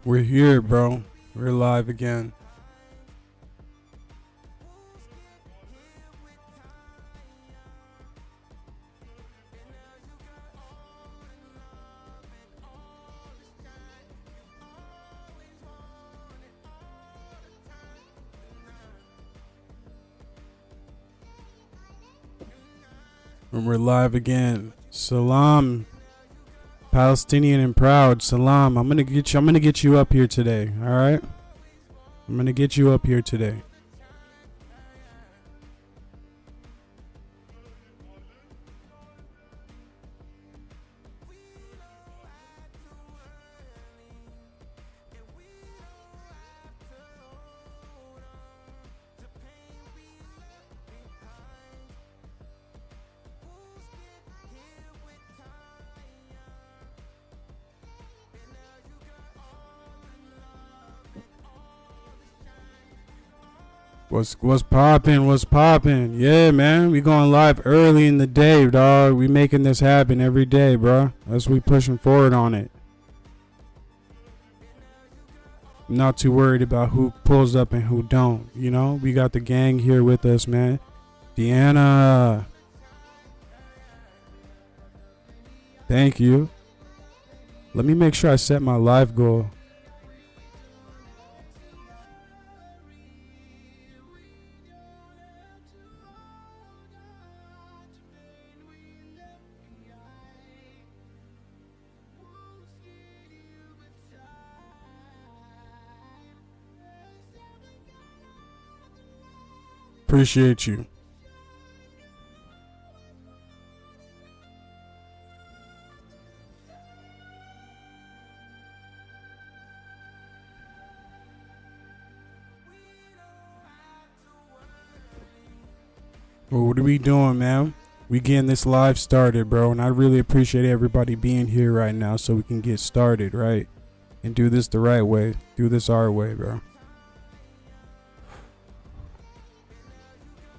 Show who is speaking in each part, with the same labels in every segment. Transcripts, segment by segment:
Speaker 1: We're here, bro. We're live again. And we're live again. Salam, Palestinian and proud. Salam. I'm gonna get you up here today. All right. I'm gonna get you up here today. What's poppin'? What's poppin'? Yeah, man. We going live early in the day, dog. We making this happen every day, bro. That's we pushing forward on it. I'm not too worried about who pulls up and who don't. You know, we got the gang here with us, man. Deanna. Thank you. Let me make sure I set my live goal. Appreciate you. Well, what are we doing, man? We getting this live started, bro, and I really appreciate everybody being here right now so we can get started, right? And do this the right way. Do this our way, bro.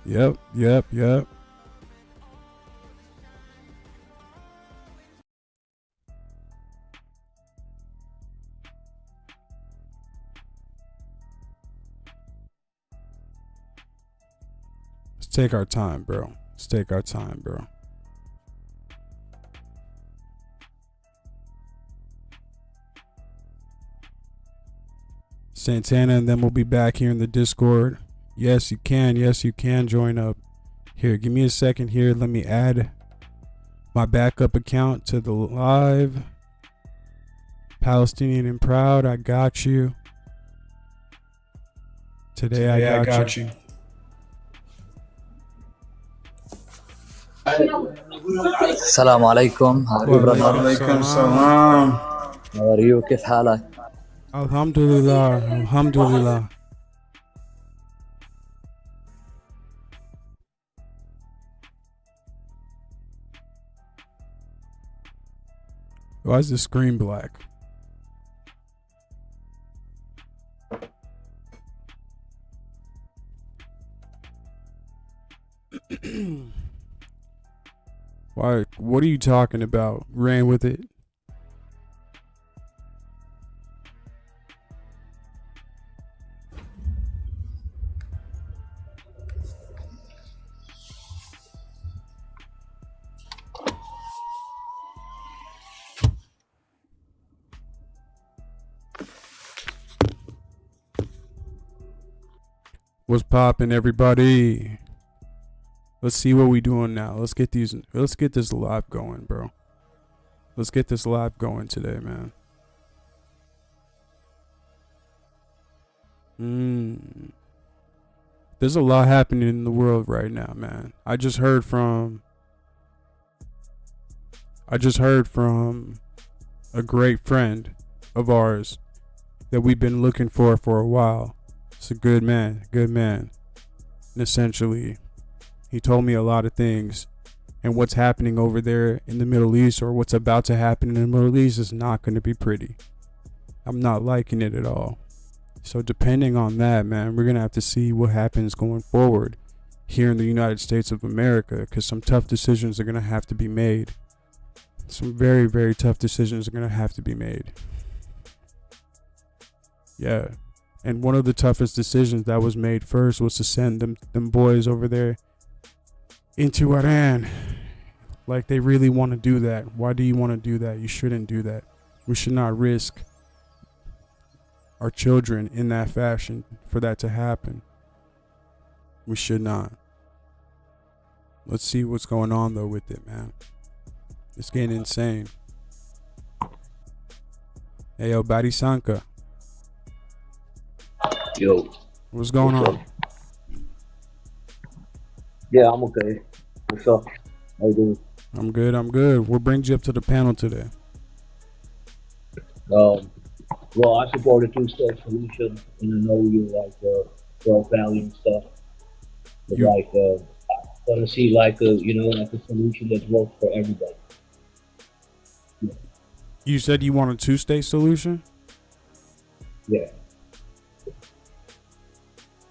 Speaker 1: Yep. Let's take our time, bro. Santana, and then we'll be back here in the Discord. Yes, you can join up. Here, give me a second here. Let me add my backup account to the live. Palestinian and proud, I got you. Today I got you.
Speaker 2: السلام عليكم. How are you, brother?
Speaker 3: وعليكم السلام.
Speaker 2: How are you? كيف حالك؟
Speaker 1: Alhamdulillah. Why is the screen black? Why? What are you talking about? Ran with it. What's poppin', everybody? Let's see what we doing now. Let's get this live going, bro. Let's get this live going today, man. There's a lot happening in the world right now, man. I just heard from a great friend of ours that we've been looking for a while. It's a good man. And essentially, he told me a lot of things, and what's happening over there in the Middle East, or what's about to happen in the Middle East, is not going to be pretty. I'm not liking it at all. So depending on that, man, we're going to have to see what happens going forward here in the United States of America, because some tough decisions are going to have to be made. Some very, very tough decisions are going to have to be made. Yeah. And one of the toughest decisions that was made first was to send them boys over there into Iran. Like, they really want to do that. Why do you want to do that? You shouldn't do that. We should not risk our children in that fashion for that to happen. We should not. Let's see what's going on though with it, man. It's getting insane. Hey yo, Badi Sanka.
Speaker 3: Yo,
Speaker 1: What's going
Speaker 3: what's
Speaker 1: on?
Speaker 3: up? Yeah, I'm okay. What's up? How you doing?
Speaker 1: I'm good, I'm good. What brings you up to the panel today?
Speaker 3: Um, well, I support a two-state solution, and I know you like pro-Valley and stuff, but
Speaker 1: You
Speaker 3: like, I want to see like like a solution that works for everybody.
Speaker 1: you said you want a two-state solution?
Speaker 3: Yeah.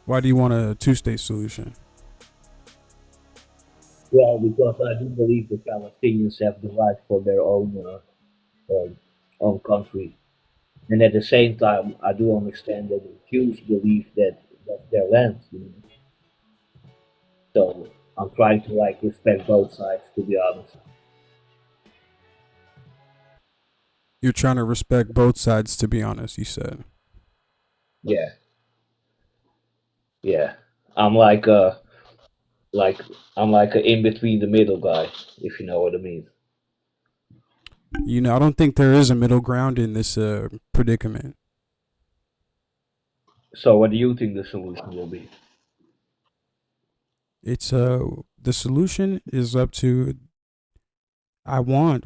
Speaker 1: Why do you want a two-state solution?
Speaker 3: Well, because I do believe the Palestinians have the right for their own country, and at the same time, I do understand that the Jews believe that that's their land. So I'm trying to like respect both sides, to be honest.
Speaker 1: You're trying to respect both sides, to be honest, you said.
Speaker 3: Yeah, yeah. I'm like a like I'm like a in between the middle guy, if you know what I mean.
Speaker 1: I don't think there is a middle ground in this predicament.
Speaker 3: So what do you think the solution will be?
Speaker 1: It's the solution is up to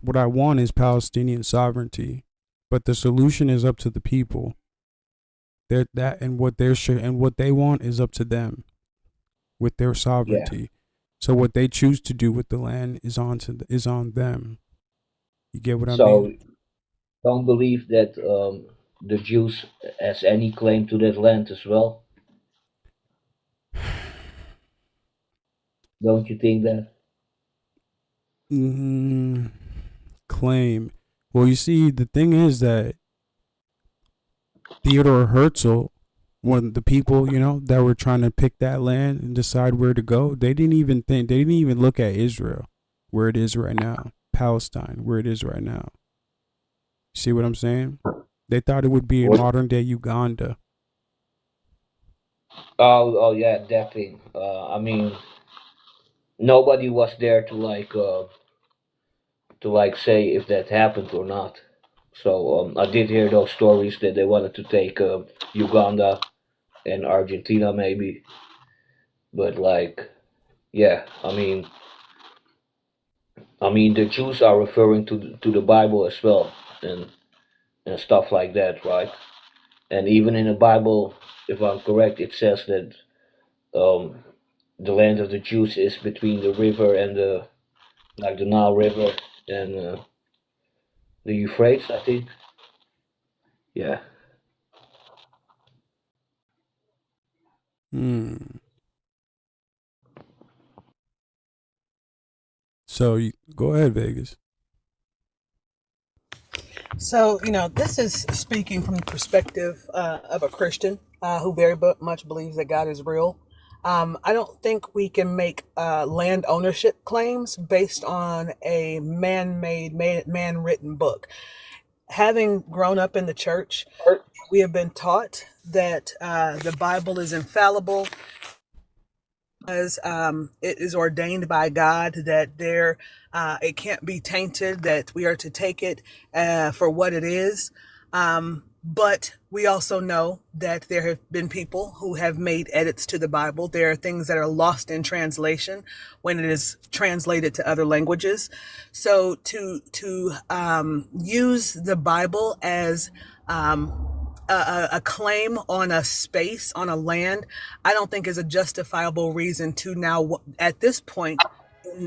Speaker 1: what I want is Palestinian sovereignty, but the solution is up to the people. That and what and what they want is up to them with their
Speaker 3: Yeah.
Speaker 1: sovereignty. So what they choose to do with the land is on them. You get what I mean?
Speaker 3: So don't believe that the Jews has any claim to that land as well. Don't you think that?
Speaker 1: mm, Claim. Well, you see, the thing is that Theodore Herzl, when the people, that were trying to pick that land and decide where to go, they didn't even look at Israel, where it is right now, Palestine, where it is right now. See what I'm saying? They thought it would be in
Speaker 3: What?
Speaker 1: modern day Uganda.
Speaker 3: Oh, yeah, that thing. I mean, nobody was there to like say if that happened or not. So I did hear those stories that they wanted to take Uganda and Argentina maybe, but like yeah, I mean the Jews are referring to the Bible as well and and stuff like that, right? And even in the Bible, if I'm correct, it says that um, the land of the Jews is between the river and the Nile River and the Euphrates, I think. Yeah.
Speaker 1: Hmm. So go ahead, Vegas.
Speaker 4: So, this is speaking from the perspective of a Christian who very much believes that God is real. I don't think we can make land ownership claims based on a man written book. Having grown up in the church, we have been taught that the Bible is infallible, as it is ordained by God, that it can't be tainted, that we are to take it for what it is. But we also know that there have been people who have made edits to the Bible. There are things that are lost in translation when it is translated to other languages. So to use the Bible as a claim on a space, on a land, I don't think is a justifiable reason to now, at this point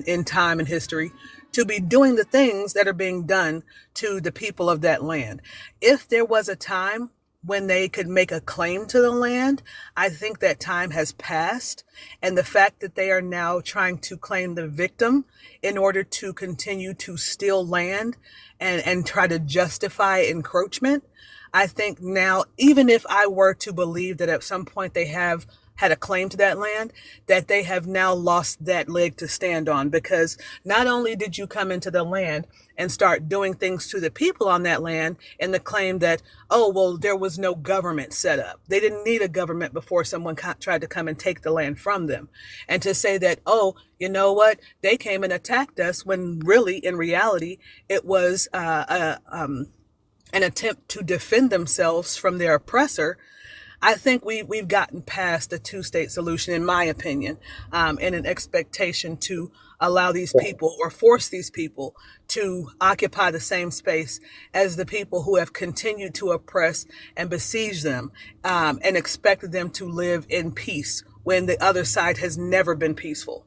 Speaker 4: in time and history, to be doing the things that are being done to the people of that land. If there was a time when they could make a claim to the land, I think that time has passed. And the fact that they are now trying to claim the victim in order to continue to steal land and try to justify encroachment, I think now, even if I were to believe that at some point they have had a claim to that land, that they have now lost that leg to stand on, because not only did you come into the land and start doing things to the people on that land in the claim that, oh, well, there was no government set up. They didn't need a government before someone tried to come and take the land from them. And to say that, oh, you know what, they came and attacked us, when really, in reality, it was an attempt to defend themselves from their oppressor. I think we've gotten past the two-state solution, in my opinion, in an expectation to allow these people, or force these people, to occupy the same space as the people who have continued to oppress and besiege them, and expect them to live in peace when the other side has never been peaceful.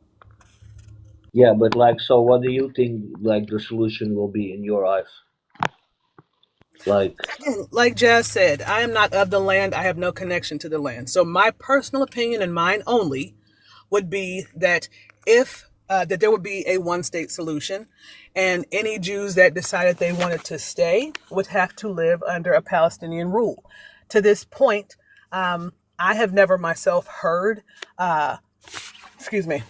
Speaker 3: Yeah, but like, so what do you think like the solution will be in your eyes? Like,
Speaker 4: Like Jazz said, I am not of the land. I have no connection to the land. So my personal opinion, and mine only, would be that if that there would be a one-state solution, and any Jews that decided they wanted to stay would have to live under a Palestinian rule. To this point, I have never myself heard, excuse me,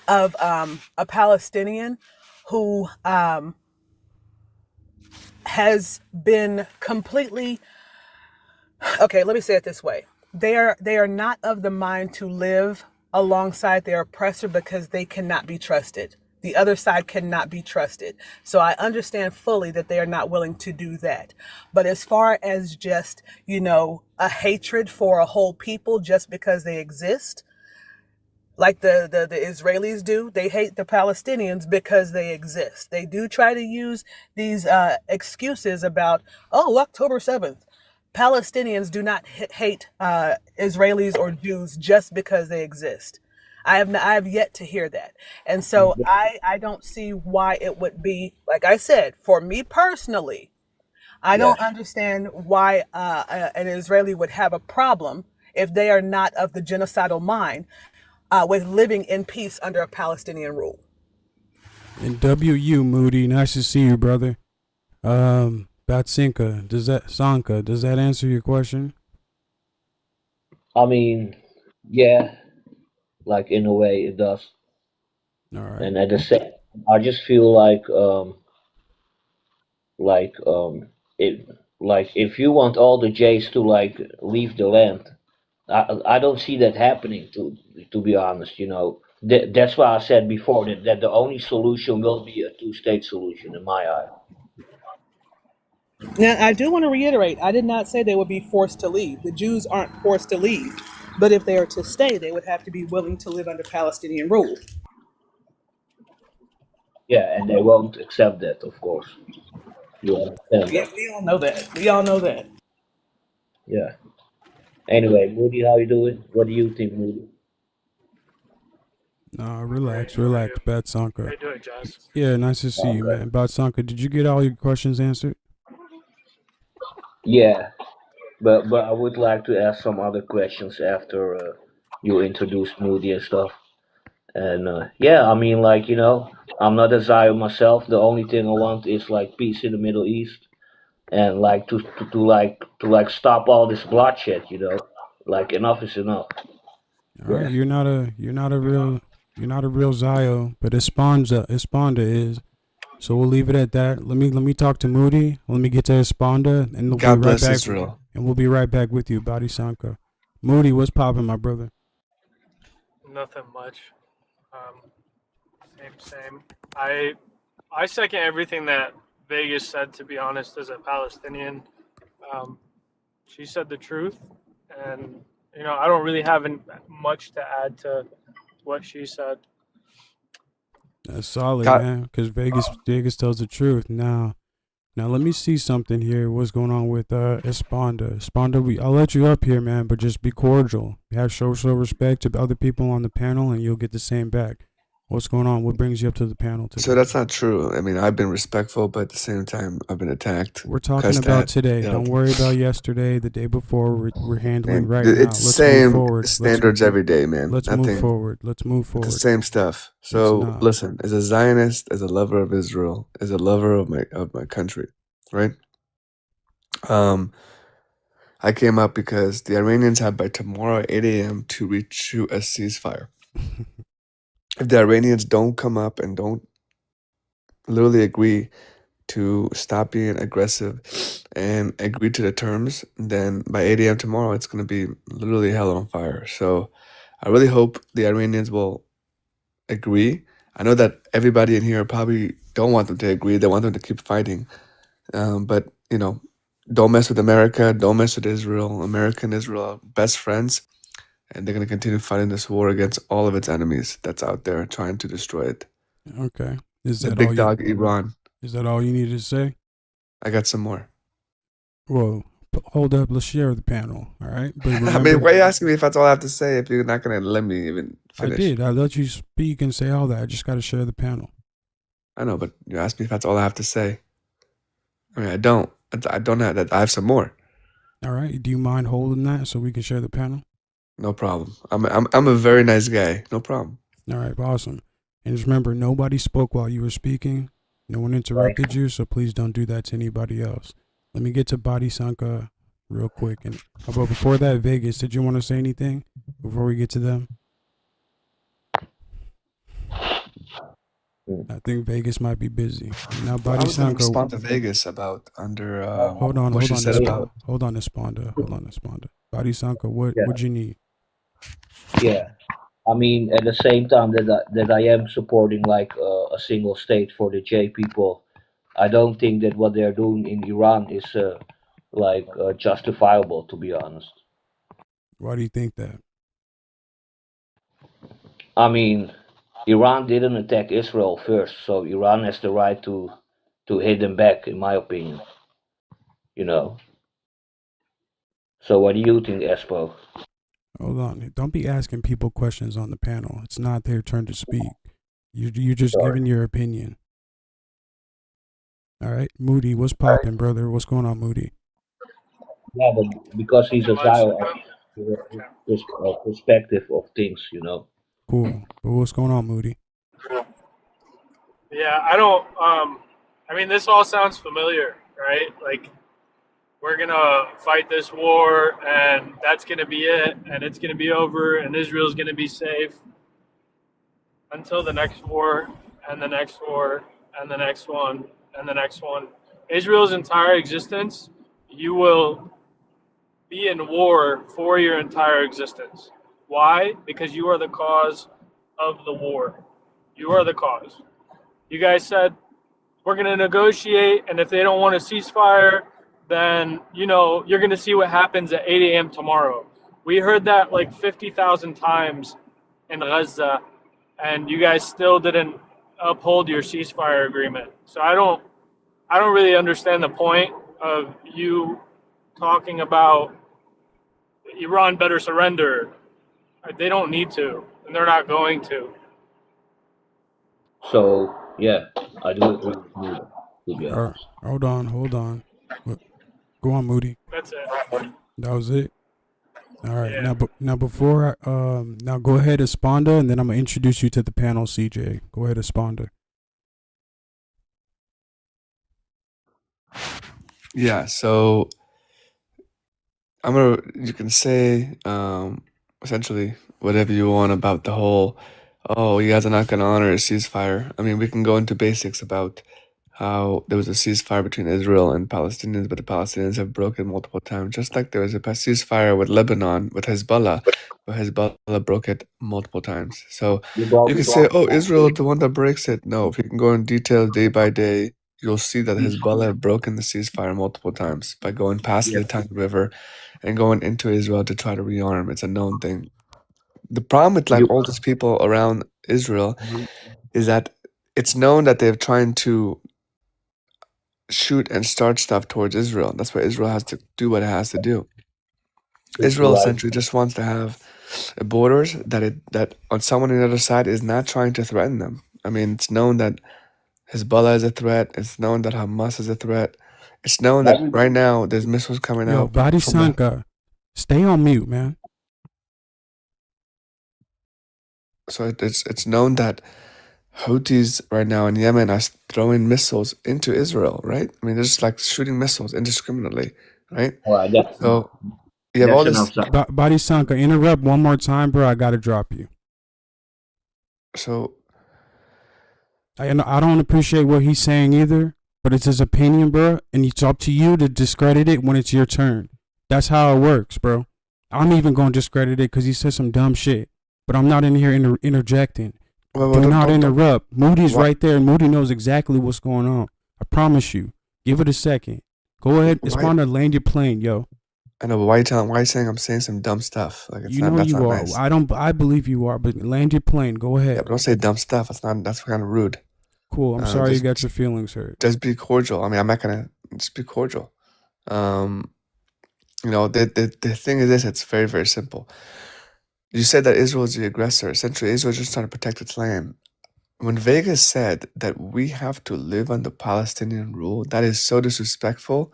Speaker 4: of a Palestinian who has been completely, okay, let me say it this way. They are not of the mind to live alongside their oppressor, because they cannot be trusted. The other side cannot be trusted. So I understand fully that they are not willing to do that. But as far as just, a hatred for a whole people just because they exist, like the Israelis do, they hate the Palestinians because they exist. They do try to use these excuses about, oh, October 7th. Palestinians do not hate Israelis or Jews just because they exist. I have yet to hear that. And so I don't see why it would be, like I said, for me personally, I
Speaker 3: yeah,
Speaker 4: don't understand why an Israeli would have a problem if they are not of the genocidal mind with living in peace under a Palestinian rule.
Speaker 1: And WU Moody, nice to see you, brother. Batsinka, does that answer your question?
Speaker 3: I mean, yeah, like in a way it does.
Speaker 1: All right.
Speaker 3: And at the same, I just feel like it like if you want all the Jays to like leave the land, I don't see that happening. To be honest, that's why I said before that the only solution will be a two-state solution in my eye.
Speaker 4: Now, I do want to reiterate, I did not say they would be forced to leave. The Jews aren't forced to leave. But if they are to stay, they would have to be willing to live under Palestinian rule.
Speaker 3: Yeah, and they won't accept that, of course. You understand
Speaker 4: Yeah,
Speaker 3: that?
Speaker 4: we all know that. We all know that.
Speaker 3: Yeah. Anyway, Moody, how you doing? What do you think, Moody?
Speaker 1: No,
Speaker 5: Great.
Speaker 1: relax,
Speaker 5: How are you? How
Speaker 1: Batsanka.
Speaker 5: you doing, Jazz?
Speaker 1: Yeah, nice to see you,
Speaker 3: Okay.
Speaker 1: man. Batsanka, did you get all your questions answered?
Speaker 3: Yeah, but I would like to ask some other questions after you introduce Moody and stuff. And yeah, I mean, like I'm not a Zion myself. The only thing I want is like peace in the Middle East, and like to stop all this bloodshed. Like enough is enough.
Speaker 1: All right,
Speaker 3: Yeah.
Speaker 1: you're not a real Zio, but Esponda is. So we'll leave it at that. Let me talk to Moody. Let me get to Esponda, and we'll be
Speaker 6: God
Speaker 1: right
Speaker 6: bless
Speaker 1: back.
Speaker 6: Israel.
Speaker 1: And we'll be right back with you, Badi Sanka. Moody, what's popping, my brother?
Speaker 5: Nothing much. Um, same. I second everything that Vegas said. To be honest, as a Palestinian, um, she said the truth, and I don't really have much to add to what she said.
Speaker 1: That's solid,
Speaker 6: God,
Speaker 1: man. Because Vegas tells the truth. Now let me see something here. What's going on with Esponda? Esponda, I'll let you up here, man, but just be cordial. Show respect to other people on the panel, and you'll get the same back. What's going on? What brings you up to the panel
Speaker 6: so
Speaker 1: today?
Speaker 6: that's not true. I mean, I've been respectful, but at the same time, I've been attacked.
Speaker 1: We're talking
Speaker 6: Because
Speaker 1: about
Speaker 6: that,
Speaker 1: today.
Speaker 6: you know,
Speaker 1: Don't worry about yesterday, the day before. We're handling
Speaker 6: man,
Speaker 1: right now.
Speaker 6: it's the
Speaker 1: Let's move
Speaker 6: same
Speaker 1: forward.
Speaker 6: standards every day, man.
Speaker 1: Let's move
Speaker 6: Nothing,
Speaker 1: forward. Let's move
Speaker 6: it's the
Speaker 1: forward.
Speaker 6: same stuff.
Speaker 1: It's
Speaker 6: So
Speaker 1: not.
Speaker 6: listen, as a Zionist, as a lover of Israel, as a lover of my country, right? Um, I came up because the Iranians have by tomorrow 8 a.m. to reach a ceasefire. If the Iranians don't come up and don't literally agree to stop being aggressive and agree to the terms, then by 8 a.m. tomorrow, it's going to be literally hell on fire. So I really hope the Iranians will agree. I know that everybody in here probably don't want them to agree. They want them to keep fighting. But, don't mess with America. Don't mess with Israel. America and Israel are best friends. And they're going to continue fighting this war against all of its enemies that's out there trying to destroy it.
Speaker 1: Okay. Is
Speaker 6: The
Speaker 1: that
Speaker 6: big
Speaker 1: all
Speaker 6: dog, Iran.
Speaker 1: Is that all you needed to say?
Speaker 6: I got some more.
Speaker 1: Well, hold up. Let's share the panel. All right. But
Speaker 6: I
Speaker 1: remember,
Speaker 6: mean, why are you asking me if that's all I have to say if you're not going to let me even
Speaker 1: I
Speaker 6: finish?
Speaker 1: did. I let you speak and say all that. I just got to share the panel.
Speaker 6: I know, but you asked me if that's all I have to say. I mean, I don't. I don't have that. I have some more.
Speaker 1: All right. Do you mind holding that so we can share the panel?
Speaker 6: No problem. I'm a very nice guy. No problem.
Speaker 1: All right. Awesome. And just remember, nobody spoke while you were speaking. No one interrupted you, so please don't do that to anybody else. Let me get to Badi Sanka real quick. And but before that, Vegas, did you want to say anything before we get to them? I think Vegas might be busy. Now,
Speaker 6: I
Speaker 1: Badi
Speaker 6: was going to
Speaker 1: Sanka,
Speaker 6: respond to Vegas about under
Speaker 1: hold on,
Speaker 6: what she said about.
Speaker 1: hold on, Esponda. Badi Sanka, what'd you need?
Speaker 3: Yeah. I mean, at the same time that I am supporting like a single state for the J people, I don't think that what they're doing in Iran is justifiable, to be honest.
Speaker 1: Why do you think that?
Speaker 3: I mean, Iran didn't attack Israel first, so Iran has the right to hit them back, in my opinion. You know. So what do you think, Espo?
Speaker 1: Hold on. Don't be asking people questions on the panel. It's not their turn to speak. You're just
Speaker 3: Sorry.
Speaker 1: giving your opinion. All right, Moody, what's popping, brother? What's going on, Moody?
Speaker 3: Yeah, but because he's
Speaker 5: Nothing
Speaker 3: a
Speaker 5: much.
Speaker 3: Zionist, his perspective of things, you know.
Speaker 1: Cool. But what's going on, Moody?
Speaker 5: Yeah, I don't. I mean, this all sounds familiar, right? Like we're gonna fight this war, and that's gonna be it, and it's gonna be over, and Israel's gonna be safe until the next war, and the next war, and the next one, and the next one. Israel's entire existence, you will be in war for your entire existence. Why? Because you are the cause of the war. You are the cause. You guys said we're going to negotiate, and if they don't want a ceasefire, then you're going to see what happens at 8 a.m. tomorrow. We heard that like 50,000 times in Gaza, and you guys still didn't uphold your ceasefire agreement. So I don't really understand the point of you talking about Iran better surrender. They don't need to, and they're not going to.
Speaker 3: So yeah, I do agree with you, to be honest.
Speaker 1: Hold on. Go on, Moody.
Speaker 5: That's it.
Speaker 1: That was it. All right.
Speaker 5: Yeah.
Speaker 1: Now before now go ahead, Esponda, and then I'm gonna introduce you to the panel, CJ. Go ahead, Esponda.
Speaker 6: Yeah, so you can say essentially whatever you want about the whole, oh, you guys are not going to honor a ceasefire. I mean, we can go into basics about how there was a ceasefire between Israel and Palestinians, but the Palestinians have broken multiple times, just like there was a ceasefire with Lebanon, with Hezbollah, but Hezbollah broke it multiple times. So
Speaker 3: You brought
Speaker 6: you can say, oh, Israel is the one that breaks it. No, if you can go in detail day by day, you'll see that Hezbollah have broken the ceasefire multiple times by going past the Litani River and going into Israel to try to rearm. It's a known thing. The problem with like
Speaker 3: you
Speaker 6: all these people around Israel is that it's known that they're trying to shoot and start stuff towards Israel. That's why Israel has to do what it has to do. Israel
Speaker 3: right.
Speaker 6: essentially just wants to have borders that on someone on the other side is not trying to threaten them. I mean, it's known that Hezbollah is a threat. It's known that Hamas is a threat. It's known that right now there's missiles coming
Speaker 1: Yo,
Speaker 6: out
Speaker 1: Badi
Speaker 6: from the.
Speaker 1: Sanka, stay on mute, man.
Speaker 6: So it's known that Houthis right now in Yemen are throwing missiles into Israel, right? I mean, they're just like shooting missiles indiscriminately, right?
Speaker 3: All right,
Speaker 6: So you have all
Speaker 3: that's
Speaker 6: this.
Speaker 3: enough. Sir.
Speaker 1: Body Sanka, interrupt one more time, bro. I gotta drop you.
Speaker 6: So
Speaker 1: I don't appreciate what he's saying either, but it's his opinion, bro, and it's up to you to discredit it when it's your turn. That's how it works, bro. I'm even going to discredit it because he said some dumb shit, but I'm not in here interjecting.
Speaker 6: well,
Speaker 1: Do not
Speaker 6: don't.
Speaker 1: interrupt. Moody's
Speaker 6: Why,
Speaker 1: right there, and Moody knows exactly what's going on. I promise you. Give it a second. Go ahead. It's
Speaker 6: why?
Speaker 1: fine to land your plane, yo.
Speaker 6: I know, but why you saying I'm saying some dumb stuff? Like it's
Speaker 1: You
Speaker 6: not.
Speaker 1: know
Speaker 6: That's
Speaker 1: you
Speaker 6: not
Speaker 1: are.
Speaker 6: nice.
Speaker 1: I believe you are, but land your plane. Go
Speaker 6: Yeah,
Speaker 1: ahead.
Speaker 6: but don't say dumb stuff. That's not. That's kind of rude.
Speaker 1: Cool. I'm sorry you
Speaker 6: Just
Speaker 1: got your feelings hurt.
Speaker 6: just be cordial. I mean, I'm not gonna just be cordial. You know, the thing is this. It's very very simple. You said that Israel is the aggressor. Essentially, Israel is just trying to protect its land. When Vegas said that we have to live under Palestinian rule, that is so disrespectful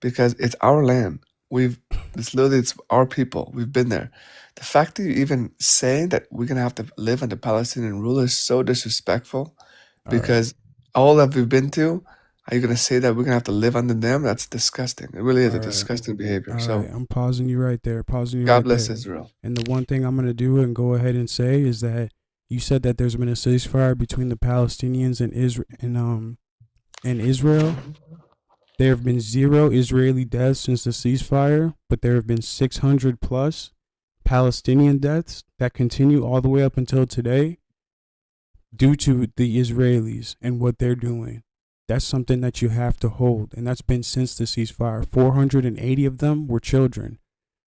Speaker 6: because it's our land. It's our people. We've been there. The fact that you even say that we're gonna have to live under Palestinian rule is so disrespectful
Speaker 1: All right.
Speaker 6: because all that we've been to, are you gonna say that we're gonna have to live under them? That's disgusting. It really is
Speaker 1: All
Speaker 6: a
Speaker 1: right.
Speaker 6: disgusting behavior.
Speaker 1: All
Speaker 6: So
Speaker 1: right. I'm pausing you right there.
Speaker 6: God bless Israel.
Speaker 1: And the one thing I'm going to do and go ahead and say is that you said that there's been a ceasefire between the Palestinians and Israel. There have been 0 Israeli deaths since the ceasefire, but there have been 600 plus Palestinian deaths that continue all the way up until today due to the Israelis and what they're doing. That's something that you have to hold, and that's been since the ceasefire. 480 of them were children.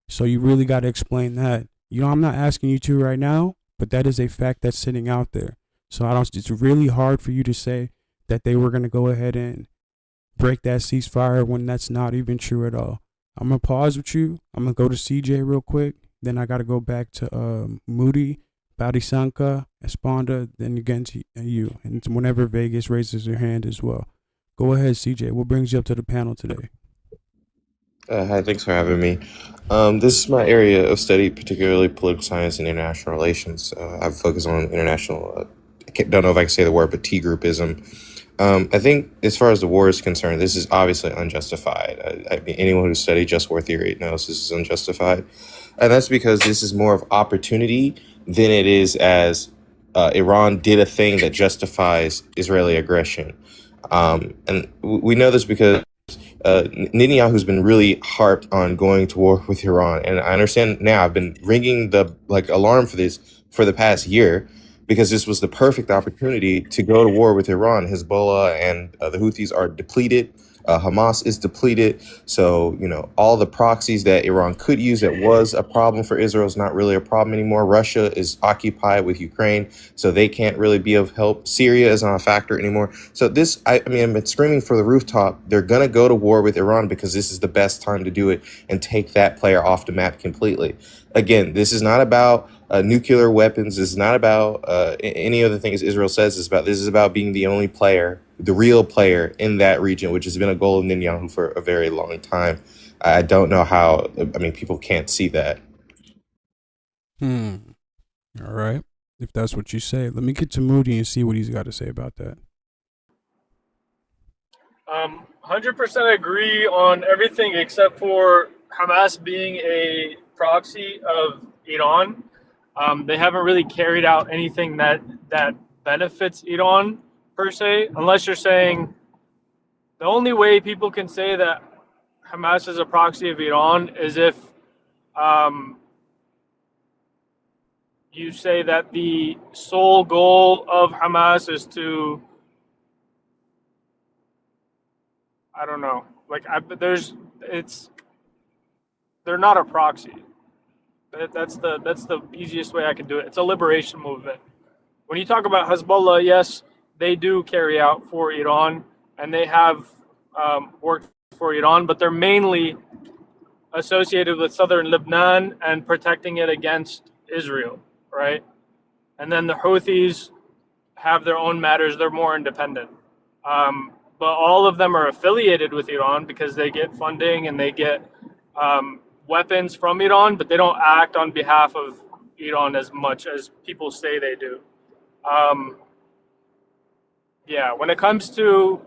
Speaker 1: So you really got to explain that. You know, I'm not asking you to right now, but that is a fact that's sitting out there. So it's really hard for you to say that they were going to go ahead and break that ceasefire when that's not even true at all. I'm going to pause with you. I'm going to go to CJ real quick. Then I got to go back to Moody, Badisanka, Esponda, then again to you. And whenever Vegas raises their hand as well. Go ahead, CJ. What brings you up to the panel today?
Speaker 7: Hi, thanks for having me. This is my area of study, particularly political science and international relations. I focus on international, don't know if I can say the word, but T groupism. I think as far as the war is concerned, this is obviously unjustified. I mean, anyone who studied just war theory knows this is unjustified. And that's because this is more of opportunity than it is as Iran did a thing that justifies Israeli aggression. And we know this because Netanyahu's been really harped on going to war with Iran, and I understand now. I've been ringing the alarm for this for the past year because this was the perfect opportunity to go to war with Iran. Hezbollah and the Houthis are depleted. Hamas is depleted. So, all the proxies that Iran could use that was a problem for Israel is not really a problem anymore. Russia is occupied with Ukraine, so they can't really be of help. Syria is not a factor anymore. So this, I've been screaming for the rooftop. They're going to go to war with Iran because this is the best time to do it and take that player off the map completely. Again, this is not about nuclear weapons. This is not about any other things Israel says. This is about being the only player, the real player in that region, which has been a goal of Netanyahu for a very long time. I don't know how. People can't see that.
Speaker 1: All right. If that's what you say, let me get to Moody and see what he's got to say about that.
Speaker 5: 100% agree on everything except for Hamas being a proxy of Iran. They haven't really carried out anything that benefits Iran per se, unless you're saying the only way people can say that Hamas is a proxy of Iran is if you say that the sole goal of Hamas is to, I don't know, they're not a proxy. That's the easiest way I can do it. It's a liberation movement. When you talk about Hezbollah, yes, they do carry out for Iran, and they have worked for Iran, but they're mainly associated with southern Lebanon and protecting it against Israel, right? And then the Houthis have their own matters. They're more independent. But all of them are affiliated with Iran because they get funding and they get weapons from Iran, but they don't act on behalf of Iran as much as people say they do. yeah, when it comes to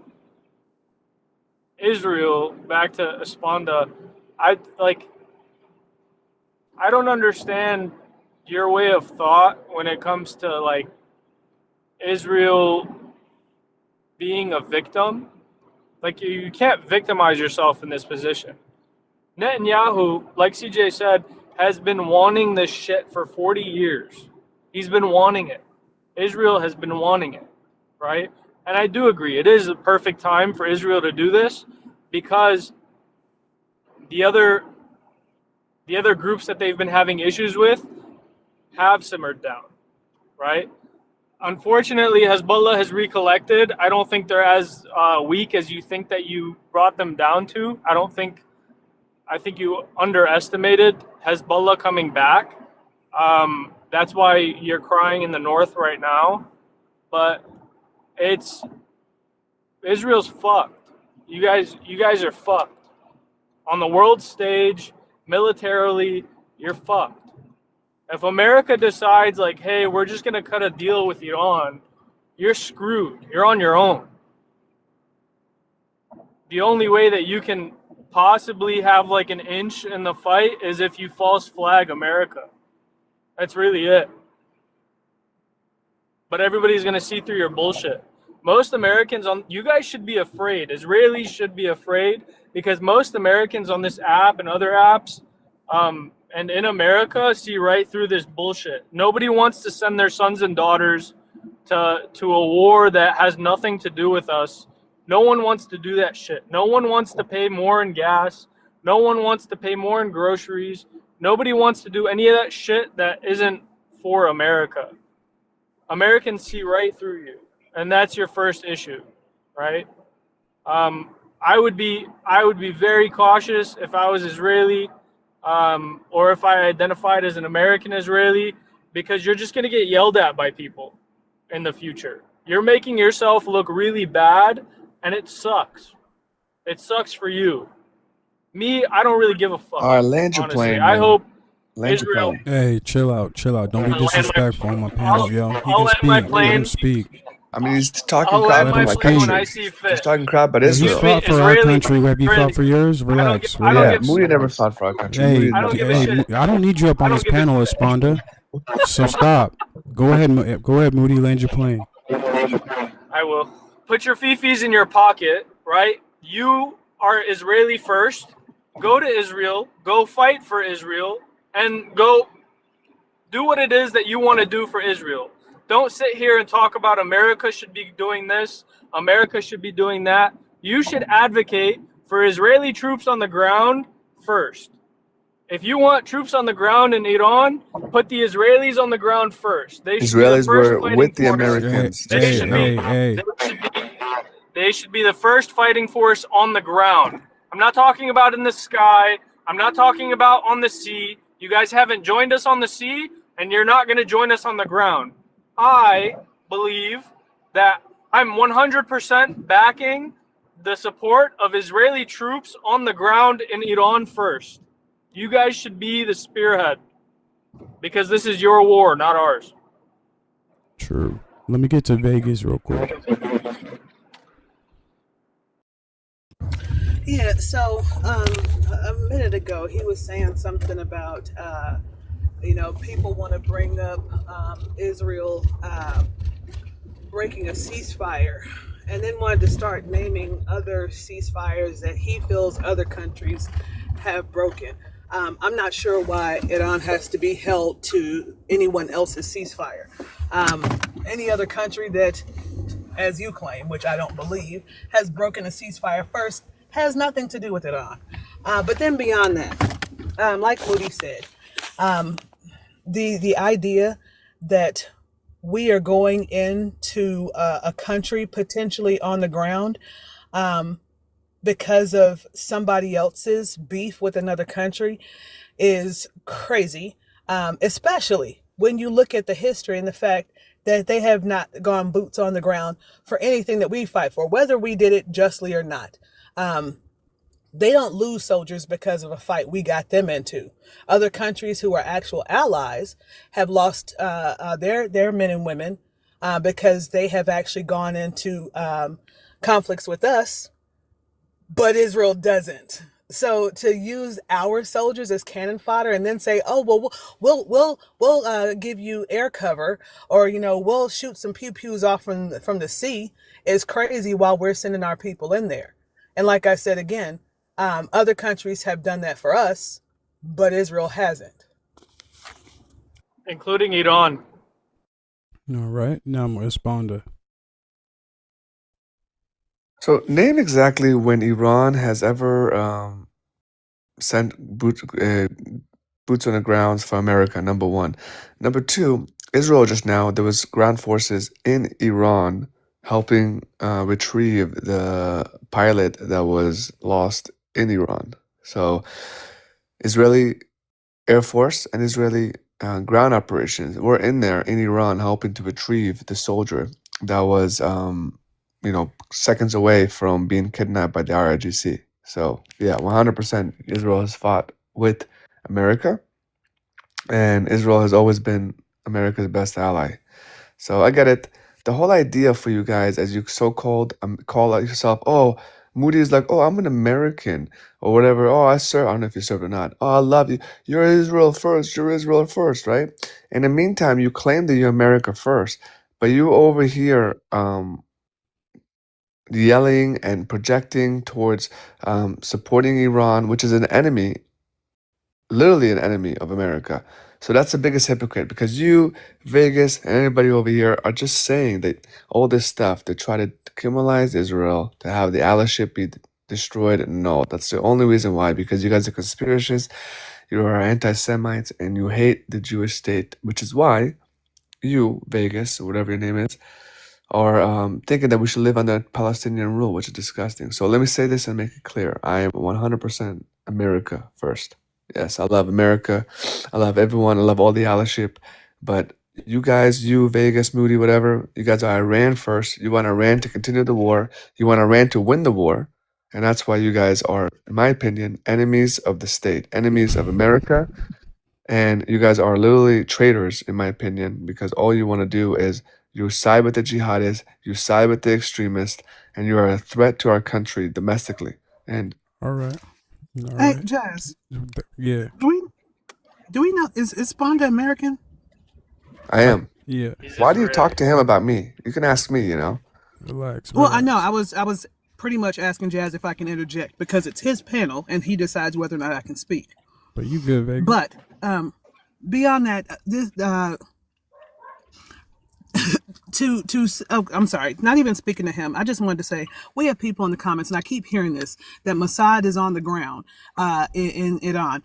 Speaker 5: Israel, back to Esponda, I like I don't understand your way of thought when it comes to like Israel being a victim. Like you can't victimize yourself in this position. Netanyahu, like CJ said, has been wanting this shit for 40 years. He's been wanting it. Israel has been wanting it, right? And I do agree. It is a perfect time for Israel to do this because the other groups that they've been having issues with have simmered down, right? Unfortunately, Hezbollah has recollected. I don't think they're as weak as you think that you brought them down to. I think you underestimated Hezbollah coming back. That's why you're crying in the north right now. But it's Israel's fucked. You guys are fucked. On the world stage, militarily, you're fucked. If America decides like, hey, we're just gonna cut a deal with Iran, you're screwed. You're on your own. The only way that you can possibly have like an inch in the fight is if you false flag America. That's really it. But everybody's gonna see through your bullshit. Most Americans you guys should be afraid. Israelis should be afraid because most Americans on this app and other apps, and in America see right through this bullshit. Nobody wants to send their sons and daughters to a war that has nothing to do with us. No one wants to do that shit. No one wants to pay more in gas. No one wants to pay more in groceries. Nobody wants to do any of that shit that isn't for America. Americans see right through you, and that's your first issue, right? I would be very cautious if I was Israeli, or if I identified as an American Israeli, because you're just gonna get yelled at by people in the future. You're making yourself look really bad, and it sucks. It sucks for you. Me, I don't really give a fuck.
Speaker 6: All right, land your
Speaker 5: Honestly,
Speaker 6: plane,
Speaker 5: I
Speaker 6: man.
Speaker 5: hope
Speaker 6: Land your
Speaker 5: Israel.
Speaker 6: plane.
Speaker 1: Hey, chill out. Don't be
Speaker 5: I'll land my-
Speaker 1: disrespectful on my panel, yo. He
Speaker 5: I'll
Speaker 1: can
Speaker 5: land my
Speaker 1: speak. Let
Speaker 5: plane.
Speaker 1: him speak.
Speaker 6: I mean, he's talking
Speaker 5: I'll
Speaker 6: crap
Speaker 5: land
Speaker 6: on
Speaker 5: my
Speaker 6: my
Speaker 5: plane when I
Speaker 6: country.
Speaker 5: see
Speaker 6: He's
Speaker 5: fit.
Speaker 6: talking crap about
Speaker 1: Hey,
Speaker 6: Israel.
Speaker 1: he's fought for our
Speaker 5: Israeli-
Speaker 1: country. Have you fought for yours? Relax.
Speaker 5: I don't
Speaker 6: Yeah,
Speaker 5: give-
Speaker 6: Moody never fought for our country.
Speaker 1: Hey,
Speaker 6: Moody
Speaker 5: I don't give a
Speaker 1: hey,
Speaker 5: shit.
Speaker 1: I don't need you up on
Speaker 5: I don't
Speaker 1: this
Speaker 5: give a
Speaker 1: panel,
Speaker 5: shit.
Speaker 1: Esponda. So stop. Go ahead, Moody. Land your plane.
Speaker 5: I will. Put your fifis in your pocket, right? You are Israeli first. Go to Israel. Go fight for Israel. And go do what it is that you want to do for Israel. Don't sit here and talk about America should be doing this. America should be doing that. You should advocate for Israeli troops on the ground first. If you want troops on the ground in Iran, put the Israelis on the ground first. They should be the
Speaker 6: Israelis
Speaker 5: first
Speaker 6: were
Speaker 5: fighting
Speaker 6: with the
Speaker 5: force.
Speaker 6: Americans to
Speaker 5: They should be.
Speaker 1: Hey.
Speaker 5: They should be the first fighting force on the ground. I'm not talking about in the sky. I'm not talking about on the sea. You guys haven't joined us on the sea, and you're not going to join us on the ground. I believe that I'm 100% backing the support of Israeli troops on the ground in Iran first. You guys should be the spearhead because this is your war, not ours.
Speaker 1: True. Let me get to Vegas real quick.
Speaker 4: Yeah, so a minute ago he was saying something about people want to bring up Israel breaking a ceasefire, and then wanted to start naming other ceasefires that he feels other countries have broken. I'm not sure why Iran has to be held to anyone else's ceasefire. Any other country that, as you claim, which I don't believe, has broken a ceasefire first, has nothing to do with Iran. But then beyond that, like Moody said, the idea that we are going into a country potentially on the ground because of somebody else's beef with another country is crazy, especially when you look at the history and the fact that they have not gone boots on the ground for anything that we fight for, whether we did it justly or not. They don't lose soldiers because of a fight we got them into. Other countries who are actual allies have lost their men and women because they have actually gone into conflicts with us, but Israel doesn't. So to use our soldiers as cannon fodder and then say, "Oh well, we'll give you air cover, or we'll shoot some pew pews off from the sea," is crazy. While we're sending our people in there, and like I said again, other countries have done that for us, but Israel hasn't.
Speaker 5: including Iran.
Speaker 1: All right. Now I'm gonna respond to.
Speaker 6: So name exactly when Iran has ever sent boots on the grounds for America, number one. Number two, Israel just now, there was ground forces in Iran helping retrieve the pilot that was lost in Iran. So Israeli Air Force and Israeli ground operations were in there in Iran helping to retrieve the soldier that was, seconds away from being kidnapped by the RIGC. So, yeah, 100% Israel has fought with America, and Israel has always been America's best ally. So I get it. The whole idea for you guys, as you so-called call out yourself, oh, Moody is like, oh, I'm an American or whatever. Oh, I serve. I don't know if you serve or not. Oh, I love you. You're Israel first. You're Israel first, right? In the meantime, you claim that you're America first, but you over here yelling and projecting towards supporting Iran, which is an enemy, literally an enemy of America. So that's the biggest hypocrite, because you, Vegas, and everybody over here are just saying that all this stuff to try to criminalize Israel, to have the allyship be destroyed. No, that's the only reason why, because you guys are conspiracists, you are anti-Semites, and you hate the Jewish state, which is why you, Vegas, or whatever your name is, are thinking that we should live under Palestinian rule, which is disgusting. So let me say this and make it clear. I am 100% America first. Yes, I love America. I love everyone. I love all the allyship. But you guys, you, Vegas, Moody, whatever, you guys are Iran first. You want Iran to continue the war. You want Iran to win the war. And that's why you guys are, in my opinion, enemies of the state, enemies of America. And you guys are literally traitors, in my opinion, because all you want to do is you side with the jihadists, you side with the extremists, and you are a threat to our country domestically. And
Speaker 1: All right. All
Speaker 4: Hey,
Speaker 1: right.
Speaker 4: Jazz,
Speaker 1: Yeah.
Speaker 4: do we know is Sponda American?
Speaker 6: I am.
Speaker 1: Yeah.
Speaker 5: He's
Speaker 6: Why do you talk
Speaker 5: Israeli.
Speaker 6: to him about me? You can ask me,
Speaker 1: Relax.
Speaker 4: Well, I know.
Speaker 1: Relax.
Speaker 4: I was pretty much asking Jazz if I can interject because it's his panel and he decides whether or not I can speak.
Speaker 1: But you good, Vegas.
Speaker 4: But beyond that, this I'm sorry, not even speaking to him. I just wanted to say we have people in the comments, and I keep hearing this, that Mossad is on the ground in Iran.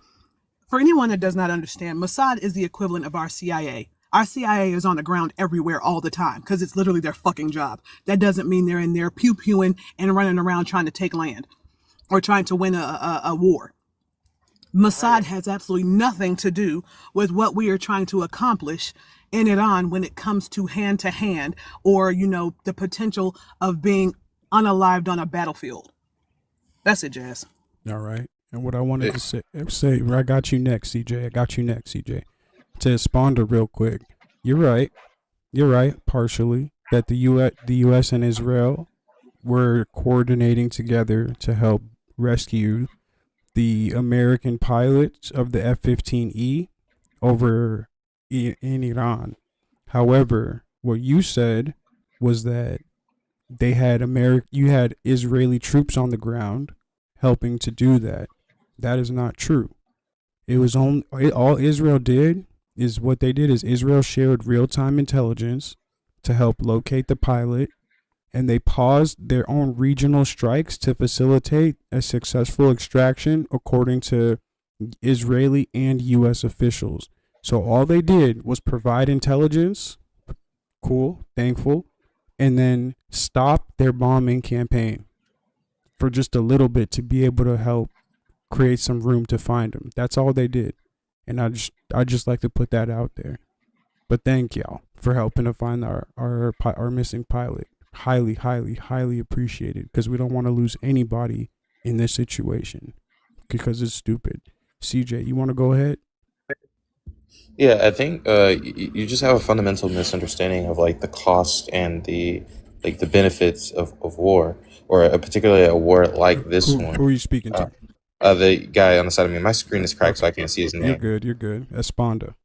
Speaker 4: For anyone that does not understand, Mossad is the equivalent of our CIA. Our CIA is on the ground everywhere all the time because it's literally their fucking job. That doesn't mean they're in there pew-pewing and running around trying to take land or trying to win a war. Mossad has absolutely nothing to do with what we are trying to accomplish in Iran when it comes to hand or, the potential of being unalived on a battlefield. That's it, Jazz.
Speaker 1: All right. And what I wanted to say, I got you next, CJ. I got you next, CJ. To Sponda real quick. You're right. You're right, partially, that the U.S. and Israel were coordinating together to help rescue the American pilots of the F-15E over in Iran. However, what you said was that you had Israeli troops on the ground helping to do that. That is not true. It was all Israel did is what they did is Israel shared real-time intelligence to help locate the pilot, and they paused their own regional strikes to facilitate a successful extraction according to Israeli and US officials. So all they did was provide intelligence, cool, thankful, and then stop their bombing campaign for just a little bit to be able to help create some room to find them. That's all they did. And I just like to put that out there. But thank y'all for helping to find our missing pilot. Highly, highly, highly appreciated, because we don't want to lose anybody in this situation because it's stupid. CJ, you want to go ahead?
Speaker 7: Yeah, I think you just have a fundamental misunderstanding of like the cost and the benefits of war, or particularly a war like this
Speaker 1: Who
Speaker 7: one.
Speaker 1: are you speaking
Speaker 7: Uh,
Speaker 1: to?
Speaker 7: the guy on the side of me, my screen is cracked, so
Speaker 1: Okay,
Speaker 7: I can't see his
Speaker 1: you're
Speaker 7: name.
Speaker 1: good. You're good. Esponda.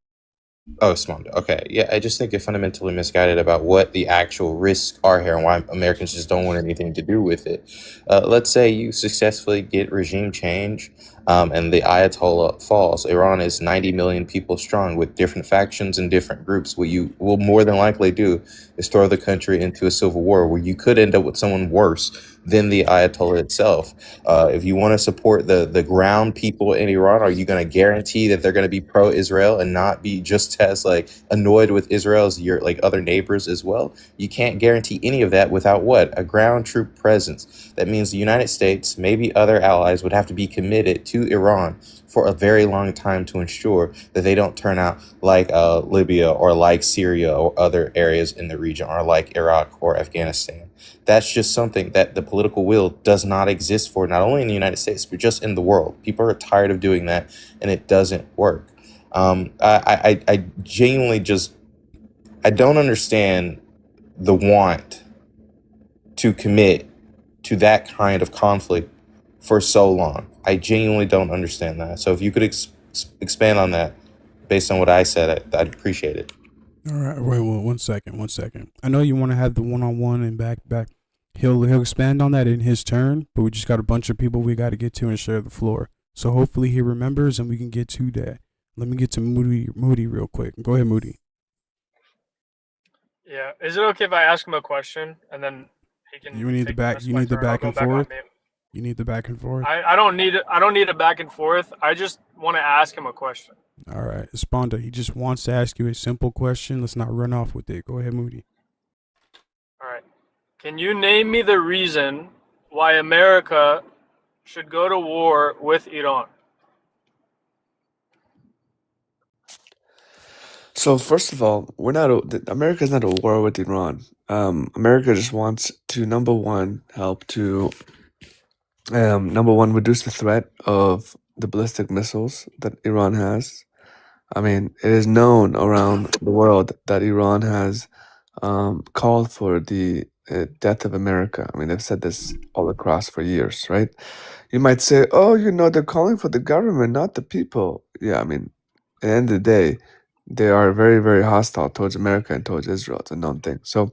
Speaker 7: Oh, Smondo. Okay. Yeah, I just think they're fundamentally misguided about what the actual risks are here and why Americans just don't want anything to do with it. Let's say you successfully get regime change and the Ayatollah falls. Iran is 90 million people strong with different factions and different groups. What you will more than likely do is throw the country into a civil war where you could end up with someone worse than the Ayatollah itself. If you want to support the ground people in Iran, are you going to guarantee that they're going to be pro-Israel and not be just as like annoyed with Israel as your like other neighbors as well? You can't guarantee any of that without what? A ground troop presence. That means the United States, maybe other allies, would have to be committed to Iran for a very long time to ensure that they don't turn out like Libya or like Syria or other areas in the region or like Iraq or Afghanistan. That's just something that the political will does not exist for, not only in the United States, but just in the world. People are tired of doing that, and it doesn't work. I genuinely just, I don't understand the want to commit to that kind of conflict for so long. I genuinely don't understand that. So if you could expand on that based on what I said, I'd appreciate it.
Speaker 1: All right. Wait. Well, 1 second. 1 second. I know you want to have the one-on-one and back. He'll expand on that in his turn, but we just got a bunch of people we got to get to and share the floor. So hopefully he remembers and we can get to that. Let me get to Moody real quick. Go ahead, Moody.
Speaker 5: Yeah. Is it okay if I ask him a question and then he can
Speaker 1: You need the
Speaker 5: take the
Speaker 1: back.
Speaker 5: rest
Speaker 1: You
Speaker 5: of my
Speaker 1: need the
Speaker 5: turn? I'll
Speaker 1: back
Speaker 5: go
Speaker 1: and
Speaker 5: back on
Speaker 1: forth.
Speaker 5: mute.
Speaker 1: You need the back and forth.
Speaker 5: I don't need a back and forth. I just want to ask him a question.
Speaker 1: All right, Esponda. He just wants to ask you a simple question. Let's not run off with it. Go ahead, Moody.
Speaker 5: All right. Can you name me the reason why America should go to war with Iran?
Speaker 6: So first of all, America's not at war with Iran. America just wants to number one reduce the threat of the ballistic missiles that Iran has. I mean, it is known around the world that Iran has called for the death of America. I mean, they've said this all across for years, right? You might say, oh, they're calling for the government, not the people. Yeah, I mean, at the end of the day, they are very, very hostile towards America and towards Israel. It's a known thing. So,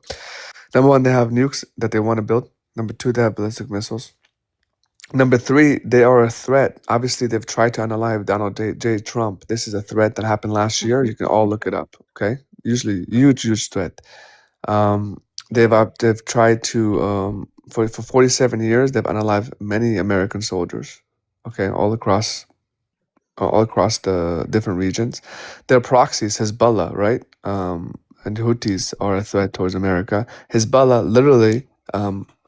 Speaker 6: number one, they have nukes that they want to build. Number two, they have ballistic missiles. Number three, they are a threat. Obviously, they've tried to unalive Donald J. Trump. This is a threat that happened last year. You can all look it up. Okay, usually huge threat. Um, they've tried to for 47 years they've unalived many American soldiers. Okay, all across the different regions. Their proxies, Hezbollah, right? And Houthis are a threat towards America. Hezbollah literally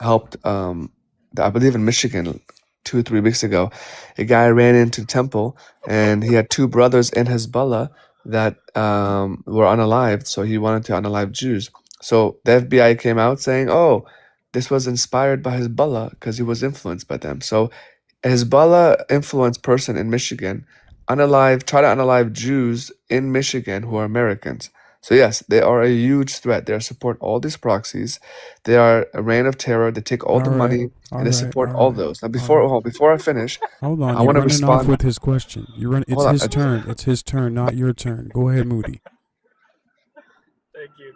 Speaker 6: helped, I believe in Michigan 2 or 3 weeks ago, a guy ran into temple and he had two brothers in Hezbollah that were unalived. So he wanted to unalive Jews. So the FBI came out saying, oh, this was inspired by Hezbollah because he was influenced by them. So a Hezbollah influenced person in Michigan try to unalive Jews in Michigan who are Americans. So yes, they are a huge threat. They support all these proxies. They are a reign of terror. They take all
Speaker 1: All
Speaker 6: the
Speaker 1: right.
Speaker 6: money
Speaker 1: All
Speaker 6: and they
Speaker 1: right.
Speaker 6: support
Speaker 1: All
Speaker 6: all
Speaker 1: right.
Speaker 6: those. Now
Speaker 1: All right.
Speaker 6: before I finish,
Speaker 1: Hold on.
Speaker 6: I
Speaker 1: You're
Speaker 6: want to
Speaker 1: running off
Speaker 6: respond.
Speaker 1: with his question. It's
Speaker 6: Hold on.
Speaker 1: his turn. It's his turn, not your turn. Go ahead, Moody.
Speaker 5: Thank you.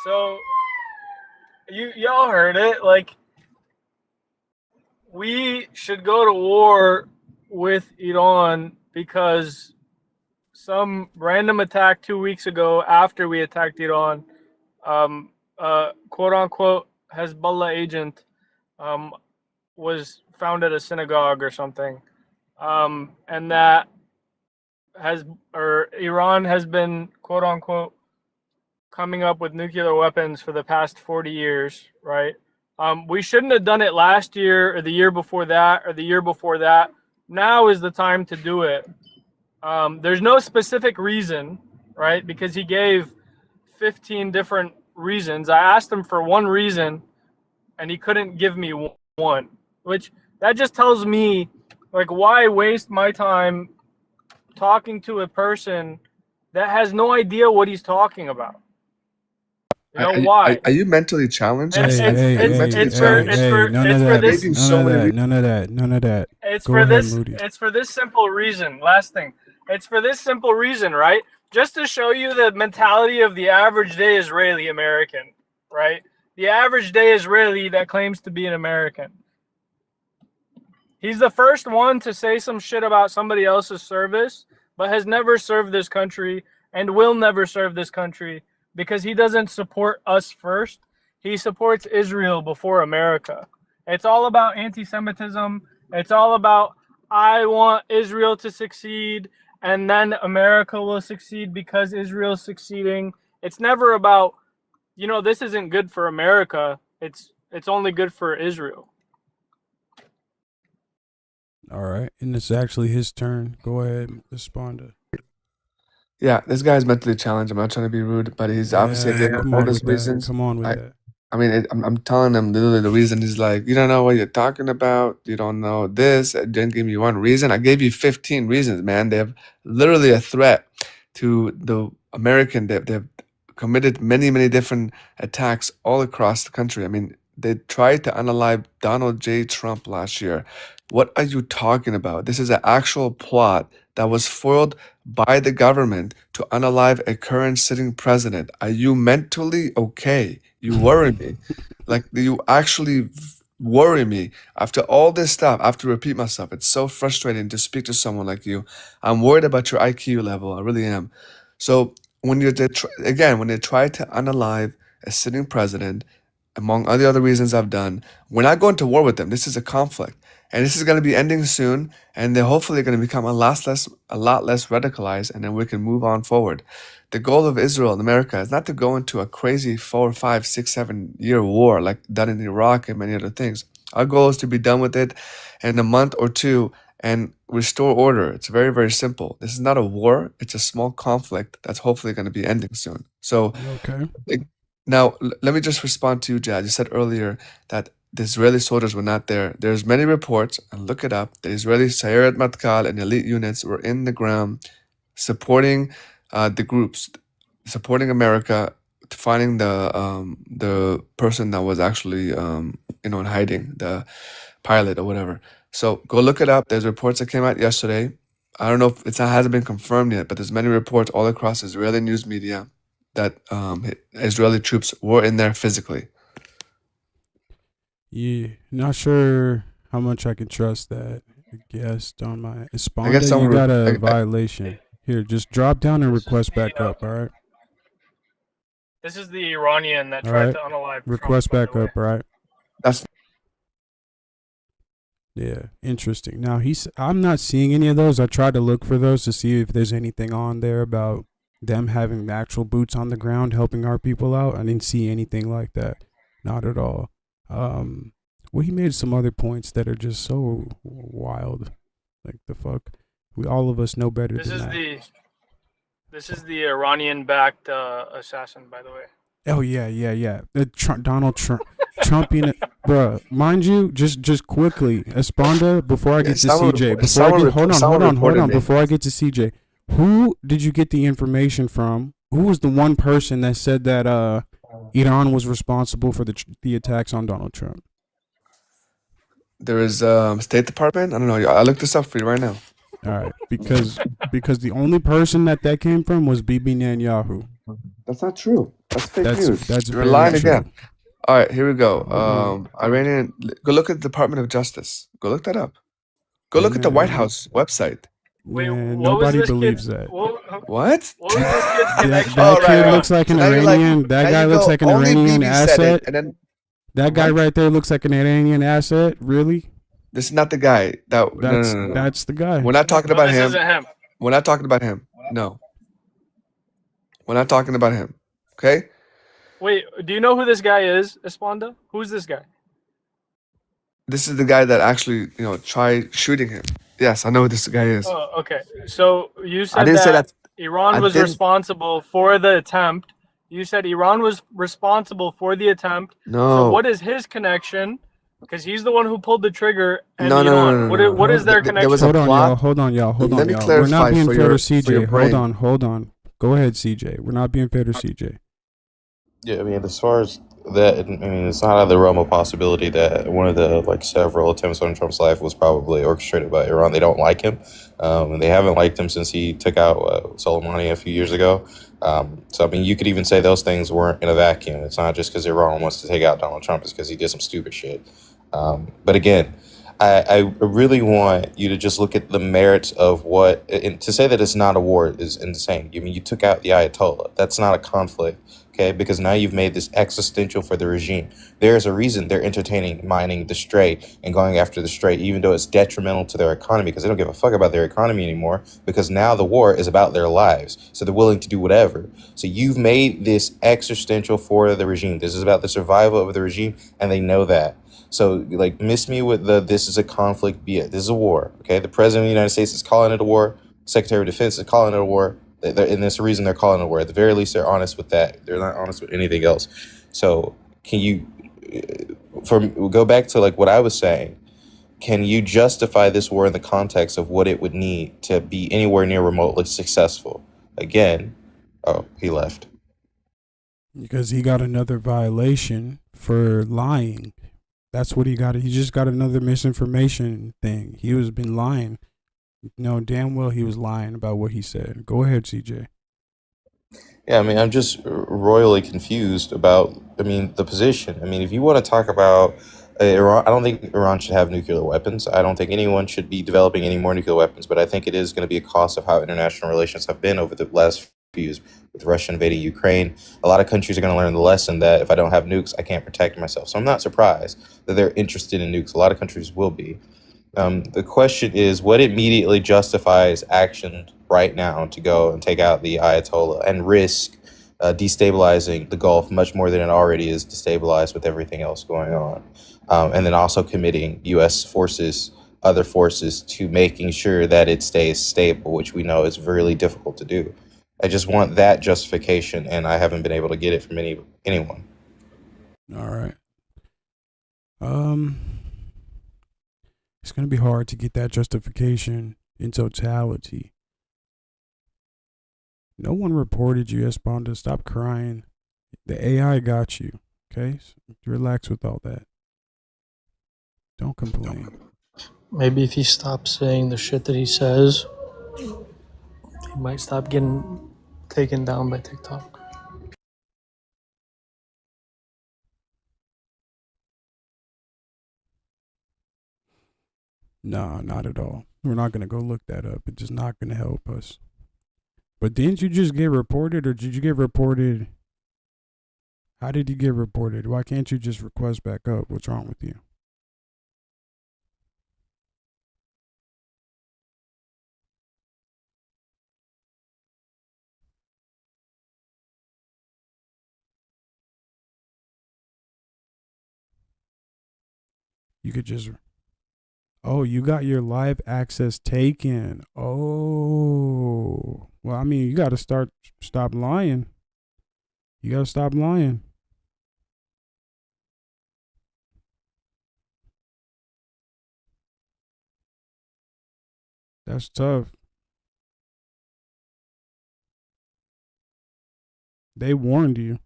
Speaker 5: So y'all heard it. Like, we should go to war with Iran because some random attack 2 weeks ago after we attacked Iran, quote unquote Hezbollah agent um, was found at a synagogue or something, and that Iran has been quote unquote coming up with nuclear weapons for the past 40 years, right? We shouldn't have done it last year or the year before that or the year before that. Now is the time to do it. There's no specific reason, right? Because he gave 15 different reasons. I asked him for one reason and he couldn't give me one, which that just tells me, like, why waste my time talking to a person that has no idea what he's talking about. You know why?
Speaker 6: Are you mentally challenged?
Speaker 5: It's
Speaker 1: Hey, hey,
Speaker 6: Are you
Speaker 1: hey,
Speaker 6: mentally
Speaker 5: it's for
Speaker 1: hey,
Speaker 5: it's
Speaker 6: challenged?
Speaker 1: hey,
Speaker 5: for
Speaker 1: none of
Speaker 5: it's for
Speaker 1: that,
Speaker 6: I gave
Speaker 5: this
Speaker 6: you
Speaker 1: none
Speaker 6: so
Speaker 1: of
Speaker 6: many
Speaker 1: that,
Speaker 6: reasons.
Speaker 1: none of that, none of that.
Speaker 5: it's
Speaker 1: Go
Speaker 5: for
Speaker 1: ahead,
Speaker 5: this
Speaker 1: Moody.
Speaker 5: it's for this simple reason. Last thing. It's for this simple reason, right? Just to show you the mentality of the average day Israeli American, right? The average day Israeli that claims to be an American. He's the first one to say some shit about somebody else's service, but has never served this country and will never serve this country because he doesn't support us first. He supports Israel before America. It's all about anti Semitism. It's all about, I want Israel to succeed and then America will succeed because Israel's succeeding. It's never about, this isn't good for America. It's only good for Israel.
Speaker 1: All right, and it's actually his turn. Go ahead, respond.
Speaker 6: Yeah, this guy's mentally challenged. I'm not trying to be rude, but he's obviously giving
Speaker 1: Come
Speaker 6: all
Speaker 1: on
Speaker 6: these
Speaker 1: with that.
Speaker 6: reasons.
Speaker 1: Come on with that.
Speaker 6: I mean, I'm telling him literally the reason. He's like, you don't know what you're talking about. You don't know this. I didn't give me one reason. I gave you 15 reasons, man. They have literally a threat to the American. They've committed many, many different attacks all across the country. I mean, they tried to unalive Donald J. Trump last year. What are you talking about? This is an actual plot that was foiled by the government to unalive a current sitting president. Are you mentally okay? You worry me. Like, you actually worry me. After all this stuff, I have to repeat myself. It's so frustrating to speak to someone like you. I'm worried about your IQ level. I really am. So when when they try to unalive a sitting president, among all the other reasons I've done, we're not going to war with them. This is a conflict, and this is going to be ending soon. And they're hopefully going to become a lot less radicalized, and then we can move on forward. The goal of Israel and America is not to go into a crazy 4, 5, 6, 7 year war like done in Iraq and many other things. Our goal is to be done with it in a month or two and restore order. It's very, very simple. This is not a war. It's a small conflict that's hopefully going to be ending soon. So
Speaker 1: Okay.
Speaker 6: now, let me just respond to you, Jad. You said earlier that the Israeli soldiers were not there. There's many reports, and look it up. The Israeli Sayeret Matkal and elite units were in the ground supporting the groups, supporting America, finding the person that was actually in hiding, the pilot or whatever. So go look it up. There's reports that came out yesterday. I don't know if it hasn't been confirmed yet, but there's many reports all across Israeli news media that Israeli troops were in there physically.
Speaker 1: Yeah, not sure how much I can trust that. Guest on my
Speaker 6: I guess
Speaker 1: Esponda, you
Speaker 6: someone
Speaker 1: got a violation. Here, just drop down and request back up, all right?
Speaker 5: This is the Iranian that
Speaker 1: All
Speaker 5: tried
Speaker 1: right.
Speaker 5: to unalive
Speaker 1: Request
Speaker 5: Trump,
Speaker 1: back up, all right?
Speaker 6: That's
Speaker 1: Yeah, interesting. Now, I'm not seeing any of those. I tried to look for those to see if there's anything on there about them having the actual boots on the ground helping our people out. I didn't see anything like that. Not at all. Well, he made some other points that are just so wild. Like, the fuck? All of us know better
Speaker 5: This
Speaker 1: than
Speaker 5: is
Speaker 1: that.
Speaker 5: this is the Iranian-backed assassin, by the way.
Speaker 1: Oh yeah. Donald Trump, Trumpian, bruh. Mind you, just quickly, Esponda. Before I get to CJ, hold on. Before I get to CJ, who did you get the information from? Who was the one person that said that Iran was responsible for the attacks on Donald Trump?
Speaker 6: There is State Department. I don't know. I looked this up for you right now.
Speaker 1: All right, because the only person that came from was Bibi Netanyahu.
Speaker 6: That's not true. That's fake news.
Speaker 1: That's
Speaker 6: You're
Speaker 1: very
Speaker 6: lying
Speaker 1: true.
Speaker 6: again. All right, here we go. Iranian. Go look at the Department of Justice. Go look that up. Go look at the White House website.
Speaker 5: Wait,
Speaker 1: Man,
Speaker 5: what
Speaker 1: nobody
Speaker 5: was this
Speaker 1: believes
Speaker 5: kid?
Speaker 1: that.
Speaker 5: What
Speaker 6: What?
Speaker 5: was this kid's connection?
Speaker 1: That
Speaker 6: Oh,
Speaker 1: kid
Speaker 6: right.
Speaker 1: looks like an
Speaker 6: So now you're
Speaker 1: Iranian. That
Speaker 6: now
Speaker 1: guy
Speaker 6: you
Speaker 1: looks
Speaker 6: go,
Speaker 1: like an
Speaker 6: only
Speaker 1: Iranian
Speaker 6: Bibi said
Speaker 1: asset.
Speaker 6: it, and then
Speaker 1: That guy
Speaker 6: What?
Speaker 1: right there looks like an Iranian asset. Really?
Speaker 6: This is not the guy. No.
Speaker 1: That's the guy.
Speaker 6: We're not talking
Speaker 5: No,
Speaker 6: about
Speaker 5: this
Speaker 6: him.
Speaker 5: isn't him.
Speaker 6: We're not talking about him. No. We're not talking about him. Okay?
Speaker 5: Wait, do you know who this guy is, Esponda? Who's this guy?
Speaker 6: This is the guy that actually, tried shooting him. Yes, I know who this guy is.
Speaker 5: Oh, okay. So you
Speaker 6: I
Speaker 5: said
Speaker 6: didn't say
Speaker 5: that
Speaker 6: that.
Speaker 5: Iran
Speaker 6: I
Speaker 5: was
Speaker 6: didn't.
Speaker 5: responsible for the attempt. You said Iran was responsible for the attempt. So
Speaker 6: No.
Speaker 5: what is his connection Because he's the one who pulled the trigger and
Speaker 6: No, no, no,
Speaker 5: Iran.
Speaker 6: no, no, no.
Speaker 5: What is their
Speaker 6: There was a
Speaker 5: connection?
Speaker 1: Hold on, y'all.
Speaker 6: Let me
Speaker 1: We're not
Speaker 6: clarify
Speaker 1: being
Speaker 6: for
Speaker 1: fair to
Speaker 6: your
Speaker 1: CJ.
Speaker 6: brain.
Speaker 1: Hold on. Go ahead, CJ. We're not being fair to CJ.
Speaker 7: Yeah, I mean, as far as that, I mean, it's not out of the realm of possibility that one of the several attempts on Trump's life was probably orchestrated by Iran. They don't like him, and they haven't liked him since he took out Soleimani a few years ago. So I mean, you could even say those things weren't in a vacuum. It's not just because Iran wants to take out Donald Trump; it's because he did some stupid shit. But again, I really want you to just look at the merits of what. And to say that it's not a war is insane. I mean, you took out the Ayatollah. That's not a conflict. Okay, because now you've made this existential for the regime. There's a reason they're entertaining mining the Strait and going after the Strait, even though it's detrimental to their economy, because they don't give a fuck about their economy anymore, because now the war is about their lives. So they're willing to do whatever. So you've made this existential for the regime. This is about the survival of the regime, and they know that. So, miss me with this is a conflict, be it. This is a war, okay? The President of the United States is calling it a war. Secretary of Defense is calling it a war. And there's a reason they're calling it a war. At the very least, they're honest with that. They're not honest with anything else. So, can you, go back to what I was saying? Can you justify this war in the context of what it would need to be anywhere near remotely successful? Again, oh, he left.
Speaker 1: Because he got another violation for lying. That's what he got. He just got another misinformation thing. He was been lying. No, damn well he was lying about what he said. Go ahead, CJ.
Speaker 7: Yeah, I mean, I'm just royally confused about, the position. I mean, if you want to talk about Iran, I don't think Iran should have nuclear weapons. I don't think anyone should be developing any more nuclear weapons, but I think it is going to be a cost of how international relations have been over the last few years with Russia invading Ukraine. A lot of countries are going to learn the lesson that if I don't have nukes, I can't protect myself. So I'm not surprised that they're interested in nukes. A lot of countries will be. The question is, what immediately justifies action right now to go and take out the Ayatollah and risk destabilizing the Gulf much more than it already is destabilized with everything else going on? And then also committing U.S. forces, other forces, to making sure that it stays stable, which we know is really difficult to do. I just want that justification, and I haven't been able to get it from anyone.
Speaker 1: All right. It's going to be hard to get that justification in totality. No one reported you, Esponda. Stop crying. The AI got you, okay? So relax with all that. Don't complain.
Speaker 8: Maybe if he stops saying the shit that he says, he might stop getting taken down by TikTok.
Speaker 1: Nah, not at all. We're not going to go look that up. It's just not going to help us. But didn't you just get reported, or did you get reported? How did you get reported? Why can't you just request back up? What's wrong with you? You could just... Oh, you got your live access taken. Oh. Well, I mean, you got to stop lying. You got to stop lying. That's tough. They warned you.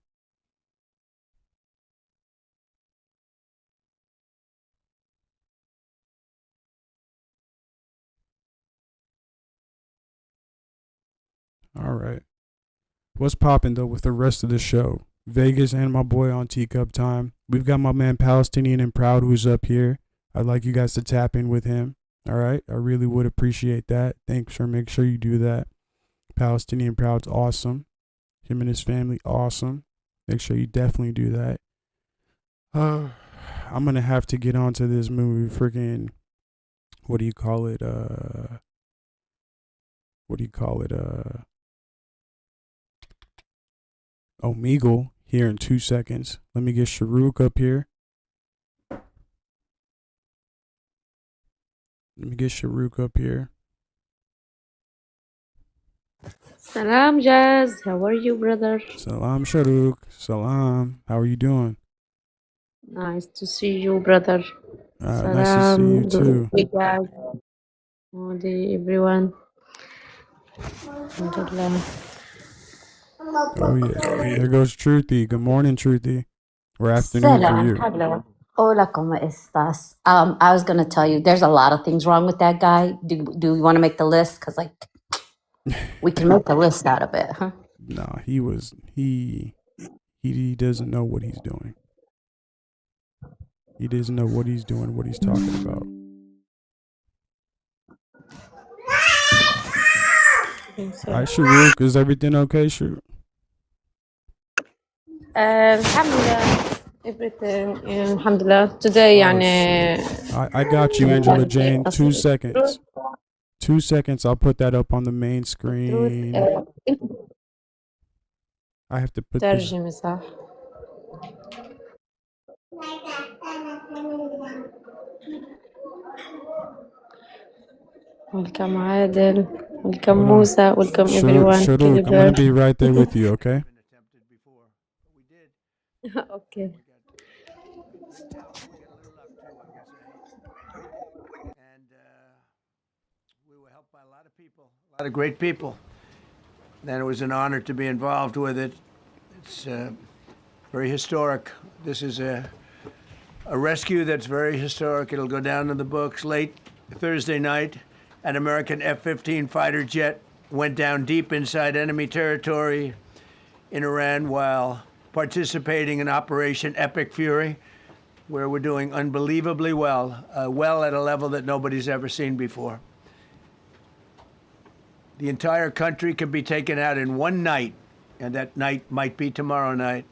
Speaker 1: All right. What's popping though with the rest of the show? Vegas and my boy on Teacup Time. We've got my man Palestinian and Proud who's up here. I'd like you guys to tap in with him. All right. I really would appreciate that. Thanks for make sure you do that. Palestinian Proud's awesome. Him and his family, awesome. Make sure you definitely do that. I'm gonna have to get onto this movie. Freaking, what do you call it? Omegle here in 2 seconds. Let me get Sharuk up here.
Speaker 9: Salam Jazz, how are you, brother?
Speaker 1: Salam Sharuk. Salam. How are you doing?
Speaker 9: Nice to see you, brother.
Speaker 1: Nice to see you
Speaker 9: Salam,
Speaker 1: too.
Speaker 9: guys, everyone. Alhamdulillah.
Speaker 1: Oh yeah. There goes Truthy. Good morning, Truthy. Or afternoon for
Speaker 10: Salam,
Speaker 1: you.
Speaker 10: hello. Hola, ¿cómo estás? I was gonna tell you, there's a lot of things wrong with that guy. Do we want to make the list? Because like we can make the list out of it, huh?
Speaker 1: No, he doesn't know what he's doing. He doesn't know what he's doing, what he's talking about. All right, Sharuk, is everything okay, Sharuk?
Speaker 9: Alhamdulillah, everything. Alhamdulillah. Today,
Speaker 1: Oh shit. I got you, Angela Jane. 2 seconds. 2 seconds. I'll put that up on the main screen. I have to put this.
Speaker 9: ترجمة صح. Welcome Adel, welcome
Speaker 1: Hold on.
Speaker 9: Musa, welcome everyone.
Speaker 1: Sharuk, I'm gonna be right there with you, okay?
Speaker 9: Okay.
Speaker 11: A lot of great people, and it was an honor to be involved with it. It's very historic. This is a rescue that's very historic. It'll go down in the books. Late Thursday night, an American F-15 fighter jet went down deep inside enemy territory in Iran while participating in Operation Epic Fury, where we're doing unbelievably well, well at a level that nobody's ever seen before. The entire country can be taken out in one night, and that night might be tomorrow night.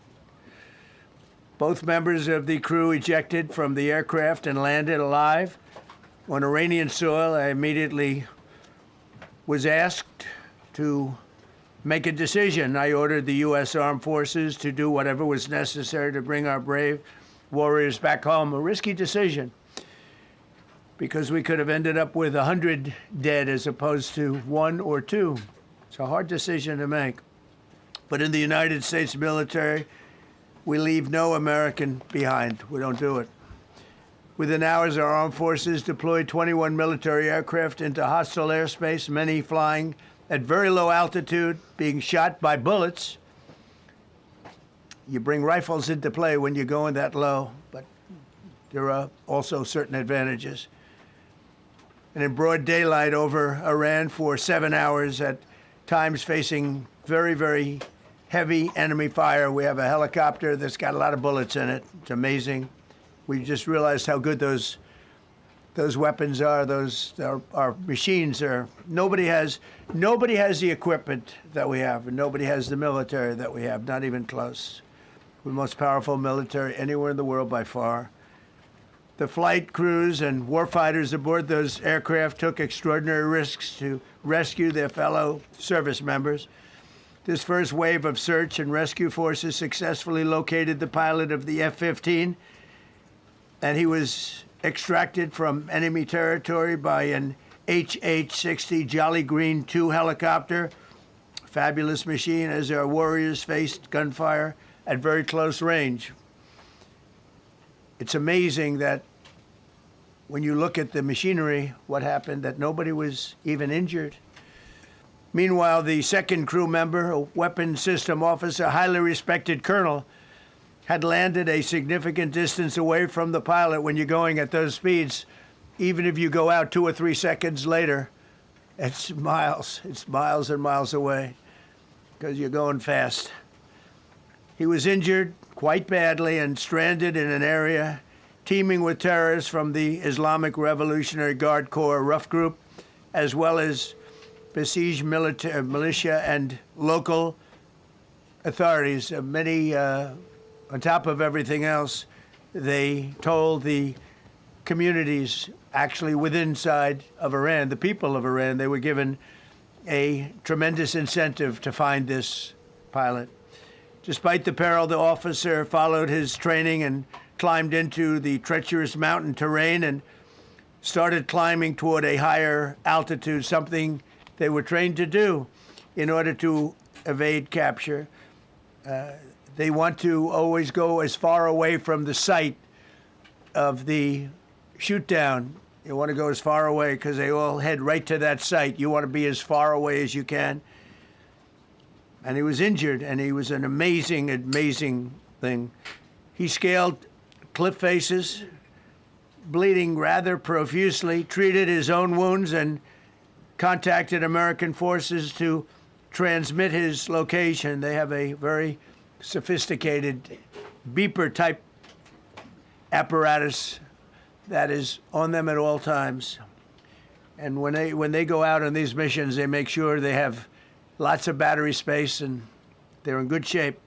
Speaker 11: Both members of the crew ejected from the aircraft and landed alive. On Iranian soil, I immediately was asked to make a decision. I ordered the U.S. Armed Forces to do whatever was necessary to bring our brave warriors back home. A risky decision, because we could have ended up with 100 dead as opposed to 1 or 2. It's a hard decision to make. But in the United States military, we leave no American behind. We don't do it. Within hours, our armed forces deployed 21 military aircraft into hostile airspace, many flying at very low altitude, being shot by bullets. You bring rifles into play when you're going that low, but there are also certain advantages. And in broad daylight over Iran for 7 hours, at times facing very, very heavy enemy fire. We have a helicopter that's got a lot of bullets in it. It's amazing. We just realized how good those weapons are. Those our machines are. Nobody has the equipment that we have, and nobody has the military that we have. Not even close. We're the most powerful military anywhere in the world by far. The flight crews and warfighters aboard those aircraft took extraordinary risks to rescue their fellow service members. This first wave of search and rescue forces successfully located the pilot of the F-15, and he was extracted from enemy territory by an HH-60 Jolly Green 2 helicopter. Fabulous machine as our warriors faced gunfire at very close range. It's amazing that when you look at the machinery, what happened, that nobody was even injured. Meanwhile, the second crew member, a weapons system officer, highly respected colonel, had landed a significant distance away from the pilot. When you're going at those speeds, even if you go out 2 or 3 seconds later, it's miles and miles away because you're going fast. He was injured quite badly and stranded in an area teeming with terrorists from the Islamic Revolutionary Guard Corps rough group, as well as besieged militia and local authorities. Many, on top of everything else, they told the communities actually within side of Iran, the people of Iran, they were given a tremendous incentive to find this pilot. Despite the peril, the officer followed his training and climbed into the treacherous mountain terrain and started climbing toward a higher altitude, something they were trained to do in order to evade capture. They want to always go as far away from the site of the shoot down. You want to go as far away because they all head right to that site. You want to be as far away as you can. And he was injured, and he was an amazing, amazing thing. He scaled cliff faces, bleeding rather profusely, treated his own wounds, and contacted American forces to transmit his location. They have a very sophisticated beeper-type apparatus that is on them at all times. And when they go out on these missions, they make sure they have lots of battery space and they're in good shape.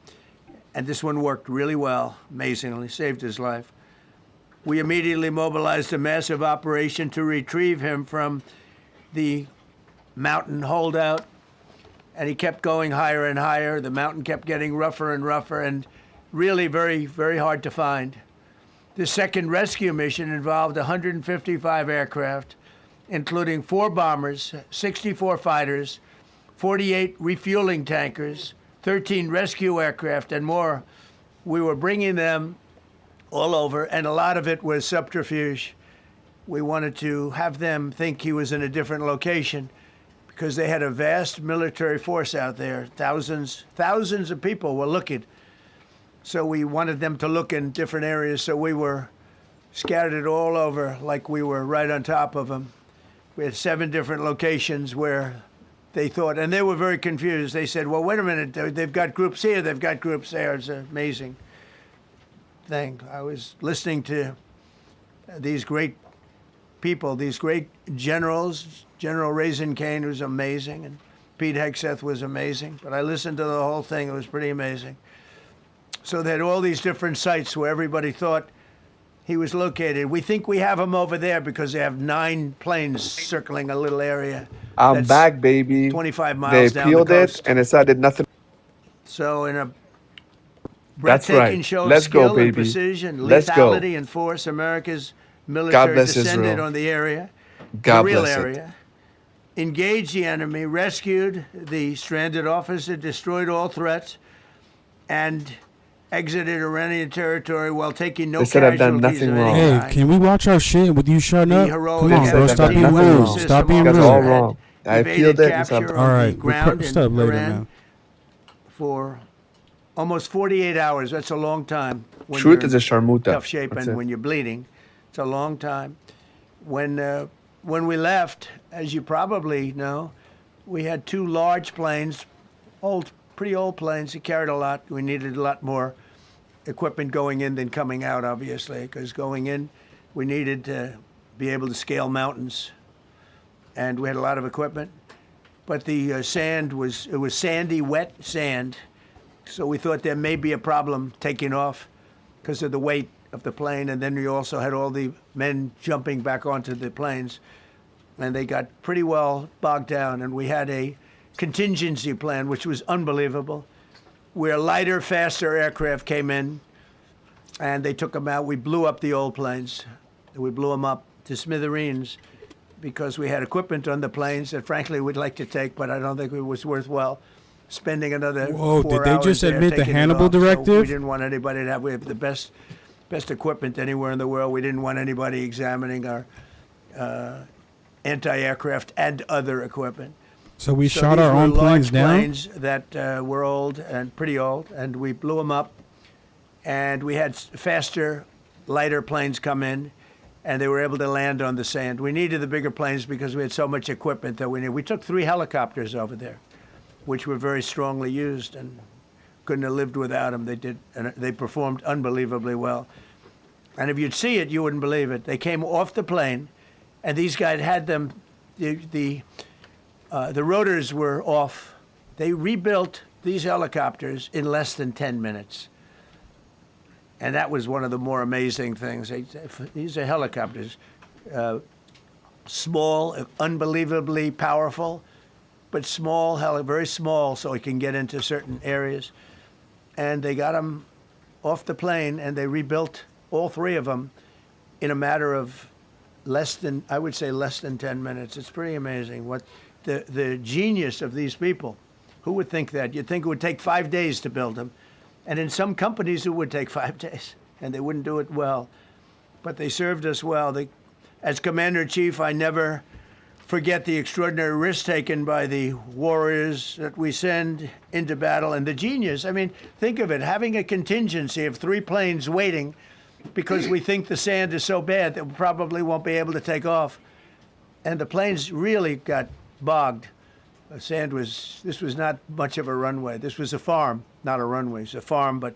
Speaker 11: And this one worked really well, amazingly, saved his life. We immediately mobilized a massive operation to retrieve him from the mountain holdout. And he kept going higher and higher. The mountain kept getting rougher and rougher and really very, very hard to find. The second rescue mission involved 155 aircraft, including 4 bombers, 64 fighters, 48 refueling tankers, 13 rescue aircraft, and more. We were bringing them all over, and a lot of it was subterfuge. We wanted to have them think he was in a different location because they had a vast military force out there. Thousands of people were looking. So we wanted them to look in different areas, so we were scattered all over like we were right on top of them. We had 7 different locations where they thought, and they were very confused. They said, well, wait a minute, they've got groups here, they've got groups there. It's an amazing thing. I was listening to these great people, these great generals. General Raisin Kane was amazing, and Pete Hegseth was amazing. But I listened to the whole thing. It was pretty amazing. So they had all these different sites where everybody thought he was located. We think we have him over there because they have 9 planes circling a little area.
Speaker 6: I'm
Speaker 11: that's
Speaker 6: back, baby.
Speaker 11: 25 miles
Speaker 6: They
Speaker 11: down the
Speaker 6: peeled it
Speaker 11: coast.
Speaker 6: and decided nothing.
Speaker 11: So in a
Speaker 6: That's
Speaker 11: breathtaking
Speaker 6: right.
Speaker 11: show of
Speaker 6: Let's go,
Speaker 11: skill and
Speaker 6: baby.
Speaker 11: precision,
Speaker 6: Let's go.
Speaker 11: lethality and force, America's
Speaker 6: God
Speaker 11: military
Speaker 6: bless
Speaker 11: descended
Speaker 6: Israel.
Speaker 11: on the area,
Speaker 6: God
Speaker 11: the real
Speaker 6: bless it.
Speaker 11: area, engaged the enemy, rescued the stranded officer, destroyed all threats, and exited Iranian territory while taking no
Speaker 6: They said I've done
Speaker 11: casualties
Speaker 6: nothing
Speaker 11: of any
Speaker 6: wrong.
Speaker 1: Hey,
Speaker 11: kind.
Speaker 1: can we watch our shit with you shutting
Speaker 11: The
Speaker 1: up?
Speaker 11: heroic
Speaker 1: Come
Speaker 6: They
Speaker 1: on,
Speaker 6: said
Speaker 1: bro.
Speaker 6: I've
Speaker 1: Stop
Speaker 6: done
Speaker 1: being
Speaker 6: nothing
Speaker 1: rude.
Speaker 6: wrong.
Speaker 1: Stop being
Speaker 6: You guys are all
Speaker 1: rude.
Speaker 6: wrong. I
Speaker 11: Evaded
Speaker 6: peeled it and
Speaker 11: capture
Speaker 6: stopped.
Speaker 1: All
Speaker 11: on
Speaker 1: right,
Speaker 11: the ground
Speaker 1: stop
Speaker 11: in
Speaker 1: later,
Speaker 11: Iran
Speaker 1: man.
Speaker 11: for almost 48 hours. That's a long time when
Speaker 6: Truth
Speaker 11: you're
Speaker 6: is a
Speaker 11: in
Speaker 6: sharmuta.
Speaker 11: tough shape
Speaker 6: That's
Speaker 11: and
Speaker 6: it.
Speaker 11: when you're bleeding. It's a long time. When we left, as you probably know, we had 2 large planes, pretty old planes. They carried a lot. We needed a lot more equipment going in than coming out, obviously, because going in, we needed to be able to scale mountains, and we had a lot of equipment. But the sand was sandy, wet sand, so we thought there may be a problem taking off because of the weight of the plane, and then we also had all the men jumping back onto the planes, and they got pretty well bogged down, and we had a contingency plan, which was unbelievable, where lighter, faster aircraft came in, and they took them out. We blew up the old planes. We blew them up to smithereens because we had equipment on the planes that, frankly, we'd like to take, but I don't think it was worthwhile spending another
Speaker 1: Whoa,
Speaker 11: 4
Speaker 1: did they
Speaker 11: hours
Speaker 1: just
Speaker 11: there
Speaker 1: admit the
Speaker 11: taking it
Speaker 1: Hannibal
Speaker 11: off. So
Speaker 1: directive?
Speaker 11: we didn't want anybody to have. We have the best equipment anywhere in the world. We didn't want anybody examining our anti-aircraft and other equipment.
Speaker 1: So we
Speaker 11: So
Speaker 1: shot
Speaker 11: these
Speaker 1: our
Speaker 11: were
Speaker 1: own
Speaker 11: large
Speaker 1: planes down?
Speaker 11: planes that were old and pretty old, and we blew them up. And we had faster, lighter planes come in, and they were able to land on the sand. We needed the bigger planes because we had so much equipment that we needed. We took 3 helicopters over there, which were very strongly used and couldn't have lived without them. They did, and they performed unbelievably well. And if you'd see it, you wouldn't believe it. They came off the plane, and these guys had them. The rotors were off. They rebuilt these helicopters in less than 10 minutes. And that was one of the more amazing things. These are helicopters, small, unbelievably powerful, but small, very small, so it can get into certain areas. And they got them off the plane, and they rebuilt all 3 of them in a matter of less than 10 minutes. It's pretty amazing what the genius of these people. Who would think that? You'd think it would take 5 days to build them. And in some companies, it would take 5 days, and they wouldn't do it well. but they served us well. As Commander-in-Chief, I never forget the extraordinary risk taken by the warriors that we send into battle and the genius. I mean, think of it, having a contingency of 3 planes waiting because we think the sand is so bad that we probably won't be able to take off. And the planes really got bogged. This was not much of a runway. This was a farm, not a runway. It's a farm, but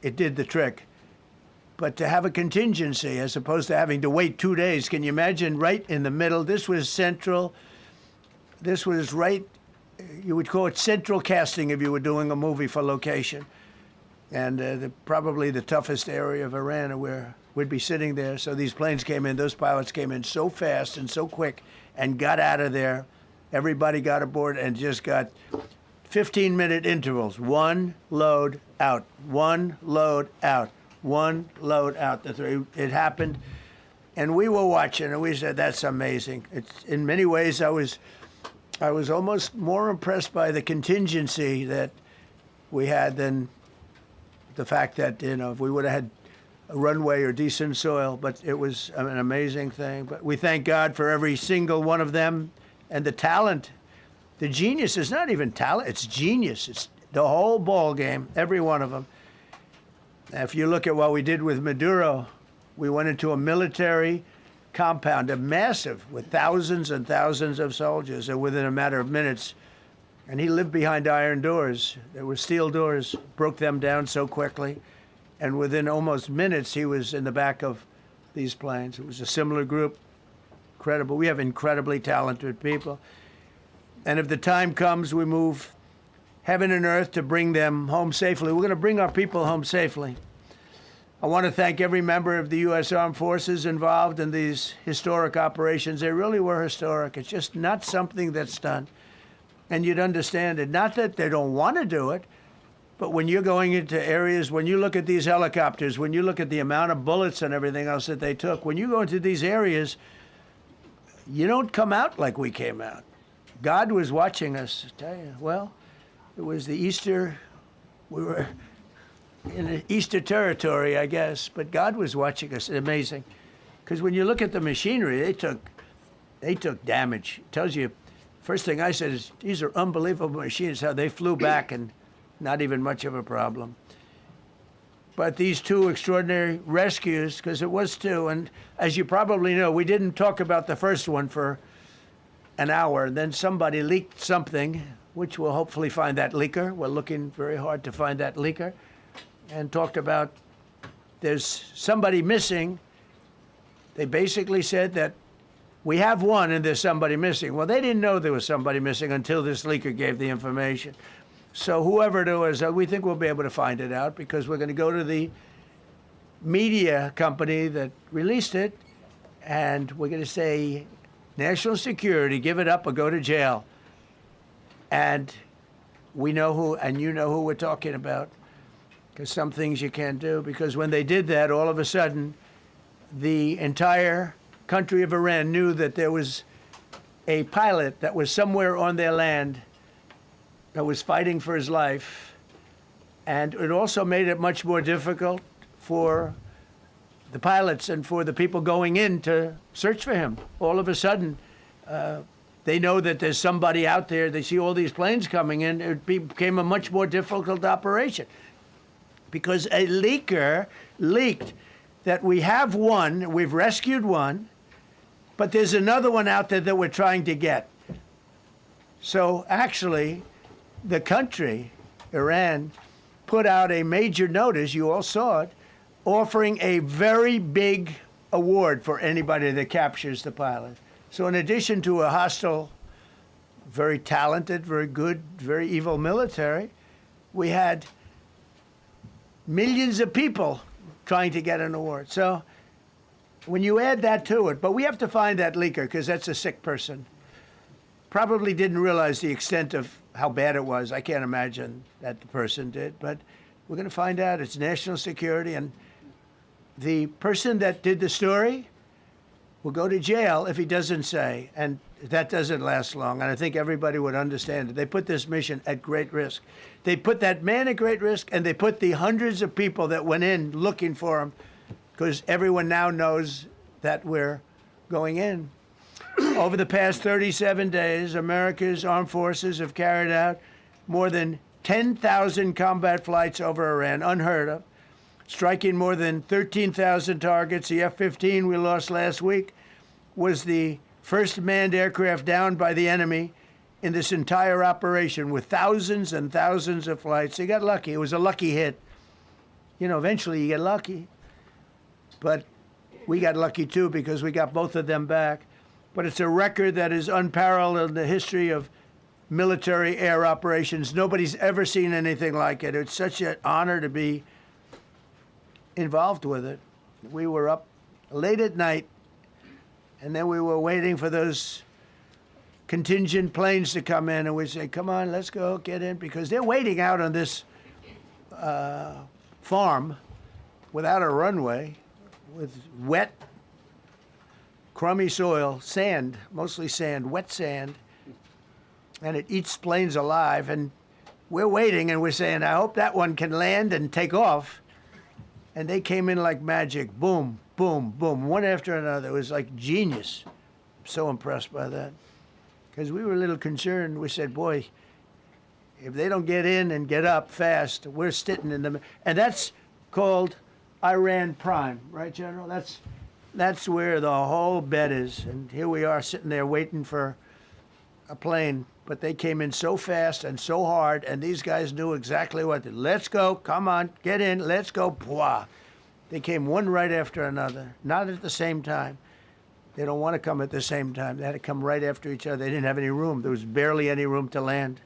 Speaker 11: it did the trick. But to have a contingency as opposed to having to wait 2 days, can you imagine right in the middle? This was central. This was right, you would call it central casting if you were doing a movie for location. And probably the toughest area of Iran where we'd be sitting there. So these planes came in, those pilots came in so fast and so quick and got out of there. Everybody got aboard and just got 15-minute intervals. 1 load out, 1 load out. 1 load out. It happened, and we were watching, and we said, "That's amazing." It's in many ways, I was almost more impressed by the contingency that we had than the fact that if we would have had a runway or decent soil. But it was an amazing thing. But we thank God for every single one of them and the talent, the genius. It's not even talent; it's genius. It's the whole ball game. Every one of them. If you look at what we did with Maduro, we went into a military compound, a massive, with thousands and thousands of soldiers, and within a matter of minutes, and he lived behind iron doors. There were steel doors, broke them down so quickly, and within almost minutes, he was in the back of these planes. It was a similar group, incredible. We have incredibly talented people. And if the time comes, we move heaven and earth to bring them home safely. We're going to bring our people home safely. I want to thank every member of the U.S. Armed Forces involved in these historic operations. They really were historic. It's just not something that's done. And you'd understand it. Not that they don't want to do it, but when you're going into areas, when you look at these helicopters, when you look at the amount of bullets and everything else that they took, when you go into these areas, you don't come out like we came out. God was watching us, I tell you. Well, it was the Easter, we were in Easter territory, I guess, but God was watching us. Amazing. Because when you look at the machinery, they took damage. It tells you, first thing I said is, these are unbelievable machines, how they flew back and not even much of a problem. But these 2 extraordinary rescues, because it was 2, and as you probably know, we didn't talk about the first one for an hour, and then somebody leaked something, which we'll hopefully find that leaker. We're looking very hard to find that leaker. And talked about there's somebody missing. They basically said that we have one and there's somebody missing. Well, they didn't know there was somebody missing until this leaker gave the information. So whoever it was, we think we'll be able to find it out because we're going to go to the media company that released it, and we're going to say, national security, give it up or go to jail. And we know who, and you know who we're talking about, because some things you can't do. Because when they did that, all of a sudden, the entire country of Iran knew that there was a pilot that was somewhere on their land that was fighting for his life. And it also made it much more difficult for the pilots and for the people going in to search for him. All of a sudden, they know that there's somebody out there. They see all these planes coming in. It became a much more difficult operation because a leaker leaked that we have one, we've rescued one, but there's another one out there that we're trying to get. So actually, the country, Iran, put out a major notice, you all saw it, offering a very big award for anybody that captures the pilot. So in addition to a hostile, very talented, very good, very evil military, we had millions of people trying to get an award. So when you add that to it, but we have to find that leaker because that's a sick person. Probably didn't realize the extent of how bad it was. I can't imagine that the person did, but we're going to find out. It's national security, and the person that did the story will go to jail if he doesn't say, and that doesn't last long, and I think everybody would understand it. They put this mission at great risk. They put that man at great risk, and they put the hundreds of people that went in looking for him, because everyone now knows that we're going in. Over the past 37 days, America's armed forces have carried out more than 10,000 combat flights over Iran, unheard of, striking more than 13,000 targets. The F-15 we lost last week was the first manned aircraft downed by the enemy in this entire operation, with thousands and thousands of flights. They got lucky. It was a lucky hit. You know, eventually you get lucky. But we got lucky too, because we got both of them back. But it's a record that is unparalleled in the history of military air operations. Nobody's ever seen anything like it. It's such an honor to be involved with it. We were up late at night, and then we were waiting for those contingent planes to come in, and we say, come on, let's go, get in, because they're waiting out on this farm without a runway, with wet, crummy soil, sand, mostly sand, wet sand, and it eats planes alive. And we're waiting, and we're saying, I hope that one can land and take off. And they came in like magic, boom, boom, boom, one after another. It was like genius. I'm so impressed by that. Because we were a little concerned. We said, boy, if they don't get in and get up fast, we're sitting in them. And that's called Iran Prime, right, General? That's where the whole bet is. And here we are sitting there waiting for a plane. But they came in so fast and so hard, and these guys knew exactly what to do. Let's go, come on, get in, let's go, Pwah. They came one right after another, not at the same time. They don't want to come at the same time. They had to come right after each other. They didn't have any room. There was barely any room to land.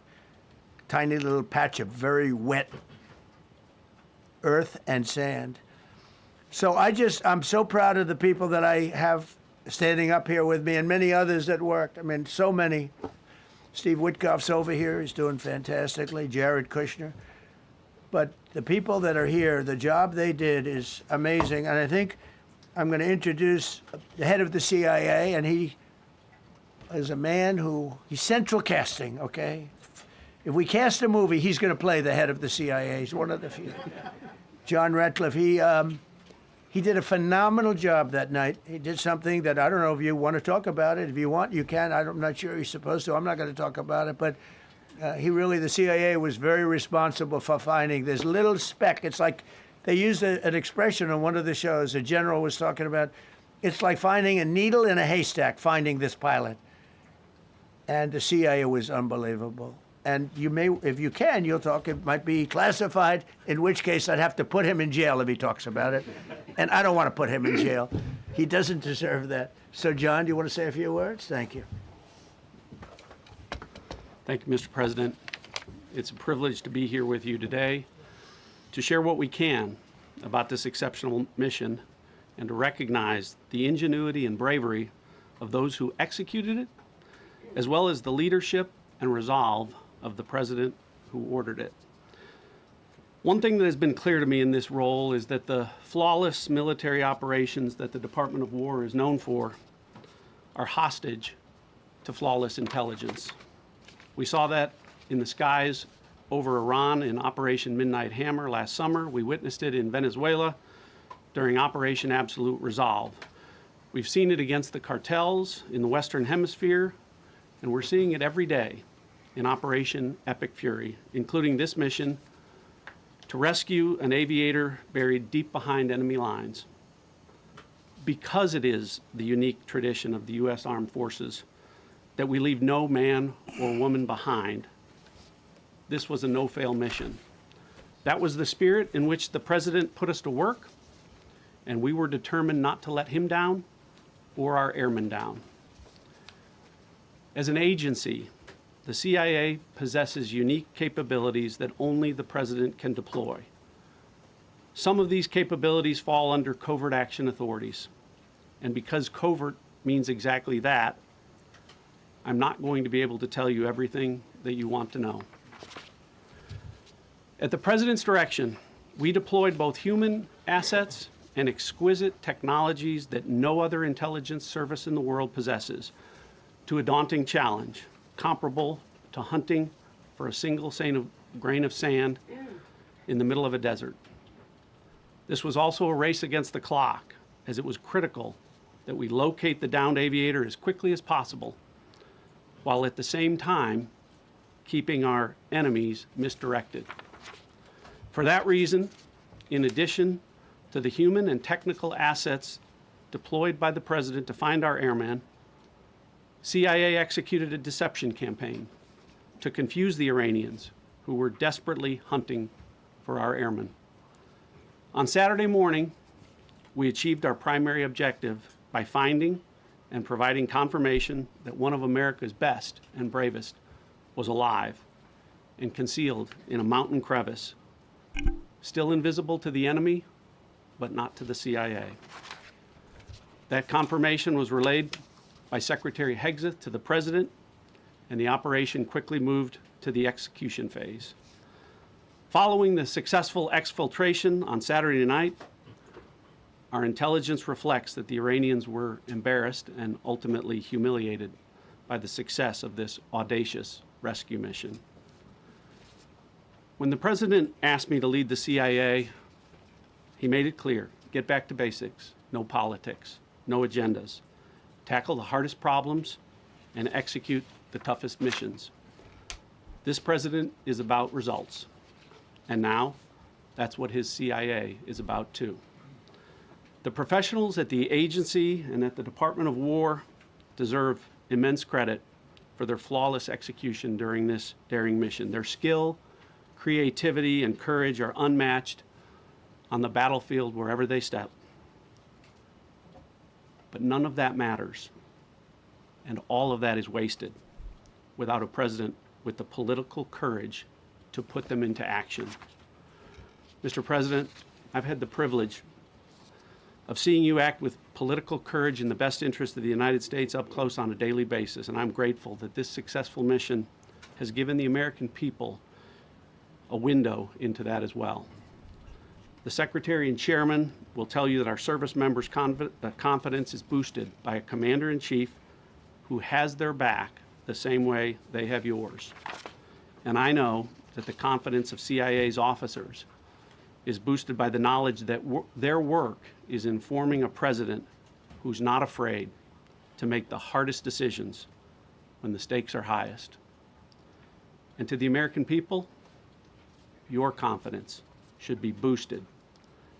Speaker 11: Tiny little patch of very wet earth and sand. So I'm so proud of the people that I have standing up here with me, and many others that worked. I mean, so many. Steve Witkoff's over here. He's doing fantastically. Jared Kushner. But the people that are here, the job they did is amazing. And I think I'm going to introduce the head of the CIA, and he is a man he's central casting, okay? If we cast a movie, he's going to play the head of the CIA. He's one of the few. John Ratcliffe, he did a phenomenal job that night. He did something that I don't know if you want to talk about it. If you want, you can. I'm not sure you're supposed to. I'm not going to talk about it. But the CIA was very responsible for finding this little speck. It's like they used an expression on one of the shows. A general was talking about, it's like finding a needle in a haystack, finding this pilot. And the CIA was unbelievable. And you may, if you can, you'll talk. It might be classified, in which case I'd have to put him in jail if he talks about it. And I don't want to put him in jail. He doesn't deserve that. So, John, do you want to say a few words? Thank you.
Speaker 12: Thank you, Mr. President. It's a privilege to be here with you today to share what we can about this exceptional mission and to recognize the ingenuity and bravery of those who executed it, as well as the leadership and resolve of the president who ordered it. One thing that has been clear to me in this role is that the flawless military operations that the Department of War is known for are hostage to flawless intelligence. We saw that in the skies over Iran in Operation Midnight Hammer last summer. We witnessed it in Venezuela during Operation Absolute Resolve. We've seen it against the cartels in the Western Hemisphere, and we're seeing it every day in Operation Epic Fury, including this mission to rescue an aviator buried deep behind enemy lines. Because it is the unique tradition of the U.S. Armed Forces that we leave no man or woman behind, this was a no-fail mission. That was the spirit in which the president put us to work, and we were determined not to let him down or our airmen down. As an agency, the CIA possesses unique capabilities that only the president can deploy. Some of these capabilities fall under covert action authorities. And because covert means exactly that, I'm not going to be able to tell you everything that you want to know. At the president's direction, we deployed both human assets and exquisite technologies that no other intelligence service in the world possesses to a daunting challenge, comparable to hunting for a single grain of sand in the middle of a desert. This was also a race against the clock, as it was critical that we locate the downed aviator as quickly as possible, while at the same time keeping our enemies misdirected. For that reason, in addition to the human and technical assets deployed by the President to find our airman, CIA executed a deception campaign to confuse the Iranians who were desperately hunting for our airmen. On Saturday morning, we achieved our primary objective by finding and providing confirmation that one of America's best and bravest was alive and concealed in a mountain crevice, still invisible to the enemy, but not to the CIA. That confirmation was relayed by Secretary Hegseth to the President, and the operation quickly moved to the execution phase. Following the successful exfiltration on Saturday night, our intelligence reflects that the Iranians were embarrassed and ultimately humiliated by the success of this audacious rescue mission. When the President asked me to lead the CIA, he made it clear: get back to basics, no politics, no agendas, tackle the hardest problems, and execute the toughest missions. This President is about results, and now that's what his CIA is about too. The professionals at the agency and at the Department of War deserve immense credit for their flawless execution during this daring mission. Their skill, creativity, and courage are unmatched on the battlefield wherever they step. But none of that matters, and all of that is wasted without a president with the political courage to put them into action. Mr. President, I've had the privilege of seeing you act with political courage in the best interest of the United States up close on a daily basis, and I'm grateful that this successful mission has given the American people a window into that as well. The Secretary and Chairman will tell you that our service members' confidence is boosted by a Commander-in-Chief who has their back the same way they have yours. And I know that the confidence of CIA's officers is boosted by the knowledge that their work is informing a president who's not afraid to make the hardest decisions when the stakes are highest. And to the American people, your confidence should be boosted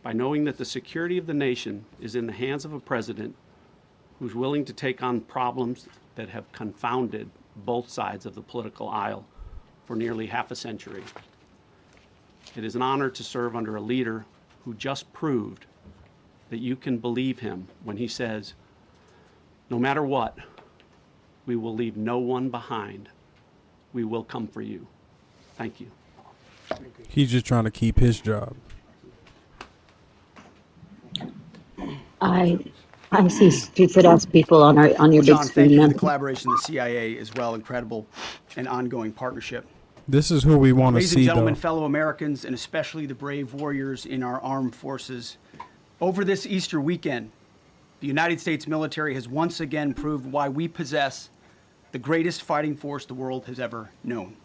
Speaker 12: by knowing that the security of the nation is in the hands of a president who's willing to take on problems that have confounded both sides of the political aisle for nearly half a century. It is an honor to serve under a leader who just proved that you can believe him when he says, no matter what, we will leave no one behind. We will come for you. Thank you.
Speaker 1: He's just trying to keep his job.
Speaker 10: I see stupid ass people on your big
Speaker 13: John, thank
Speaker 10: screen
Speaker 13: you for
Speaker 10: now.
Speaker 13: the collaboration with the CIA as well. Incredible and ongoing partnership.
Speaker 1: This is who we want to
Speaker 13: Ladies and
Speaker 1: see,
Speaker 13: gentlemen,
Speaker 1: though.
Speaker 13: fellow Americans, and especially the brave warriors in our armed forces, over this Easter weekend, the United States military has once again proved why we possess the greatest fighting force the world has ever known.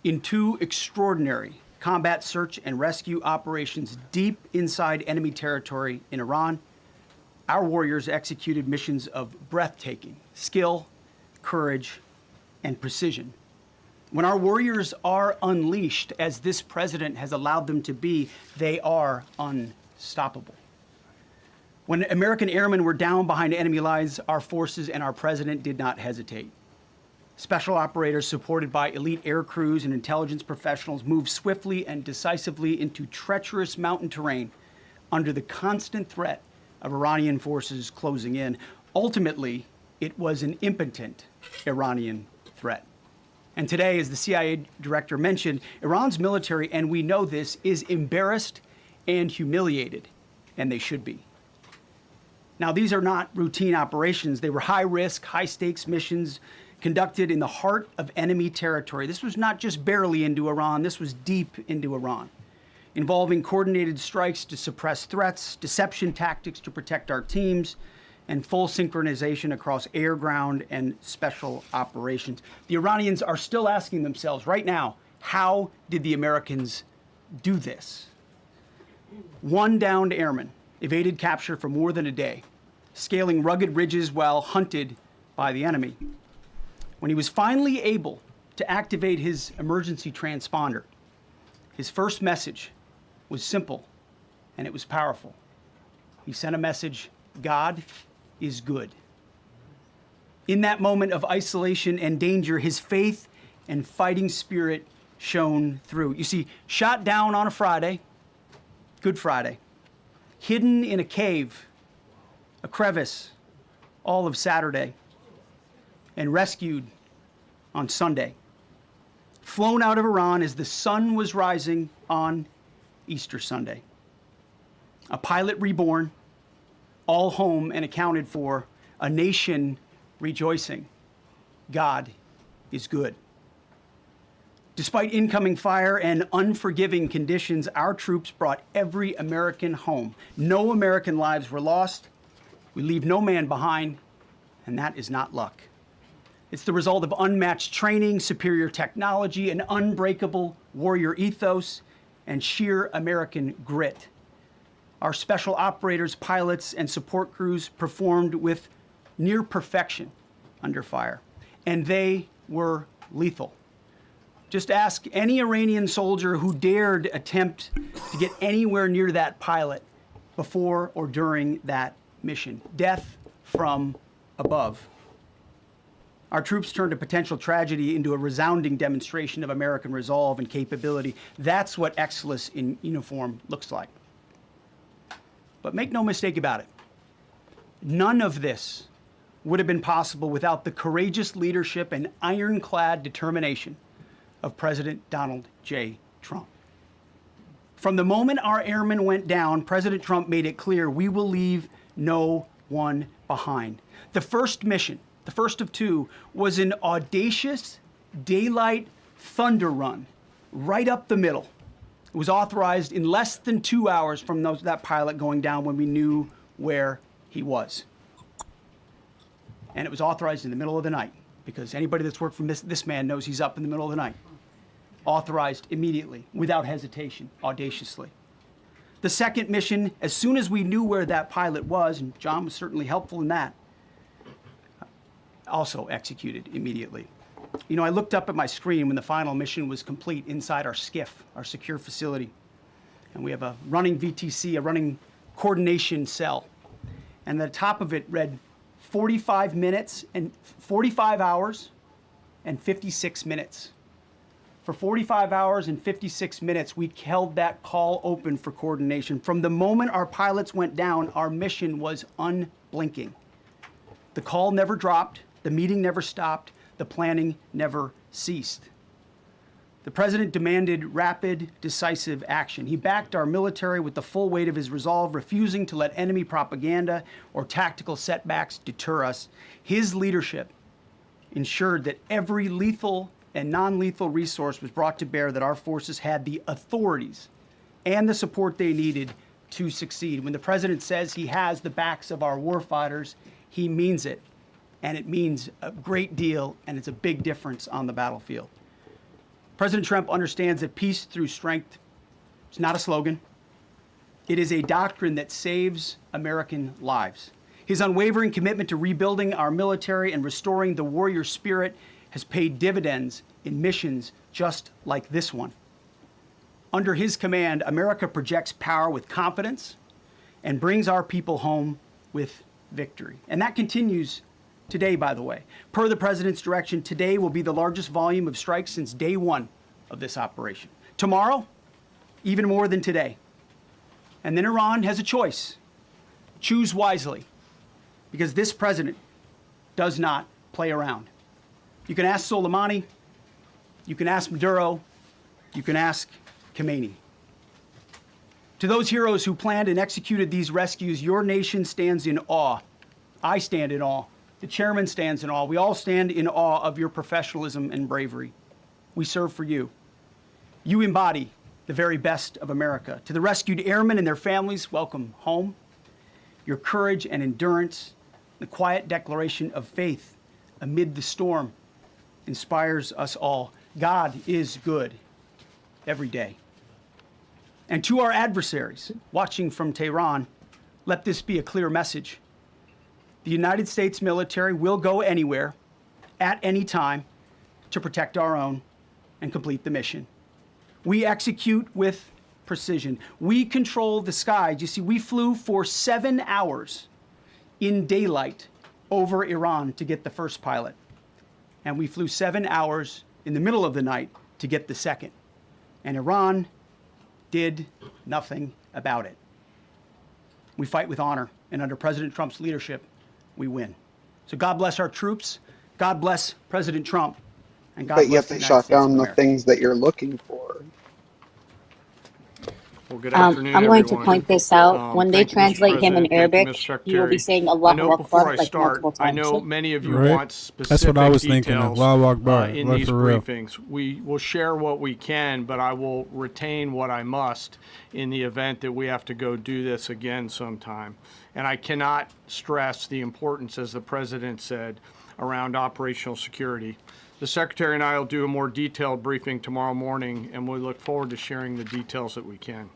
Speaker 13: In two extraordinary combat search and rescue operations deep inside enemy territory in Iran, our warriors executed missions of breathtaking skill, courage, and precision. When our warriors are unleashed, as this president has allowed them to be, they are unstoppable. When American airmen were down behind enemy lines, our forces and our president did not hesitate. Special operators supported by elite air crews and intelligence professionals moved swiftly and decisively into treacherous mountain terrain under the constant threat of Iranian forces closing in. Ultimately, it was an impotent Iranian threat. And today, as the CIA director mentioned, Iran's military, and we know this, is embarrassed and humiliated, and they should be. Now, these are not routine operations. They were high-risk, high-stakes missions conducted in the heart of enemy territory. This was not just barely into Iran, this was deep into Iran, involving coordinated strikes to suppress threats, deception tactics to protect our teams, and full synchronization across air, ground, and special operations. The Iranians are still asking themselves right now, how did the Americans do this? One downed airman evaded capture for more than a day, scaling rugged ridges while hunted by the enemy. When he was finally able to activate his emergency transponder, his first message was simple and it was powerful. He sent a message, God is good. In that moment of isolation and danger, his faith and fighting spirit shone through. You see, shot down on a Friday, Good Friday, hidden in a cave, a crevice, all of Saturday, and rescued on Sunday. Flown out of Iran as the sun was rising on Easter Sunday. A pilot reborn, all home and accounted for, a nation rejoicing. God is good. Despite incoming fire and unforgiving conditions, our troops brought every American home. No American lives were lost. We leave no man behind, and that is not luck. It's the result of unmatched training, superior technology, an unbreakable warrior ethos, and sheer American grit. Our special operators, pilots, and support crews performed with near perfection under fire, and they were lethal. Just ask any Iranian soldier who dared attempt to get anywhere near that pilot before or during that mission. Death from above. Our troops turned a potential tragedy into a resounding demonstration of American resolve and capability. That's what excellence in uniform looks like. But make no mistake about it, none of this would have been possible without the courageous leadership and ironclad determination of President Donald J. Trump. From the moment our airmen went down, President Trump made it clear we will leave no one behind. The first mission, the first of two, was an audacious daylight thunder run right up the middle. It was authorized in less than 2 hours from that pilot going down when we knew where he was. And it was authorized in the middle of the night, because anybody that's worked for this man knows he's up in the middle of the night. Authorized immediately, without hesitation, audaciously. The second mission, as soon as we knew where that pilot was, and John was certainly helpful in that, also executed immediately. You know, I looked up at my screen when the final mission was complete inside our SCIF, our secure facility. And we have a running VTC, a running coordination cell. And the top of it read 45 hours and 56 minutes. For 45 hours and 56 minutes, we held that call open for coordination. From the moment our pilots went down, our mission was unblinking. The call never dropped, the meeting never stopped, the planning never ceased. The president demanded rapid, decisive action. He backed our military with the full weight of his resolve, refusing to let enemy propaganda or tactical setbacks deter us. His leadership ensured that every lethal and non-lethal resource was brought to bear, that our forces had the authorities and the support they needed to succeed. When the president says he has the backs of our warfighters, he means it. And it means a great deal, and it's a big difference on the battlefield. President Trump understands that peace through strength is not a slogan. It is a doctrine that saves American lives. His unwavering commitment to rebuilding our military and restoring the warrior spirit has paid dividends in missions just like this one. Under his command, America projects power with confidence and brings our people home with victory. And that continues today, by the way. Per the president's direction, today will be the largest volume of strikes since day one of this operation. Tomorrow, even more than today. And then Iran has a choice. Choose wisely, because this president does not play around. You can ask Soleimani, you can ask Maduro, you can ask Khomeini. To those heroes who planned and executed these rescues, your nation stands in awe. I stand in awe. The chairman stands in awe. We all stand in awe of your professionalism and bravery. We serve for you. You embody the very best of America. To the rescued airmen and their families, welcome home. Your courage and endurance, the quiet declaration of faith amid the storm, inspires us all. God is good every day. And to our adversaries watching from Tehran, let this be a clear message. The United States military will go anywhere, at any time, to protect our own and complete the mission. We execute with precision. We control the skies. You see, we flew for 7 hours in daylight over Iran to get the first pilot. And we flew 7 hours in the middle of the night to get the second. And Iran did nothing about it. We fight with honor, and under President Trump's leadership, we win. So God bless our troops, God bless President Trump, and God
Speaker 14: But
Speaker 13: bless
Speaker 14: yet
Speaker 13: the
Speaker 14: they
Speaker 13: United
Speaker 14: shot
Speaker 13: States of
Speaker 14: down the
Speaker 13: America.
Speaker 14: things that you're looking for.
Speaker 15: Well, good afternoon,
Speaker 10: I'm going to
Speaker 15: everyone.
Speaker 10: point this out. When they
Speaker 15: Thank you, Mr.
Speaker 10: translate him in
Speaker 15: President. Thank you,
Speaker 10: Arabic,
Speaker 15: Ms.
Speaker 10: he will be
Speaker 15: Secretary.
Speaker 10: saying
Speaker 15: A
Speaker 10: Allahu
Speaker 15: note before
Speaker 10: Akbar
Speaker 15: I
Speaker 10: like
Speaker 15: start,
Speaker 10: multiple
Speaker 15: I
Speaker 10: times.
Speaker 15: know many of you
Speaker 1: Right?
Speaker 15: want
Speaker 1: That's what I
Speaker 15: specific
Speaker 1: was thinking of.
Speaker 15: details
Speaker 1: Allahu Akbar.
Speaker 15: in
Speaker 1: Like
Speaker 15: these
Speaker 1: for real.
Speaker 15: briefings. We will share what we can, but I will retain what I must in the event that we have to go do this again sometime. And I cannot stress the importance, as the President said, around operational security. The Secretary and I will do a more detailed briefing tomorrow morning, and we look forward to sharing the details that we can.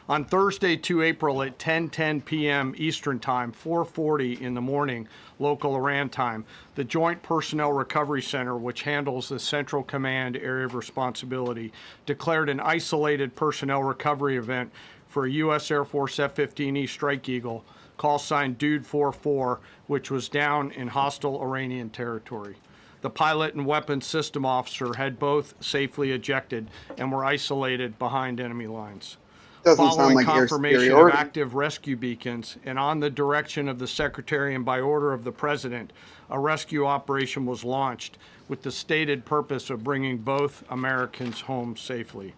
Speaker 15: On Thursday, 2 April at 10:10 p.m. Eastern Time, 4:40 in the morning, local Iran time, the Joint Personnel Recovery Center, which handles the Central Command area of responsibility, declared an isolated personnel recovery event for a U.S. Air Force F-15E Strike Eagle, call sign Dude 44, which was down in hostile Iranian territory. The pilot and weapons system officer had both safely ejected and were isolated behind enemy lines.
Speaker 14: Doesn't sound
Speaker 15: Following
Speaker 14: like air
Speaker 15: confirmation of
Speaker 14: superiority.
Speaker 15: active rescue beacons and on the direction of the Secretary and by order of the President, a rescue operation was launched with the stated purpose of bringing both Americans home safely.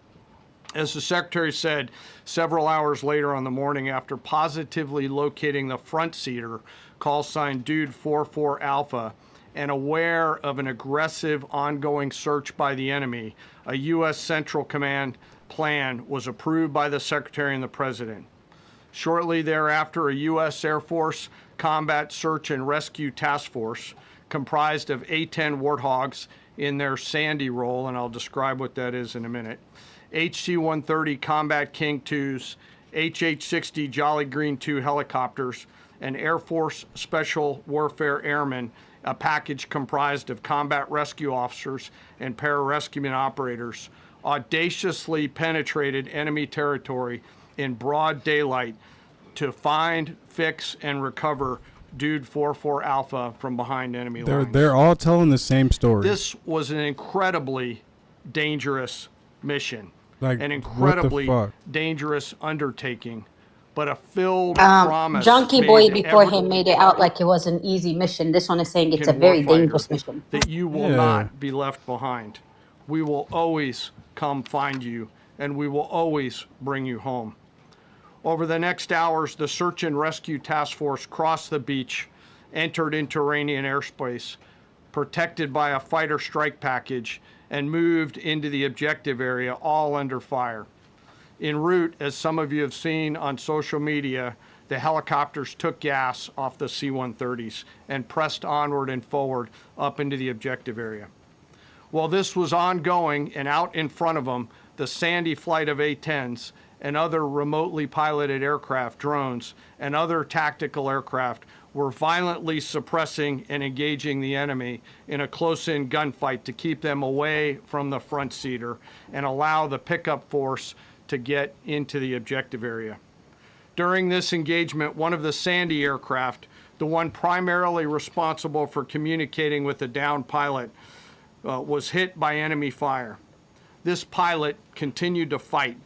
Speaker 15: As the Secretary said, several hours later on the morning after positively locating the front seater, call sign Dude 44 Alpha, and aware of an aggressive ongoing search by the enemy, a U.S. Central Command plan was approved by the Secretary and the President. Shortly thereafter, a U.S. Air Force Combat Search and Rescue Task Force, comprised of A-10 Warthogs in their Sandy role, and I'll describe what that is in a minute, HC-130 Combat King IIs, HH-60 Jolly Green II helicopters, and Air Force Special Warfare Airmen, a package comprised of combat rescue officers and pararescueman operators, audaciously penetrated enemy territory in broad daylight to find, fix, and recover Dude 44 Alpha from behind enemy lines.
Speaker 1: They're all telling the same story.
Speaker 15: This was an incredibly dangerous mission,
Speaker 1: Like,
Speaker 15: an
Speaker 1: what the
Speaker 15: incredibly
Speaker 1: fuck?
Speaker 15: dangerous undertaking, but a filled promise
Speaker 10: Junkie
Speaker 15: made
Speaker 10: Boy
Speaker 15: to
Speaker 10: before
Speaker 15: every
Speaker 10: him made it out like it was an easy mission. This one is saying it's a
Speaker 15: American
Speaker 10: very
Speaker 15: warfighter
Speaker 10: dangerous mission.
Speaker 15: that you will
Speaker 1: Yeah.
Speaker 15: not be left behind. We will always come find you, and we will always bring you home. Over the next hours, the Search and Rescue Task Force crossed the beach, entered into Iranian airspace, protected by a fighter strike package, and moved into the objective area, all under fire. En route, as some of you have seen on social media, the helicopters took gas off the C-130s and pressed onward and forward up into the objective area. While this was ongoing and out in front of them, the Sandy flight of A-10s and other remotely piloted aircraft, drones, and other tactical aircraft were violently suppressing and engaging the enemy in a close-in gunfight to keep them away from the front seater and allow the pickup force to get into the objective area. During this engagement, one of the Sandy aircraft, the one primarily responsible for communicating with the downed pilot, was hit by enemy fire. This pilot continued to fight,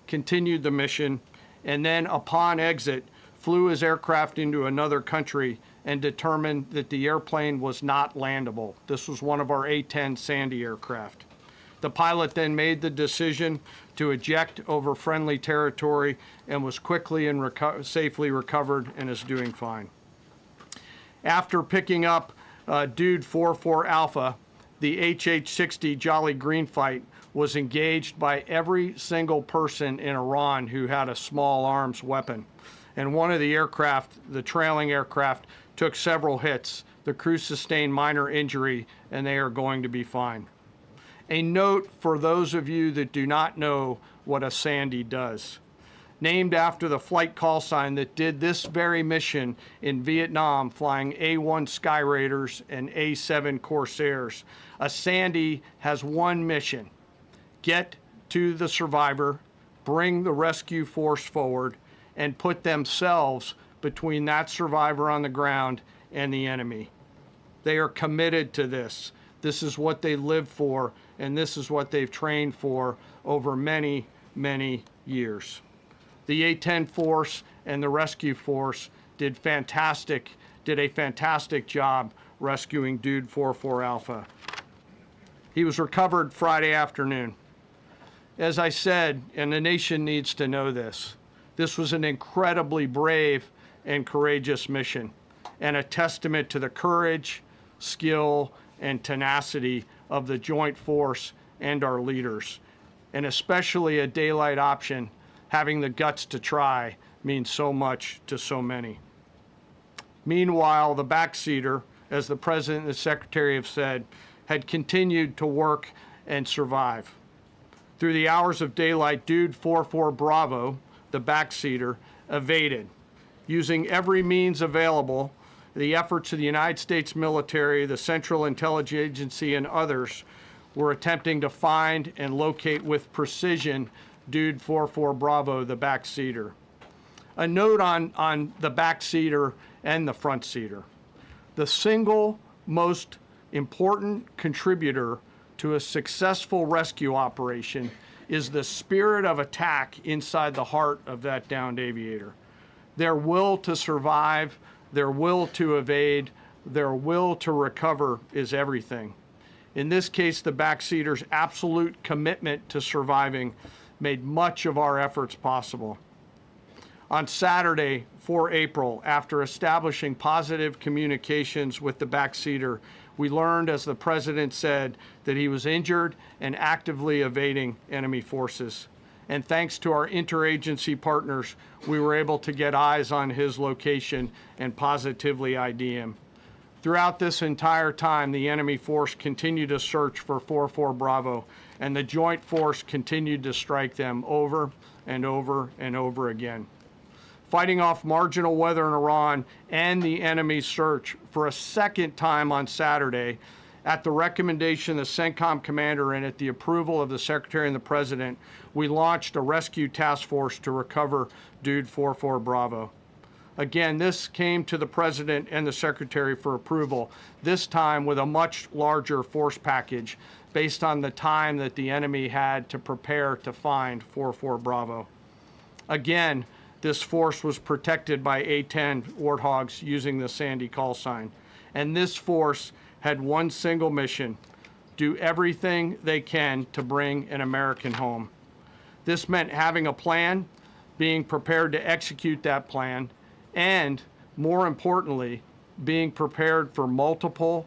Speaker 15: continued the mission, and then upon exit, flew his aircraft into another country and determined that the airplane was not landable. This was one of our A-10 Sandy aircraft. The pilot then made the decision to eject over friendly territory and was quickly and safely recovered and is doing fine. After picking up Dude 44 Alpha, the HH-60 Jolly Green fight was engaged by every single person in Iran who had a small arms weapon. And one of the aircraft, the trailing aircraft, took several hits. The crew sustained minor injury, and they are going to be fine. A note for those of you that do not know what a Sandy does. named after the flight call sign that did this very mission in Vietnam, flying A-1 Sky Raiders and A-7 Corsairs. A Sandy has one mission: get to the survivor, bring the rescue force forward, and put themselves between that survivor on the ground and the enemy. They are committed to this. This is what they live for, and this is what they've trained for over many, many years. The A-10 force and the rescue force did a fantastic job rescuing Dude 44 Alpha. He was recovered Friday afternoon. As I said, and the nation needs to know this, this was an incredibly brave and courageous mission, and a testament to the courage, skill, and tenacity of the Joint Force and our leaders. And especially a daylight option, having the guts to try, means so much to so many. Meanwhile, the backseater, as the President and the Secretary have said, had continued to work and survive. Through the hours of daylight, Dude 44 Bravo, the backseater, evaded. Using every means available, the efforts of the United States military, the Central Intelligence Agency, and others were attempting to find and locate with precision Dude 44 Bravo, the backseater. A note on the backseater and the front seater. The single most important contributor to a successful rescue operation is the spirit of attack inside the heart of that downed aviator. Their will to survive, their will to evade, their will to recover is everything. In this case, the backseater's absolute commitment to surviving made much of our efforts possible. On Saturday, 4 April, after establishing positive communications with the backseater, we learned, as the President said, that he was injured and actively evading enemy forces. And thanks to our interagency partners, we were able to get eyes on his location and positively ID him. Throughout this entire time, the enemy force continued to search for 44 Bravo, and the joint force continued to strike them over and over and over again. Fighting off marginal weather in Iran and the enemy's search for a second time on Saturday, at the recommendation of the CENTCOM commander and at the approval of the Secretary and the President, we launched a rescue task force to recover Dude 44 Bravo. Again, this came to the President and the Secretary for approval, this time with a much larger force package based on the time that the enemy had to prepare to find 44 Bravo. Again, this force was protected by A-10 Warthogs using the Sandy call sign. And this force had one single mission: do everything they can to bring an American home. This meant having a plan, being prepared to execute that plan, and, more importantly, being prepared for multiple,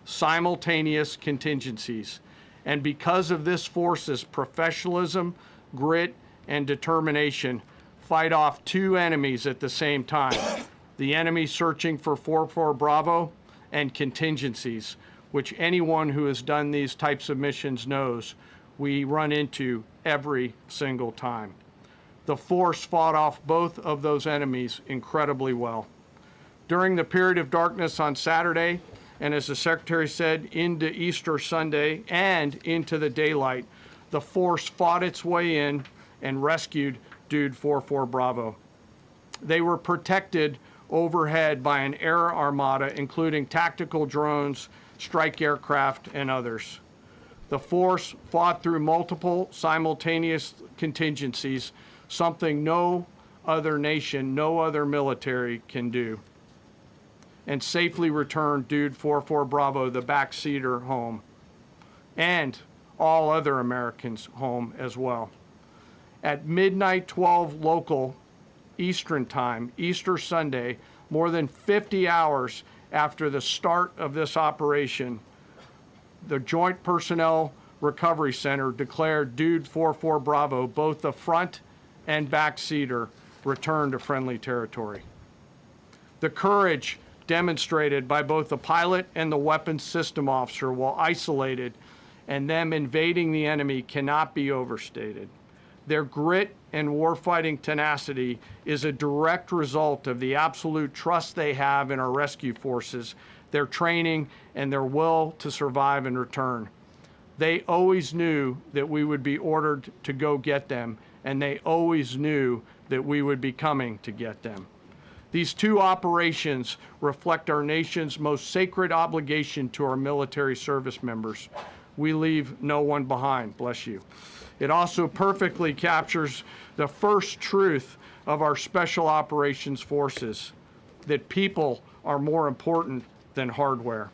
Speaker 15: simultaneous contingencies. And because of this force's professionalism, grit, and determination, fight off two enemies at the same time: the enemy searching for 44 Bravo and contingencies, which anyone who has done these types of missions knows we run into every single time. The force fought off both of those enemies incredibly well. During the period of darkness on Saturday, and as the Secretary said, into Easter Sunday and into the daylight, the force fought its way in and rescued Dude 44 Bravo. They were protected overhead by an air armada, including tactical drones, strike aircraft, and others. The force fought through multiple simultaneous contingencies, something no other nation, no other military can do, and safely returned Dude 44 Bravo, the backseater, home, and all other Americans home as well. At midnight 12 local Eastern Time, Easter Sunday, more than 50 hours after the start of this operation, the Joint Personnel Recovery Center declared Dude 44 Bravo, both the front and back seater, returned to friendly territory. The courage demonstrated by both the pilot and the weapons system officer while isolated and them invading the enemy cannot be overstated. Their grit and warfighting tenacity is a direct result of the absolute trust they have in our rescue forces, their training, and their will to survive and return. They always knew that we would be ordered to go get them, and they always knew that we would be coming to get them. These two operations reflect our nation's most sacred obligation to our military service members. We leave no one behind, bless you. It also perfectly captures the first truth of our special operations forces, that people are more important than hardware.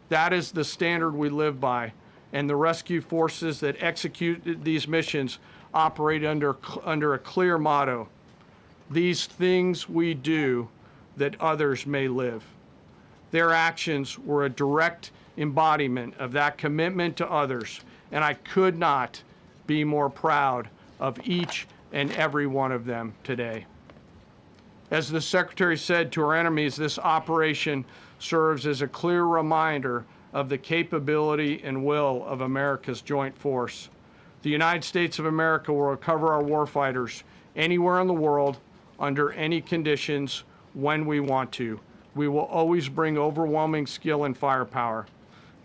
Speaker 15: That is the standard we live by, and the rescue forces that execute these missions operate under a clear motto: these things we do that others may live. Their actions were a direct embodiment of that commitment to others, and I could not be more proud of each and every one of them today. As the Secretary said to our enemies, this operation serves as a clear reminder of the capability and will of America's joint force. The United States of America will recover our warfighters anywhere in the world, under any conditions, when we want to. We will always bring overwhelming skill and firepower.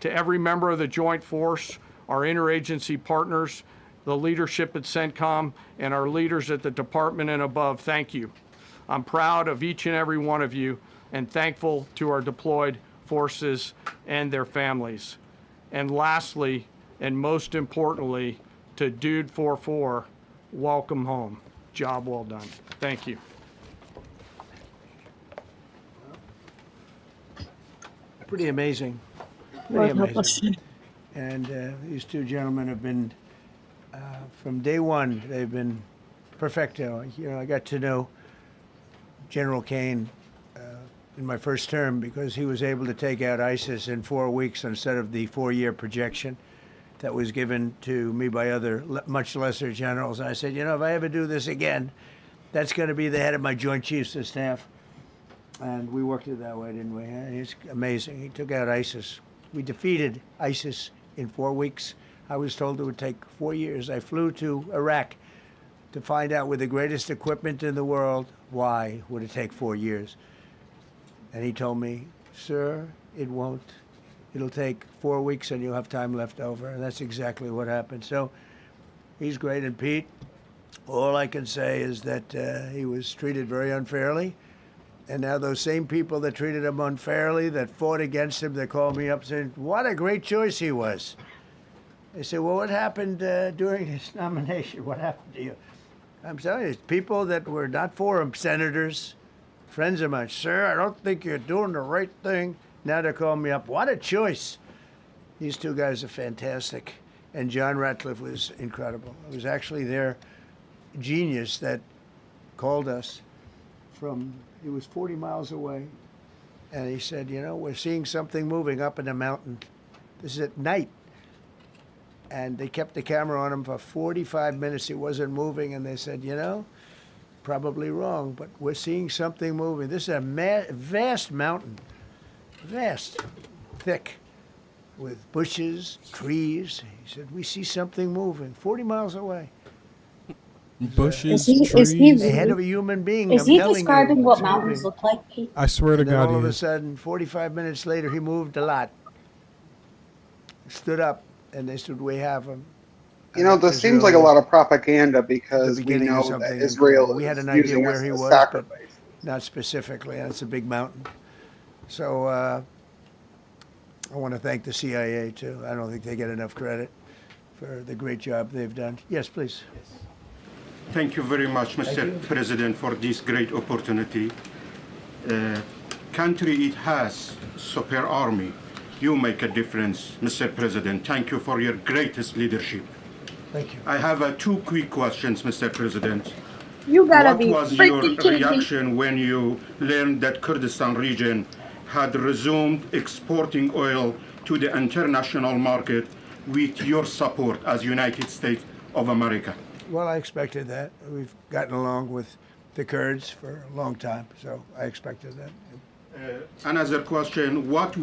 Speaker 15: To every member of the joint force, our interagency partners, the leadership at CENTCOM, and our leaders at the department and above, thank you. I'm proud of each and every one of you and thankful to our deployed forces and their families. And lastly, and most importantly, to Dude 44, welcome home. Job well done. Thank you.
Speaker 11: Pretty amazing.
Speaker 9: Lord
Speaker 11: Pretty
Speaker 9: help us.
Speaker 11: amazing. And these two gentlemen have been, from day one, they've been perfecto. You know, I got to know General Kane in my first term because he was able to take out ISIS in 4 weeks instead of the 4-year projection that was given to me by other much lesser generals. I said, you know, if I ever do this again, that's going to be the head of my Joint Chiefs of Staff. And we worked it that way, didn't we? It's amazing. He took out ISIS. We defeated ISIS in 4 weeks. I was told it would take 4 years. I flew to Iraq to find out with the greatest equipment in the world, why would it take 4 years? And he told me, sir, it won't. It'll take 4 weeks and you'll have time left over. And that's exactly what happened. So he's great. And Pete, all I can say is that he was treated very unfairly. And now those same people that treated him unfairly, that fought against him, they called me up saying, what a great choice he was. They said, well, what happened during his nomination? What happened to you? I'm telling you, people that were not for him, senators, friends of mine, sir, I don't think you're doing the right thing. Now they're calling me up. What a choice. These two guys are fantastic. And John Ratcliffe was incredible. It was actually their genius that called us from, he was 40 miles away. And he said, you know, we're seeing something moving up in the mountain. This is at night. And they kept the camera on him for 45 minutes. He wasn't moving. And they said, you know, probably wrong, but we're seeing something moving. This is a vast mountain, vast, thick, with bushes, trees. He said, we see something moving 40 miles away.
Speaker 1: Bushes,
Speaker 10: Is
Speaker 1: trees.
Speaker 10: he,
Speaker 11: The head of a human being,
Speaker 10: is
Speaker 11: I'm
Speaker 10: he
Speaker 11: telling
Speaker 10: describing
Speaker 11: you,
Speaker 10: what
Speaker 11: it's
Speaker 10: mountains
Speaker 11: moving.
Speaker 10: look like, Pete?
Speaker 1: I swear to
Speaker 11: And then
Speaker 1: God,
Speaker 11: all of
Speaker 1: he
Speaker 11: a
Speaker 1: is.
Speaker 11: sudden, 45 minutes later, he moved a lot. Stood up, and they said, we have him.
Speaker 14: You know, this seems like a lot of propaganda because we
Speaker 11: beginning of
Speaker 14: know that
Speaker 11: something
Speaker 14: Israel
Speaker 11: incredible. We had
Speaker 14: is
Speaker 11: an idea
Speaker 14: using
Speaker 11: where
Speaker 14: us
Speaker 11: he
Speaker 14: as
Speaker 11: was, but
Speaker 14: sacrifice.
Speaker 11: not specifically. And it's a big mountain. So I want to thank the CIA, too. I don't think they get enough credit for the great job they've done. Yes, please.
Speaker 16: Thank you very much, Mr. President, for this great opportunity. Country, it has super army. You make a difference, Mr. President. Thank you for your greatest leadership.
Speaker 11: Thank you.
Speaker 16: I have 2 quick questions, Mr. President.
Speaker 10: You gotta
Speaker 16: What
Speaker 10: be
Speaker 16: was your
Speaker 10: freaking kidding me.
Speaker 16: reaction when you learned that Kurdistan region had resumed exporting oil to the international market with your support as United States of America?
Speaker 11: Well, I expected that. We've gotten along with the Kurds for a long time, so I expected that.
Speaker 16: Another question, what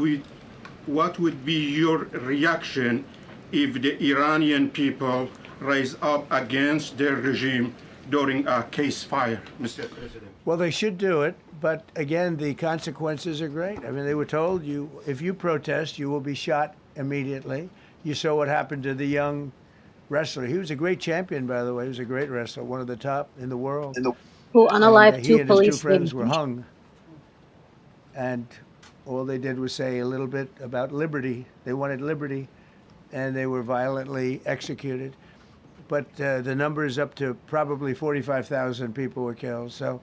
Speaker 16: would be your reaction if the Iranian people rise up against their regime during a ceasefire, Mr. President?
Speaker 11: Well, they should do it, but again, the consequences are great. I mean, they were told if you protest, you will be shot immediately. You saw what happened to the young wrestler. He was a great champion, by the way. He was a great wrestler, one of the top in the world.
Speaker 10: Who
Speaker 11: And
Speaker 10: unalived
Speaker 11: he
Speaker 10: two
Speaker 11: and his two
Speaker 10: policemen.
Speaker 11: friends were hung. And all they did was say a little bit about liberty. They wanted liberty, and they were violently executed. But the number is up to probably 45,000 people were killed. So,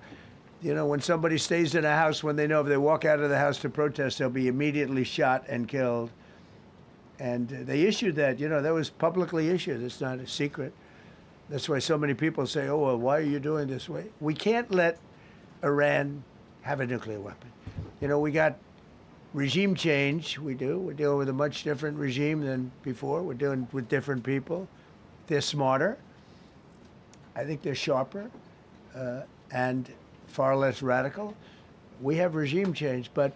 Speaker 11: you know, when somebody stays in a house, when they know if they walk out of the house to protest, they'll be immediately shot and killed. And they issued that, you know, that was publicly issued. It's not a secret. That's why so many people say, oh, well, why are you doing this way? We can't let Iran have a nuclear weapon. You know, we got regime change. We do. We're dealing with a much different regime than before. We're dealing with different people. They're smarter. I think they're sharper and far less radical. We have regime change, but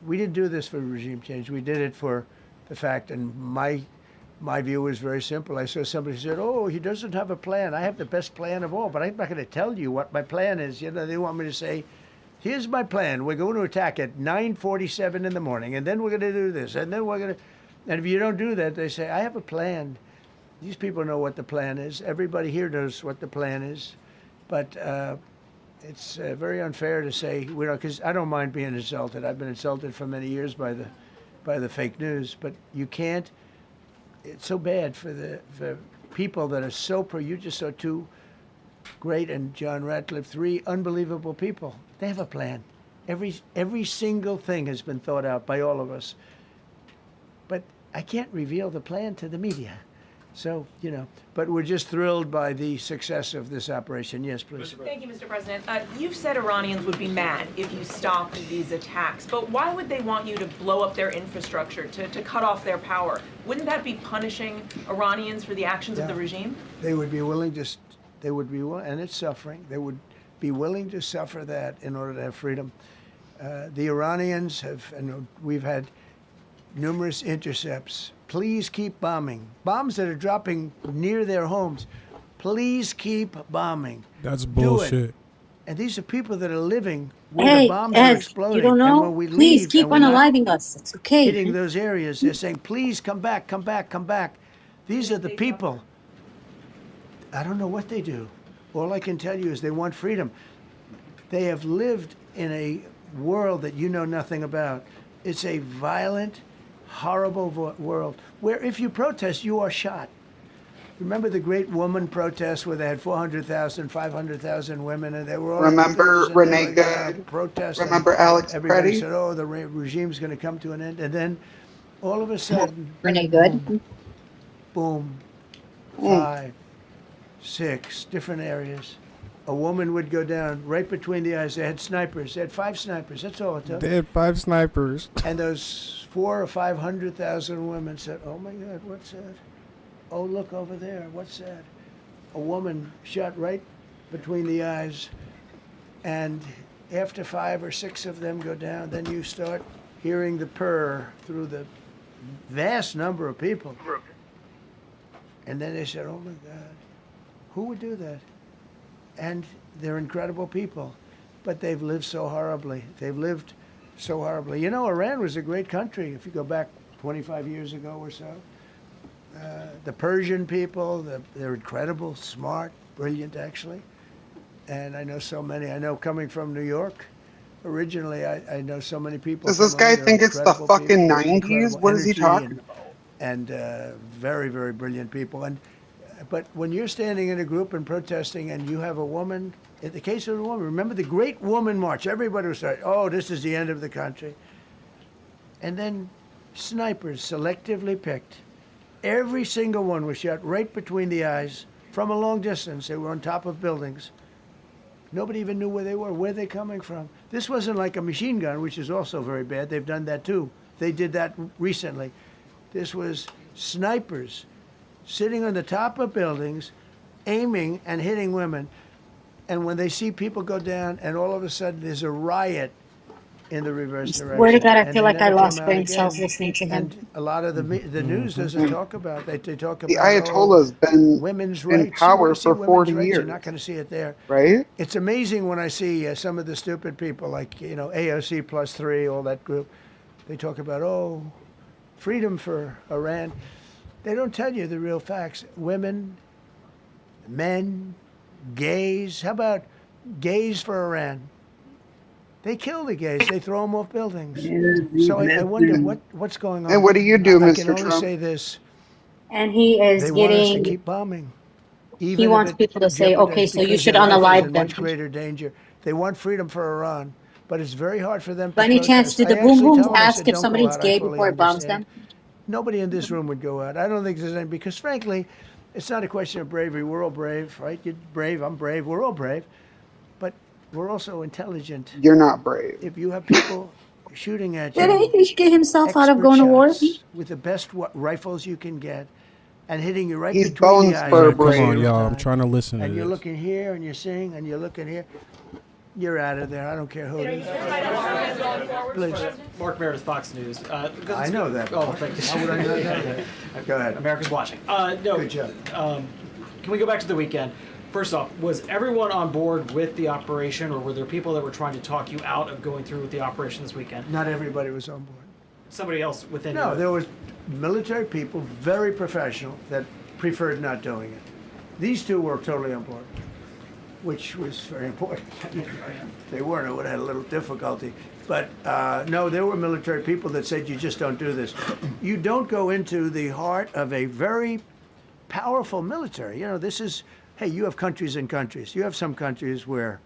Speaker 11: we didn't do this for regime change. We did it for the fact, and my view was very simple. I saw somebody said, oh, he doesn't have a plan. I have the best plan of all, but I'm not going to tell you what my plan is. You know, they want me to say, here's my plan. We're going to attack at 9:47 in the morning, and then we're going to do this, and then we're going to, and if you don't do that, they say, I have a plan. These people know what the plan is. Everybody here knows what the plan is. But it's very unfair to say, you know, because I don't mind being insulted. I've been insulted for many years by the fake news. But you can't. It's so bad for people that are so pro. You just saw two great, and John Ratcliffe, three unbelievable people. They have a plan. Every single thing has been thought out by all of us. But I can't reveal the plan to the media. So, you know, but we're just thrilled by the success of this operation. Yes, please.
Speaker 17: Thank you, Mr. President. You've said Iranians would be mad if you stopped these attacks, but why would they want you to blow up their infrastructure, to cut off their power? Wouldn't that be punishing Iranians for the actions of the regime?
Speaker 11: They would be willing to, and it's suffering. They would be willing to suffer that in order to have freedom. The Iranians have, and we've had numerous intercepts. Please keep bombing. Bombs that are dropping near their homes. Please keep bombing.
Speaker 1: That's
Speaker 11: Do
Speaker 1: bullshit.
Speaker 11: it. And these are people that are living where the bombs are
Speaker 10: Ed,
Speaker 11: exploding.
Speaker 10: you don't
Speaker 11: And
Speaker 10: know?
Speaker 11: when we
Speaker 10: Please
Speaker 11: leave
Speaker 10: keep
Speaker 11: and we're not
Speaker 10: unaliving us. It's okay.
Speaker 11: hitting those areas, they're saying, please come back, come back, come back. These are the people. I don't know what they do. All I can tell you is they want freedom. They have lived in a world that you know nothing about. It's a violent, horrible world where if you protest, you are shot. Remember the great woman protests where they had 400,000, 500,000 women, and they were all
Speaker 14: Remember Renee Good?
Speaker 11: protesting.
Speaker 14: Remember Alex
Speaker 11: Everybody
Speaker 14: Preddy?
Speaker 11: said, "Oh, the regime's going to come to an end," and then all of a sudden,
Speaker 10: Renee Good.
Speaker 11: boom, 5, 6 different areas. A woman would go down right between the eyes. They had snipers. They had 5 snipers. That's all it took.
Speaker 1: They had 5 snipers.
Speaker 11: And those 400,000 or 500,000 women said, "Oh my God, what's that? Oh, look over there. What's that?" A woman shot right between the eyes. And after 5 or 6 of them go down, then you start hearing the purr through the vast number of people. And then they said, "Oh my God, who would do that?" And they're incredible people, but they've lived so horribly. They've lived so horribly. You know, Iran was a great country if you go back 25 years ago or so. The Persian people, they're incredible, smart, brilliant, actually. And I know so many. I know coming from New York, originally, I know so many people.
Speaker 14: Does this guy think it's the fucking 90s? What is he talking about?
Speaker 11: And very, very brilliant people. But when you're standing in a group and protesting and you have a woman, in the case of the woman, remember the Great Woman March, everybody was saying, oh, this is the end of the country. And then snipers selectively picked. Every single one was shot right between the eyes from a long distance. They were on top of buildings. Nobody even knew where they were, where they're coming from. This wasn't like a machine gun, which is also very bad. They've done that too. They did that recently. This was snipers sitting on the top of buildings, aiming and hitting women. And when they see people go down and all of a sudden there's a riot in the reverse
Speaker 10: Swear to
Speaker 11: direction.
Speaker 10: God, I
Speaker 11: And
Speaker 10: feel
Speaker 11: they
Speaker 10: like I
Speaker 11: never came
Speaker 10: lost
Speaker 11: out
Speaker 10: brain cells
Speaker 11: again.
Speaker 10: listening to him.
Speaker 11: And a lot of the news doesn't
Speaker 14: And
Speaker 11: talk about that. They talk
Speaker 14: the
Speaker 11: about, oh,
Speaker 14: Ayatollah's been
Speaker 11: women's
Speaker 14: in
Speaker 11: rights. You want
Speaker 14: power
Speaker 11: to see
Speaker 14: for 40
Speaker 11: women's rights? You're
Speaker 14: years,
Speaker 11: not going to see it there.
Speaker 14: right?
Speaker 11: It's amazing when I see some of the stupid people like, AOC plus 3, all that group. They talk about, oh, freedom for Iran. They don't tell you the real facts. Women, men, gays. How about gays for Iran? They kill the gays. They throw them off buildings. So I wonder what's going on.
Speaker 14: And what do you do,
Speaker 11: I can
Speaker 14: Mr.
Speaker 11: only
Speaker 14: Trump?
Speaker 11: say this.
Speaker 10: And he is
Speaker 11: They want us to
Speaker 10: getting,
Speaker 11: keep bombing,
Speaker 10: he
Speaker 11: even if
Speaker 10: wants
Speaker 11: it
Speaker 10: people to say, okay,
Speaker 11: jeopardizes,
Speaker 10: so you
Speaker 11: because
Speaker 10: should
Speaker 11: their life is
Speaker 10: unalive
Speaker 11: in
Speaker 10: them.
Speaker 11: much greater danger. They want freedom for Iran, but it's very hard for them to
Speaker 10: By any chance,
Speaker 11: protest.
Speaker 10: do
Speaker 11: I
Speaker 10: the boom
Speaker 11: actually
Speaker 10: booms
Speaker 11: tell them, I
Speaker 10: ask
Speaker 11: said,
Speaker 10: if
Speaker 11: don't go
Speaker 10: somebody's
Speaker 11: out. I
Speaker 10: gay
Speaker 11: fully
Speaker 10: before it bombs
Speaker 11: understand.
Speaker 10: them?
Speaker 11: Nobody in this room would go out. I don't think there's any, because frankly, it's not a question of bravery. We're all brave, right? You're brave, I'm brave, we're all brave. But we're also intelligent.
Speaker 14: You're not brave.
Speaker 11: If you have people shooting at
Speaker 10: Didn't
Speaker 11: you,
Speaker 10: he get himself out of
Speaker 11: expert
Speaker 10: going to war?
Speaker 11: shots with the best rifles you can get, and hitting you right
Speaker 14: He's
Speaker 11: between the
Speaker 14: bone
Speaker 11: eyes
Speaker 14: spur
Speaker 1: Yeah,
Speaker 11: every
Speaker 1: come on,
Speaker 11: single
Speaker 14: brave.
Speaker 1: y'all. I'm
Speaker 11: time.
Speaker 1: trying to listen to
Speaker 11: And you're
Speaker 1: this.
Speaker 11: looking here, and you're seeing, and you're looking here. You're out of there. I don't care who it is. Please.
Speaker 18: Mark Meredith, Fox News.
Speaker 11: I know that.
Speaker 18: Oh, thank you.
Speaker 11: How would I not know that? Go ahead.
Speaker 18: America's watching. No.
Speaker 11: Good job.
Speaker 18: Can we go back to the weekend? First off, was everyone on board with the operation, or were there people that were trying to talk you out of going through with the operation this weekend?
Speaker 11: Not everybody was on board.
Speaker 18: Somebody else within
Speaker 11: No,
Speaker 18: you?
Speaker 11: there was military people, very professional, that preferred not doing it. These two were totally on board, which was very important. If they weren't, I would have had a little difficulty. But no, there were military people that said, you just don't do this. You don't go into the heart of a very powerful military. This is, hey, you have countries and countries. You have some countries where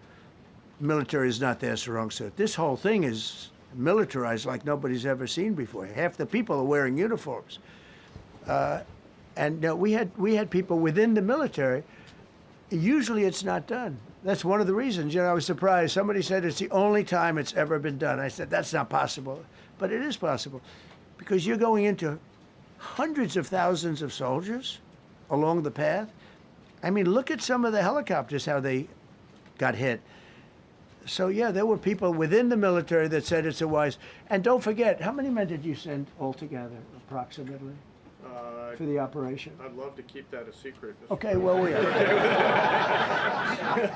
Speaker 11: military is not their strong suit. This whole thing is militarized like nobody's ever seen before. Half the people are wearing uniforms. And we had people within the military. Usually it's not done. That's one of the reasons. I was surprised. Somebody said it's the only time it's ever been done. I said, that's not possible. But it is possible, because you're going into hundreds of thousands of soldiers along the path. I mean, look at some of the helicopters, how they got hit. So, yeah, there were people within the military that said it's a wise. And don't forget, how many men did you send altogether, approximately, for the operation?
Speaker 15: I'd love to keep that a secret.
Speaker 11: Okay, well, we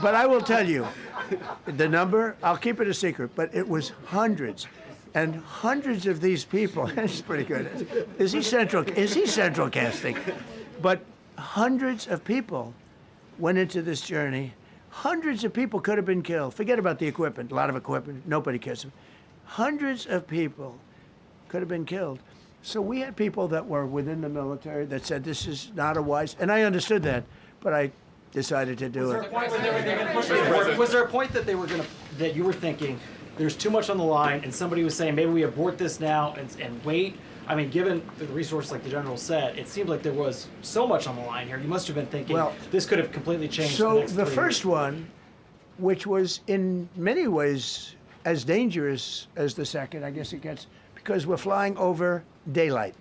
Speaker 11: but I will tell you, the number, I'll keep it a secret, but it was hundreds. And hundreds of these people, it's pretty good. Is he central casting? But hundreds of people went into this journey. Hundreds of people could have been killed. Forget about the equipment, a lot of equipment, nobody cares. Hundreds of people could have been killed. So we had people that were within the military that said this is not a wise, and I understood that, but I decided to do it.
Speaker 18: Was there a point that that you were thinking there's too much on the line, and somebody was saying maybe we abort this now and wait? I mean, given the resource, like the general said, it seemed like there was so much on the line here. You must have been thinking, well, this could have completely changed.
Speaker 11: So the first one, which was in many ways as dangerous as the second, I guess it gets, because we're flying over daylight.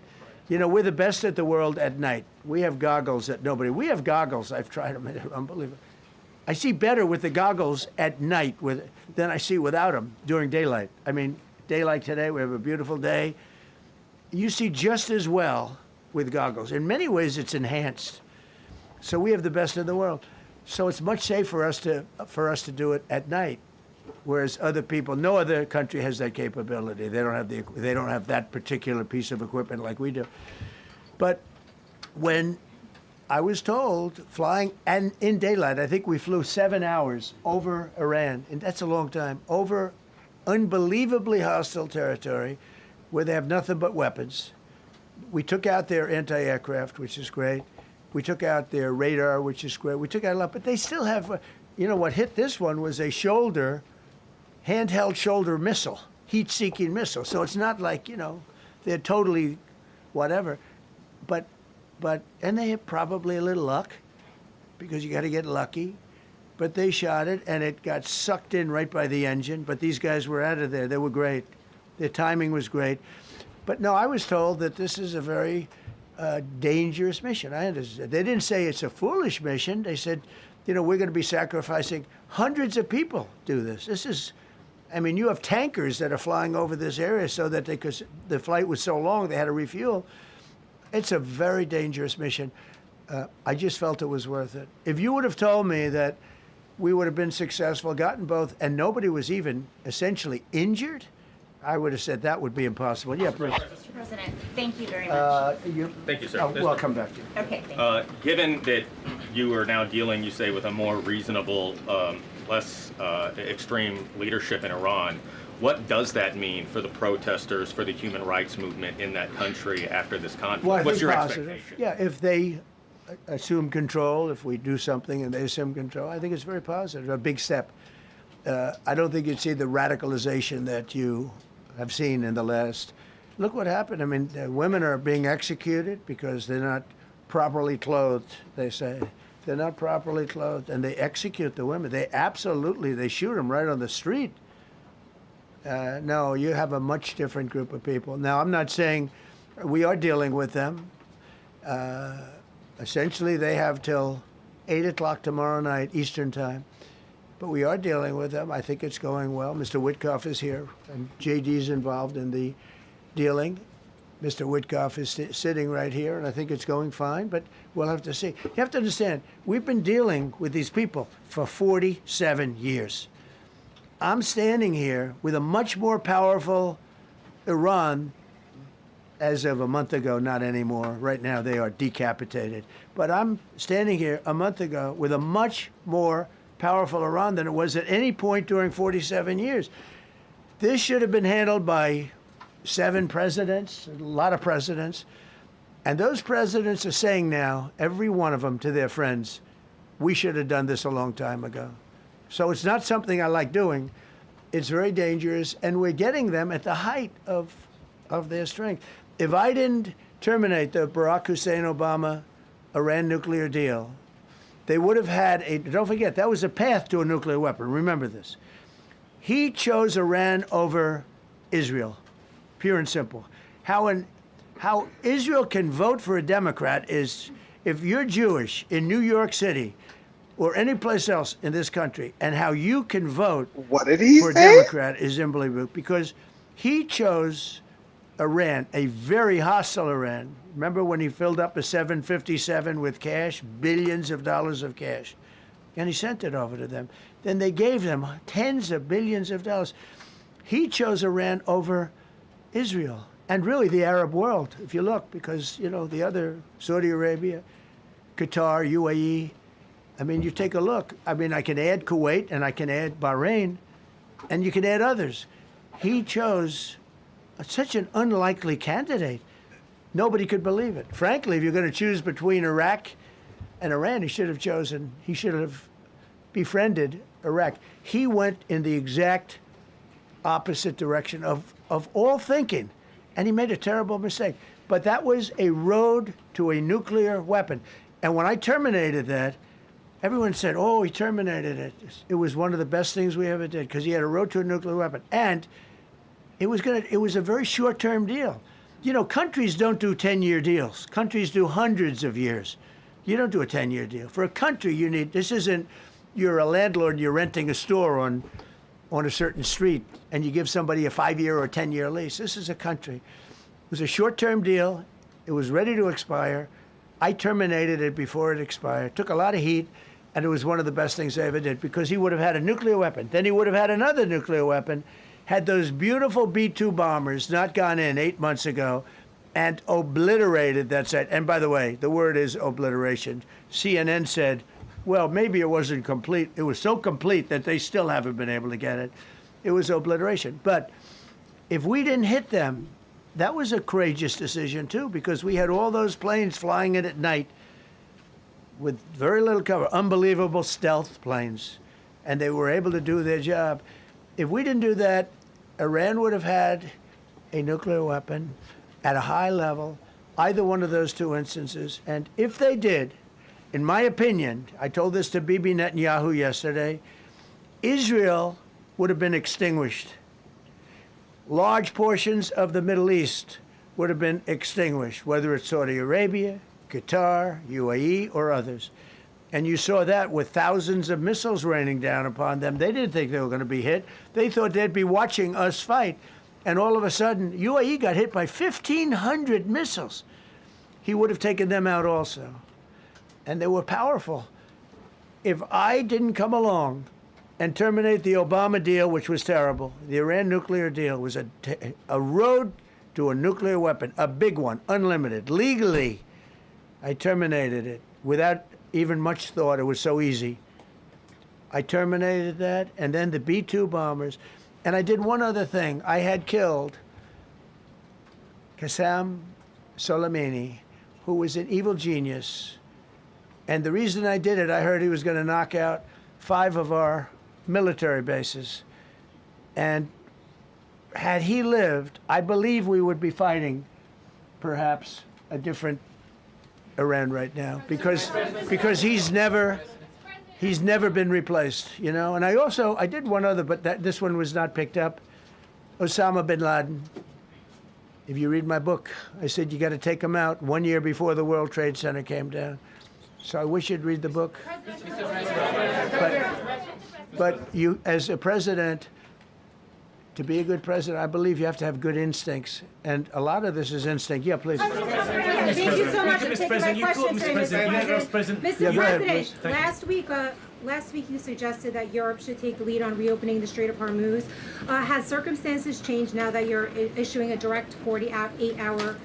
Speaker 11: We're the best at the world at night. We have goggles that nobody. We have goggles. I've tried them. They're unbelievable. I see better with the goggles at night than I see without them during daylight. I mean, daylight today, we have a beautiful day. You see just as well with goggles. In many ways, it's enhanced. So we have the best in the world. So it's much safer for us to do it at night, whereas other people, no other country has that capability. They don't have that particular piece of equipment like we do. But when I was told flying and in daylight, I think we flew 7 hours over Iran, and that's a long time, over unbelievably hostile territory, where they have nothing but weapons. We took out their anti-aircraft, which is great. We took out their radar, which is great. We took out a lot, but they still have, what hit this one was a handheld shoulder missile, heat-seeking missile. So it's not like, they're totally whatever. And they had probably a little luck, because you got to get lucky. But they shot it, and it got sucked in right by the engine. But these guys were out of there. They were great. Their timing was great. But no, I was told that this is a very dangerous mission. I understand. They didn't say it's a foolish mission. They said, we're going to be sacrificing hundreds of people do this. This is I mean, you have tankers that are flying over this area so that because the flight was so long, they had to refuel. It's a very dangerous mission. I just felt it was worth it. If you would have told me that we would have been successful, gotten both, and nobody was even essentially injured, I would have said that would be impossible. Yeah, please.
Speaker 19: Mr. President, thank you very much.
Speaker 11: Thank
Speaker 20: you, sir.
Speaker 11: Well, I'll come back to you.
Speaker 19: Okay, thank you.
Speaker 20: Given that you are now dealing, you say, with a more reasonable, less extreme leadership in Iran, what does that mean for the protesters, for the human rights movement in that country after this conflict?
Speaker 11: Well, I
Speaker 20: What's
Speaker 11: think
Speaker 20: your
Speaker 11: positive.
Speaker 20: expectation?
Speaker 11: Yeah, if they assume control, if we do something and they assume control, I think it's very positive, a big step. I don't think you'd see the radicalization that you have seen in the last. Look what happened. I mean, women are being executed because they're not properly clothed, they say. They're not properly clothed, and they execute the women. They shoot them right on the street. No, you have a much different group of people. Now, I'm not saying we are dealing with them. Essentially, they have till 8 o'clock tomorrow night, Eastern time. But we are dealing with them. I think it's going well. Mr. Witkoff is here, and JD's involved in the dealing. Mr. Witkoff is sitting right here, and I think it's going fine, but we'll have to see. You have to understand, we've been dealing with these people for 47 years. I'm standing here with a much more powerful Iran as of a month ago, not anymore. Right now, they are decapitated. But I'm standing here a month ago with a much more powerful Iran than it was at any point during 47 years. This should have been handled by 7 presidents, a lot of presidents. And those presidents are saying now, every one of them to their friends, we should have done this a long time ago. So it's not something I like doing. It's very dangerous, and we're getting them at the height of their strength. If I didn't terminate the Barack Hussein Obama Iran nuclear deal, they would have had don't forget, that was a path to a nuclear weapon. Remember this. He chose Iran over Israel, pure and simple. How Israel can vote for a Democrat is if you're Jewish in New York City or any place else in this country, and how you can vote for a Democrat is unbelievable, because he chose Iran, a very hostile Iran. Remember when he filled up a 757 with cash, billions of dollars of cash, and he sent it over to them. Then they gave them tens of billions of dollars. He chose Iran over Israel, and really the Arab world, if you look, because, you know, the other, Saudi Arabia, Qatar, UAE, I mean, you take a look. I mean, I can add Kuwait and I can add Bahrain, and you can add others. He chose such an unlikely candidate. Nobody could believe it. Frankly, if you're going to choose between Iraq and Iran, he should have befriended Iraq. He went in the exact opposite direction of all thinking, and he made a terrible mistake. But that was a road to a nuclear weapon. And when I terminated that, everyone said, oh, he terminated it. It was one of the best things we ever did, because he had a road to a nuclear weapon. And it was a very short-term deal. You know, countries don't do 10-year deals. Countries do hundreds of years. You don't do a 10-year deal. For a country, this isn't, you're a landlord and you're renting a store on a certain street, and you give somebody a 5-year or a 10-year lease. This is a country. It was a short-term deal. It was ready to expire. I terminated it before it expired. Took a lot of heat, and it was one of the best things I ever did, because he would have had a nuclear weapon. Then he would have had another nuclear weapon, had those beautiful B-2 bombers not gone in 8 months ago and obliterated that site. And by the way, the word is obliteration. CNN said, well, maybe it wasn't complete. It was so complete that they still haven't been able to get it. It was obliteration. But if we didn't hit them, that was a courageous decision, too, because we had all those planes flying in at night with very little cover, unbelievable stealth planes, and they were able to do their job. If we didn't do that, Iran would have had a nuclear weapon at a high level, either one of those two instances. And if they did, in my opinion, I told this to Bibi Netanyahu yesterday, Israel would have been extinguished. Large portions of the Middle East would have been extinguished, whether it's Saudi Arabia, Qatar, UAE, or others. And you saw that with thousands of missiles raining down upon them. They didn't think they were going to be hit. They thought they'd be watching us fight. And all of a sudden, UAE got hit by 1,500 missiles. He would have taken them out also. And they were powerful. If I didn't come along and terminate the Obama deal, which was terrible, the Iran nuclear deal was a road to a nuclear weapon, a big one, unlimited, legally. I terminated it without even much thought. It was so easy. I terminated that, and then the B-2 bombers. And I did one other thing. I had killed Qasem Soleimani, who was an evil genius. And the reason I did it, I heard he was going to knock out 5 of our military bases. And had he lived, I believe we would be fighting perhaps a different Iran right now, because he's never been replaced, you know. And I did one other, but this one was not picked up. Osama bin Laden. If you read my book, I said you got to take him out 1 year before the World Trade Center came down. So I wish you'd read the book. But you, as a president, to be a good president, I believe you have to have good instincts. And a lot of this is instinct. Yeah, please.
Speaker 21: Thank you so much for taking my question, Mr. President. Mr. President, last week you suggested that Europe should take the lead on reopening the Strait of Hormuz. Has circumstances changed now that you're issuing a direct 48-hour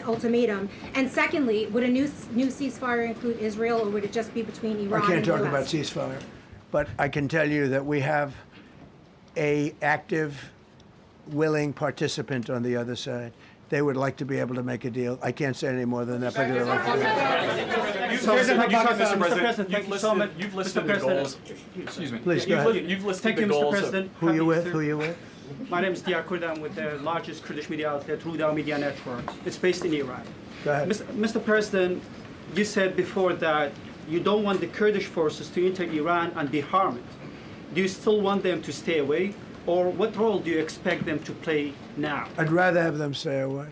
Speaker 21: ultimatum? And secondly, would a new ceasefire include Israel, or would it just be between Iran and the US?
Speaker 11: I can't talk about ceasefire, but I can tell you that we have a active, willing participant on the other side. They would like to be able to make a deal. I can't say any more than that, but they'd like to do
Speaker 13: Mr. President, thank you so much.
Speaker 22: You've listed the goals. Excuse me.
Speaker 11: Please, go ahead.
Speaker 22: You've listed
Speaker 13: Thank
Speaker 22: the
Speaker 13: you,
Speaker 22: goals.
Speaker 13: Mr. President.
Speaker 11: Who you with? Who you with?
Speaker 13: My name is Dia Kurd. I'm with the largest Kurdish media outlet, Ruda Media Network. It's based in Iran.
Speaker 11: Go ahead.
Speaker 13: Mr. President, you said before that you don't want the Kurdish forces to enter Iran and be harmed. Do you still want them to stay away? Or what role do you expect them to play now?
Speaker 11: I'd rather have them stay away.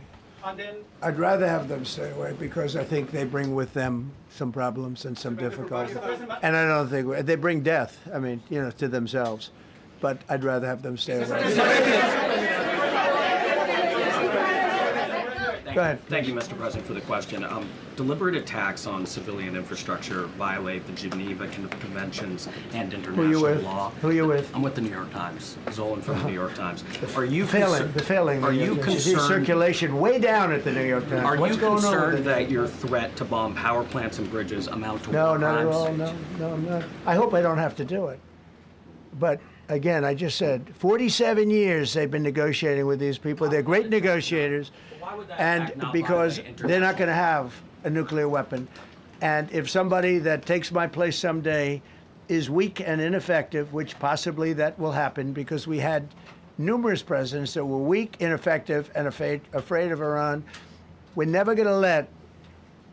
Speaker 13: And then,
Speaker 11: I'd rather have them stay away because I think they bring with them some problems and some difficulties. And I don't think they bring death, I mean, you know, to themselves. But I'd rather have them stay away. Go ahead.
Speaker 23: Thank you, Mr. President, for the question. Deliberate attacks on civilian infrastructure violate the Geneva Conventions and international law.
Speaker 11: Who are you with?
Speaker 23: I'm with the New York Times. Zolan from the New York Times. Are you
Speaker 11: failing?
Speaker 23: Are you concerned?
Speaker 11: Circulation way down at the New York Times.
Speaker 23: Are
Speaker 11: What's
Speaker 23: you
Speaker 11: going
Speaker 23: concerned
Speaker 11: on
Speaker 23: that your threat to bomb power plants and bridges amount to
Speaker 11: No,
Speaker 23: war
Speaker 11: not at
Speaker 23: crimes?
Speaker 11: all. No, I'm not. I hope I don't have to do it. But again, I just said 47 years they've been negotiating with these people. They're great negotiators, and because they're not going to have a nuclear weapon. And if somebody that takes my place someday is weak and ineffective, which possibly that will happen because we had numerous presidents that were weak, ineffective, and afraid of Iran, we're never going to let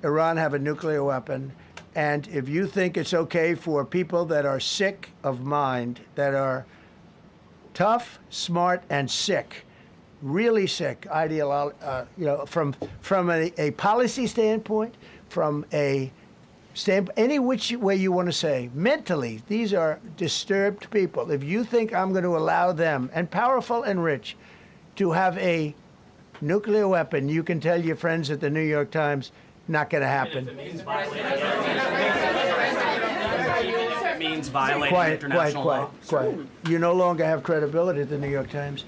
Speaker 11: Iran have a nuclear weapon. And if you think it's okay for people that are sick of mind, that are tough, smart, and sick, really sick, from a policy standpoint, from a any which way you want to say, mentally, these are disturbed people. If you think I'm going to allow them, and powerful and rich, to have a nuclear weapon, you can tell your friends at the New York Times, not going to happen.
Speaker 23: It means violating international law.
Speaker 11: Quiet. You no longer have credibility at the New York Times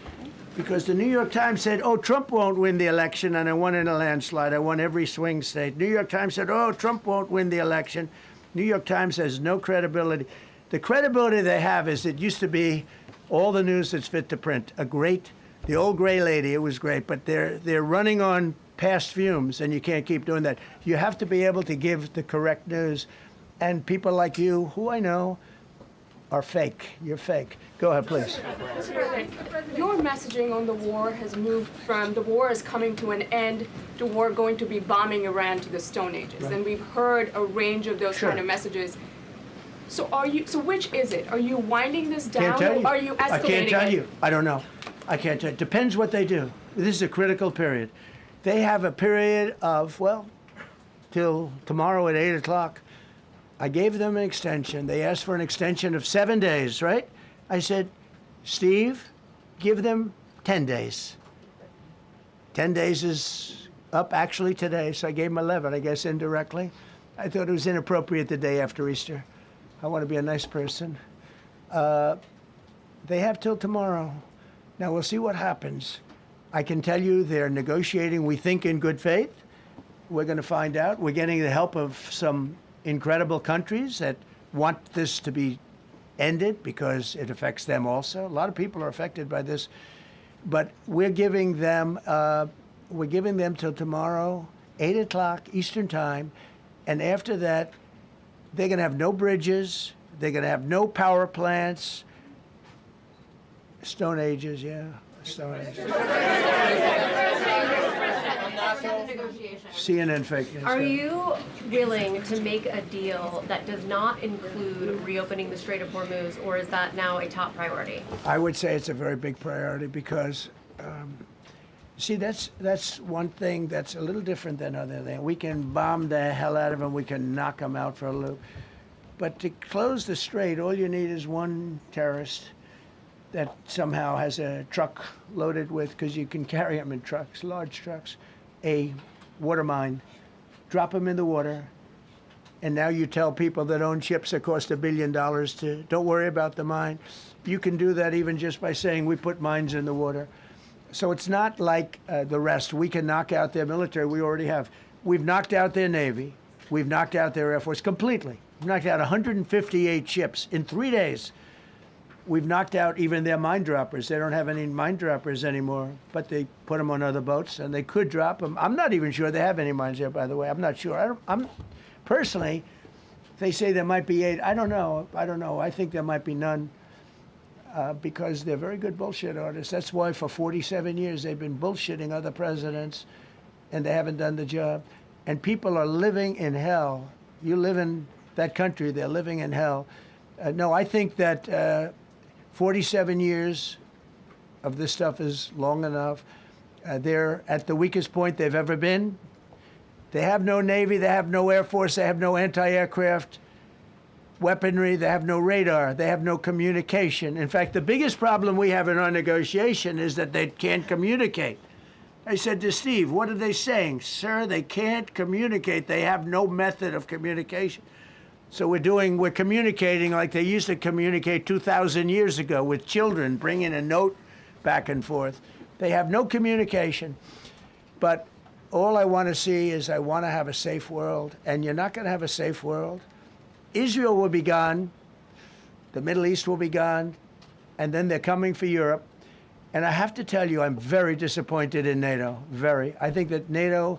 Speaker 11: because the New York Times said, oh, Trump won't win the election, and I won in a landslide. I won every swing state. New York Times said, oh, Trump won't win the election. New York Times has no credibility. The credibility they have is it used to be all the news that's fit to print. The old gray lady, it was great, but they're running on past fumes, and you can't keep doing that. You have to be able to give the correct news. And people like you, who I know, are fake. You're fake. Go ahead, please.
Speaker 24: Your messaging on the war has moved from the war is coming to an end to war going to be bombing Iran to the Stone Ages. Right. And we've heard a range of those kind of messages. So which is it? Are you winding this down or are you escalating it?
Speaker 11: I can't tell you. I don't know. I can't tell you. Depends what they do. This is a critical period. They have a period of, till tomorrow at 8 o'clock. I gave them an extension. They asked for an extension of 7 days, right? I said, Steve, give them 10 days. 10 days is up actually today, so I gave them 11, I guess, indirectly. I thought it was inappropriate the day after Easter. I want to be a nice person. They have till tomorrow. Now, we'll see what happens. I can tell you they're negotiating, we think, in good faith. We're going to find out. We're getting the help of some incredible countries that want this to be ended because it affects them also. A lot of people are affected by this. But we're giving them till tomorrow, 8 o'clock Eastern time. And after that, they're going to have no bridges. They're going to have no power plants. Stone Ages, yeah. Stone Ages. CNN fake news.
Speaker 2: Are you willing to make a deal that does not include reopening the Strait of Hormuz, or is that now a top priority?
Speaker 11: I would say it's a very big priority because, see, that's one thing that's a little different than other things. We can bomb the hell out of them. We can knock them out for a loop. But to close the strait, all you need is one terrorist that somehow has a truck loaded with, because you can carry them in trucks, large trucks, a water mine, drop them in the water, and now you tell people that own ships that cost $1 billion to don't worry about the mine. You can do that even just by saying we put mines in the water. So it's not like the rest. We can knock out their military. We already have. We've knocked out their Navy. We've knocked out their Air Force completely. We've knocked out 158 ships in 3 days. We've knocked out even their mine droppers. They don't have any mine droppers anymore, but they put them on other boats, and they could drop them. I'm not even sure they have any mines there, by the way. I'm not sure. I'm personally, they say there might be 8. I don't know. I think there might be none because they're very good bullshit artists. That's why for 47 years they've been bullshitting other presidents, and they haven't done the job. And people are living in hell. You live in that country, they're living in hell. No, I think that 47 years of this stuff is long enough. They're at the weakest point they've ever been. They have no Navy, they have no Air Force, they have no anti-aircraft weaponry, they have no radar, they have no communication. In fact, the biggest problem we have in our negotiation is that they can't communicate. I said to Steve, what are they saying? Sir, they can't communicate. They have no method of communication. So we're communicating like they used to communicate 2,000 years ago with children, bringing a note back and forth. They have no communication. But all I want to see is I want to have a safe world, and you're not going to have a safe world. Israel will be gone. The Middle East will be gone. And then they're coming for Europe. And I have to tell you, I'm very disappointed in NATO, very. I think that NATO...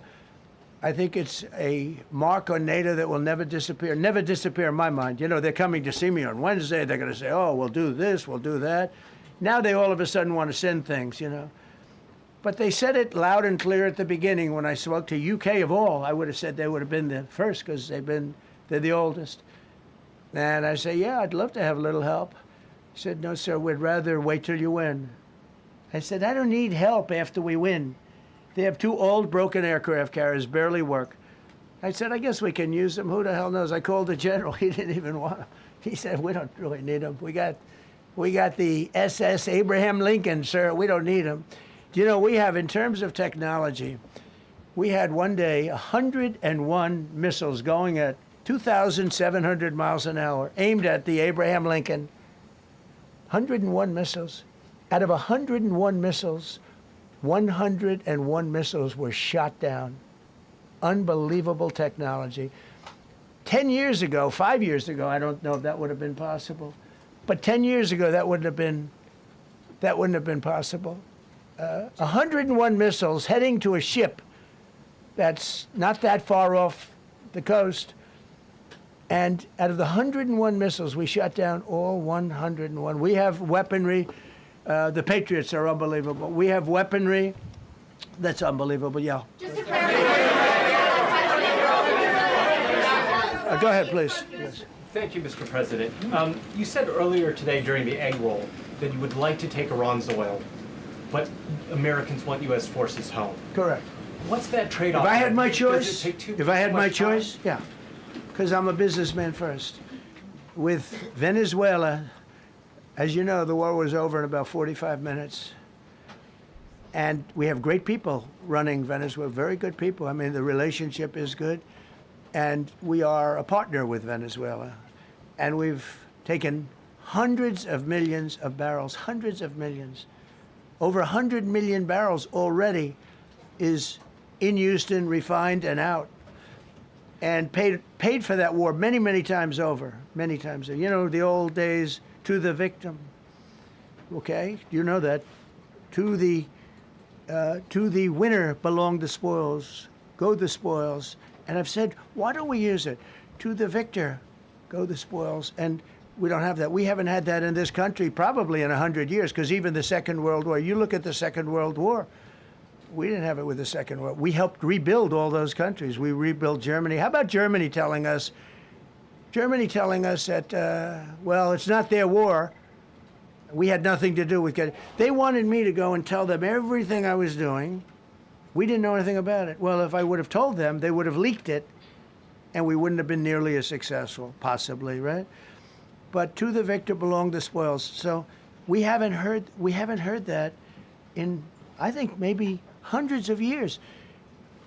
Speaker 11: I think it's a mark on NATO that will never disappear in my mind. You know, they're coming to see me on Wednesday. They're going to say, oh, we'll do this, we'll do that. Now they all of a sudden want to send things, you know. But they said it loud and clear at the beginning when I spoke to UK of all. I would have said they would have been the first because they're the oldest. And I say, yeah, I'd love to have a little help. He said, no, sir, we'd rather wait till you win. I said, I don't need help after we win. They have 2 old broken aircraft carriers, barely work. I said, I guess we can use them. Who the hell knows? I called the general. He didn't even want them. He said, we don't really need them. We got the SS Abraham Lincoln, sir. We don't need them. You know, we have, in terms of technology, we had one day 101 missiles going at 2,700 miles an hour, aimed at the Abraham Lincoln. 101 missiles. Out of 101 missiles, 101 missiles were shot down. Unbelievable technology. 10 years ago, 5 years ago, I don't know if that would have been possible, but 10 years ago, that wouldn't have been possible. 101 missiles heading to a ship that's not that far off the coast. And out of the 101 missiles, we shot down all 101. We have weaponry. The Patriots are unbelievable. We have weaponry that's unbelievable, yeah.
Speaker 2: Just to clarify.
Speaker 11: Go ahead, please. Yes.
Speaker 18: Thank you, Mr. President. You said earlier today during the egg roll that you would like to take Iran's oil, but Americans want U.S. forces home.
Speaker 11: Correct.
Speaker 18: What's that trade-off?
Speaker 11: If I had my
Speaker 18: Does it
Speaker 11: choice,
Speaker 18: take too
Speaker 11: if I had
Speaker 18: much
Speaker 11: my
Speaker 18: time?
Speaker 11: choice, yeah, because I'm a businessman first. With Venezuela, as you know, the war was over in about 45 minutes. And we have great people running Venezuela, very good people. I mean, the relationship is good. And we are a partner with Venezuela. And we've taken hundreds of millions of barrels, hundreds of millions. Over 100 million barrels already is in Houston, refined and out. And paid for that war many, many times over, many times. You know, the old days, to the victim. Okay, you know that. To the winner belong the spoils, go the spoils. And I've said, why don't we use it? To the victor, go the spoils. And we don't have that. We haven't had that in this country probably in 100 years, because even the Second World War, you look at the Second World War, we didn't have it with the Second World. We helped rebuild all those countries. We rebuilt Germany. How about Germany telling us that, well, it's not their war. We had nothing to do with it. They wanted me to go and tell them everything I was doing. We didn't know anything about it. Well, if I would have told them, they would have leaked it, and we wouldn't have been nearly as successful, possibly, right? But to the victor belong the spoils. So we haven't heard that in, I think, maybe hundreds of years.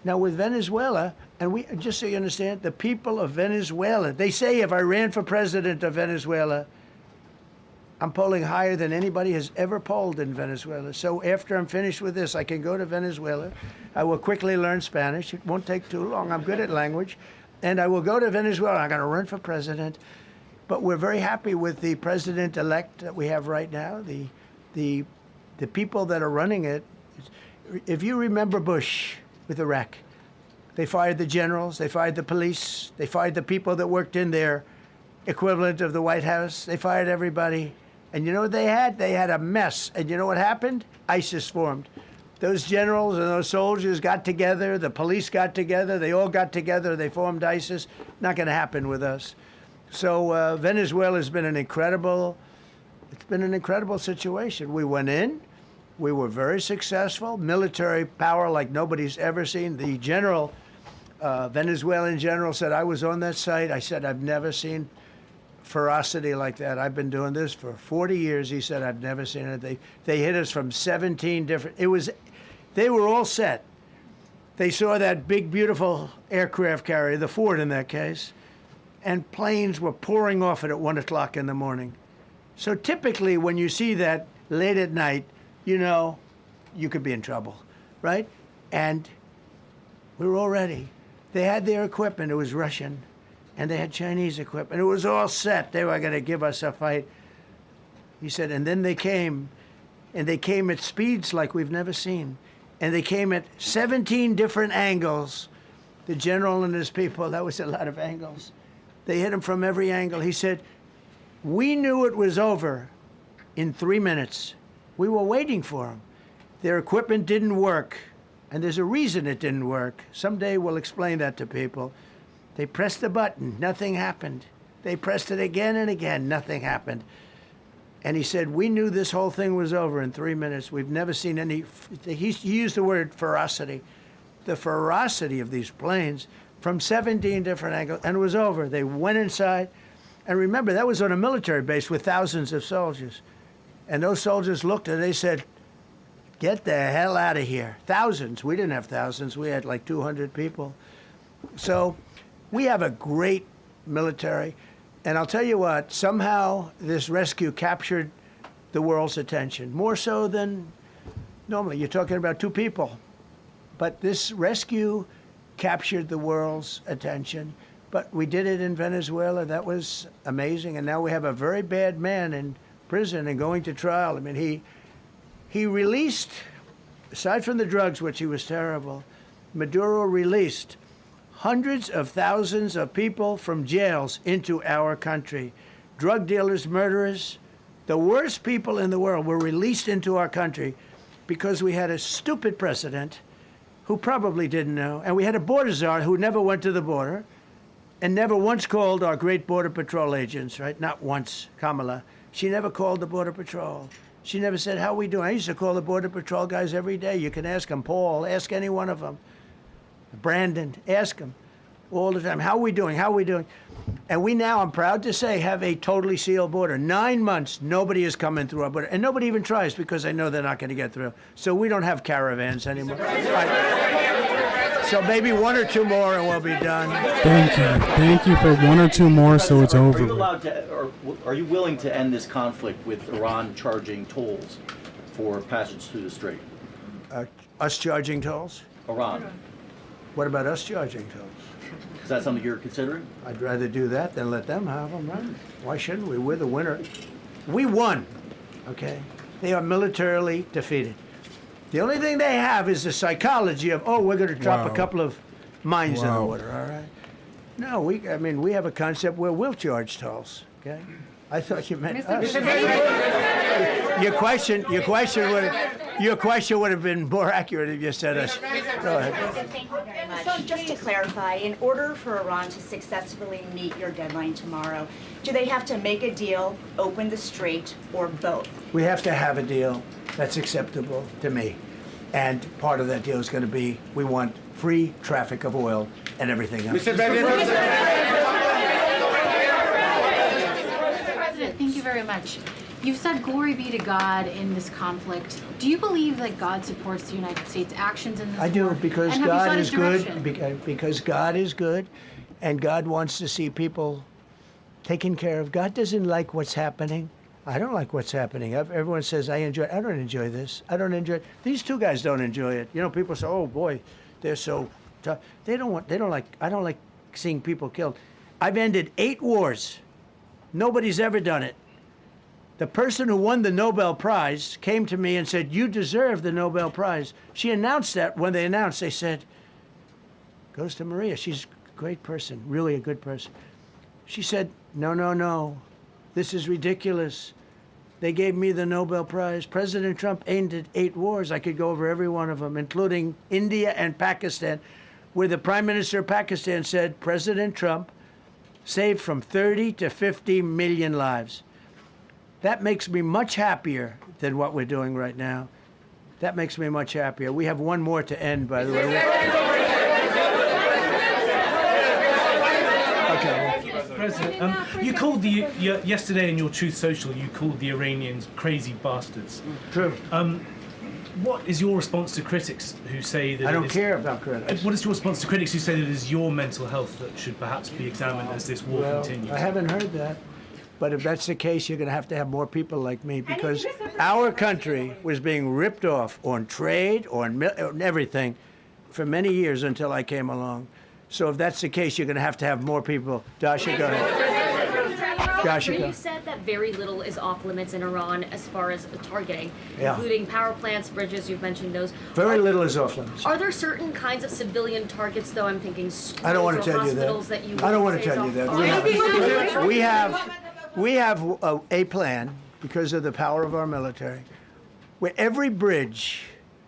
Speaker 11: Now with Venezuela, and we, just so you understand, the people of Venezuela, they say if I ran for president of Venezuela, I'm polling higher than anybody has ever polled in Venezuela. So after I'm finished with this, I can go to Venezuela. I will quickly learn Spanish. It won't take too long. I'm good at language. And I will go to Venezuela. I'm going to run for president. But we're very happy with the president-elect that we have right now, the people that are running it. If you remember Bush with Iraq, they fired the generals, they fired the police, they fired the people that worked in their equivalent of the White House. They fired everybody. And you know what they had? They had a mess. And you know what happened? ISIS formed. Those generals and those soldiers got together, the police got together, they all got together, they formed ISIS. Not going to happen with us. So Venezuela has been an incredible situation. We went in, we were very successful, military power like nobody's ever seen. The general, Venezuelan general said, I was on that site. I said, I've never seen ferocity like that. I've been doing this for 40 years. He said, I've never seen it. They hit us from 17 different, they were all set. They saw that big, beautiful aircraft carrier, the Ford in that case, and planes were pouring off it at 1 o'clock in the morning. So typically when you see that late at night, you know you could be in trouble, right? And we were all ready. They had their equipment, it was Russian, and they had Chinese equipment. It was all set. They were going to give us a fight. He said, and then they came, and they came at speeds like we've never seen. And they came at 17 different angles. The general and his people, that was a lot of angles. They hit him from every angle. He said, we knew it was over in 3 minutes. We were waiting for them. Their equipment didn't work, and there's a reason it didn't work. Someday we'll explain that to people. They pressed the button, nothing happened. They pressed it again and again, nothing happened. And he said, we knew this whole thing was over in 3 minutes. We've never seen any, he used the word ferocity. The ferocity of these planes from 17 different angles, and it was over. They went inside, and remember, that was on a military base with thousands of soldiers. And those soldiers looked and they said, get the hell out of here. Thousands, we didn't have thousands, we had like 200 people. So we have a great military, and I'll tell you what, somehow this rescue captured the world's attention, more so than normally. You're talking about 2 people, but this rescue captured the world's attention. But we did it in Venezuela. That was amazing. And now we have a very bad man in prison and going to trial. I mean, he released, aside from the drugs, which he was terrible, Maduro released hundreds of thousands of people from jails into our country. Drug dealers, murderers, the worst people in the world were released into our country because we had a stupid president who probably didn't know, and we had a border czar who never went to the border and never once called our great Border Patrol agents, right? Not once, Kamala. She never called the Border Patrol. She never said, how are we doing? I used to call the Border Patrol guys every day. You can ask them, Paul, ask any one of them. Brandon, ask him all the time, how are we doing? How are we doing? And we now, I'm proud to say, have a totally sealed border. 9 months, nobody is coming through our border. And nobody even tries because they know they're not going to get through. So we don't have caravans anymore. So maybe 1 or 2 more and we'll be done.
Speaker 1: Thank you. Thank you for 1 or 2 more so it's
Speaker 3: Are
Speaker 1: over
Speaker 3: you
Speaker 1: with.
Speaker 3: allowed to, or are you willing to end this conflict with Iran charging tolls for passage through the strait?
Speaker 11: Us charging tolls?
Speaker 3: Iran.
Speaker 11: What about us charging tolls?
Speaker 3: Is that something you're considering?
Speaker 11: I'd rather do that than let them have them, right? Why shouldn't we? We're the winner. We won, okay? They are militarily defeated. The only thing they have is the psychology of, oh, we're going to drop a couple of mines in the water, all right? No, we have a concept where we'll charge tolls, okay? I thought you meant us. Your question would have been more accurate if you said us. Go ahead.
Speaker 19: Thank you very much. So just to clarify, in order for Iran to successfully meet your deadline tomorrow, do they have to make a deal, open the strait, or both?
Speaker 11: We have to have a deal that's acceptable to me. And part of that deal is going to be, we want free traffic of oil and everything else.
Speaker 4: Mr. President, thank you very much. You've said glory be to God in this conflict. Do you believe that God supports the United States' actions in this war?
Speaker 11: I do, because
Speaker 4: And have you
Speaker 11: God
Speaker 4: sought
Speaker 11: is
Speaker 4: his direction?
Speaker 11: good, because God is good, and God wants to see people taken care of. God doesn't like what's happening. I don't like what's happening. Everyone says, I don't enjoy this. I don't enjoy it. These 2 guys don't enjoy it. You know, people say, oh boy, they're so tough. I don't like seeing people killed. I've ended 8 wars. Nobody's ever done it. The person who won the Nobel Prize came to me and said, you deserve the Nobel Prize. She announced that when they announced, they said, goes to Maria. She's a great person, really a good person. She said, no. This is ridiculous. They gave me the Nobel Prize. President Trump ended 8 wars. I could go over every one of them, including India and Pakistan, where the Prime Minister of Pakistan said, President Trump saved from 30 to 50 million lives. That makes me much happier than what we're doing right now. That makes me much happier. We have 1 more to end, by the way. Okay.
Speaker 5: President, you called yesterday in your Truth Social, you called the Iranians crazy bastards.
Speaker 11: True.
Speaker 5: What is your response to critics who say that
Speaker 11: I don't care about critics.
Speaker 5: What is your response to critics who say that it is your mental health that should perhaps be examined as this war continues?
Speaker 11: I haven't heard that. But if that's the case, you're going to have more people like me, because our country was being ripped off on trade, on everything, for many years until I came along. So if that's the case, you're going to have more people. Dasha, go ahead. Dasha, go.
Speaker 7: You said that very little is off limits in Iran as far as targeting,
Speaker 11: Yeah.
Speaker 7: including power plants, bridges, you've mentioned those.
Speaker 11: Very little is off limits.
Speaker 7: Are there certain kinds of civilian targets, though? I'm thinking schools
Speaker 11: I don't want to
Speaker 7: or
Speaker 11: tell you
Speaker 7: hospitals
Speaker 11: that.
Speaker 7: you
Speaker 11: I don't want
Speaker 7: would
Speaker 11: to
Speaker 7: say
Speaker 11: tell
Speaker 7: is
Speaker 11: you
Speaker 7: off-
Speaker 11: that. We have a plan, because of the power of our military, where every bridge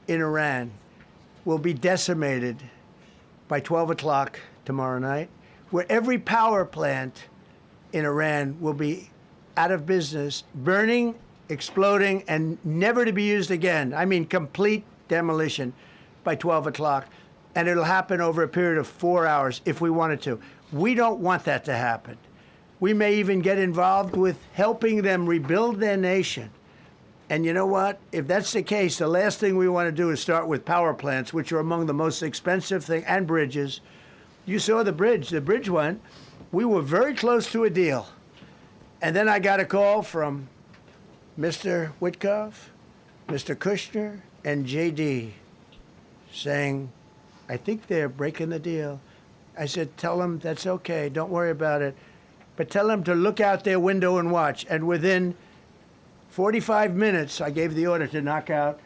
Speaker 11: in Iran will be decimated by 12 o'clock tomorrow night, where every power plant in Iran will be out of business, burning, exploding, and never to be used again. I mean, complete demolition by 12 o'clock. And it'll happen over a period of 4 hours if we wanted to. We don't want that to happen. We may even get involved with helping them rebuild their nation. And you know what? If that's the case, the last thing we want to do is start with power plants, which are among the most expensive things, and bridges. You saw the bridge. The bridge went. We were very close to a deal. And then I got a call from Mr. Witkoff, Mr. Kushner, and JD saying, I think they're breaking the deal. I said, tell them that's okay. Don't worry about it. But tell them to look out their window and watch. And within 45 minutes, I gave the order to knock out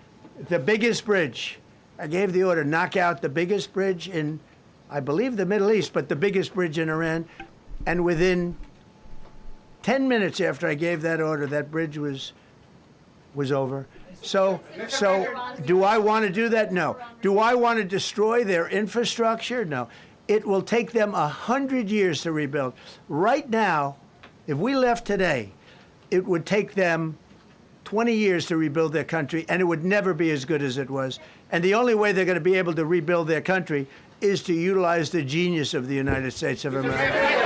Speaker 11: the biggest bridge. I gave the order, knock out the biggest bridge in, I believe, the Middle East, but the biggest bridge in Iran. And within 10 minutes after I gave that order, that bridge was over. So do I want to do that? No. Do I want to destroy their infrastructure? No. It will take them 100 years to rebuild. Right now, if we left today, it would take them 20 years to rebuild their country, and it would never be as good as it was. And the only way they're going to be able to rebuild their country is to utilize the genius of the United States of America.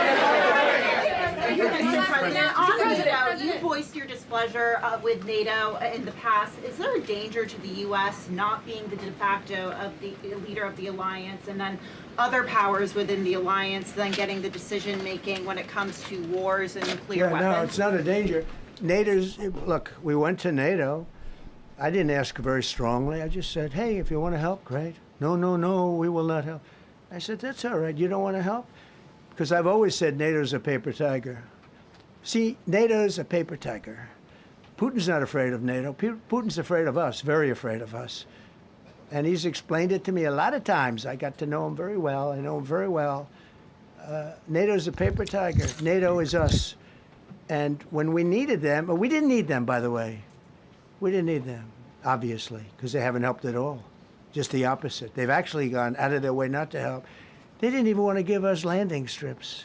Speaker 19: Mr. President, on NATO, you voiced your displeasure with NATO in the past. Is there a danger to the U.S. not being the de facto of the leader of the alliance, and then other powers within the alliance then getting the decision making when it comes to wars and nuclear weapons?
Speaker 11: No, it's not a danger. Look, we went to NATO. I didn't ask very strongly. I just said, hey, if you want to help, great. No, we will not help. I said, that's all right. You don't want to help? Because I've always said NATO's a paper tiger. See, NATO's a paper tiger. Putin's not afraid of NATO. Putin's afraid of us, very afraid of us. And he's explained it to me a lot of times. I got to know him very well. I know him very well. NATO's a paper tiger. NATO is us. And when we needed them, we didn't need them, by the way. We didn't need them, obviously, because they haven't helped at all. Just the opposite. They've actually gone out of their way not to help. They didn't even want to give us landing strips.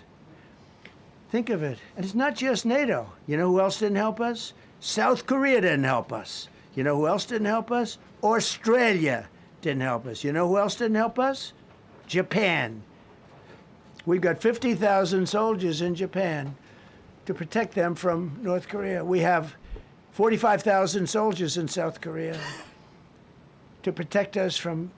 Speaker 11: Think of it. And it's not just NATO. You know who else didn't help us? South Korea didn't help us. You know who else didn't help us? Australia didn't help us. You know who else didn't help us? Japan. We've got 50,000 soldiers in Japan to protect them from North Korea. We have 45,000 soldiers in South Korea to protect us from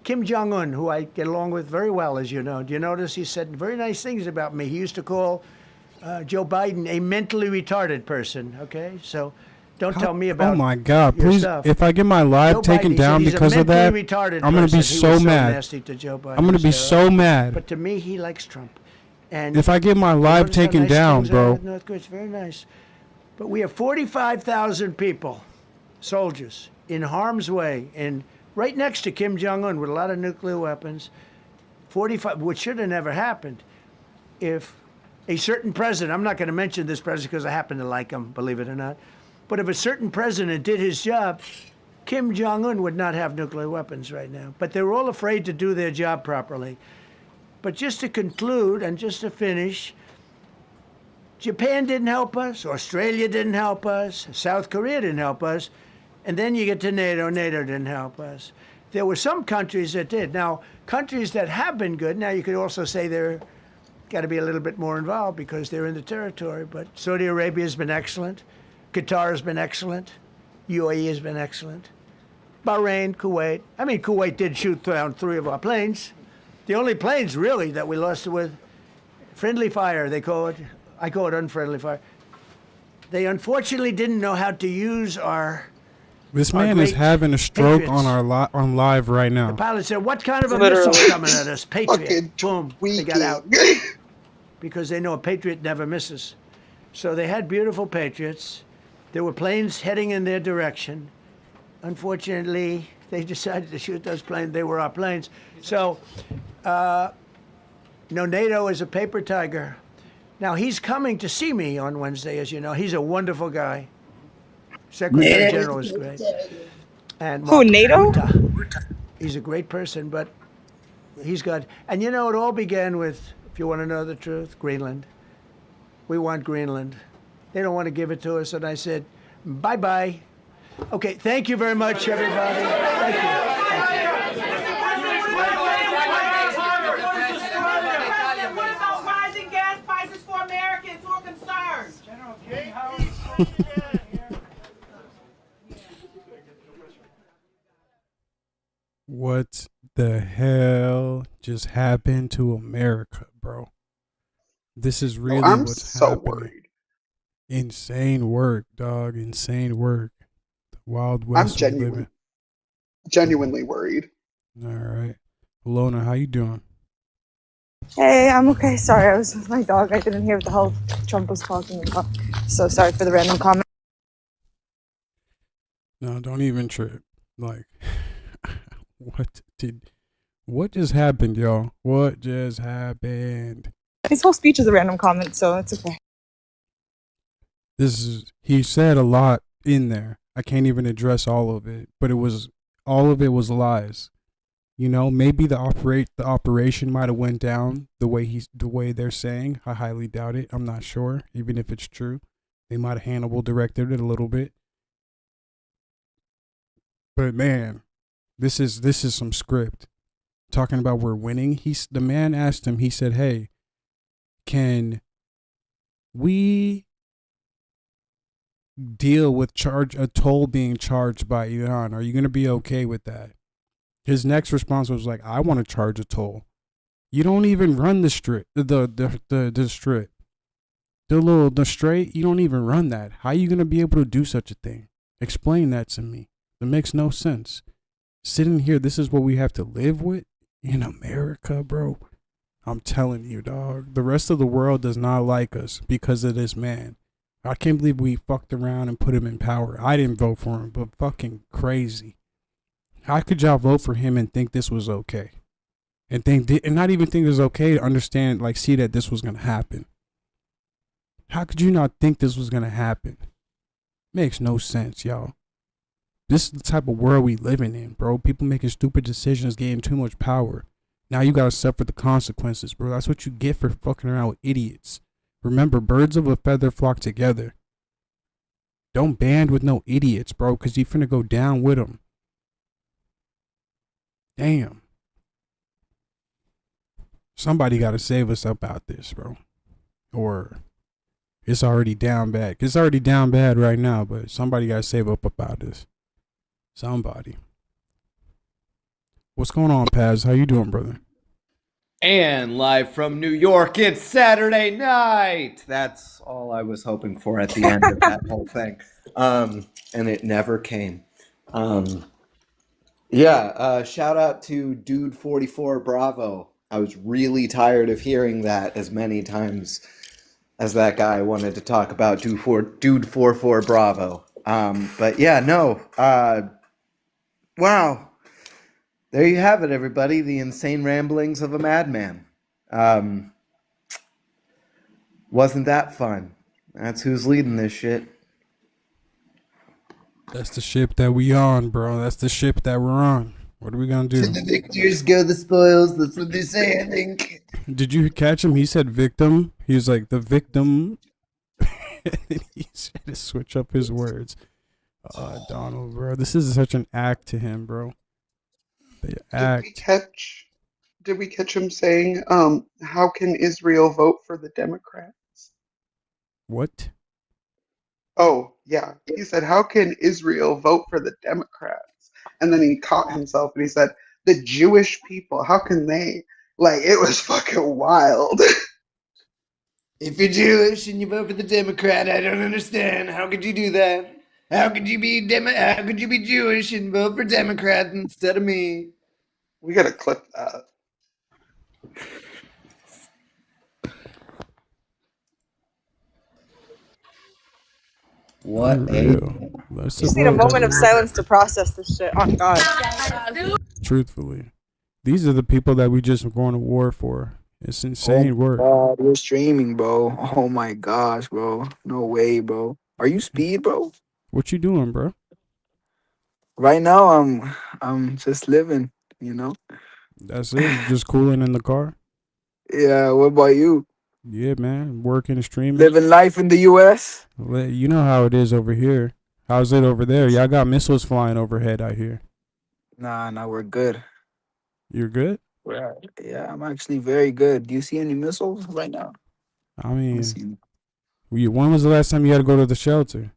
Speaker 11: Kim Jong-un, who I get along with very well, as you know. Do you notice he said very nice things about me? He used to call Joe Biden a mentally retarded person, okay? So don't tell me about
Speaker 1: Oh my God!
Speaker 11: your
Speaker 1: Please,
Speaker 11: stuff.
Speaker 1: if I get my live
Speaker 11: Joe
Speaker 1: taken
Speaker 11: Biden,
Speaker 1: down
Speaker 11: he said he's a
Speaker 1: because of that,
Speaker 11: mentally retarded
Speaker 1: I'm gonna be
Speaker 11: person. He
Speaker 1: so
Speaker 11: was
Speaker 1: mad.
Speaker 11: nasty to Joe Biden,
Speaker 1: I'm gonna be so mad.
Speaker 11: But to me, he likes Trump. And
Speaker 1: If I get my live
Speaker 11: notice how
Speaker 1: taken
Speaker 11: nice
Speaker 1: down,
Speaker 11: things are
Speaker 1: bro.
Speaker 11: with North Korea? It's very nice. But we have 45,000 people, soldiers, in harm's way, and right next to Kim Jong-un with a lot of nuclear weapons. 45, which should have never happened if a certain president, I'm not going to mention this president because I happen to like him, believe it or not, but if a certain president did his job, Kim Jong-un would not have nuclear weapons right now. But they were all afraid to do their job properly. But just to conclude and just to finish, Japan didn't help us, Australia didn't help us, South Korea didn't help us, and then you get to NATO, NATO didn't help us. There were some countries that did. Now, countries that have been good, now you could also say they're got to be a little bit more involved because they're in the territory, but Saudi Arabia has been excellent, Qatar has been excellent, UAE has been excellent, Bahrain, Kuwait. I mean, Kuwait did shoot down 3 of our planes. The only planes, really, that we lost with friendly fire, they call it. I call it unfriendly fire. They unfortunately didn't know how to use our
Speaker 1: This man is having a stroke on our on live right now.
Speaker 11: The pilot said, what kind of a missile coming at us? Patriot. Boom. They got out. Because they know a Patriot never misses. So they had beautiful Patriots. There were planes heading in their direction. Unfortunately, they decided to shoot those planes. They were our planes. So, NATO is a paper tiger. Now, he's coming to see me on Wednesday, as you know. He's a wonderful guy. Secretary General is great. And
Speaker 6: Who, NATO?
Speaker 11: He's a great person, but he's got... And you know, it all began with, if you want to know the truth, Greenland. We want Greenland. They don't want to give it to us. And I said, bye-bye. Okay, thank you very much, everybody. Thank you.
Speaker 17: What about rising gas prices for Americans who are concerned?
Speaker 1: What the hell just happened to America, bro? This is really what's happening.
Speaker 14: Worried.
Speaker 1: Insane work, dog. Insane work. The Wild West we live in.
Speaker 14: Genuinely worried.
Speaker 1: All right. Lona, how you doing?
Speaker 6: Hey, I'm okay. Sorry, I was with my dog. I didn't hear what the hell Trump was talking about. So sorry for the random comment.
Speaker 1: No, don't even trip. Like, what just happened, y'all? What just happened?
Speaker 6: His whole speech is a random comment, so it's okay.
Speaker 1: He said a lot in there. I can't even address all of it, but all of it was lies. You know, maybe the operation might have went down the way they're saying. I highly doubt it. I'm not sure, even if it's true. They might have Hannibal directed it a little bit. But man, this is some script. talking about we're winning. The man asked him, he said, hey, can we deal with a toll being charged by Iran? Are you going to be okay with that? His next response was like, I want to charge a toll. You don't even run the strip, the strip. The straight, you don't even run that. How are you going to be able to do such a thing? Explain that to me. It makes no sense. Sitting here, this is what we have to live with in America, bro. I'm telling you, dog. The rest of the world does not like us because of this man. I can't believe we fucked around and put him in power. I didn't vote for him, but fucking crazy. How could y'all vote for him and think this was okay? And not even think it was okay to understand, like, see that this was going to happen. How could you not think this was going to happen? Makes no sense, y'all. This is the type of world we living in, bro. People making stupid decisions, getting too much power. Now you got to suffer the consequences, bro. That's what you get for fucking around with idiots. Remember, birds of a feather flock together. Don't band with no idiots, bro, because you finna go down with them. Damn. Somebody got to save us about this, bro. Or it's already down bad. It's already down bad right now, but somebody got to save up about this. Somebody. What's going on, Paz? How you doing, brother?
Speaker 8: And live from New York, it's Saturday night. That's all I was hoping for at the end of that whole thing. And it never came. Shout out to Dude 44 Bravo. I was really tired of hearing that as many times as that guy wanted to talk about Dude 44 Bravo. Wow. There you have it, everybody. The insane ramblings of a madman. Wasn't that fun? That's who's leading this shit.
Speaker 1: That's the ship that we on, bro. That's the ship that we're on. What are we gonna do?
Speaker 8: To the victors go the spoils. That's what they say, I think.
Speaker 1: Did you catch him? He said victim. He was like the victim. He had to switch up his words. Donald, bro. This is such an act to him, bro. The act.
Speaker 14: Did we catch him saying, how can Israel vote for the Democrats?
Speaker 1: What?
Speaker 14: Oh, yeah. He said, how can Israel vote for the Democrats? And then he caught himself and he said, the Jewish people, how can they? Like, it was fucking wild.
Speaker 8: If you're Jewish and you vote for the Democrat, I don't understand. How could you do that? How could you be Jewish and vote for Democrat instead of me?
Speaker 14: We gotta clip that.
Speaker 8: What
Speaker 1: Let's
Speaker 6: Just need a moment of silence to process this shit. On God.
Speaker 1: Truthfully, these are the people that we just going to war for. It's insane work.
Speaker 9: God, you're streaming, bro. Oh my gosh, bro. No way, bro. Are you speed, bro?
Speaker 1: What you doing, bro?
Speaker 9: Right now, I'm just living, you know.
Speaker 1: That's it. You just cooling in the car.
Speaker 9: Yeah. What about you?
Speaker 1: Yeah, man. Working and streaming.
Speaker 9: Living life in the U.S.
Speaker 1: You know how it is over here. How's it over there? Y'all got missiles flying overhead, I hear.
Speaker 9: Nah, we're good.
Speaker 1: You're good?
Speaker 9: Yeah, I'm actually very good. Do you see any missiles right now?
Speaker 1: I mean, when was the last time you had to go to the shelter?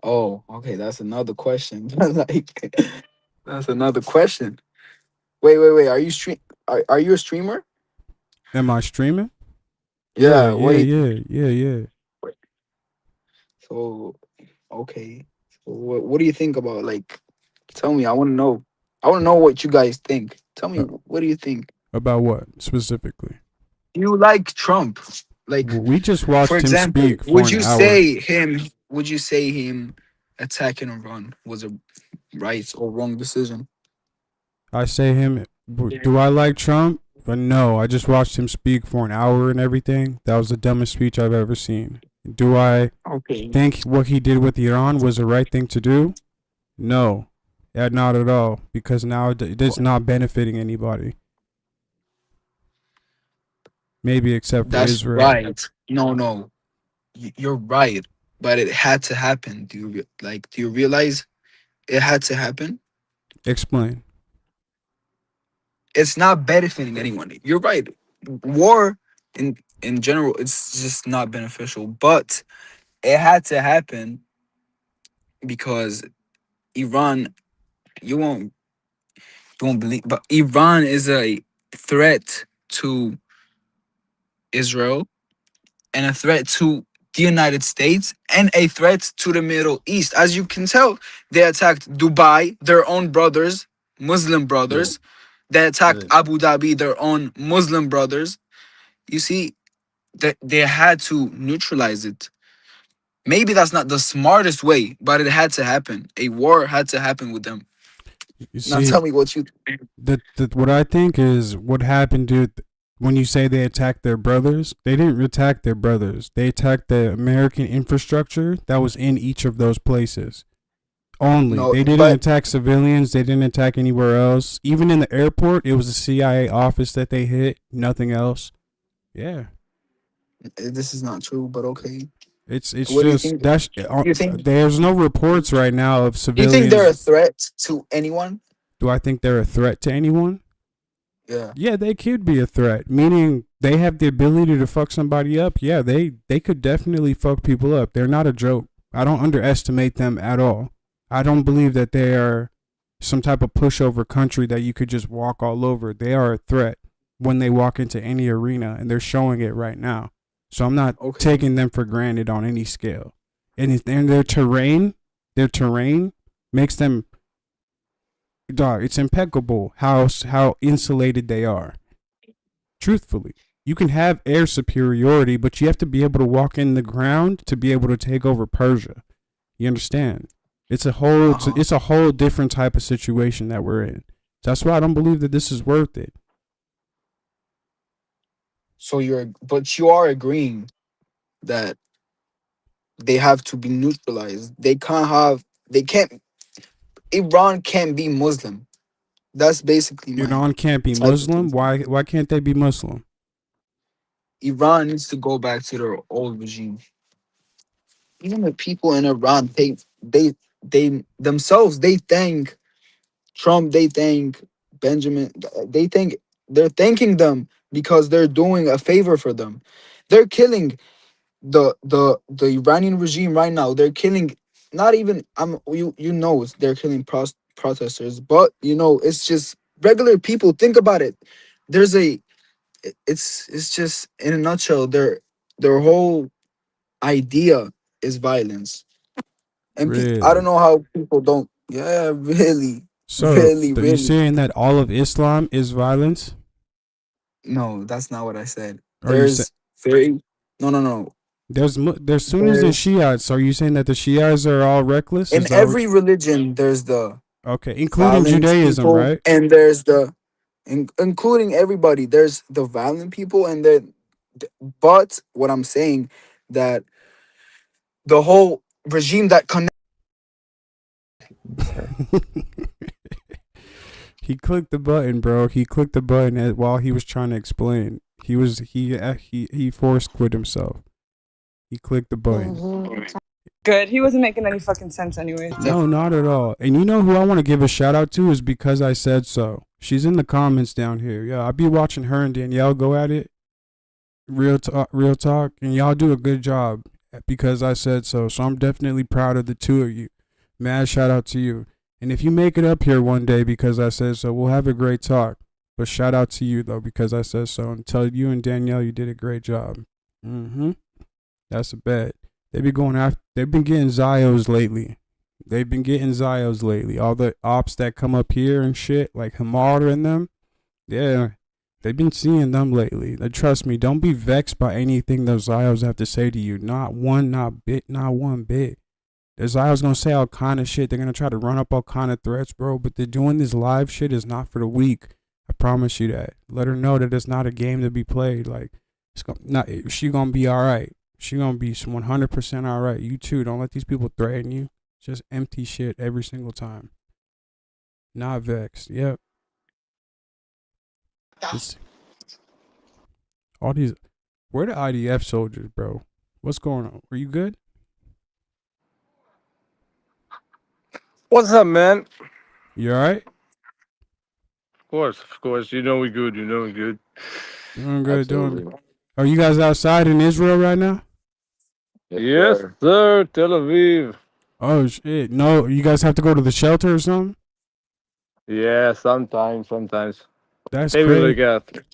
Speaker 9: Oh, okay. That's another question. That's another question. Wait. Are you Are you a streamer?
Speaker 1: Am I streaming?
Speaker 9: Yeah.
Speaker 1: Yeah.
Speaker 9: So, okay. So what do you think about, like, tell me, I want to know. I want to know what you guys think. Tell me, what do you think?
Speaker 1: About what specifically?
Speaker 9: Do you like Trump? Like,
Speaker 1: we just watched
Speaker 9: for
Speaker 1: him
Speaker 9: example,
Speaker 1: speak for
Speaker 9: would
Speaker 1: an
Speaker 9: you
Speaker 1: hour.
Speaker 9: say him attacking Iran was a right or wrong decision?
Speaker 1: I say him. Do I like Trump? But no, I just watched him speak for an hour and everything. That was the dumbest speech I've ever seen. Do I think what he did with Iran was the right thing to do? No, not at all. Because now it's not benefiting anybody. Maybe except for
Speaker 9: That's
Speaker 1: Israel.
Speaker 9: right. No. You're right. But it had to happen. Do you realize it had to happen?
Speaker 1: Explain.
Speaker 9: it's not benefiting anyone. You're right. War in general, it's just not beneficial. But it had to happen because Iran, you won't you won't believe, but Iran is a threat to Israel and a threat to the United States and a threat to the Middle East. As you can tell, they attacked Dubai, their own brothers, Muslim brothers. They attacked Abu Dhabi, their own Muslim brothers. You see, that they had to neutralize it. Maybe that's not the smartest way, but it had to happen. A war had to happen with them.
Speaker 1: You
Speaker 9: Now
Speaker 1: see,
Speaker 9: tell me what you think.
Speaker 1: what I think is what happened, dude. When you say they attacked their brothers, they didn't attack their brothers. They attacked the American infrastructure that was in each of those places. Only.
Speaker 9: No,
Speaker 1: They didn't
Speaker 9: but
Speaker 1: attack civilians. They didn't attack anywhere else. Even in the airport, it was a CIA office that they hit. Nothing else. Yeah.
Speaker 9: this is not true, but okay.
Speaker 1: It's
Speaker 9: What do you
Speaker 1: just
Speaker 9: think?
Speaker 1: that's
Speaker 9: You think
Speaker 1: there's no reports right now of
Speaker 9: do you think they're a
Speaker 1: civilians.
Speaker 9: threat to anyone?
Speaker 1: Do I think they're a threat to anyone?
Speaker 9: Yeah.
Speaker 1: Yeah, they could be a threat. Meaning they have the ability to fuck somebody up. Yeah, they could definitely fuck people up. They're not a joke. I don't underestimate them at all. I don't believe that they are some type of pushover country that you could just walk all over. They are a threat when they walk into any arena, and they're showing it right now. So I'm not taking them for granted on any scale. And their terrain makes them, dog, it's impeccable how insulated they are. Truthfully, you can have air superiority, but you have to be able to walk in the ground to be able to take over Persia. You understand? It's a whole different type of situation that we're in. That's why I don't believe that this is worth it.
Speaker 9: So but you are agreeing that they have to be neutralized. They can't, Iran can't be Muslim. That's basically my
Speaker 1: Iran can't be
Speaker 9: type of
Speaker 1: Muslim.
Speaker 9: thinking.
Speaker 1: Why can't they be Muslim?
Speaker 9: Iran needs to go back to their old regime. Even the people in Iran, they themselves, they thank Trump, they thank Benjamin, they think they're thanking them because they're doing a favor for them. They're killing the Iranian regime right now. They're killing, not even you know they're killing protesters, but it's just regular people. Think about it. There's a it's just in a nutshell their whole idea is violence. And I don't
Speaker 1: Really?
Speaker 9: know how people don't. Yeah, really,
Speaker 1: So
Speaker 9: really,
Speaker 1: you
Speaker 9: really.
Speaker 1: saying that all of Islam is violence?
Speaker 9: No, that's not what I said.
Speaker 1: Are you saying
Speaker 9: There's very no, no, no.
Speaker 1: there's Sunnis and
Speaker 9: There's
Speaker 1: Shiites? Are you saying that the Shiites are all reckless?
Speaker 9: in
Speaker 1: Is that what?
Speaker 9: every religion there's the
Speaker 1: Okay, including
Speaker 9: violent
Speaker 1: Judaism,
Speaker 9: people
Speaker 1: right?
Speaker 9: and there's including everybody. There's the violent people and but what I'm saying that the whole regime that connects.
Speaker 1: He clicked the button, bro. He clicked the button while he was trying to explain. He forced quit himself. He clicked the button.
Speaker 6: Good. He wasn't making any fucking sense anyway.
Speaker 1: No, not at all. And you know who I want to give a shout out to is Because I Said So. She's in the comments down here. Yeah, I'll be watching her and Danielle go at it. Real talk. And y'all do a good job Because I Said So. So I'm definitely proud of the two of you. Mad shout out to you. And if you make it up here one day Because I Said So, we'll have a great talk. But shout out to you though Because I Said So. And tell you and Danielle you did a great job. That's a bet. They've been getting Zios lately. All the ops that come up here and shit, like Hamar and them, yeah, they've been seeing them lately. Trust me, don't be vexed by anything those Zios have to say to you. Not one bit. The Zios gonna say all kind of shit. They're gonna try to run up all kind of threats, bro. But they're doing this live shit is not for the weak. I promise you that. Let her know that it's not a game to be played. Like, she gonna be all right. She gonna be 100% all right. You too. Don't let these people threaten you. Just empty shit every single time. Not vexed. Yep. All these. Where the IDF soldiers, bro? What's going on? Are you good?
Speaker 10: What's up, man?
Speaker 1: You all right?
Speaker 10: Of course. You know we good. You know we good.
Speaker 1: Doing good, doing. Are you guys outside in Israel right now?
Speaker 10: Yes, sir. Tel Aviv.
Speaker 1: Oh shit! No, you guys have to go to the shelter or something.
Speaker 10: Yeah, sometimes.
Speaker 1: That's
Speaker 10: Maybe
Speaker 1: great.
Speaker 10: like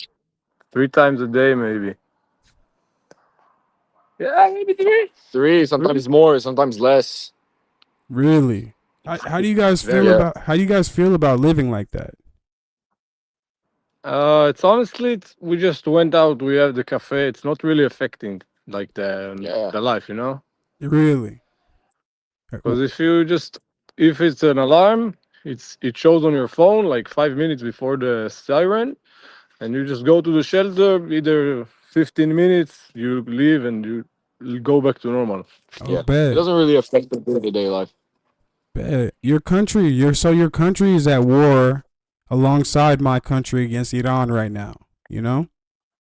Speaker 10: 3 times a day, maybe. Yeah, maybe three.
Speaker 12: Three, sometimes more, sometimes less.
Speaker 1: Really? How do you guys feel
Speaker 12: Yeah.
Speaker 1: about how do you guys feel about living like that?
Speaker 10: It's honestly, we just went out. We have the cafe. It's not really affecting like the life, you know.
Speaker 1: Really?
Speaker 10: Because if it's an alarm, it shows on your phone like 5 minutes before the siren, and you just go to the shelter. Either 15 minutes, you leave and you go back to normal.
Speaker 1: Oh, bet.
Speaker 12: It doesn't really affect the day-to-day life.
Speaker 1: Bet. Your country is at war alongside my country against Iran right now. You know?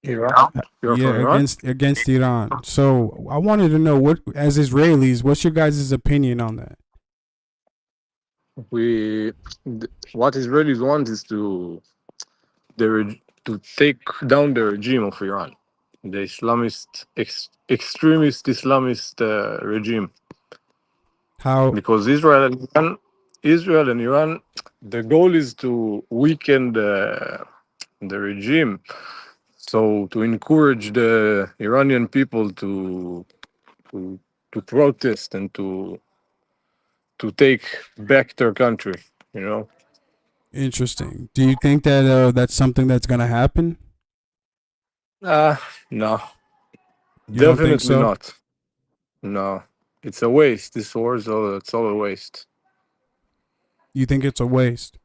Speaker 10: Iran? You're
Speaker 1: Yeah,
Speaker 10: from Iran?
Speaker 1: against Iran. So I wanted to know as Israelis, what's your guys' opinion on that?
Speaker 10: What Israelis want is to take down the regime of Iran, the extremist Islamist regime.
Speaker 1: How?
Speaker 10: Because Israel and Iran, the goal is to weaken the regime, so to encourage the Iranian people to, to protest and to take back their country. You know.
Speaker 1: Interesting. Do you think that that's something that's gonna happen?
Speaker 10: No,
Speaker 1: You don't think
Speaker 10: definitely
Speaker 1: so?
Speaker 10: not. No, it's a waste. This war is it's all a waste.
Speaker 1: You think it's a waste?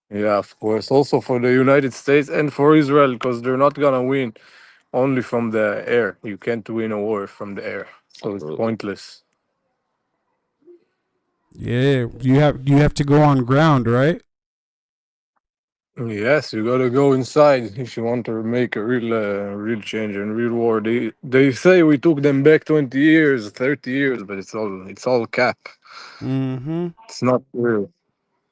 Speaker 10: Yeah, of course. Also for the United States and for Israel, because they're not gonna win only from the air. You can't win a war from the air, so it's pointless.
Speaker 1: Yeah, you have to go on ground, right?
Speaker 10: Yes, you gotta go inside if you want to make a real change and real war. They say we took them back 20 years, 30 years, but it's all cap.
Speaker 1: Mm-hmm.
Speaker 10: It's not real.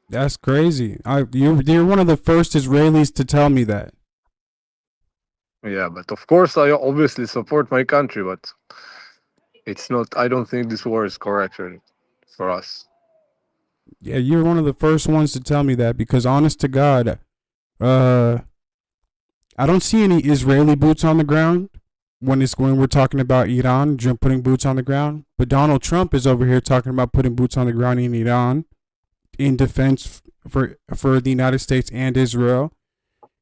Speaker 1: That's crazy. You're one of the first Israelis to tell me that.
Speaker 10: Yeah, but of course I obviously support my country, but it's not. I don't think this war is correct for us.
Speaker 1: Yeah, you're one of the first ones to tell me that because honest to God, I don't see any Israeli boots on the ground when we're talking about Iran putting boots on the ground. But Donald Trump is over here talking about putting boots on the ground in Iran in defense for the United States and Israel.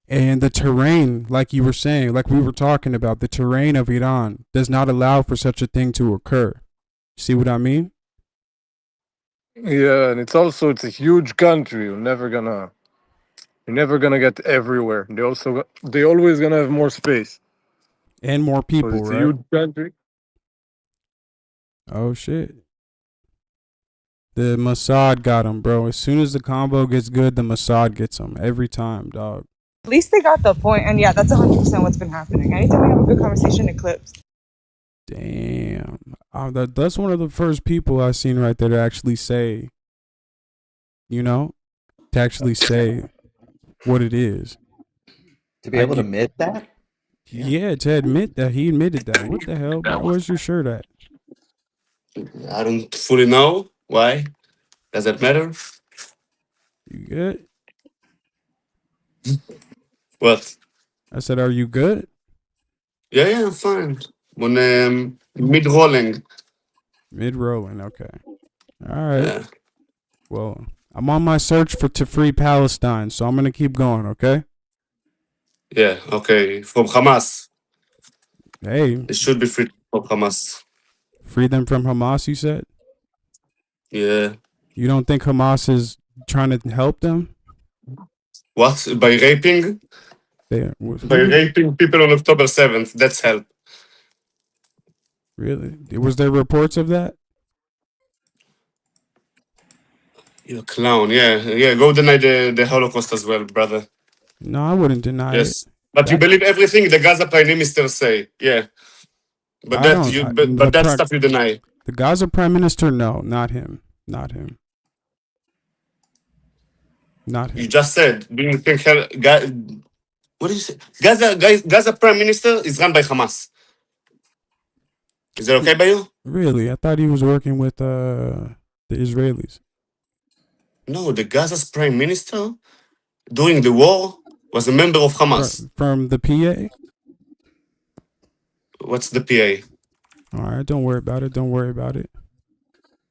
Speaker 1: And the terrain, like you were saying, like we were talking about, the terrain of Iran does not allow for such a thing to occur. See what I mean?
Speaker 10: Yeah, and it's a huge country. You're never gonna get everywhere. They always gonna have more space.
Speaker 1: And more
Speaker 10: Because
Speaker 1: people,
Speaker 10: it's a
Speaker 1: right?
Speaker 10: huge country.
Speaker 1: Oh shit. The Mossad got him, bro. As soon as the convo gets good, the Mossad gets him every time, dog.
Speaker 6: At least they got the point, and yeah, that's 100% what's been happening. Anytime we have a good conversation, it clips.
Speaker 1: Damn. That's one of the first people I've seen right there to actually say, to actually say what it is.
Speaker 8: To be able to admit that?
Speaker 1: Yeah, to admit that. He admitted that. What the hell, bro? Where's your shirt at?
Speaker 15: I don't fully know. Why? Does that matter?
Speaker 1: You good?
Speaker 15: What?
Speaker 1: I said, are you good?
Speaker 15: Yeah, I'm fine. When mid-rolling.
Speaker 1: Mid-rolling, okay. All right.
Speaker 15: Yeah.
Speaker 1: Well, I'm on my search to free Palestine, so I'm going to keep going, okay?
Speaker 15: Yeah, okay. From Hamas.
Speaker 1: Hey.
Speaker 15: They should be free from Hamas.
Speaker 1: Free them from Hamas, you said?
Speaker 15: Yeah.
Speaker 1: You don't think Hamas is trying to help them?
Speaker 15: What? By raping? By raping people on October 7th. That's help.
Speaker 1: Really? Was there reports of that?
Speaker 15: You clown. Yeah. Go deny the Holocaust as well, brother.
Speaker 1: No, I wouldn't deny
Speaker 15: Yes.
Speaker 1: it.
Speaker 15: But you believe everything the Gaza Prime Minister say. Yeah. But that stuff you deny.
Speaker 1: The Gaza Prime Minister, no, not him. Not him. Not
Speaker 15: You
Speaker 1: him.
Speaker 15: just said, do you think what did you say? Gaza Prime Minister is run by Hamas. Is that okay by you?
Speaker 1: Really? I thought he was working with the Israelis.
Speaker 15: No, the Gaza's Prime Minister during the war was a member of Hamas.
Speaker 1: From the PA?
Speaker 15: What's the PA?
Speaker 1: All right, don't worry about it. Don't worry about it.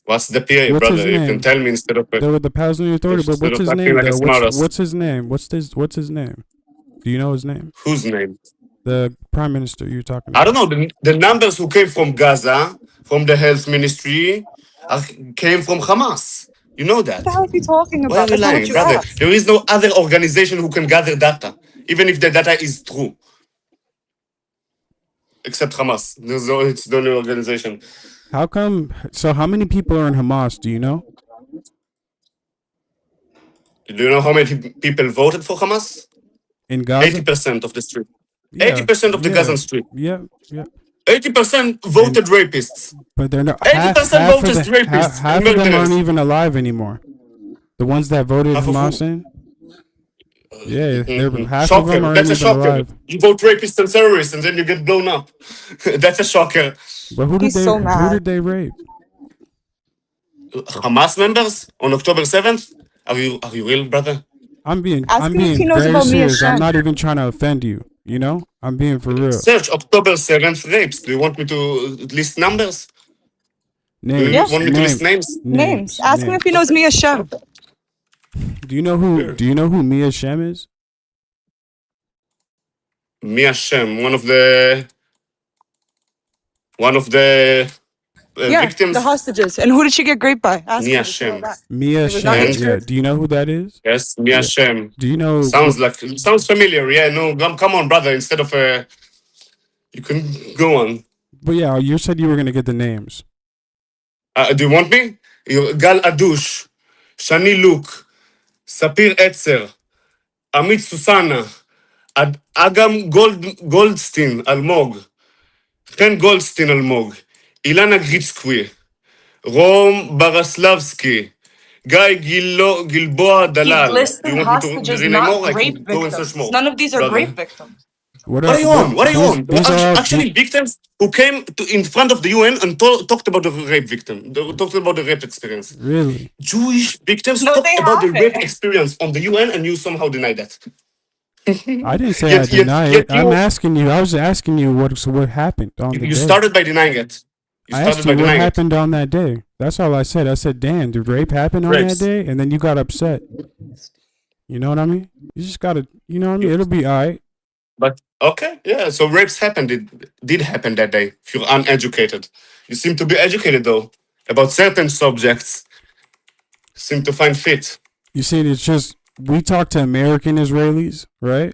Speaker 15: What's the PA,
Speaker 1: What's his
Speaker 15: brother? You can
Speaker 1: name?
Speaker 15: tell me instead of
Speaker 1: The Palestinian Authority, but what's his
Speaker 15: acting
Speaker 1: name
Speaker 15: like a
Speaker 1: though?
Speaker 15: smartass.
Speaker 1: What's his name? What's his name? Do you know his name?
Speaker 15: Whose name?
Speaker 1: The Prime Minister you're talking
Speaker 15: I
Speaker 1: about.
Speaker 15: don't know. The numbers who came from Gaza, from the health ministry, came from Hamas. You know that.
Speaker 6: What the hell are you talking
Speaker 15: Why are
Speaker 6: about?
Speaker 15: you
Speaker 6: That's not what
Speaker 15: lying,
Speaker 6: you
Speaker 15: brother?
Speaker 6: asked.
Speaker 15: There is no other organization who can gather data, even if the data is true, except Hamas. It's the only organization.
Speaker 1: How come? So how many people are in Hamas? Do you know?
Speaker 15: Do you know how many people voted for Hamas?
Speaker 1: In Gaza?
Speaker 15: 80% of the street.
Speaker 1: Yeah,
Speaker 15: 80% of the
Speaker 1: yeah,
Speaker 15: Gazan street.
Speaker 1: yeah, yeah.
Speaker 15: 80% voted rapists.
Speaker 1: But they're not
Speaker 15: 80%
Speaker 1: half of
Speaker 15: voted
Speaker 1: the
Speaker 15: rapists and
Speaker 1: half of them aren't
Speaker 15: murderers.
Speaker 1: even alive anymore. The ones that voted
Speaker 15: Half of who?
Speaker 1: Hamas in. Yeah, they're half of them
Speaker 15: Shocker.
Speaker 1: aren't
Speaker 15: That's a
Speaker 1: even
Speaker 15: shocker.
Speaker 1: alive.
Speaker 15: You vote rapists and terrorists and then you get blown up. That's a shocker.
Speaker 1: But who did who did they rape?
Speaker 15: Hamas members on October 7th? Are you real, brother?
Speaker 1: I'm being
Speaker 6: Ask him if he knows
Speaker 1: very
Speaker 6: about Mia
Speaker 1: serious. I'm
Speaker 6: Shem.
Speaker 1: not even trying to offend you. You know, I'm being for real.
Speaker 15: Search October 7th rapes. Do you want me to list numbers? Do you
Speaker 1: Names.
Speaker 15: want me to list names?
Speaker 6: Names. Ask him if he knows Mia Shem.
Speaker 1: Do you know who Mia Shem is?
Speaker 15: Mia Shem, one of the
Speaker 6: Yeah,
Speaker 15: victims.
Speaker 6: the hostages. And who did she get raped by? Ask
Speaker 15: Mia
Speaker 6: him. Does he know
Speaker 15: Shem.
Speaker 6: that?
Speaker 1: Mia
Speaker 6: It was not
Speaker 1: Shem.
Speaker 6: Israel.
Speaker 1: Yeah. Do you know who that is?
Speaker 15: Yes, Mia Shem.
Speaker 1: Do you know?
Speaker 15: Sounds familiar. Yeah, no, come on, brother. Instead of you can go on.
Speaker 1: But yeah, you said you were gonna get the names.
Speaker 15: Do you want me? Gal Adush, Shani Luke, Sapir Etzer, Amit Susana, Agam Goldstein Almog, Chen Goldstein Almog, Ilana Gritsky, Rom Baraslavsky, Guy Gilboa
Speaker 6: He's
Speaker 15: Dalal.
Speaker 6: listing
Speaker 15: You want me to
Speaker 6: hostages,
Speaker 15: rename more?
Speaker 6: not
Speaker 15: I can
Speaker 6: rape
Speaker 15: go and search
Speaker 6: victims.
Speaker 15: more.
Speaker 6: None of these are
Speaker 15: brother.
Speaker 6: rape victims.
Speaker 15: What are you on? What are you on?
Speaker 1: These are
Speaker 15: Actually, victims who came in front of the UN and talked about the rape victim. They talked about the rape experience.
Speaker 1: Really?
Speaker 15: Jewish victims
Speaker 6: No,
Speaker 15: talked
Speaker 6: they
Speaker 15: about the rape
Speaker 6: haven't.
Speaker 15: experience on the UN, and you somehow deny that.
Speaker 1: I didn't say I deny it. I was asking you what happened on the day.
Speaker 15: You started by denying it.
Speaker 1: I asked you what happened on that day. That's all I said. I said, Dan, did rape happen on that day? And then you got upset. You know what I mean? You just gotta, you know what I mean? It'll be all right.
Speaker 15: But okay, yeah. So rapes happened. It did happen that day. If you're uneducated, you seem to be educated though about certain subjects. Seem to find fit.
Speaker 1: You see, it's just we talk to American Israelis, right?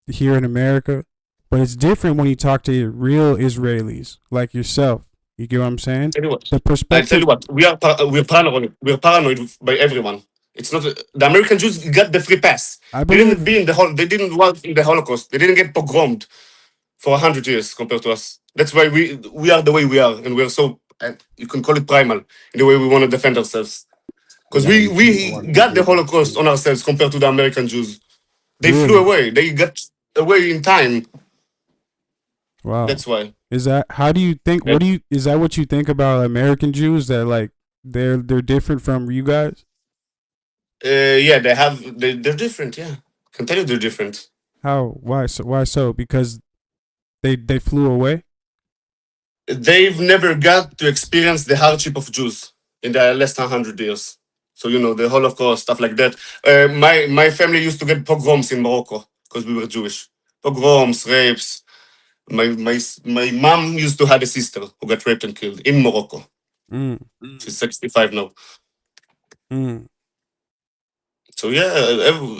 Speaker 1: Here in America, but it's different when you talk to real Israelis like yourself. You get what I'm saying? The perspective.
Speaker 15: I tell you what, we're paranoid. We're paranoid by everyone. It's not the American Jews got the free pass. They didn't be in they didn't work in the Holocaust. They didn't get pogromed for 100 years compared to us. That's why we are the way we are, and we're so you can call it primal in the way we want to defend ourselves. Because we got the Holocaust on ourselves compared to the American Jews. They flew away. They got away in time.
Speaker 1: Wow.
Speaker 15: That's why.
Speaker 1: Is that how do you think? Is that what you think about American Jews? That like they're different from you guys?
Speaker 15: Yeah, they're different. Yeah, I can tell you they're different.
Speaker 1: How? Why so? Because they flew away.
Speaker 15: They've never got to experience the hardship of Jews in the less than 100 years. So you know the Holocaust, stuff like that. My family used to get pogroms in Morocco because we were Jewish. Pogroms, rapes. My mom used to have a sister who got raped and killed in Morocco. She's 65 now. So yeah,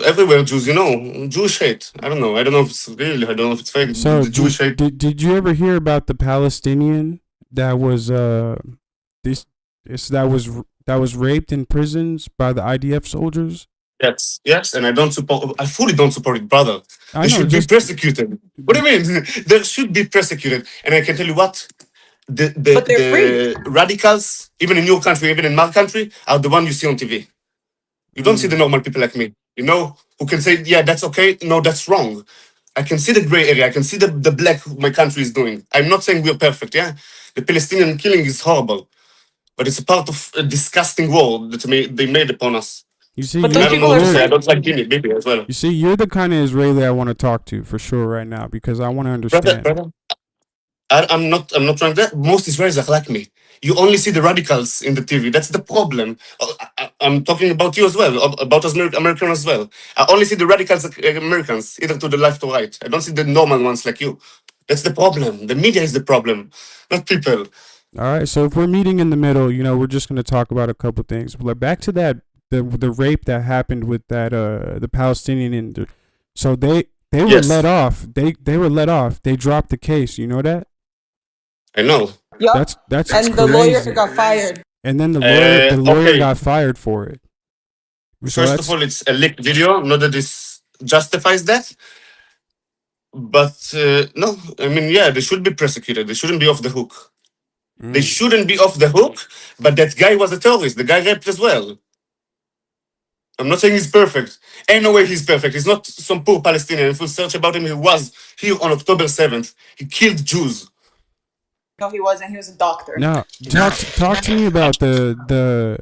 Speaker 15: everywhere Jews, you know, Jewish hate. I don't know if it's real. I don't know if it's fake.
Speaker 1: So
Speaker 15: the Jewish hate.
Speaker 1: Did you ever hear about the Palestinian that was that was raped in prisons by the IDF soldiers?
Speaker 15: Yes, and I fully don't support it, brother. They should be persecuted. What do you mean? They should be persecuted. And I can tell you what, the radicals, even in your country, even in my country, are the one you see on TV. You don't see the normal people like me, who can say, yeah, that's okay. No, that's wrong. I can see the gray area. I can see the black my country is doing. I'm not saying we're perfect, yeah? The Palestinian killing is horrible, but it's a part of a disgusting war that they made upon us.
Speaker 1: You see,
Speaker 6: But
Speaker 15: And
Speaker 6: those
Speaker 15: I don't
Speaker 6: people
Speaker 15: know what
Speaker 6: are
Speaker 15: to say. I don't like Bibi as well.
Speaker 1: You see, you're the kind of Israeli I want to talk to for sure right now because I want to understand.
Speaker 15: Brother, I'm not trying that. Most Israelis are like me. You only see the radicals in the TV. That's the problem. I'm talking about you as well, about us American as well. I only see the radicals Americans, either to the left or right. I don't see the normal ones like you. That's the problem. The media is the problem, not people.
Speaker 1: All right, so if we're meeting in the middle, we're just going to talk about a couple things. But back to that, the rape that happened with that the Palestinian. So they were let off. They were let off. They dropped the case. You know that?
Speaker 15: I know.
Speaker 6: Yup.
Speaker 1: That's
Speaker 6: And
Speaker 1: crazy.
Speaker 6: the lawyer got fired.
Speaker 1: And then the lawyer
Speaker 15: okay.
Speaker 1: got fired for it. So
Speaker 15: First of all, it's a leaked video. Not that this justifies that. But no, I mean, yeah, they should be prosecuted. They shouldn't be off the hook. They shouldn't be off the hook, but that guy was a terrorist. The guy raped as well. I'm not saying he's perfect. Ain't no way he's perfect. He's not some poor Palestinian. If we search about him, he was here on October 7th. He killed Jews.
Speaker 6: No, he wasn't. He was a doctor.
Speaker 1: Now, talk to me about the.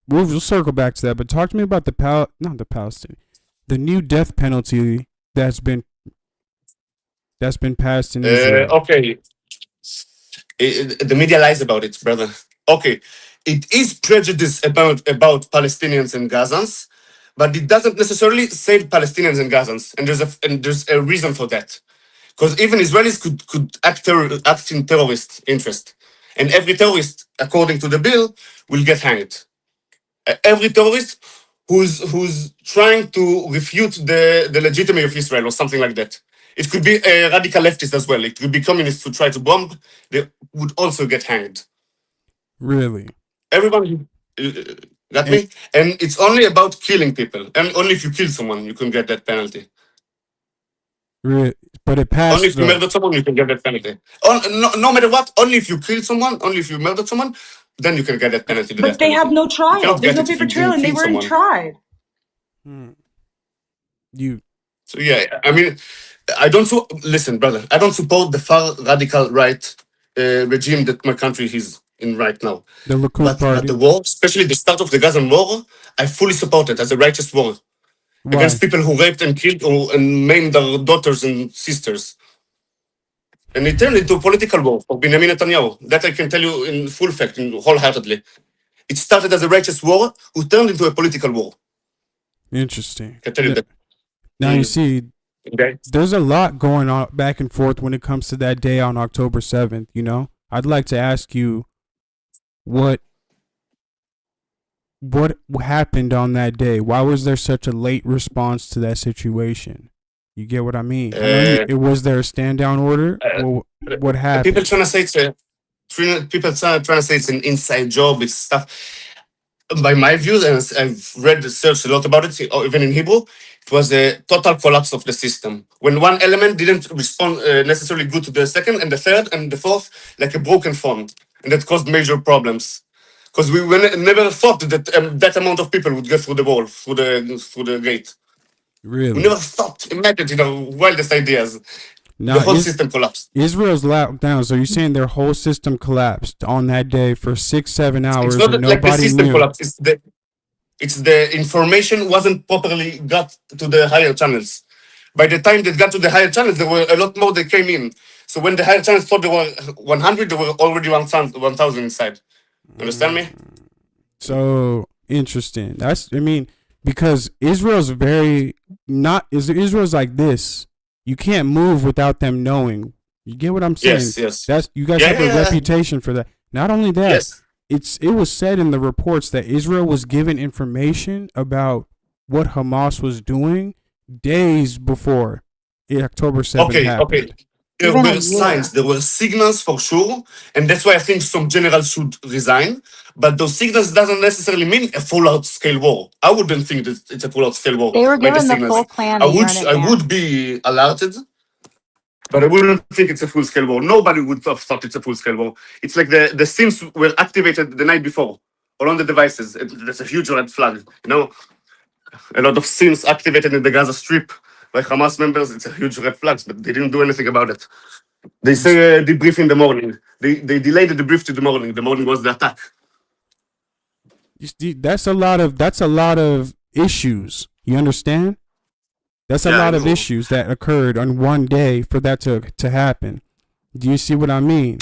Speaker 1: We'll circle back to that, but talk to me about the new death penalty that's been passed in Israel.
Speaker 15: Okay. The media lies about it, brother. Okay. It is prejudice about Palestinians and Gazans, but it doesn't necessarily save Palestinians and Gazans. And there's a reason for that. Because even Israelis could act in terrorist interest. And every terrorist, according to the bill, will get hanged. Every terrorist who's trying to refute the legitimacy of Israel or something like that. It could be a radical leftist as well. It could be communists who try to bomb. They would also get hanged.
Speaker 1: Really?
Speaker 15: Everyone got me? And it's only about killing people. And only if you kill someone, you can get that penalty.
Speaker 1: Really? But it passed.
Speaker 15: Only if you murder someone, you can get that penalty. No matter what, only if you kill someone, only if you murder someone, then you can get that penalty.
Speaker 6: But they have no trial. There's no paper trail, and they weren't tried.
Speaker 15: So yeah, I mean, listen, brother. I don't support the far radical right regime that my country is in right now.
Speaker 1: The Likud party.
Speaker 15: But the war, especially the start of the Gaza war, I fully support it as a righteous war.
Speaker 1: Why?
Speaker 15: Against people who raped and killed and maimed their daughters and sisters. And it turned into a political war for Benjamin Netanyahu. That I can tell you in full fact, wholeheartedly. It started as a righteous war who turned into a political war.
Speaker 1: Interesting.
Speaker 15: I can tell you that.
Speaker 1: Now you see,
Speaker 15: okay.
Speaker 1: There's a lot going on back and forth when it comes to that day on October 7th, I'd like to ask you what happened on that day? Why was there such a late response to that situation? You get what I mean? Was there a stand down order? What happened?
Speaker 15: People trying to say it's an inside job. It's stuff. By my views, and I've searched a lot about it, even in Hebrew, it was a total collapse of the system. When one element didn't respond necessarily good to the second and the third and the fourth, like a broken phone, and that caused major problems. Because we never thought that that amount of people would get through the wall, through the gate.
Speaker 1: Really?
Speaker 15: We never thought, imagined, wildest ideas.
Speaker 1: Now,
Speaker 15: the whole system collapsed.
Speaker 1: Israel's locked down, so you're saying their whole system collapsed on that day for 6-7 hours.
Speaker 15: It's not
Speaker 1: and
Speaker 15: like the
Speaker 1: nobody
Speaker 15: system
Speaker 1: knew.
Speaker 15: collapsed. It's the information wasn't properly got to the higher channels. By the time they got to the higher channels, there were a lot more that came in. So when the higher channels thought there were 100, there were already 1,000 inside. Understand me?
Speaker 1: So interesting. Because Israel's Israel's like this. You can't move without them knowing. You get what I'm saying?
Speaker 15: Yes.
Speaker 1: You guys have a reputation for that. Not only that, it was said in the reports that Israel was given information about what Hamas was doing days before October 7th happened.
Speaker 15: Okay. There were signs, there were signals for sure, and that's why I think some generals should resign. But those signals doesn't necessarily mean a full-out scale war. I wouldn't think that it's a full-out scale war.
Speaker 4: They were given the full plan.
Speaker 15: I would be alerted, but I wouldn't think it's a full-scale war. Nobody would have thought it's a full-scale war. It's like the SIMs were activated the night before, or on the devices. That's a huge red flag, a lot of scenes activated in the Gaza Strip by Hamas members. It's a huge red flag, but they didn't do anything about it. They say debrief in the morning. They delayed the debrief to the morning. The morning was the attack.
Speaker 1: You see, that's a lot of issues. You understand? That's a lot of issues that occurred on one day for that to happen. Do you see what I mean?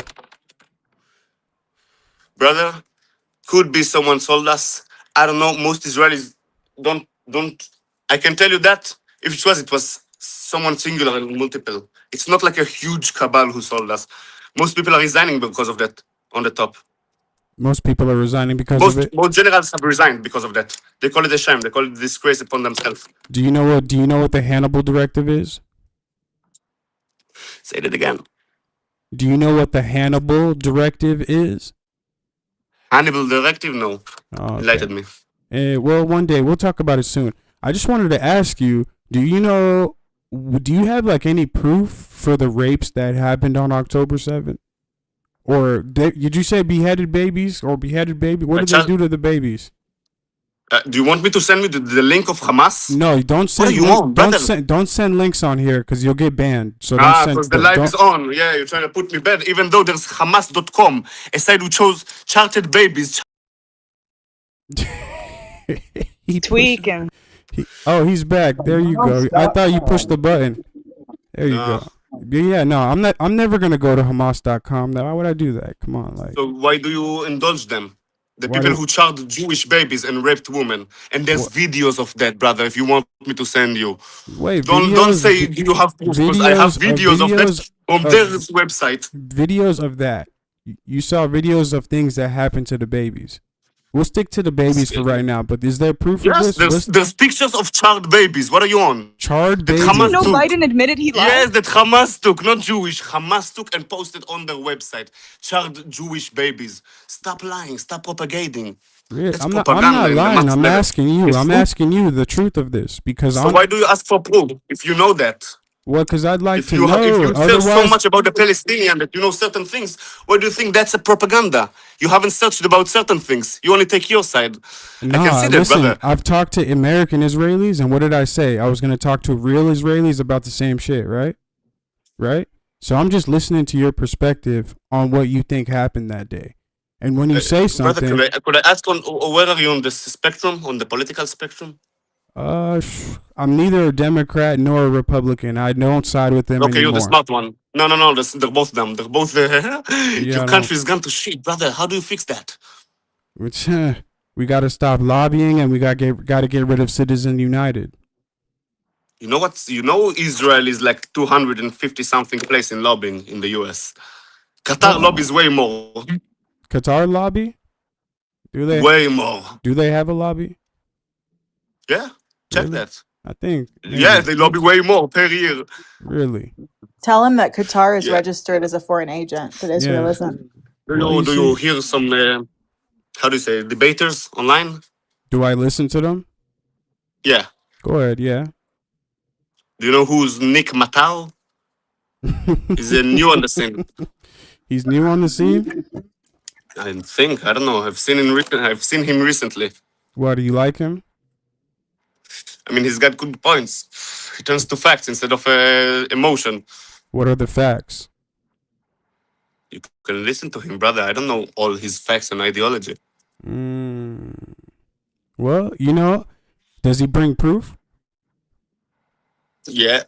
Speaker 15: Brother, could be someone sold us. I don't know. Most Israelis don't. I can tell you that if it was someone singular and multiple. It's not like a huge cabal who sold us. Most people are resigning because of that on the top.
Speaker 1: Most people are resigning because of it.
Speaker 15: Most generals have resigned because of that. They call it a shame. They call it a disgrace upon themselves.
Speaker 1: Do you know what the Hannibal directive is?
Speaker 15: Say that again.
Speaker 1: Do you know what the Hannibal directive is?
Speaker 15: Hannibal directive? No.
Speaker 1: Oh, okay.
Speaker 15: Enlighten me.
Speaker 1: Well, one day we'll talk about it soon. I just wanted to ask you: do you have like any proof for the rapes that happened on October 7th? Or did you say beheaded babies or beheaded baby? What did they do to the babies?
Speaker 15: Do you want me to send me the link of Hamas?
Speaker 1: No, don't send. Don't send links on here because you'll get banned. So don't send.
Speaker 15: Because the live is on. Yeah, you're trying to put me bad. Even though there's Hamas.com, a site who chose charted babies.
Speaker 6: Tweaking.
Speaker 1: He's back. There you go. I thought you pushed the button. There you go. Yeah, no, I'm never gonna go to Hamas.com. Why would I do that? Come on, like.
Speaker 15: So why do you indulge them? The people who charged Jewish babies and raped women, and there's videos of that, brother. If you want me to send you,
Speaker 1: wait,
Speaker 15: don't say you have proof, because I have videos of that on their website.
Speaker 1: Videos of that. You saw videos of things that happened to the babies. We'll stick to the babies for right now, but is there proof of this?
Speaker 15: There's pictures of charred babies. What are you on?
Speaker 1: Charred babies?
Speaker 6: Did you know Biden admitted he lied?
Speaker 15: Yes, that Hamas took, not Jewish. Hamas took and posted on their website. Charred Jewish babies. Stop lying. Stop propagating.
Speaker 1: Really? I'm not lying. I'm asking you. I'm asking you the truth of this because
Speaker 15: why do you ask for proof if you know that?
Speaker 1: Well, because I'd like to know.
Speaker 15: If you feel so much about the Palestinian that you know certain things, why do you think that's a propaganda? You haven't searched about certain things. You only take your side.
Speaker 1: Nah,
Speaker 15: I can see that,
Speaker 1: listen,
Speaker 15: brother.
Speaker 1: I've talked to American Israelis, and what did I say? I was going to talk to real Israelis about the same shit, right? Right? So I'm just listening to your perspective on what you think happened that day. And when you say something...
Speaker 15: Brother, could I ask where are you on the spectrum, on the political spectrum?
Speaker 1: I'm neither a Democrat nor a Republican. I don't side with them anymore.
Speaker 15: You're the smart one. No, they're both dumb. They're both your country's gone to shit, brother. How do you fix that?
Speaker 1: We got to stop lobbying, and we got to get rid of Citizen United.
Speaker 15: You know what? You know Israel is like 250 something place in lobbying in the US. Qatar lobbies way more.
Speaker 1: Qatar lobby? Do they?
Speaker 15: Way more.
Speaker 1: Do they have a lobby?
Speaker 15: Yeah. Check that.
Speaker 1: I think.
Speaker 15: Yeah, they lobby way more per year.
Speaker 1: Really?
Speaker 6: Tell him that Qatar is registered as a foreign agent, but Israel isn't.
Speaker 15: Do you hear some, how do you say, debaters online?
Speaker 1: Do I listen to them?
Speaker 15: Yeah.
Speaker 1: Go ahead, yeah.
Speaker 15: Do you know who's Nick Matau? He's new on the scene.
Speaker 1: He's new on the scene?
Speaker 15: I think. I don't know. I've seen him recently.
Speaker 1: What, do you like him?
Speaker 15: I mean, he's got good points. He turns to facts instead of emotion.
Speaker 1: What are the facts?
Speaker 15: You can listen to him, brother. I don't know all his facts and ideology.
Speaker 1: Well, does he bring proof?
Speaker 15: Yeah.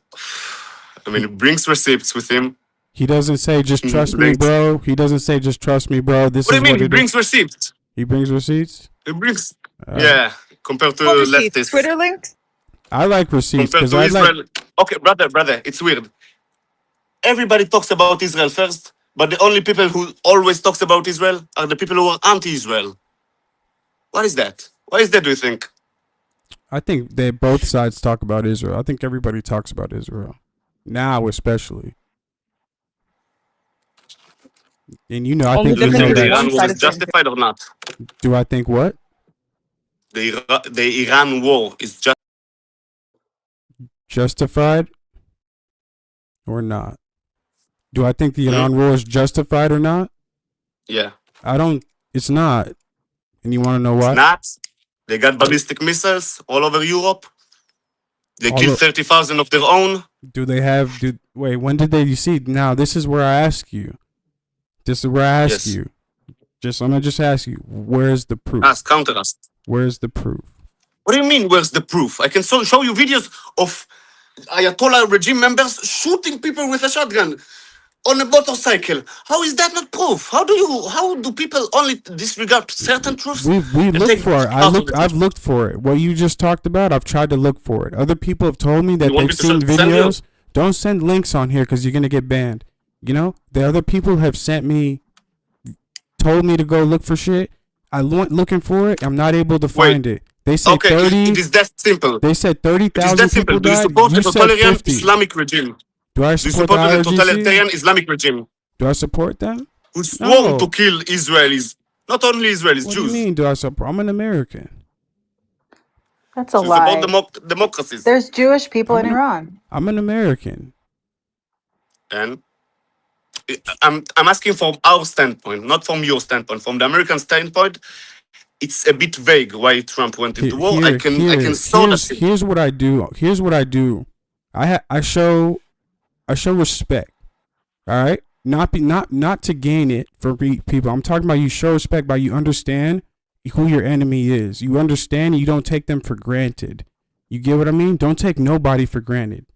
Speaker 15: I mean, he brings receipts with him.
Speaker 1: He doesn't say, just trust me, bro. He doesn't say, just trust me, bro. What
Speaker 15: do you mean? He brings receipts.
Speaker 1: He brings receipts?
Speaker 15: He brings... yeah, compared to leftists.
Speaker 6: Twitter links?
Speaker 1: I like receipts.
Speaker 15: Compared to Israel. Okay, brother, it's weird. Everybody talks about Israel first, but the only people who always talks about Israel are the people who are anti-Israel. What is that? Why is that, do you think?
Speaker 1: I think both sides talk about Israel. I think everybody talks about Israel. Now, especially. And I think
Speaker 15: the Iran war is justified or not?
Speaker 1: Do I think what?
Speaker 15: The Iran war is
Speaker 1: justified or not? Do I think the Iran war is justified or not?
Speaker 15: Yeah.
Speaker 1: It's not. And you want to know why?
Speaker 15: It's not. They got ballistic missiles all over Europe. They
Speaker 1: All
Speaker 15: killed
Speaker 1: o-
Speaker 15: 30,000 of their own.
Speaker 1: Do they have? Wait. When did they? You see, now this is where I ask you. This is where I ask
Speaker 15: Yes.
Speaker 1: you. I'm gonna just ask you. Where's the proof?
Speaker 15: Counter us.
Speaker 1: Where's the proof?
Speaker 15: What do you mean, where's the proof? I can show you videos of Ayatollah regime members shooting people with a shotgun on a motorcycle. How is that not proof? How do people only disregard certain truths?
Speaker 1: We
Speaker 15: and
Speaker 1: looked
Speaker 15: take
Speaker 1: for it.
Speaker 15: part of the
Speaker 1: I've
Speaker 15: truth?
Speaker 1: looked for it. What you just talked about, I've tried to look for it. Other people have told me that
Speaker 15: You want
Speaker 1: they've
Speaker 15: me to
Speaker 1: seen
Speaker 15: send you?
Speaker 1: videos. Don't send links on here because you're gonna get banned. You know, the other people have told me to go look for shit. I went looking for it. I'm not able to find it. They said
Speaker 15: Okay,
Speaker 1: 30.
Speaker 15: it is that simple.
Speaker 1: They said
Speaker 15: It is
Speaker 1: 30,000
Speaker 15: that simple.
Speaker 1: people
Speaker 15: Do you
Speaker 1: died.
Speaker 15: support
Speaker 1: You
Speaker 15: the
Speaker 1: said
Speaker 15: totalitarian
Speaker 1: 50.
Speaker 15: Islamic regime?
Speaker 1: Do I
Speaker 15: Do you
Speaker 1: support the
Speaker 15: support the
Speaker 1: IRGC?
Speaker 15: totalitarian Islamic regime
Speaker 1: Do I support them?
Speaker 15: who sworn to
Speaker 1: No.
Speaker 15: kill Israelis? Not only Israelis,
Speaker 1: What do you
Speaker 15: Jews.
Speaker 1: mean? Do I support? I'm an American.
Speaker 6: That's a
Speaker 15: So you support
Speaker 6: lie.
Speaker 15: democracies.
Speaker 6: There's Jewish people
Speaker 1: I'm
Speaker 6: in
Speaker 1: an,
Speaker 6: Iran.
Speaker 1: I'm an American.
Speaker 15: And I'm asking from our standpoint, not from your standpoint. From the American standpoint, it's a bit vague why Trump went into war. I can show that.
Speaker 1: Here's what I do. Here's what I do. I show respect. All right, not to gain it for people. I'm talking about you show respect by you understand who your enemy is. You understand. You don't take them for granted. You get what I mean? Don't take nobody for granted.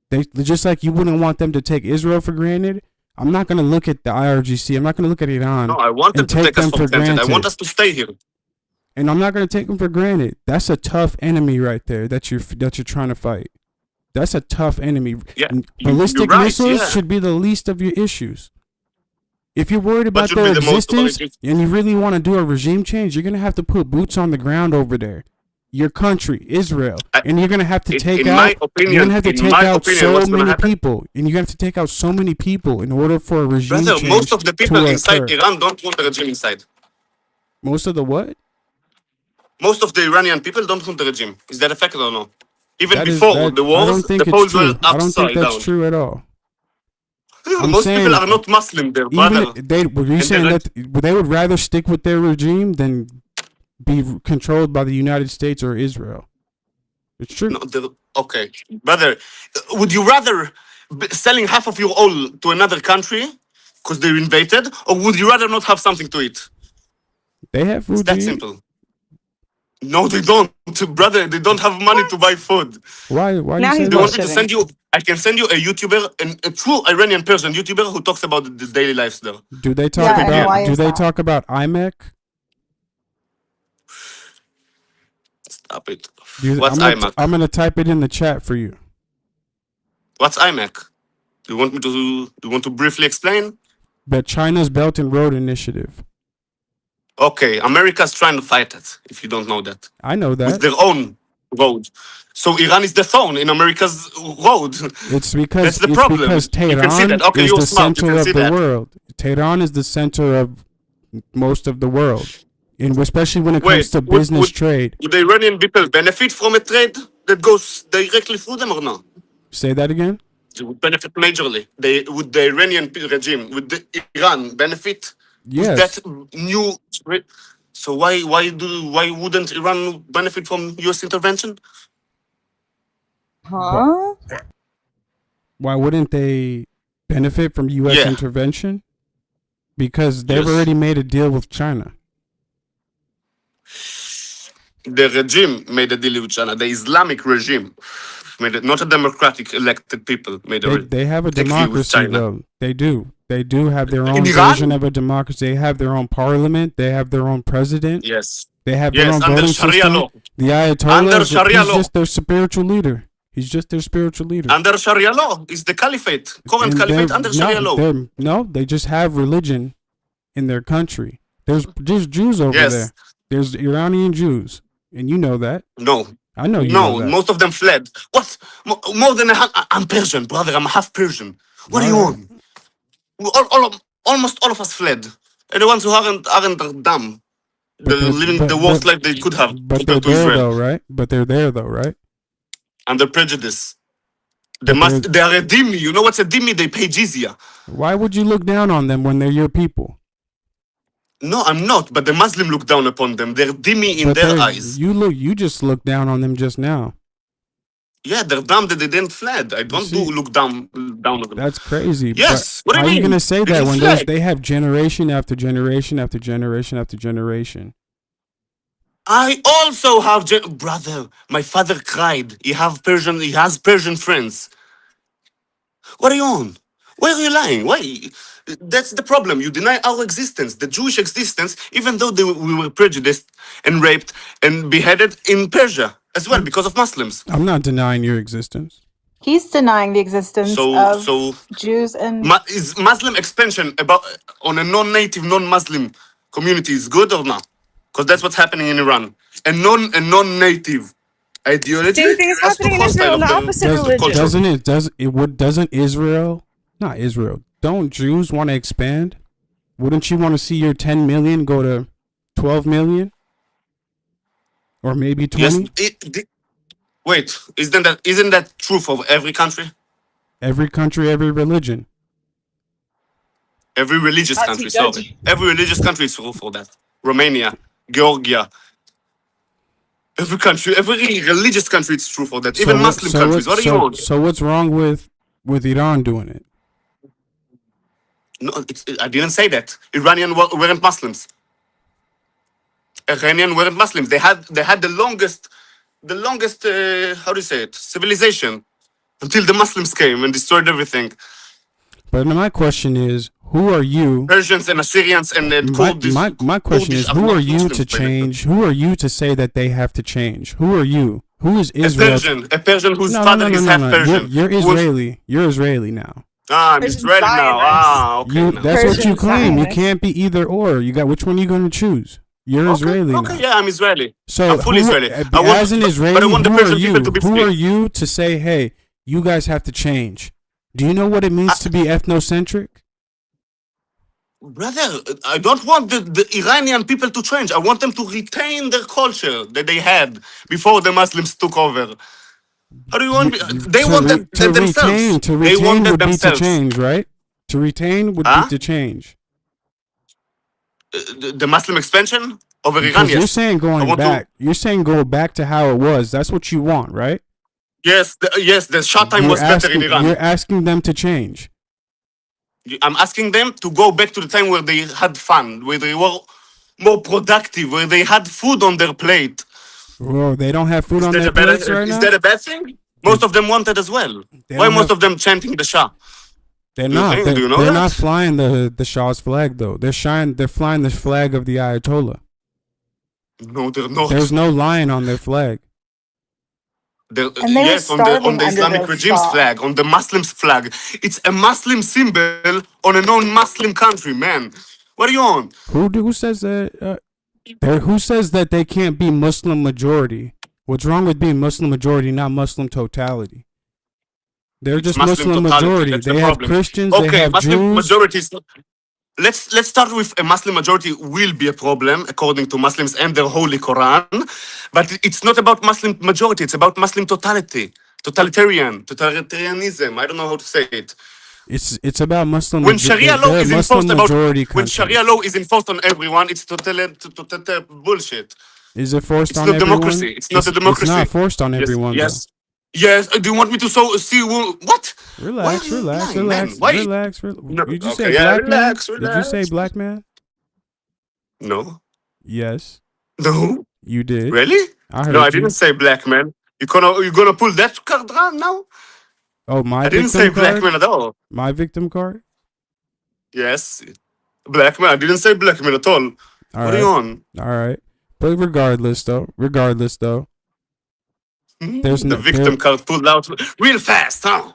Speaker 1: They just like you wouldn't want them to take Israel for granted. I'm not gonna look at the IRGC. I'm not gonna look at Iran.
Speaker 15: No, I want them
Speaker 1: and
Speaker 15: to
Speaker 1: take
Speaker 15: take us
Speaker 1: them
Speaker 15: for
Speaker 1: for
Speaker 15: granted. I
Speaker 1: granted.
Speaker 15: want us to stay here.
Speaker 1: And I'm not gonna take them for granted. That's a tough enemy right there that you're trying to fight. That's a tough enemy.
Speaker 15: Yeah,
Speaker 1: Ballistic
Speaker 15: you're right,
Speaker 1: missiles
Speaker 15: yeah.
Speaker 1: should be the least of your issues. If you're worried
Speaker 15: What
Speaker 1: about
Speaker 15: should
Speaker 1: their
Speaker 15: be the most of our
Speaker 1: existence
Speaker 15: issues?
Speaker 1: and you really want to do a regime change, you're gonna have to put boots on the ground over there. Your country, Israel, and you're gonna have to take
Speaker 15: in
Speaker 1: out.
Speaker 15: my opinion-
Speaker 1: you're gonna have to
Speaker 15: in
Speaker 1: take
Speaker 15: my
Speaker 1: out
Speaker 15: opinion,
Speaker 1: so
Speaker 15: what's gonna
Speaker 1: many
Speaker 15: happen-
Speaker 1: people, and you have to take out so many people in order for a regime
Speaker 15: Brother,
Speaker 1: change
Speaker 15: most of the people
Speaker 1: to
Speaker 15: inside
Speaker 1: occur.
Speaker 15: Iran don't want the regime inside.
Speaker 1: Most of the what?
Speaker 15: Most of the Iranian people don't want the regime. Is that a fact or no? Even
Speaker 1: That is
Speaker 15: before
Speaker 1: that.
Speaker 15: the
Speaker 1: I
Speaker 15: wars,
Speaker 1: don't think
Speaker 15: the
Speaker 1: it's
Speaker 15: polls were
Speaker 1: true. I don't think
Speaker 15: upside
Speaker 1: that's
Speaker 15: down.
Speaker 1: true at all. I'm
Speaker 15: Most
Speaker 1: saying
Speaker 15: people are not Muslim there, brother.
Speaker 1: were you
Speaker 15: And
Speaker 1: saying
Speaker 15: they're
Speaker 1: that they would rather stick with their regime than be controlled by the United States or Israel? It's true.
Speaker 15: No, okay, brother, would you rather selling half of your oil to another country because they're invaded, or would you rather not have something to eat?
Speaker 1: They have food
Speaker 15: It's that
Speaker 1: to eat.
Speaker 15: simple. No, they don't, brother. They don't have money to buy food.
Speaker 1: Why
Speaker 6: Now
Speaker 1: you say
Speaker 6: he's
Speaker 15: Do you want
Speaker 1: that?
Speaker 15: me to send you? I can send you a YouTuber, a true Iranian Persian YouTuber who talks about the daily lives there.
Speaker 1: Do they talk
Speaker 6: Yeah, and
Speaker 1: about?
Speaker 6: why
Speaker 1: Do
Speaker 6: is
Speaker 1: they
Speaker 6: that?
Speaker 1: talk about IMEC?
Speaker 15: Stop it.
Speaker 1: I'm
Speaker 15: What's
Speaker 1: gonna,
Speaker 15: IMAC?
Speaker 1: I'm gonna type it in the chat for you.
Speaker 15: What's IMAC? Do you want me to? Do you want to briefly explain?
Speaker 1: But China's Belt and Road Initiative.
Speaker 15: Okay, America's trying to fight it. If you don't know that,
Speaker 1: I know
Speaker 15: with
Speaker 1: that.
Speaker 15: their own road. So Iran is the thorn in America's road.
Speaker 1: It's because
Speaker 15: That's the problem.
Speaker 1: because
Speaker 15: You can see
Speaker 1: Tehran
Speaker 15: that. Okay,
Speaker 1: is
Speaker 15: you're
Speaker 1: the
Speaker 15: smart. You
Speaker 1: center
Speaker 15: can
Speaker 1: of
Speaker 15: see
Speaker 1: the
Speaker 15: that.
Speaker 1: world. Tehran is the center of most of the world, and especially when it comes
Speaker 15: Wait,
Speaker 1: to business trade.
Speaker 15: would the Iranian people benefit from a trade that goes directly through them or no?
Speaker 1: Say that again.
Speaker 15: They would benefit majorly. Would the Iranian regime, would the Iran benefit with
Speaker 1: Yes.
Speaker 15: that new? So why wouldn't Iran benefit from U.S. intervention?
Speaker 6: Huh?
Speaker 1: Why wouldn't they benefit from U.S.
Speaker 15: Yeah.
Speaker 1: intervention? Because they've
Speaker 15: Yes.
Speaker 1: already made a deal with China.
Speaker 15: The regime made a deal with China. The Islamic regime made it, not a democratic elected people made a
Speaker 1: They have a
Speaker 15: take deal with
Speaker 1: democracy
Speaker 15: China.
Speaker 1: though. They do. They do have their own
Speaker 15: In Iran?
Speaker 1: version of a democracy. They have their own parliament. They have their own president.
Speaker 15: Yes.
Speaker 1: They have their
Speaker 15: Yes,
Speaker 1: own
Speaker 15: under
Speaker 1: voting
Speaker 15: Sharia
Speaker 1: system.
Speaker 15: law.
Speaker 1: The Ayatollah
Speaker 15: Under
Speaker 1: is
Speaker 15: Sharia
Speaker 1: he's
Speaker 15: law.
Speaker 1: just their spiritual leader. He's just their spiritual leader.
Speaker 15: Under Sharia law is the caliphate, current
Speaker 1: And
Speaker 15: caliphate
Speaker 1: they're-
Speaker 15: under Sharia law.
Speaker 1: No, they just have religion in their country. There's just Jews over
Speaker 15: Yes.
Speaker 1: there. There's Iranian Jews, and you know that.
Speaker 15: No.
Speaker 1: I know you know
Speaker 15: No,
Speaker 1: that.
Speaker 15: most of them fled. What? More than I'm Persian, brother. I'm half Persian. What do you want? Almost all of us fled. And the ones who aren't dumb. They're living the worst life they could have
Speaker 1: But they're
Speaker 15: compared to
Speaker 1: there
Speaker 15: Israel.
Speaker 1: though, right? But they're there though, right?
Speaker 15: Under prejudice. They
Speaker 1: But
Speaker 15: they are a dhimmi. You know what's a dhimmi? They pay jizya.
Speaker 1: Why would you look down on them when they're your people?
Speaker 15: No, I'm not. But the Muslim look down upon them. They're dimmy in
Speaker 1: But
Speaker 15: their eyes.
Speaker 1: you just looked down on them just now.
Speaker 15: Yeah, they're dumb that they didn't fled. I don't look down on them.
Speaker 1: That's crazy.
Speaker 15: Yes.
Speaker 1: But
Speaker 15: What do
Speaker 1: how
Speaker 15: you
Speaker 1: are you
Speaker 15: mean?
Speaker 1: gonna say
Speaker 15: They
Speaker 1: that
Speaker 15: didn't
Speaker 1: when
Speaker 15: fled.
Speaker 1: they have generation after generation after generation after generation?
Speaker 15: I also have brother. My father cried. He has Persian friends. What are you on? Why are you lying? Why? That's the problem. You deny our existence, the Jewish existence, even though we were prejudiced and raped and beheaded in Persia as well because of Muslims.
Speaker 1: I'm not denying your existence.
Speaker 6: He's denying the existence of
Speaker 15: So
Speaker 6: Jews and
Speaker 15: is Muslim expansion about on a non-native, non-Muslim community is good or not? Because that's what's happening in Iran. A non-native ideology
Speaker 6: same thing is
Speaker 15: has put
Speaker 6: happening in
Speaker 15: hostile
Speaker 6: Israel,
Speaker 15: of
Speaker 6: the
Speaker 15: the
Speaker 6: opposite religion.
Speaker 1: Doesn't Israel, not Israel, don't Jews want to expand? Wouldn't you want to see your 10 million go to 12 million? Or maybe 20?
Speaker 15: Yes. Wait, isn't that true for every country?
Speaker 1: Every country, every religion.
Speaker 15: Every religious
Speaker 6: Not
Speaker 15: country,
Speaker 6: too
Speaker 15: sorry.
Speaker 6: judgy.
Speaker 15: Every religious country is true for that. Romania, Georgia. Every country, every religious country is true for that. Even Muslim countries. What are you on?
Speaker 1: So what's wrong with Iran doing it?
Speaker 15: No, I didn't say that. Iranian weren't Muslims. Iranian weren't Muslims. They had the longest how do you say it, civilization until the Muslims came and destroyed everything.
Speaker 1: But my question is, who are you?
Speaker 15: Persians and Assyrians and
Speaker 1: my question is, who are you to change? Who are you to say that they have to change? Who are you? Who is Israel?
Speaker 15: A Persian whose father is half Persian.
Speaker 1: You're Israeli. You're Israeli now.
Speaker 15: Ah, I'm Israeli now. Ah, okay.
Speaker 1: That's what you claim. You can't be either or. You got which one are you going to choose? You're Israeli now.
Speaker 15: Okay, yeah, I'm Israeli.
Speaker 1: So
Speaker 15: I'm fully Israeli.
Speaker 1: As an Israeli,
Speaker 15: but I want the Persian people to be free.
Speaker 1: Who are you to say, hey, you guys have to change? Do you know what it means to be ethnocentric?
Speaker 15: Brother, I don't want the Iranian people to change. I want them to retain their culture that they had before the Muslims took over. How do you want? They want that themselves.
Speaker 1: To
Speaker 15: They
Speaker 1: retain
Speaker 15: want that
Speaker 1: would be to
Speaker 15: themselves.
Speaker 1: change, right? To retain would be to change.
Speaker 15: The Muslim expansion over Iran,
Speaker 1: Because
Speaker 15: yes.
Speaker 1: you're saying going back. You're saying go back to how it was. That's what you want, right?
Speaker 15: Yes, the Shah time was better in Iran.
Speaker 1: You're asking them to change.
Speaker 15: I'm asking them to go back to the time where they had fun, where they were more productive, where they had food on their plate.
Speaker 1: Whoa, they don't have food on their plates right now?
Speaker 15: Is that a bad thing? Most of them want it as well. Why most of them chanting the Shah?
Speaker 1: They're not.
Speaker 15: Do you know
Speaker 1: they're
Speaker 15: that?
Speaker 1: not flying the Shah's flag though. They're flying the flag of the Ayatollah.
Speaker 15: No, they're not.
Speaker 1: There's no lion on their flag.
Speaker 15: Yes, on the Islamic regime's flag, on the Muslims' flag. It's a Muslim symbol on a non-Muslim country, man. What are you on?
Speaker 1: Who says that? Who says that they can't be Muslim majority? What's wrong with being Muslim majority, not Muslim totality? They're just Muslim majority. They have Christians.
Speaker 15: Okay,
Speaker 1: they have
Speaker 15: Muslim
Speaker 1: Jews.
Speaker 15: majorities. Let's start with a Muslim majority will be a problem according to Muslims and their holy Quran, but it's not about Muslim majority. It's about Muslim totalitarianism. I don't know how to say it.
Speaker 1: It's about Muslim.
Speaker 15: When Sharia law is enforced when
Speaker 1: country.
Speaker 15: Sharia law is enforced on everyone, it's total bullshit.
Speaker 1: Is it forced
Speaker 15: It's
Speaker 1: on
Speaker 15: not
Speaker 1: everyone?
Speaker 15: democracy. It's not a democracy.
Speaker 1: It's not forced on everyone.
Speaker 15: Yes. Yes. Do you want me to see what?
Speaker 1: Relax.
Speaker 15: No,
Speaker 1: Did you
Speaker 15: okay,
Speaker 1: say
Speaker 15: yeah,
Speaker 1: black man?
Speaker 15: relax.
Speaker 1: Did you say black man?
Speaker 15: No.
Speaker 1: Yes.
Speaker 15: No.
Speaker 1: You did.
Speaker 15: Really?
Speaker 1: I heard
Speaker 15: No, I
Speaker 1: you.
Speaker 15: didn't say black man. You gonna pull that card around now?
Speaker 1: Oh, my
Speaker 15: I didn't
Speaker 1: victim
Speaker 15: say
Speaker 1: card?
Speaker 15: black man at all.
Speaker 1: My victim card?
Speaker 15: Yes. Black man. I didn't say black man at all. What are you on?
Speaker 1: All right. But regardless though, there's
Speaker 15: The victim card pulled out real fast, huh?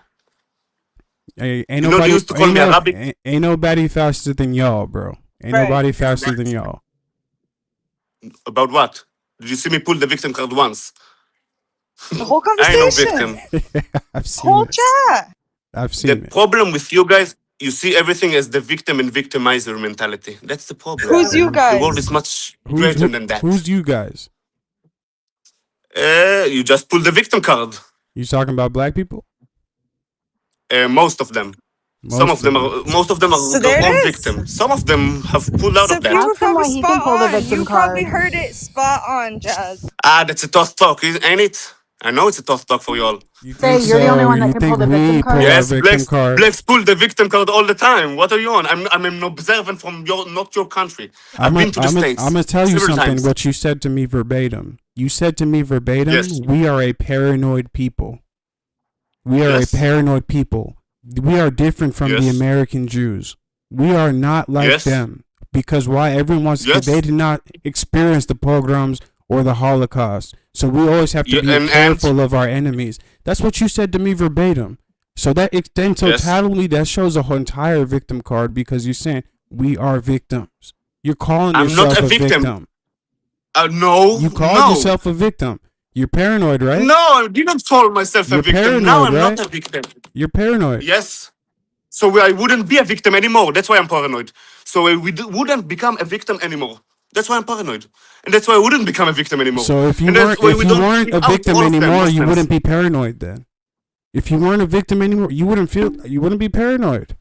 Speaker 1: Ain't
Speaker 15: You know they used to call me Arabic?
Speaker 1: Ain't nobody faster than y'all, bro. Ain't nobody faster than y'all.
Speaker 15: About what? Did you see me pull the victim card once?
Speaker 6: The whole
Speaker 15: I ain't no
Speaker 6: conversation.
Speaker 15: victim.
Speaker 1: I've seen
Speaker 6: Whole
Speaker 1: it.
Speaker 6: chat.
Speaker 1: I've seen
Speaker 15: The
Speaker 1: it.
Speaker 15: problem with you guys, you see everything as the victim and victimizer mentality. That's the problem.
Speaker 6: Who's you
Speaker 15: The world
Speaker 6: guys?
Speaker 15: is much greater than that.
Speaker 1: Who's you guys?
Speaker 15: You just pull the victim card.
Speaker 1: You talking about black people?
Speaker 15: Most of them. Some of them are, most of them are
Speaker 6: So
Speaker 15: their
Speaker 6: there
Speaker 15: own
Speaker 6: it is.
Speaker 15: victims. Some of them have pulled out
Speaker 6: So
Speaker 15: of that.
Speaker 6: you were probably spot on. You probably heard it spot on, Jazz.
Speaker 15: Ah, that's a tough talk, ain't it? I know it's a tough talk for y'all.
Speaker 1: You
Speaker 4: Say
Speaker 1: think
Speaker 4: you're the only
Speaker 1: so?
Speaker 4: one that
Speaker 1: You
Speaker 4: can pull
Speaker 1: think
Speaker 4: the victim
Speaker 1: we
Speaker 4: card?
Speaker 1: pull our
Speaker 15: Yes,
Speaker 1: victim card?
Speaker 15: blacks pull the victim card all the time. What are you on? I'm an observant from not your country. I've been to the States
Speaker 1: I'm gonna tell you
Speaker 15: several
Speaker 1: something.
Speaker 15: times.
Speaker 1: What you said to me verbatim. You said to me verbatim,
Speaker 15: Yes.
Speaker 1: we are a paranoid people. We are
Speaker 15: Yes.
Speaker 1: a paranoid people. We are different from the
Speaker 15: Yes.
Speaker 1: American Jews. We are not like
Speaker 15: Yes.
Speaker 1: them. Because why? Everyone wants to,
Speaker 15: Yes.
Speaker 1: they did not experience the pogroms or the Holocaust. So we always have to
Speaker 15: Yeah,
Speaker 1: be
Speaker 15: and-
Speaker 1: careful of our enemies. That's what you said to me verbatim. So that in totality, that shows a whole entire victim card because you're saying we are victims. You're calling
Speaker 15: I'm
Speaker 1: yourself
Speaker 15: not a victim.
Speaker 1: victim.
Speaker 15: No,
Speaker 1: You called
Speaker 15: no.
Speaker 1: yourself a victim. You're paranoid, right?
Speaker 15: No, I didn't call myself
Speaker 1: You're
Speaker 15: a victim.
Speaker 1: paranoid,
Speaker 15: Now I'm
Speaker 1: right?
Speaker 15: not a victim.
Speaker 1: You're paranoid.
Speaker 15: Yes. So I wouldn't be a victim anymore. That's why I'm paranoid. So wouldn't become a victim anymore. That's why I'm paranoid. And that's why I wouldn't become a victim anymore.
Speaker 1: So if you
Speaker 15: and that's
Speaker 1: weren't
Speaker 15: why we don't kick
Speaker 1: a
Speaker 15: out
Speaker 1: victim
Speaker 15: all of them,
Speaker 1: anymore, you
Speaker 15: Muslims.
Speaker 1: wouldn't be paranoid then. If you weren't a victim anymore, you wouldn't be paranoid.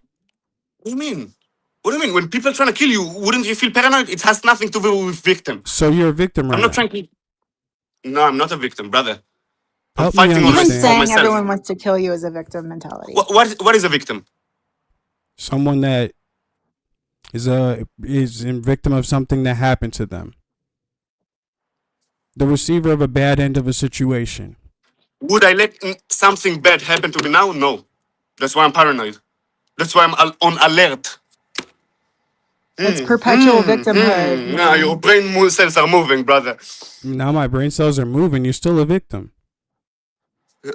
Speaker 15: What do you mean? What do you mean? When people are trying to kill you, wouldn't you feel paranoid? It has nothing to do with victim.
Speaker 1: So you're a victim right
Speaker 15: I'm
Speaker 1: now.
Speaker 15: not trying to. No, I'm not a victim, brother. I'm
Speaker 1: Help me
Speaker 15: fighting
Speaker 4: Even
Speaker 1: understand.
Speaker 15: for
Speaker 4: saying
Speaker 15: myself.
Speaker 4: everyone wants to kill you is a victim mentality.
Speaker 15: What is a victim?
Speaker 1: Someone that is a victim of something that happened to them. The receiver of a bad end of a situation.
Speaker 15: Would I let something bad happen to me now? No. That's why I'm paranoid. That's why I'm on alert.
Speaker 4: It's perpetual victimhood.
Speaker 15: Nah, your brain cells are moving, brother.
Speaker 1: Now my brain cells are moving. You're still a victim.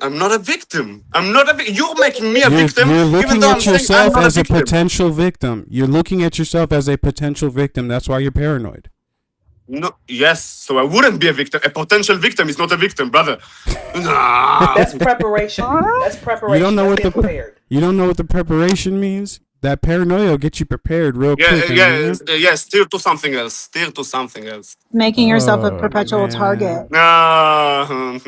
Speaker 15: I'm not a victim. I'm not a. You're making me a victim.
Speaker 1: You're
Speaker 15: even
Speaker 1: looking
Speaker 15: though I'm
Speaker 1: at
Speaker 15: saying I'm
Speaker 1: yourself
Speaker 15: not
Speaker 1: as a
Speaker 15: victim.
Speaker 1: potential victim. You're looking at yourself as a potential victim. That's why you're paranoid.
Speaker 15: No. Yes. So I wouldn't be a victim. A potential victim is not a victim, brother. Nah.
Speaker 17: That's preparation. That's preparation.
Speaker 1: You don't know
Speaker 17: That's
Speaker 1: what
Speaker 17: being
Speaker 1: the
Speaker 17: prepared.
Speaker 1: you don't know what the preparation means. That paranoia will get you prepared real quick.
Speaker 15: Yes. Steer to something else. Steer to something else.
Speaker 4: Making yourself a
Speaker 1: Oh,
Speaker 4: perpetual
Speaker 1: man.
Speaker 4: target.
Speaker 15: No,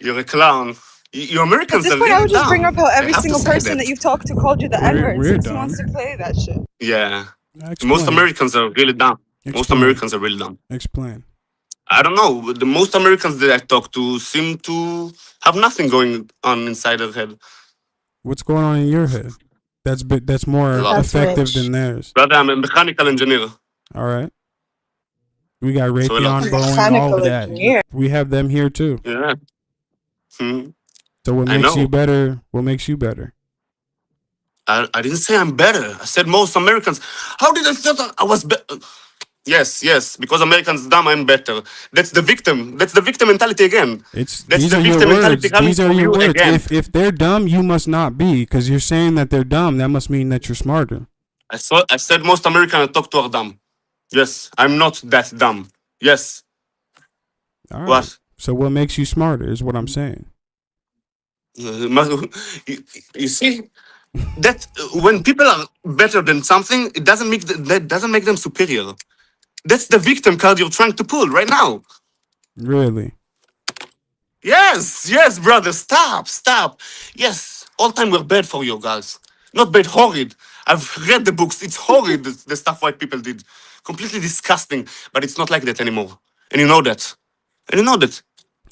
Speaker 15: you're a clown. You
Speaker 6: At
Speaker 15: Americans
Speaker 6: this
Speaker 15: are
Speaker 6: point, I
Speaker 15: really
Speaker 6: would just bring
Speaker 15: dumb.
Speaker 6: up how
Speaker 15: I
Speaker 6: every
Speaker 15: have to
Speaker 6: single
Speaker 15: say
Speaker 6: person that you've talked to called you the N-word
Speaker 1: we're
Speaker 6: since he
Speaker 1: dumb.
Speaker 6: wants to play that shit.
Speaker 15: Yeah.
Speaker 1: Explain.
Speaker 15: Most Americans are really dumb. Most
Speaker 1: Explain.
Speaker 15: Americans are really dumb.
Speaker 1: Explain.
Speaker 15: I don't know. The most Americans that I talk to seem to have nothing going on inside their head.
Speaker 1: What's going on in your head? That's more
Speaker 15: That's
Speaker 1: effective
Speaker 4: rich.
Speaker 1: than theirs.
Speaker 15: Brother, I'm a mechanical engineer.
Speaker 1: All right. We got
Speaker 15: So
Speaker 1: Raytheon, Boeing, all
Speaker 6: Mechanical
Speaker 1: of that.
Speaker 6: engineer.
Speaker 1: We have them here too.
Speaker 15: Yeah. Hmm.
Speaker 1: So what
Speaker 15: I
Speaker 1: makes you
Speaker 15: know.
Speaker 1: better? What makes you better?
Speaker 15: I didn't say I'm better. I said most Americans. How did I thought I was better? Yes, because Americans dumb, I'm better. That's the victim. That's the victim mentality again.
Speaker 1: It's
Speaker 15: That's
Speaker 1: these
Speaker 15: the
Speaker 1: are your
Speaker 15: victim mentality
Speaker 1: words.
Speaker 15: coming
Speaker 1: These are
Speaker 15: from
Speaker 1: your
Speaker 15: you
Speaker 1: words.
Speaker 15: again.
Speaker 1: If they're dumb, you must not be, because you're saying that they're dumb. That must mean that you're smarter.
Speaker 15: I said most Americans I talk to are dumb. Yes, I'm not that dumb. Yes.
Speaker 1: All right.
Speaker 15: What?
Speaker 1: So what makes you smarter is what I'm saying.
Speaker 15: You see that when people are better than something, it doesn't make that doesn't make them superior. That's the victim card you're trying to pull right now.
Speaker 1: Really?
Speaker 15: Yes, brother, stop. Yes, all time we're bad for you guys. Not bad, horrid. I've read the books. It's horrid, the stuff white people did. Completely disgusting. But it's not like that anymore. And you know that.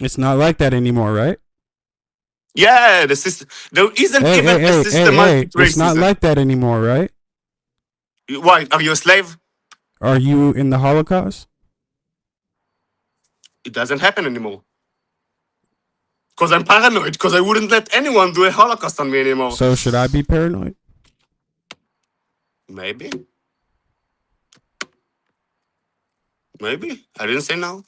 Speaker 1: It's not like that anymore, right?
Speaker 15: Yeah, the system. There isn't
Speaker 1: Hey,
Speaker 15: even a systematic
Speaker 1: It's not
Speaker 15: racism.
Speaker 1: like that anymore, right?
Speaker 15: Why? Are you a slave?
Speaker 1: Are you in the Holocaust?
Speaker 15: It doesn't happen anymore. Because I'm paranoid. Because I wouldn't let anyone do a Holocaust on me anymore.
Speaker 1: So should I be paranoid?
Speaker 15: Maybe. I didn't say no.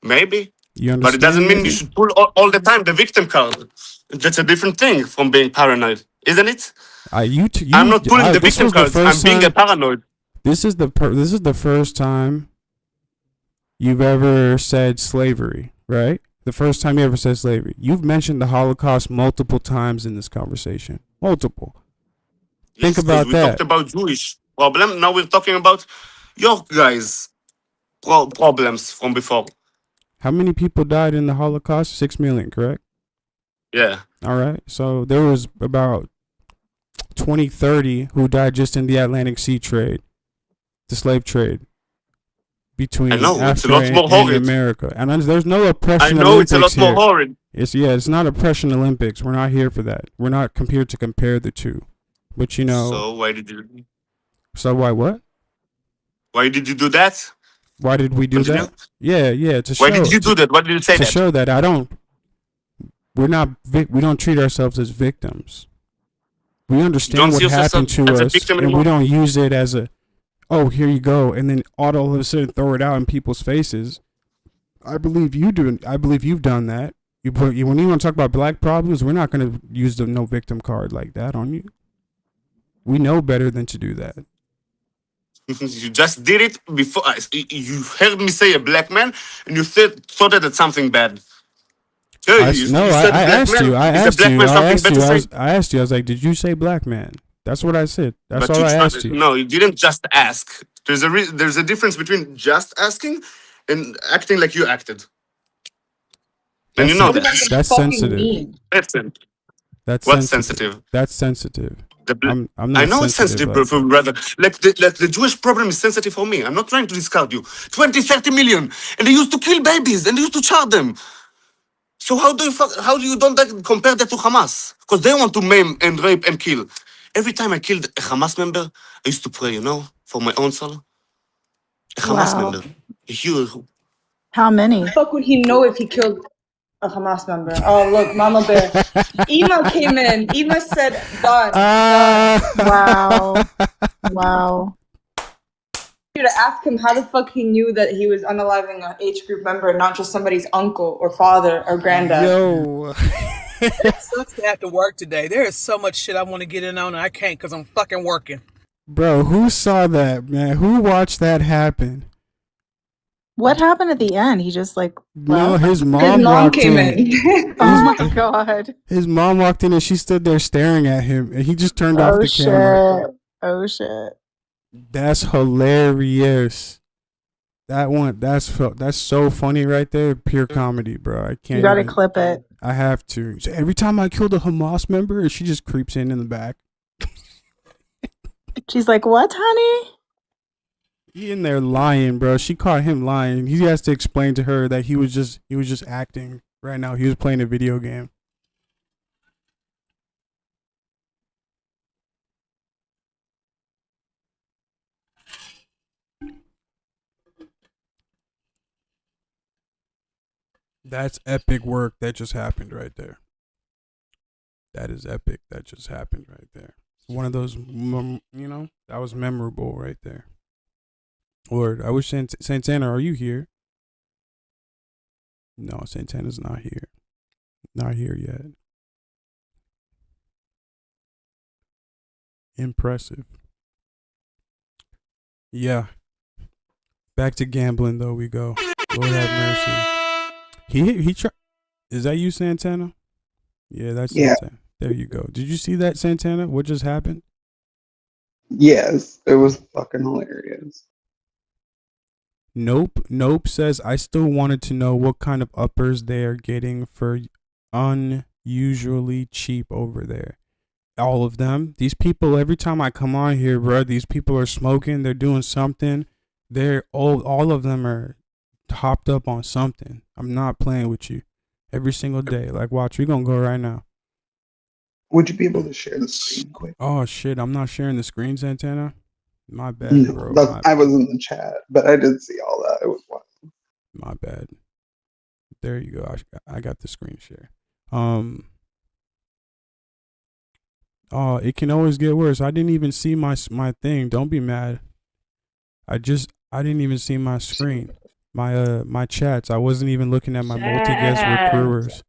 Speaker 15: Maybe.
Speaker 1: You understand?
Speaker 15: But it doesn't mean
Speaker 1: maybe?
Speaker 15: you should pull all the time the victim card. That's a different thing from being paranoid, isn't it? I'm not pulling the
Speaker 1: this
Speaker 15: victim
Speaker 1: was the
Speaker 15: cards. I'm
Speaker 1: first
Speaker 15: being a
Speaker 1: time-
Speaker 15: paranoid.
Speaker 1: This is the first time you've ever said slavery, right? The first time you ever said slavery. You've mentioned the Holocaust multiple times in this conversation. Multiple. Think
Speaker 15: Yes,
Speaker 1: about
Speaker 15: we
Speaker 1: that.
Speaker 15: talked about Jewish problem. Now we're talking about your guys' problems from before.
Speaker 1: How many people died in the Holocaust? 6 million, correct?
Speaker 15: Yeah.
Speaker 1: All right. So there was about 20-30 who died just in the Atlantic Sea trade, the slave trade between
Speaker 15: I know it's a
Speaker 1: Africa
Speaker 15: lot more
Speaker 1: and
Speaker 15: horrid.
Speaker 1: America. And there's no
Speaker 15: I
Speaker 1: oppression
Speaker 15: know it's a
Speaker 1: Olympics
Speaker 15: lot more
Speaker 1: here.
Speaker 15: horrid.
Speaker 1: It's not oppression Olympics. We're not here for that. We're not here to compare the two. But you know.
Speaker 15: So why did you?
Speaker 1: So why what?
Speaker 15: Why did you do that?
Speaker 1: Why did we do
Speaker 15: Continue.
Speaker 1: that? Yeah. To
Speaker 15: Why
Speaker 1: show.
Speaker 15: did you do that? Why did you say
Speaker 1: to
Speaker 15: that?
Speaker 1: show that we don't treat ourselves as victims. We
Speaker 15: You
Speaker 1: understand
Speaker 15: don't
Speaker 1: what
Speaker 15: see yourself
Speaker 1: happened to
Speaker 15: as a
Speaker 1: us,
Speaker 15: victim
Speaker 1: and we
Speaker 15: anymore.
Speaker 1: don't use it as a, oh, here you go, and then all of a sudden throw it out in people's faces. I believe you do. I believe you've done that. When you want to talk about black problems, we're not going to use the no victim card like that on you. We know better than to do that.
Speaker 15: You just did it before. You heard me say a black man, and you thought that it's something bad. Yeah, you said
Speaker 1: I
Speaker 15: black
Speaker 1: asked
Speaker 15: man.
Speaker 1: you.
Speaker 15: Is a black man something bad to say?
Speaker 1: I asked you. I was like, did you say black man? That's what I said. That's
Speaker 15: But
Speaker 1: all
Speaker 15: you
Speaker 1: I asked you.
Speaker 15: no, you didn't just ask. There's a difference between just asking and acting like you acted. And you know that.
Speaker 1: That's sensitive.
Speaker 15: Listen,
Speaker 1: That's
Speaker 15: what's
Speaker 1: sensitive. That's sensitive. I'm
Speaker 15: I
Speaker 1: not
Speaker 15: know it's sensitive,
Speaker 1: like
Speaker 15: for brother. Like the Jewish problem is sensitive for me. I'm not trying to discard you. 20, 30 million, and they used to kill babies, and they used to charge them. So how do you don't compare that to Hamas? Because they want to maim and rape and kill. Every time I killed a Hamas member, I used to pray, for my own soul. A Hamas
Speaker 6: Wow.
Speaker 15: member. You.
Speaker 6: How many? Fuck would he know if he killed a Hamas member? Oh, look, Mama Bear. Ema came in. Ema said, done. Wow. Wow. You to ask him how the fuck he knew that he was unaliving an H group member and not just somebody's uncle or father or granddad.
Speaker 1: Yo.
Speaker 16: It sucks to have to work today. There is so much shit I want to get in on and I can't because I'm fucking working.
Speaker 1: Bro, who saw that, man? Who watched that happen?
Speaker 6: What happened at the end? He just like
Speaker 1: No,
Speaker 6: left?
Speaker 1: his mom walked
Speaker 6: came
Speaker 1: in.
Speaker 6: Oh my god.
Speaker 1: His mom walked in and she stood there staring at him, and he just turned off the camera.
Speaker 6: Oh shit.
Speaker 1: That's hilarious. That's so funny right there. Pure comedy, bro. I can't.
Speaker 6: You gotta clip it.
Speaker 1: I have to. So every time I killed a Hamas member, she just creeps in the back.
Speaker 6: She's like, "What, honey?"
Speaker 1: He in there lying, bro. She caught him lying. He has to explain to her that he was just acting right now. He was playing a video game. That's epic work that just happened right there. That is epic. That just happened right there. One of those, that was memorable right there. Lord, I wish Santana, are you here? No, Santana's not here. Not here yet. Impressive. Yeah. Back to gambling though we go. Lord have mercy. He Is that you, Santana? Yeah, that's Santana. There you go. Did you see that, Santana? What just happened?
Speaker 14: Yes, it was fucking hilarious.
Speaker 1: Nope says, I still wanted to know what kind of uppers they are getting for unusually cheap over there. All of them. These people, every time I come on here, bro, these people are smoking. They're doing something. They're all of them are hopped up on something. I'm not playing with you. Every single day. Like, watch, we're going to go right now.
Speaker 14: Would you be able to share the screen quick?
Speaker 1: Oh, shit. I'm not sharing the screen, Santana. My bad,
Speaker 14: No,
Speaker 1: bro.
Speaker 14: I was in the chat, but I did see all that. It was wild.
Speaker 1: My bad. There you go. I got the screen share. Oh, it can always get worse. I didn't even see my thing. Don't be mad. I didn't even see my screen. My chats. I wasn't even looking at my multi-guest recruiters.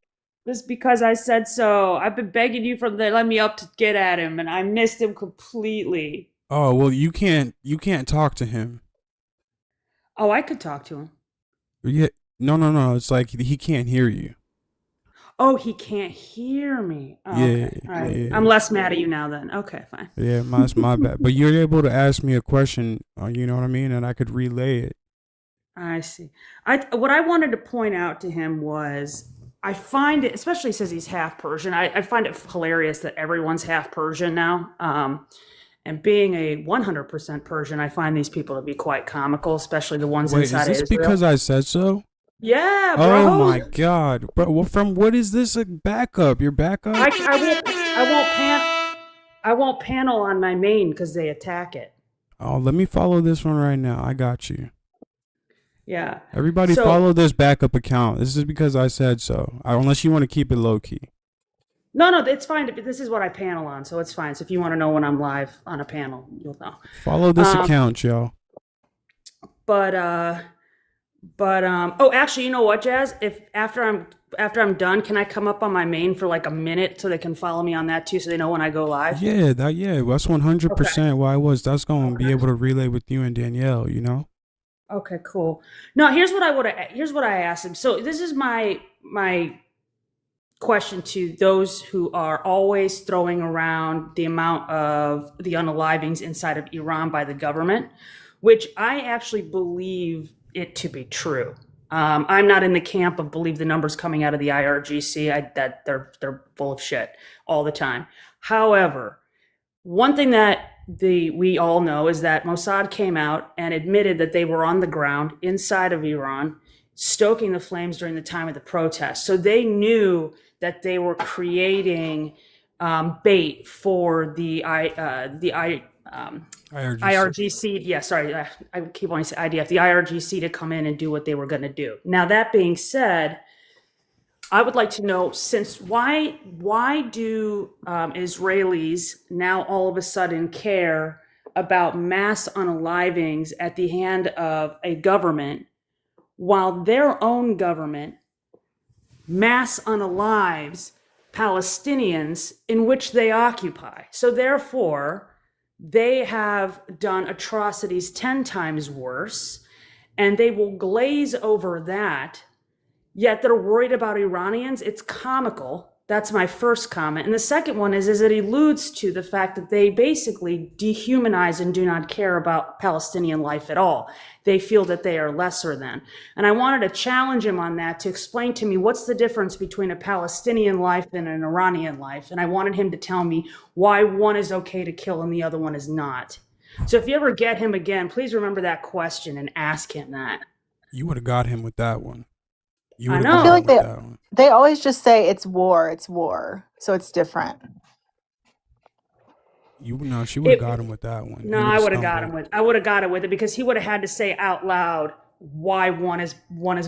Speaker 20: Just because I said so. I've been begging you from there. Let me up to get at him, and I missed him completely.
Speaker 1: Oh, well, you can't talk to him.
Speaker 20: Oh, I could talk to him.
Speaker 1: Yeah. No. It's like he can't hear you.
Speaker 20: Oh, he can't hear me. Oh,
Speaker 1: Yeah,
Speaker 20: okay. All right.
Speaker 1: yeah.
Speaker 20: I'm less mad at you now then. Okay, fine.
Speaker 1: Yeah, my bad. But you're able to ask me a question, you know what I mean? And I could relay it.
Speaker 20: I see. What I wanted to point out to him was I find it, especially says he's half Persian. I find it hilarious that everyone's half Persian now. And being a 100% Persian, I find these people to be quite comical, especially the ones
Speaker 1: Wait,
Speaker 20: inside
Speaker 1: is this
Speaker 20: of Israel.
Speaker 1: because I said so?
Speaker 20: Yeah, bro.
Speaker 1: Oh my god, bro! From what is this a backup? Your backup?
Speaker 20: I won't panel on my main because they attack it.
Speaker 1: Oh, let me follow this one right now. I got you.
Speaker 20: Yeah.
Speaker 1: Everybody follow this backup account. This is because I said so. Unless you want to keep it low key.
Speaker 20: No, it's fine. This is what I panel on, so it's fine. So if you want to know when I'm live on a panel, you'll know.
Speaker 1: Follow this account, y'all.
Speaker 20: But oh, actually, you know what, Jazz? If after I'm done, can I come up on my main for like a minute so they can follow me on that too, so they know when I go live?
Speaker 1: Yeah, that's 100% why I was. That's going to be able to relay with you and Danielle, you know?
Speaker 20: Okay, cool. No, here's what I asked him. So this is my question to those who are always throwing around the amount of the unalivings inside of Iran by the government, which I actually believe it to be true. I'm not in the camp of believe the numbers coming out of the IRGC. That they're full of shit all the time. However, one thing that we all know is that Mossad came out and admitted that they were on the ground inside of Iran, stoking the flames during the time of the protest. So they knew that they were creating bait for the IRGC. Yeah, sorry, I keep wanting to say IDF, the IRGC to come in and do what they were going to do. Now, that being said, I would like to know, since why do Israelis now all of a sudden care about mass unalivings at the hand of a government while their own government mass unalives Palestinians in which they occupy? So therefore, they have done atrocities 10 times worse, and they will glaze over that. Yet they're worried about Iranians. It's comical. That's my first comment. And the second one is it alludes to the fact that they basically dehumanize and do not care about Palestinian life at all. They feel that they are lesser than. And I wanted to challenge him on that, to explain to me what's the difference between a Palestinian life and an Iranian life. And I wanted him to tell me why one is okay to kill and the other one is not. So if you ever get him again, please remember that question and ask him that.
Speaker 1: You would have got him with that one.
Speaker 6: I feel like they always just say it's war, so it's different.
Speaker 1: She would have got him with that one.
Speaker 20: No, I would have got it with it because he would have had to say out loud why one is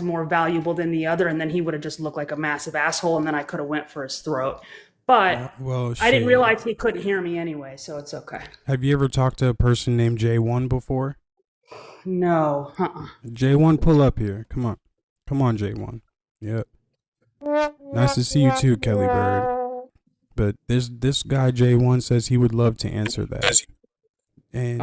Speaker 20: more valuable than the other, and then he would have just looked like a massive asshole, and then I could have went for his throat. But I didn't realize he couldn't hear me anyway, so it's okay.
Speaker 1: Have you ever talked to a person named J1 before?
Speaker 20: No.
Speaker 1: J1, pull up here. Come on, J1. Yep. Nice to see you too, Kelly Bird. But this guy J1 says he would love to answer that. And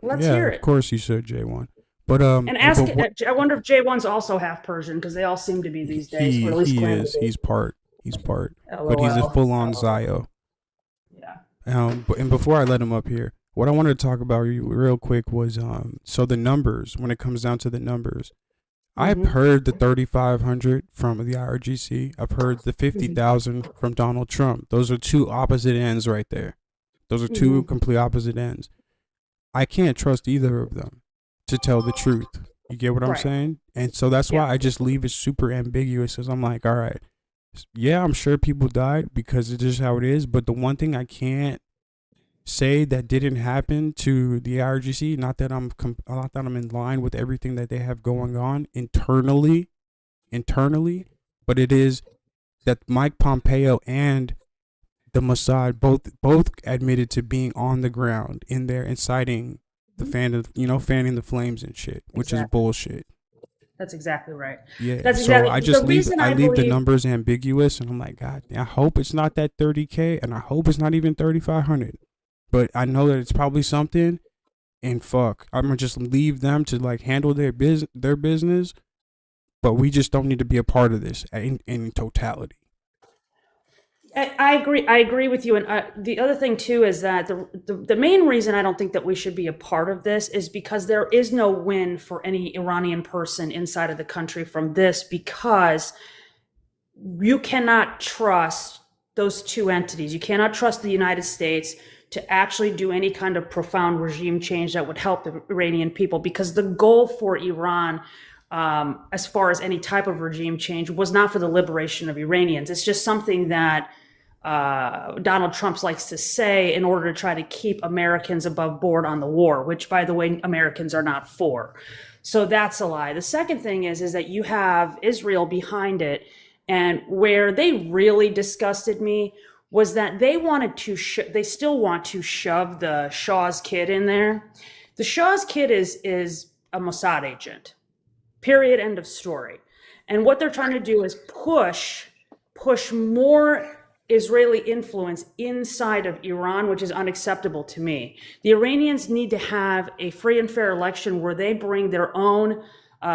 Speaker 20: let's hear it.
Speaker 1: Of course you should, J1. But
Speaker 20: and ask it. I wonder if J1's also half Persian because they all seem to be these days.
Speaker 1: He is. He's part.
Speaker 20: LOL.
Speaker 1: But he's a full-on Zio.
Speaker 20: Yeah.
Speaker 1: And before I let him up here, what I wanted to talk about real quick was so the numbers. When it comes down to the numbers, I've heard the 3,500 from the IRGC. I've heard the 50,000 from Donald Trump. Those are two opposite ends right there. Those are two complete opposite ends. I can't trust either of them to tell the truth. You get what I'm saying? And so that's why I just leave it super ambiguous, because I'm like, all right, yeah, I'm sure people died because it's just how it is. But the one thing I can't say that didn't happen to the IRGC, not that I'm in line with everything that they have going on internally, but it is that Mike Pompeo and the Mossad both admitted to being on the ground in there inciting the fanning the flames and shit, which is bullshit.
Speaker 20: That's exactly right.
Speaker 1: Yeah.
Speaker 20: That's
Speaker 1: so
Speaker 20: exactly
Speaker 1: I just leave
Speaker 20: believe
Speaker 1: the numbers ambiguous, and I'm like, God, I hope it's not that 30K, and I hope it's not even 3,500. But I know that it's probably something, and fuck, I'm gonna just leave them to like handle their business. But we just don't need to be a part of this in totality.
Speaker 20: I agree with you. And the other thing too is that the main reason I don't think that we should be a part of this is because there is no win for any Iranian person inside of the country from this, because you cannot trust those two entities. You cannot trust the United States to actually do any kind of profound regime change that would help the Iranian people, because the goal for Iran, as far as any type of regime change, was not for the liberation of Iranians. It's just something that Donald Trump likes to say in order to try to keep Americans above board on the war, which, by the way, Americans are not for. So that's a lie. The second thing is that you have Israel behind it, and where they really disgusted me was that they wanted to, they still want to shove the Shah's kid in there. The Shah's kid is a Mossad agent. Period. End of story. And what they're trying to do is push more Israeli influence inside of Iran, which is unacceptable to me. The Iranians need to have a free and fair election where they bring their own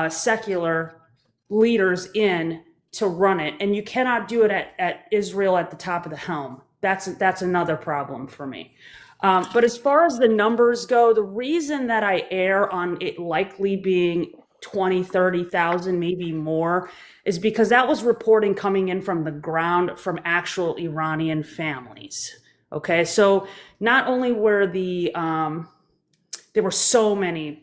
Speaker 20: secular leaders in to run it. And you cannot do it at Israel at the top of the helm. That's another problem for me. But as far as the numbers go, the reason that I err on it likely being 20, 30,000, maybe more, is because that was reporting coming in from the ground from actual Iranian families. Okay, so not only were there were so many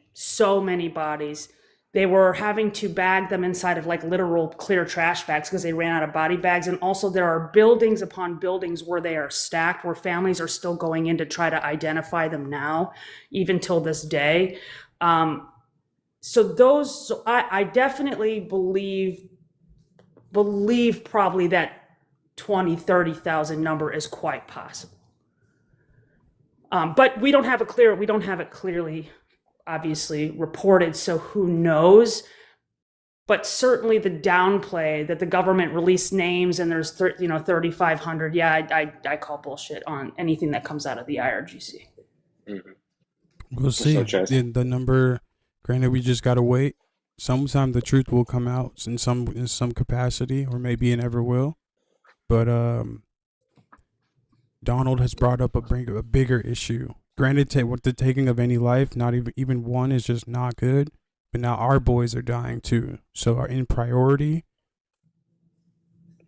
Speaker 20: bodies, they were having to bag them inside of like literal clear trash bags because they ran out of body bags. And also there are buildings upon buildings where they are stacked, where families are still going in to try to identify them now, even till this day. So I definitely believe probably that 20, 30,000 number is quite possible. But we don't have it clearly, obviously, reported, so who knows? But certainly the downplay that the government released names and there's 3,500. Yeah, I call bullshit on anything that comes out of the IRGC.
Speaker 1: Mm-hmm. We'll see. The number, granted, we just gotta wait. Sometime the truth will come out in some capacity, or maybe it never will. But Donald has brought up a bigger issue. Granted, with the taking of any life, not even one is just not good. But now our boys are dying too. So in priority,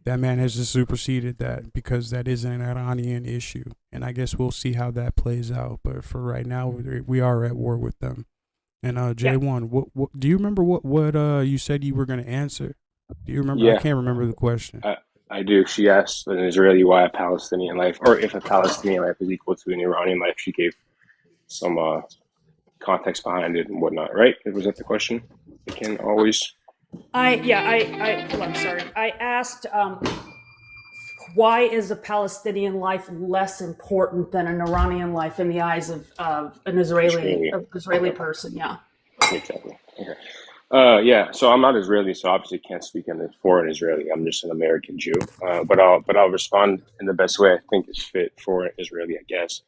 Speaker 1: that man has just superseded that, because that is an Iranian issue. And I guess we'll see how that plays out. But for right now, we are at war with them. And J1, what do you remember what you said you were going to answer? Do you remember?
Speaker 13: Yeah.
Speaker 1: I can't remember the question.
Speaker 13: I do. She asked an Israeli why a Palestinian life, or if a Palestinian life is equal to an Iranian life. She gave some context behind it and whatnot, right? Was that the question? You can always.
Speaker 20: I'm sorry. I asked, why is a Palestinian life less important than an Iranian life in the eyes of an Israeli person? Yeah.
Speaker 13: Exactly. Okay. Yeah. So I'm not Israeli, so obviously can't speak for an Israeli. I'm just an American Jew. But I'll respond in the best way I think is fit for an Israeli, I guess.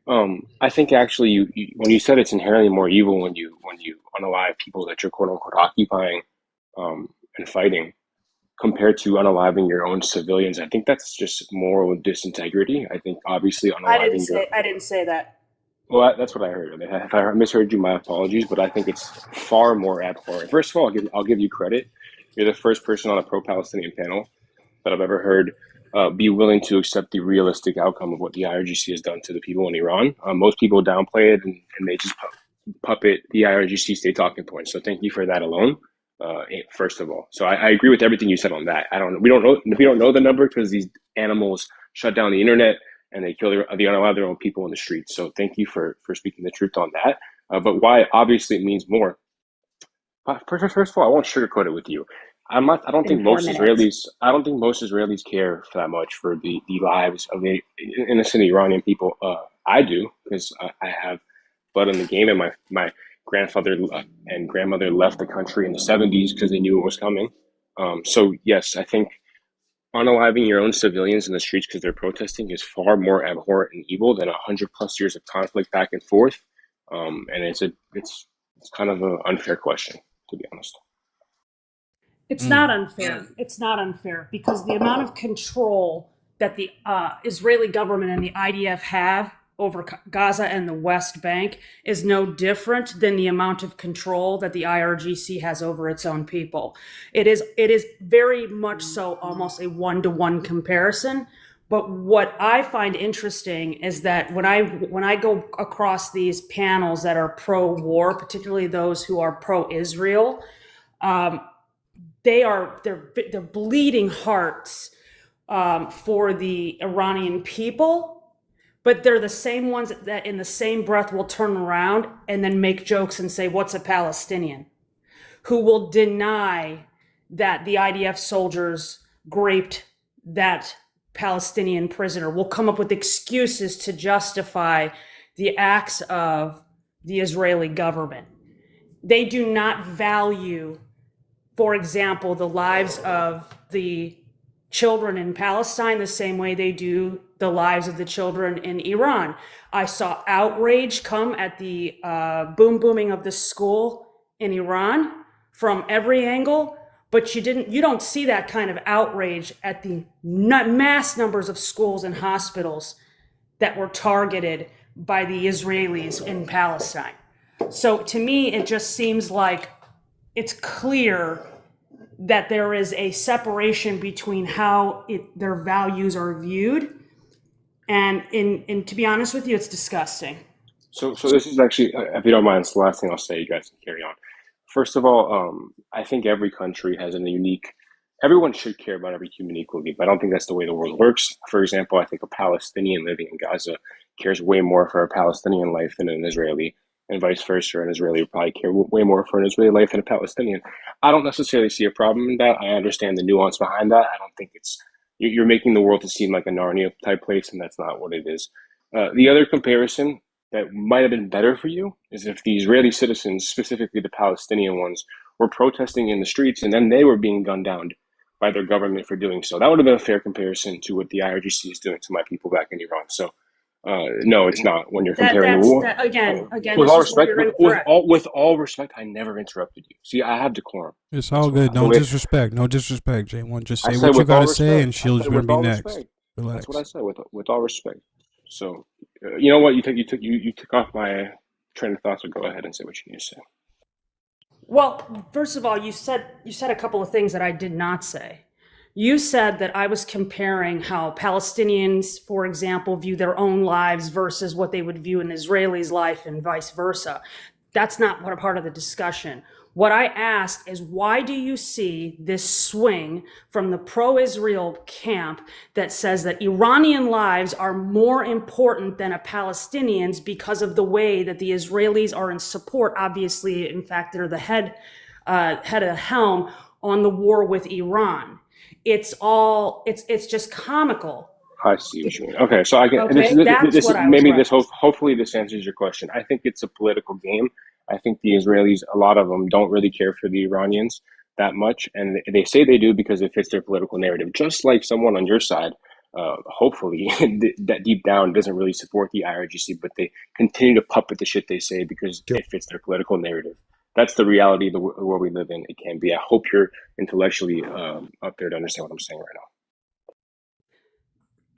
Speaker 13: I think actually, you when you said it's inherently more evil when you unalive people that you're quote unquote occupying and fighting, compared to unaliving your own civilians, I think that's just moral disintegrity. I think obviously unaliving
Speaker 20: I didn't say that.
Speaker 13: Well, that's what I heard. If I misheard you, my apologies. But I think it's far more abhorrent. First of all, I'll give you credit. You're the first person on a pro-Palestinian panel that I've ever heard be willing to accept the realistic outcome of what the IRGC has done to the people in Iran. Most people downplay it and they just puppet the IRGC state talking points. So thank you for that alone. First of all, so I agree with everything you said on that. We don't know the number because these animals shut down the internet and they kill their own people in the streets. So thank you for speaking the truth on that. But why? Obviously, it means more. First of all, I won't sugarcoat it with you. I don't think most Israelis care that much for the lives of the innocent Iranian people. I do, because I have blood in the game, and my grandfather and grandmother left the country in the 70s because they knew it was coming. So yes, I think unaliving your own civilians in the streets because they're protesting is far more abhorrent and evil than 100+ years of conflict back and forth. And it's kind of an unfair question, to be honest.
Speaker 20: It's not unfair. It's not unfair because the amount of control that the Israeli government and the IDF have over Gaza and the West Bank is no different than the amount of control that the IRGC has over its own people. It is very much so almost a one-to-one comparison. But what I find interesting is that when I go across these panels that are pro-war, particularly those who are pro-Israel, they're bleeding hearts for the Iranian people, but they're the same ones that in the same breath will turn around and then make jokes and say, "What's a Palestinian?" Who will deny that the IDF soldiers raped that Palestinian prisoner, will come up with excuses to justify the acts of the Israeli government. They do not value, for example, the lives of the children in Palestine the same way they do the lives of the children in Iran. I saw outrage come at the booming of the school in Iran from every angle, but you don't see that kind of outrage at the mass numbers of schools and hospitals that were targeted by the Israelis in Palestine. So to me, it just seems like it's clear that there is a separation between how their values are viewed, and to be honest with you, it's disgusting.
Speaker 13: So this is actually, if you don't mind, it's the last thing I'll say. You guys can carry on. First of all, I think every country has a unique. Everyone should care about every human equally, but I don't think that's the way the world works. For example, I think a Palestinian living in Gaza cares way more for a Palestinian life than an Israeli, and vice versa. An Israeli would probably care way more for an Israeli life than a Palestinian. I don't necessarily see a problem in that. I understand the nuance behind that. I don't think you're making the world to seem like a Narnia type place, and that's not what it is. The other comparison that might have been better for you is if the Israeli citizens, specifically the Palestinian ones, were protesting in the streets and then they were being gunned down by their government for doing so. That would have been a fair comparison to what the IRGC is doing to my people back in Iran. So, no, it's not. When you're comparing the war,
Speaker 20: Again,
Speaker 13: with all
Speaker 20: this is where
Speaker 13: respect,
Speaker 20: you're incorrect.
Speaker 13: with all respect, I never interrupted you. See, I have decorum.
Speaker 1: It's all good. No disrespect. No disrespect, J1. Just
Speaker 13: I
Speaker 1: say
Speaker 13: said
Speaker 1: what you
Speaker 13: with all
Speaker 1: gotta say,
Speaker 13: respect.
Speaker 1: and Shield's
Speaker 13: I said
Speaker 1: gonna
Speaker 13: with
Speaker 1: be
Speaker 13: all
Speaker 1: next.
Speaker 13: respect.
Speaker 1: Relax.
Speaker 13: That's what I said. With all respect. So, you know what? You took off my train of thought. So go ahead and say what you need to say.
Speaker 20: Well, first of all, you said a couple of things that I did not say. You said that I was comparing how Palestinians, for example, view their own lives versus what they would view an Israeli's life and vice versa. That's not what a part of the discussion. What I asked is, why do you see this swing from the pro-Israel camp that says that Iranian lives are more important than a Palestinian's because of the way that the Israelis are in support? Obviously, in fact, they're the head of the helm on the war with Iran. It's just comical.
Speaker 13: I see what you mean. Okay, so I can.
Speaker 20: Okay,
Speaker 13: Hopefully this answers your question. I think it's a political game. I think the Israelis, a lot of them, don't really care for the Iranians that much, and they say they do because it fits their political narrative. Just like someone on your side, hopefully, that deep down doesn't really support the IRGC, but they continue to puppet the shit they say because it fits their political narrative. That's the reality of the world we live in. It can be. I hope you're intellectually up there to understand what I'm saying right now.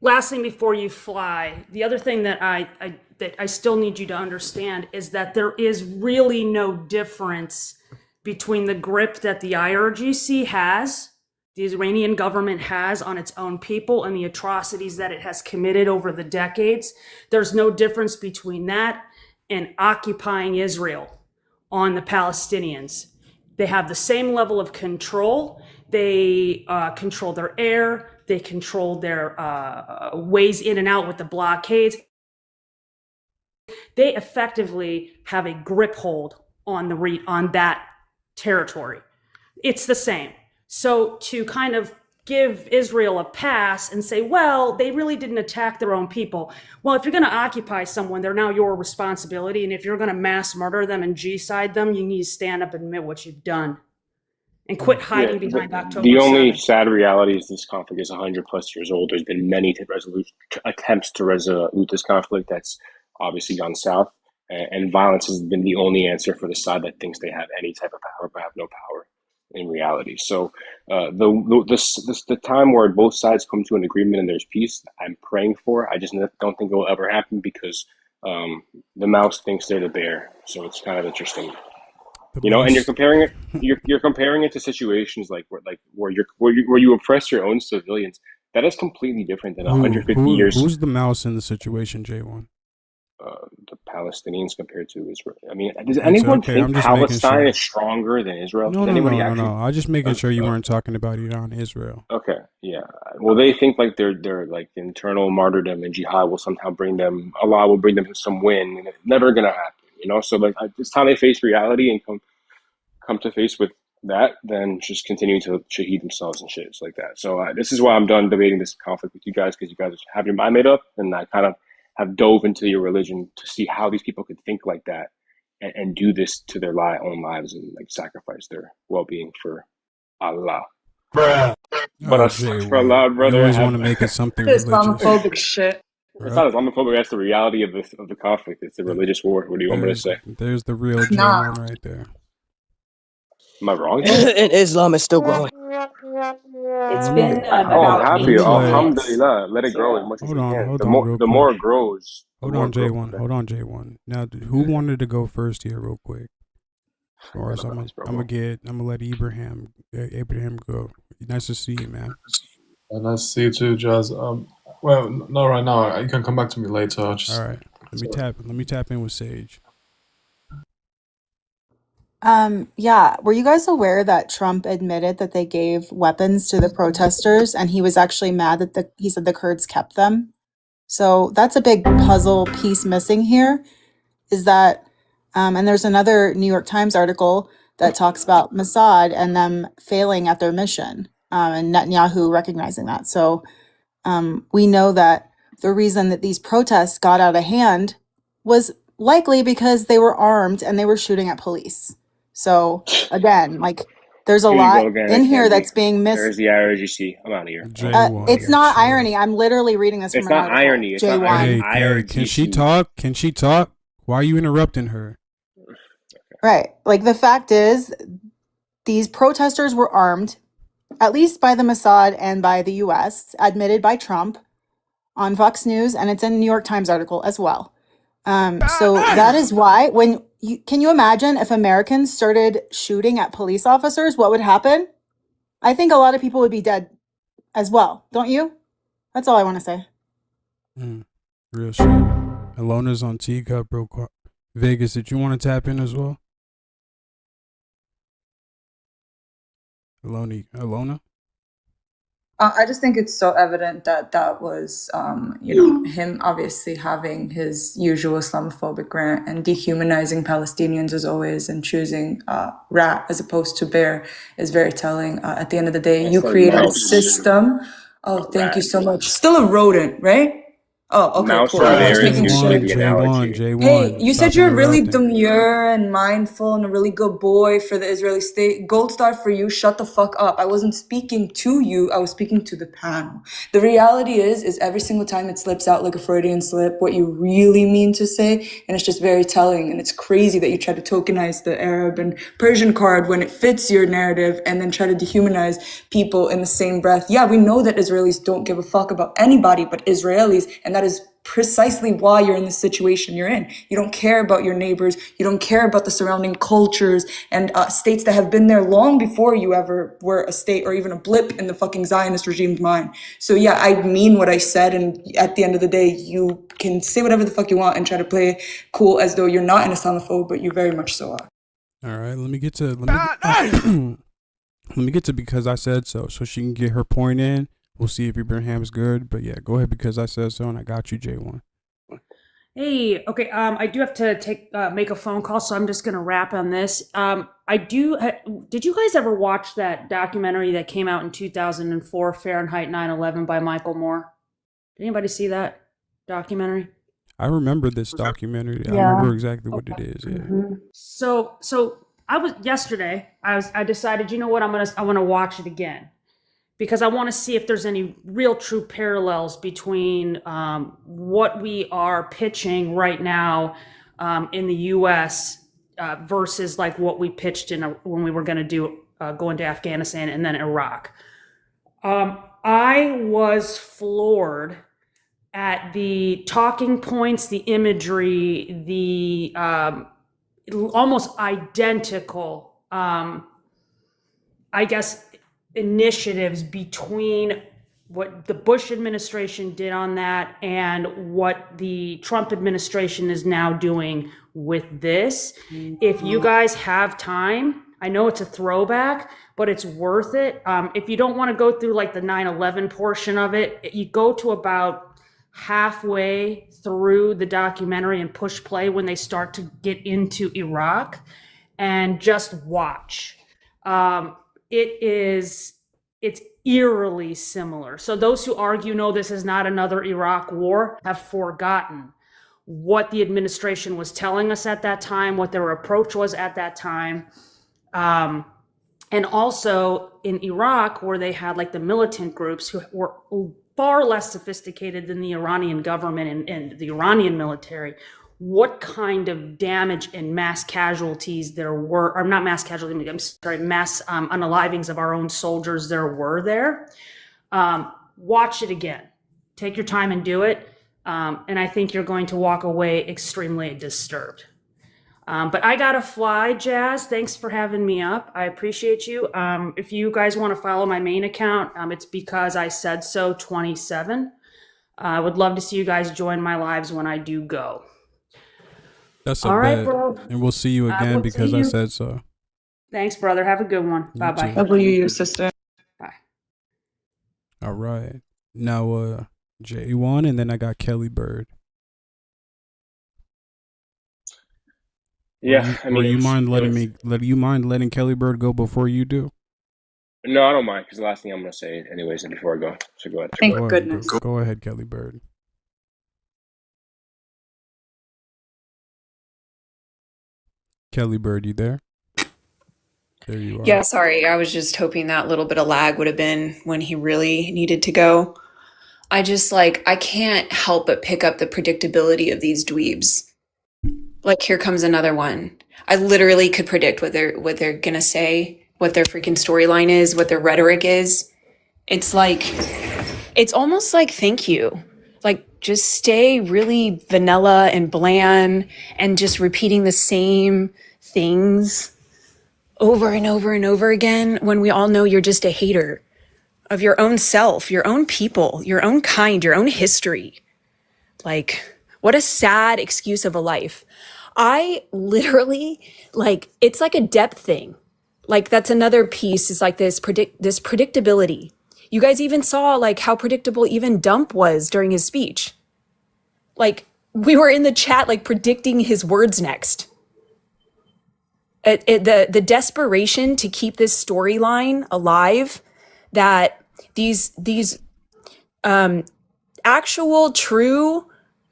Speaker 20: Last thing before you fly, the other thing that I still need you to understand is that there is really no difference between the grip that the IRGC has, the Iranian government has on its own people, and the atrocities that it has committed over the decades. There's no difference between that and occupying Israel on the Palestinians. They have the same level of control. They control their air. They control their ways in and out with the blockades. They effectively have a grip hold on that territory. It's the same. So to kind of give Israel a pass and say, well, they really didn't attack their own people. Well, if you're going to occupy someone, they're now your responsibility. And if you're going to mass murder them and G-side them, you need to stand up and admit what you've done. And quit hiding behind October 7th.
Speaker 13: The only sad reality is this conflict is 100 plus years old. There's been many attempts to resolve this conflict that's obviously gone south. And violence has been the only answer for the side that thinks they have any type of power but have no power. in reality. So the time where both sides come to an agreement and there's peace, I'm praying for. I just don't think it will ever happen because the mouse thinks they're the bear. So it's kind of interesting, And you're comparing it. You're comparing it to situations like where you oppress your own civilians. That is completely different than 150 years.
Speaker 1: Who's the mouse in the situation, J1?
Speaker 13: The Palestinians compared to Israel. I mean, does anyone think Palestine is stronger than Israel?
Speaker 1: No. I'm just making sure you weren't talking about Iran, Israel.
Speaker 13: Okay, yeah. Well, they think like they're like internal martyrdom and jihad will somehow Allah will bring them some win, and it's never gonna happen. So like, it's time they face reality and come to face with that, then just continue to shaheed themselves and shit like that. So this is why I'm done debating this conflict with you guys, because you guys have your mind made up, and I kind of have dove into your religion to see how these people could think like that and do this to their own lives and like sacrifice their well-being for Allah.
Speaker 1: Bruh.
Speaker 13: But for Allah, brother,
Speaker 1: you always want to make it something religious.
Speaker 6: Islamophobic shit.
Speaker 13: It's not Islamophobic. That's the reality of the conflict. It's a religious war. What do you want me to say?
Speaker 1: There's the real J1 right there.
Speaker 13: Am I wrong?
Speaker 21: And Islam is still growing.
Speaker 6: It's been
Speaker 13: I'm happy. Alhamdulillah. Let it grow as much as it can.
Speaker 1: Hold
Speaker 13: The
Speaker 1: on,
Speaker 13: more it grows.
Speaker 1: Hold on, J1. Now, who wanted to go first here, real quick? Or else I'm gonna let Abraham go. Nice to see you, man.
Speaker 22: Nice to see you too, Jazz. Well, not right now. You can come back to me later.
Speaker 1: All right. Let me tap in with Sage.
Speaker 6: Yeah. Were you guys aware that Trump admitted that they gave weapons to the protesters, and he was actually mad that he said the Kurds kept them? So that's a big puzzle piece missing here, is that, and there's another New York Times article that talks about Mossad and them failing at their mission, and Netanyahu recognizing that. So we know that the reason that these protests got out of hand was likely because they were armed and they were shooting at police. So again, like, there's a lot in here that's being missed.
Speaker 13: There's the irony. I'm out of here.
Speaker 6: It's not irony. I'm literally reading this from an article.
Speaker 13: Irony. It's not irony.
Speaker 1: Hey, can she talk? Why are you interrupting her?
Speaker 6: Right. Like, the fact is, these protesters were armed, at least by the Mossad and by the US, admitted by Trump on Fox News, and it's in a New York Times article as well. So that is why can you imagine if Americans started shooting at police officers, what would happen? I think a lot of people would be dead as well. Don't you? That's all I want to say.
Speaker 1: Real shit. Alona's on Teacup, bro. Vegas, did you want to tap in as well? Alona?
Speaker 6: I just think it's so evident that was, him obviously having his usual Islamophobic rant and dehumanizing Palestinians as always, and choosing rat as opposed to bear is very telling. At the end of the day, you created a system. Oh, thank you so much. Still a rodent, right? Oh, okay, cool. Just making sure.
Speaker 1: J1.
Speaker 6: Hey, you said you're really demure and mindful and a really good boy for the Israeli state. Gold star for you. Shut the fuck up. I wasn't speaking to you. I was speaking to the panel. The reality is every single time it slips out like a Freudian slip, what you really mean to say, and it's just very telling. And it's crazy that you try to tokenize the Arab and Persian card when it fits your narrative, and then try to dehumanize people in the same breath. Yeah, we know that Israelis don't give a fuck about anybody but Israelis, and that is precisely why you're in the situation you're in. You don't care about your neighbors. You don't care about the surrounding cultures and states that have been there long before you ever were a state or even a blip in the fucking Zionist regime's mind. So yeah, I mean what I said, and at the end of the day, you can say whatever the fuck you want and try to play cool as though you're not an Islamophobe, but you very much so are.
Speaker 1: All right, let me get to because I said so she can get her point in. We'll see if Abraham's good, but yeah, go ahead because I said so, and I got you, J1.
Speaker 20: Hey, okay. I do have to make a phone call, so I'm just gonna wrap on this. Did you guys ever watch that documentary that came out in 2004, Fahrenheit 9/11 by Michael Moore? Did anybody see that documentary?
Speaker 1: I remember this documentary. Yeah. I remember exactly what it is. Yeah.
Speaker 20: Mm-hmm. So I was yesterday. I decided, you know what? I want to watch it again, because I want to see if there's any real true parallels between what we are pitching right now in the U.S. Versus like what we pitched when we were going to do going to Afghanistan and then Iraq. I was floored at the talking points, the imagery, the almost identical, I guess, initiatives between what the Bush administration did on that and what the Trump administration is now doing with this. If you guys have time, I know it's a throwback, but it's worth it. If you don't want to go through like the 9/11 portion of it, you go to about halfway through the documentary and push play when they start to get into Iraq and just watch. It's eerily similar. So those who argue, no, this is not another Iraq war, have forgotten what the administration was telling us at that time, what their approach was at that time. And also in Iraq, where they had like the militant groups who were far less sophisticated than the Iranian government and the Iranian military, what kind of damage and mass casualties there were, or not mass casualties, I'm sorry, mass unalivings of our own soldiers there were there. Watch it again. Take your time and do it. And I think you're going to walk away extremely disturbed. But I gotta fly, Jazz. Thanks for having me up. I appreciate you. If you guys want to follow my main account, it's because I said so 27. I would love to see you guys join my lives when I do go.
Speaker 1: That's a
Speaker 20: all right,
Speaker 1: bet.
Speaker 20: bro.
Speaker 1: And we'll see you again
Speaker 20: we'll
Speaker 1: because
Speaker 20: see
Speaker 1: I
Speaker 20: you.
Speaker 1: said so.
Speaker 20: Thanks, brother. Have a good one. Bye-bye.
Speaker 6: W, sister.
Speaker 20: Bye.
Speaker 1: All right. Now, J1, and then I got Kelly Bird.
Speaker 13: Yeah,
Speaker 1: you mind letting Kelly Bird go before you do?
Speaker 13: No, I don't mind, because the last thing I'm going to say anyways before I go. So go ahead.
Speaker 6: Thank goodness.
Speaker 1: Go ahead, Kelly Bird. Kelly Bird, you there? There you are.
Speaker 2: Yeah, sorry. I was just hoping that little bit of lag would have been when he really needed to go. I can't help but pick up the predictability of these dweebs. Like, here comes another one. I literally could predict what they're gonna say, what their freaking storyline is, what their rhetoric is. It's almost like, thank you. Like, just stay really vanilla and bland and just repeating the same things over and over and over again when we all know you're just a hater of your own self, your own people, your own kind, your own history. Like, what a sad excuse of a life. I literally, it's like a depth thing. Like, that's another piece, is like this predictability. You guys even saw how predictable even Dump was during his speech. Like, we were in the chat predicting his words next. The desperation to keep this storyline alive, that these actual true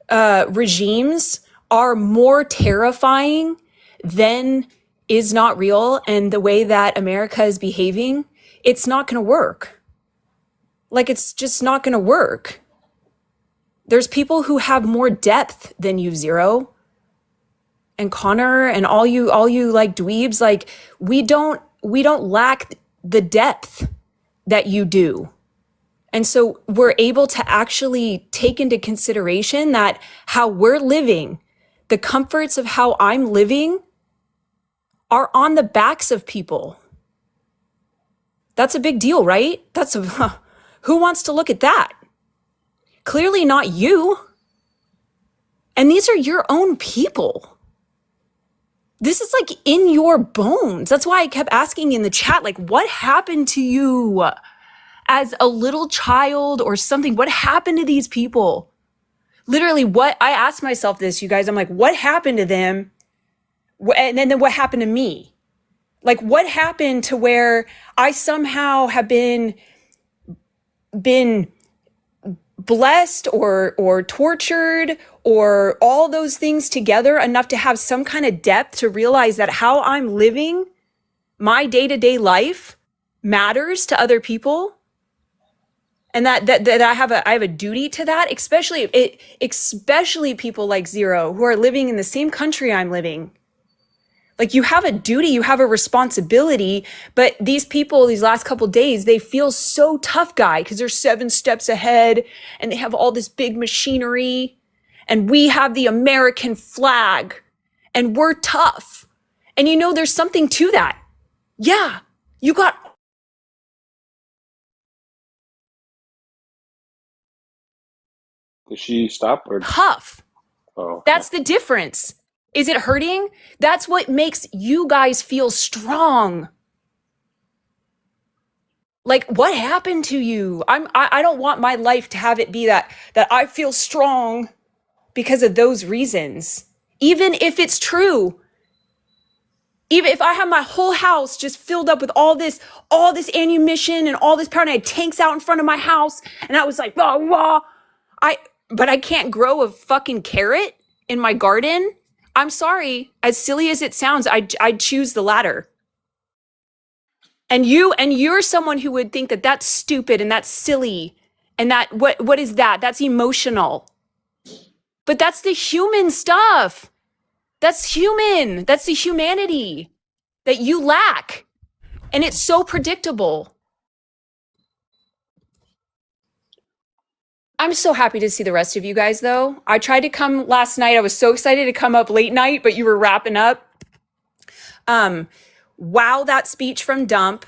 Speaker 2: regimes are more terrifying than is not real, and the way that America is behaving, it's not going to work. It's just not going to work. There's people who have more depth than you, Zero and Connor, and all you dweebs. We don't lack the depth that you do. And so we're able to actually take into consideration that how we're living, the comforts of how I'm living, are on the backs of people. That's a big deal, right? Who wants to look at that? Clearly not you. And these are your own people. This is in your bones. That's why I kept asking in the chat, what happened to you as a little child or something? What happened to these people? Literally, what I asked myself this, you guys, I'm like, what happened to them? And then what happened to me? What happened to where I somehow have been blessed or tortured or all those things together enough to have some kind of depth to realize that how I'm living my day-to-day life matters to other people, and that I have a duty to that, especially people like Zero who are living in the same country I'm living. Like, you have a duty, you have a responsibility, but these people, these last couple days, they feel so tough guy because they're 7 steps ahead and they have all this big machinery, and we have the American flag and we're tough. And you know, there's something to that. Yeah, you got
Speaker 13: Did she stop or?
Speaker 2: tough.
Speaker 13: Oh,
Speaker 2: That's the difference. Is it hurting? That's what makes you guys feel strong. Like, what happened to you? I don't want my life to have it be that I feel strong because of those reasons. Even if it's true. Even if I have my whole house just filled up with all this ammunition and all this power, and I had tanks out in front of my house, and I was like, rah, rah. But I can't grow a fucking carrot in my garden. I'm sorry, as silly as it sounds, I'd choose the latter. And you're someone who would think that that's stupid and that's silly and that what is that? That's emotional. But that's the human stuff. That's human. That's the humanity that you lack. And it's so predictable. I'm so happy to see the rest of you guys, though. I tried to come last night. I was so excited to come up late night, but you were wrapping up. Wow, that speech from Dump.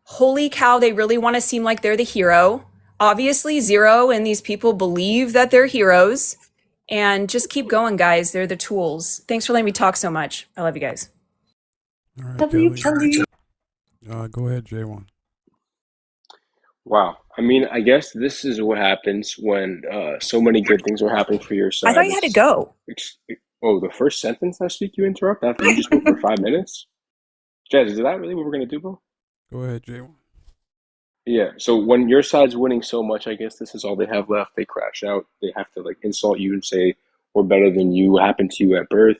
Speaker 2: Holy cow, they really want to seem like they're the hero. Obviously, Zero and these people believe that they're heroes. And just keep going, guys. They're the tools. Thanks for letting me talk so much. I love you guys.
Speaker 1: All right, Kelly. Go ahead, J1.
Speaker 13: wow. I mean, I guess this is what happens when so many good things are happening for your side.
Speaker 2: I thought you had to go.
Speaker 13: Oh, the first sentence I speak, you interrupt after you just spoke for 5 minutes? Jazz, is that really what we're going to do, bro?
Speaker 1: Go ahead, J1.
Speaker 13: Yeah, so when your side's winning so much, I guess this is all they have left. They crash out. They have to like insult you and say, we're better than you. What happened to you at birth?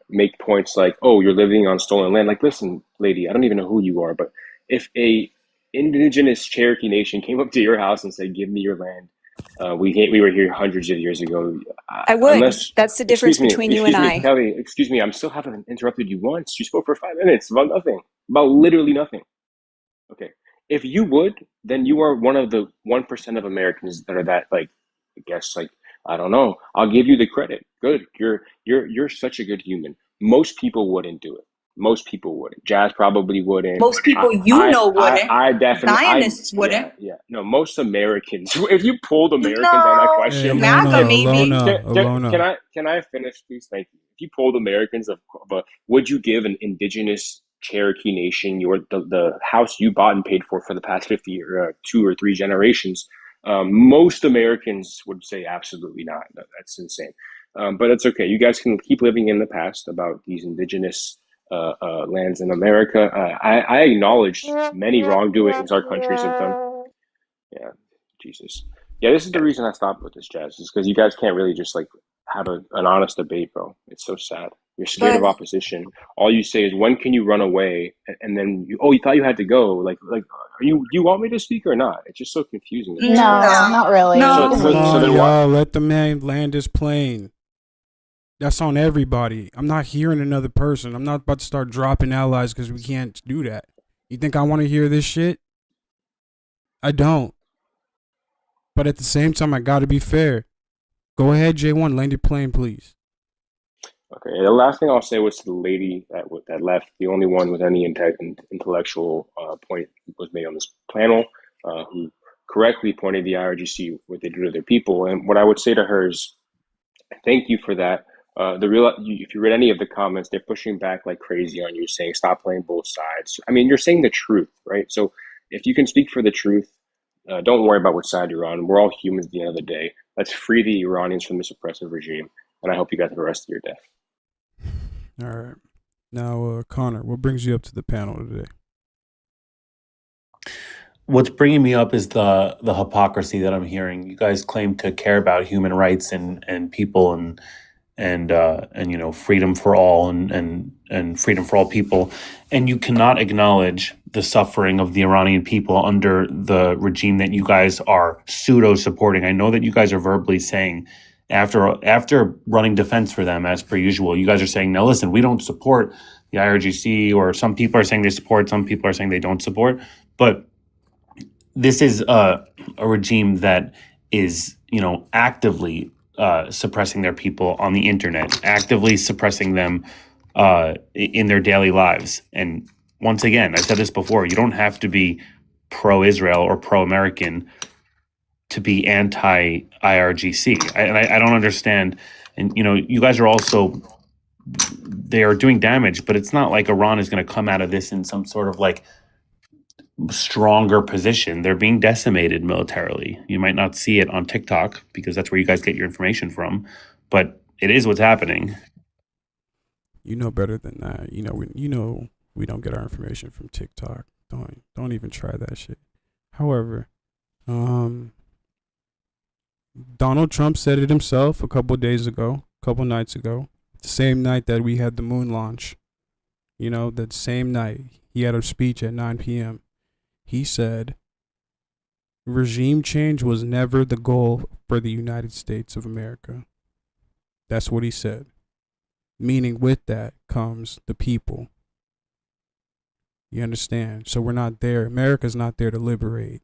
Speaker 13: Make points like, oh, you're living on stolen land. Like, listen, lady, I don't even know who you are, but if a indigenous Cherokee nation came up to your house and said, give me your land, we were here hundreds of years ago.
Speaker 2: I would. That's the difference between you and I.
Speaker 13: Kelly, excuse me, I'm still haven't interrupted you once. You spoke for 5 minutes about nothing, about literally nothing. Okay. If you would, then you are one of the 1% of Americans that are that, like, I guess, like, I don't know. I'll give you the credit. Good. You're such a good human. Most people wouldn't do it. Most people wouldn't. Jazz probably wouldn't.
Speaker 6: Most people wouldn't.
Speaker 13: I definitely.
Speaker 6: Zionists wouldn't.
Speaker 13: Yeah. No, most Americans. If you polled Americans on that question, Can I finish, please? Thank you. If you polled Americans of would you give an indigenous Cherokee Nation the house you bought and paid for the past 50 or 2 or 3 generations? Most Americans would say absolutely not. That's insane. But it's okay. You guys can keep living in the past about these indigenous lands in America. I acknowledge many wrongdoings our countries have done. Yeah, Jesus. Yeah, this is the reason I stopped with this, Jazz, is because you guys can't really just like have an honest debate, bro. It's so sad. You're scared of opposition. All you say is, when can you run away? And then you thought you had to go. Like, do you want me to speak or not? It's just so confusing.
Speaker 3: No, not really.
Speaker 1: No. Come on, y'all. Let the man land his plane. That's on everybody. I'm not hearing another person. I'm not about to start dropping allies because we can't do that. You think I want to hear this shit? I don't. But at the same time, I got to be fair. Go ahead, J1. Land your plane, please.
Speaker 13: Okay. The last thing I'll say was to the lady that left, the only one with any intellectual point was made on this panel, who correctly pointed the IRGC what they do to their people. And what I would say to her is, thank you for that. If you read any of the comments, they're pushing back like crazy on you, saying stop playing both sides. I mean, you're saying the truth, right? So if you can speak for the truth, don't worry about which side you're on. We're all humans at the end of the day. Let's free the Iranians from this oppressive regime, and I hope you guys have the rest of your day.
Speaker 1: All right. Now, Connor, what brings you up to the panel today?
Speaker 18: What's bringing me up is the hypocrisy that I'm hearing. You guys claim to care about human rights and people and freedom for all and freedom for all people, and you cannot acknowledge the suffering of the Iranian people under the regime that you guys are pseudo supporting. I know that you guys are verbally saying after running defense for them as per usual. You guys are saying, now listen, we don't support the IRGC, or some people are saying they support, some people are saying they don't support. But this is a regime that is, actively suppressing their people on the internet, actively suppressing them in their daily lives. And once again, I said this before, you don't have to be pro-Israel or pro-American to be anti-IRGC. I don't understand. And, you guys are also, they are doing damage, but it's not like Iran is going to come out of this in some sort of like stronger position. They're being decimated militarily. You might not see it on TikTok because that's where you guys get your information from, but it is what's happening.
Speaker 1: You know better than that. We don't get our information from TikTok. Don't even try that shit. However, Donald Trump said it himself a couple nights ago, the same night that we had the moon launch. That same night he had a speech at 9 p.m. He said, regime change was never the goal for the United States of America. That's what he said. Meaning with that comes the people. You understand? So we're not there. America's not there to liberate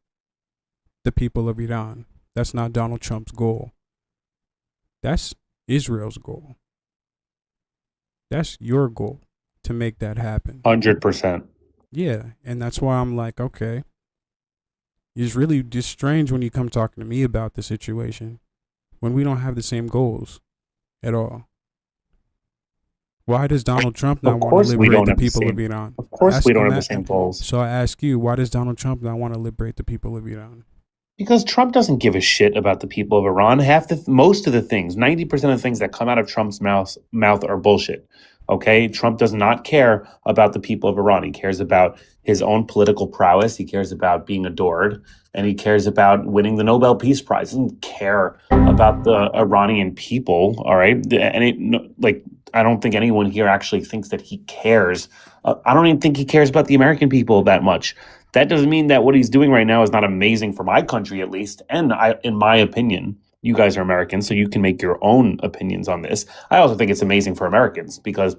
Speaker 1: the people of Iran. That's not Donald Trump's goal. That's Israel's goal. That's your goal to make that happen.
Speaker 18: 100%.
Speaker 1: Yeah, and that's why I'm like, okay. It's really just strange when you come talking to me about the situation when we don't have the same goals at all. Why does Donald Trump not want to liberate the people of Iran?
Speaker 18: Of course we don't have the same goals.
Speaker 1: So I ask you, why does Donald Trump not want to liberate the people of Iran?
Speaker 18: Because Trump doesn't give a shit about the people of Iran. Most of the things, 90% of the things that come out of Trump's mouth are bullshit. Okay? Trump does not care about the people of Iran. He cares about his own political prowess. He cares about being adored. And he cares about winning the Nobel Peace Prize. He doesn't care about the Iranian people. All right? I don't think anyone here actually thinks that he cares. I don't even think he cares about the American people that much. That doesn't mean that what he's doing right now is not amazing for my country, at least. And in my opinion, you guys are Americans, so you can make your own opinions on this. I also think it's amazing for Americans because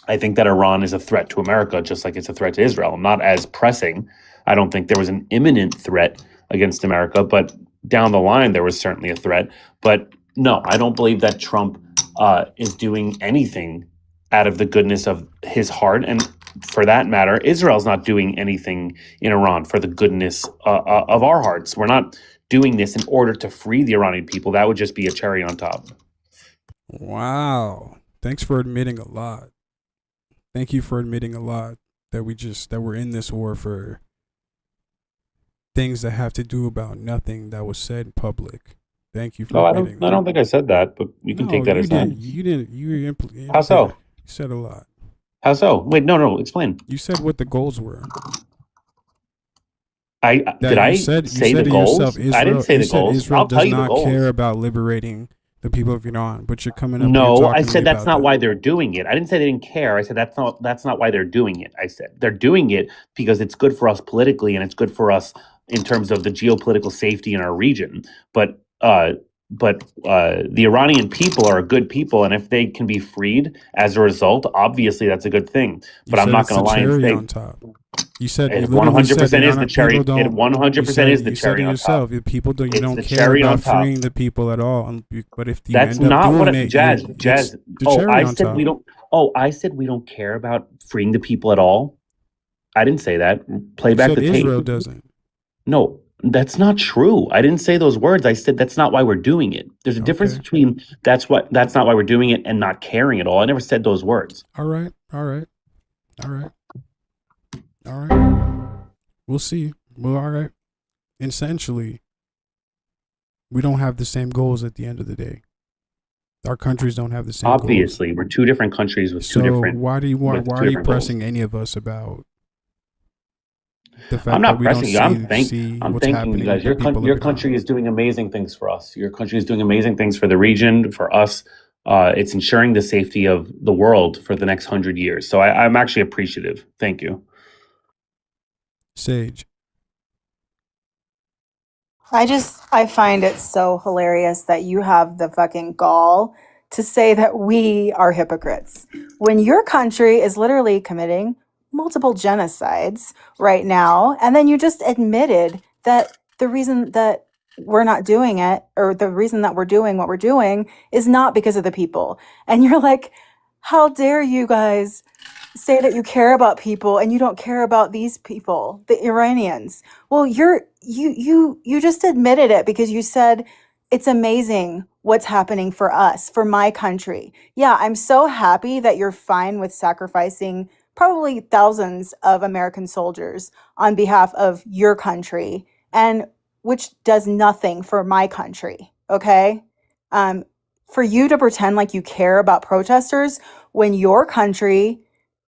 Speaker 18: I think that Iran is a threat to America, just like it's a threat to Israel. Not as pressing. I don't think there was an imminent threat against America, but down the line, there was certainly a threat. But no, I don't believe that Trump is doing anything out of the goodness of his heart. And for that matter, Israel's not doing anything in Iran for the goodness of our hearts. We're not doing this in order to free the Iranian people. That would just be a cherry on top.
Speaker 1: Wow. Thanks for admitting a lot. Thank you for admitting a lot that we're in this war for things that have to do about nothing that was said in public. Thank you for admitting
Speaker 18: I don't think I said that, but you can take that as that.
Speaker 1: You didn't.
Speaker 18: How so?
Speaker 1: You said a lot.
Speaker 18: How so? Wait, no, explain.
Speaker 1: You said what the goals were.
Speaker 18: Did I say the goals? I didn't say the goals.
Speaker 1: Israel
Speaker 18: I'll tell
Speaker 1: does
Speaker 18: you the
Speaker 1: not
Speaker 18: goals.
Speaker 1: care about liberating the people of Iran, but you're coming up.
Speaker 18: No,
Speaker 1: here
Speaker 18: I said that's not
Speaker 1: that.
Speaker 18: why they're doing it. I didn't say they didn't care. I said that's not wwhy they're doing it. I said they're doing it because it's good for us politically and it's good for us in terms of the geopolitical safety in our region. But the Iranian people are good people, and if they can be freed as a result, obviously that's a good thing. But I'm not going to lie and say
Speaker 1: on top. You said
Speaker 18: it 100% is the cherry. It 100% is the cherry on top.
Speaker 1: People don't care about freeing the people at all. But if you
Speaker 18: that's
Speaker 1: end up
Speaker 18: not
Speaker 1: doing
Speaker 18: what
Speaker 1: it,
Speaker 18: Jazz. I said
Speaker 1: top.
Speaker 18: we don't. Oh, I said we don't care about freeing the people at all. I didn't say that. Play back the tape.
Speaker 1: Israel doesn't.
Speaker 18: No, that's not true. I didn't say those words. I said that's not why we're doing it. There's a difference between that's not why we're doing it and not caring at all. I never said those words.
Speaker 1: All right. We'll see. Well, all right. Essentially, we don't have the same goals at the end of the day. Our countries don't have the same goals.
Speaker 18: Obviously, we're two different countries with two different.
Speaker 1: So why are you pressing any of us about the fact
Speaker 18: I'm not
Speaker 1: that we
Speaker 18: pressing you.
Speaker 1: don't
Speaker 18: I'm
Speaker 1: see
Speaker 18: I'm
Speaker 1: what's
Speaker 18: thanking you
Speaker 1: happening?
Speaker 18: guys. Your country is doing amazing things for us. Your country is doing amazing things for the region, for us. It's ensuring the safety of the world for the next 100 years. So I'm actually appreciative. Thank you.
Speaker 1: Sage.
Speaker 6: I find it so hilarious that you have the fucking gall to say that we are hypocrites when your country is literally committing multiple genocides right now. And then you just admitted that the reason that we're not doing it, or the reason that we're doing what we're doing, is not because of the people. And you're like, how dare you guys say that you care about people and you don't care about these people, the Iranians. Well, you just admitted it because you said it's amazing what's happening for us, for my country. Yeah, I'm so happy that you're fine with sacrificing probably thousands of American soldiers on behalf of your country, and which does nothing for my country. Okay. For you to pretend like you care about protesters when your country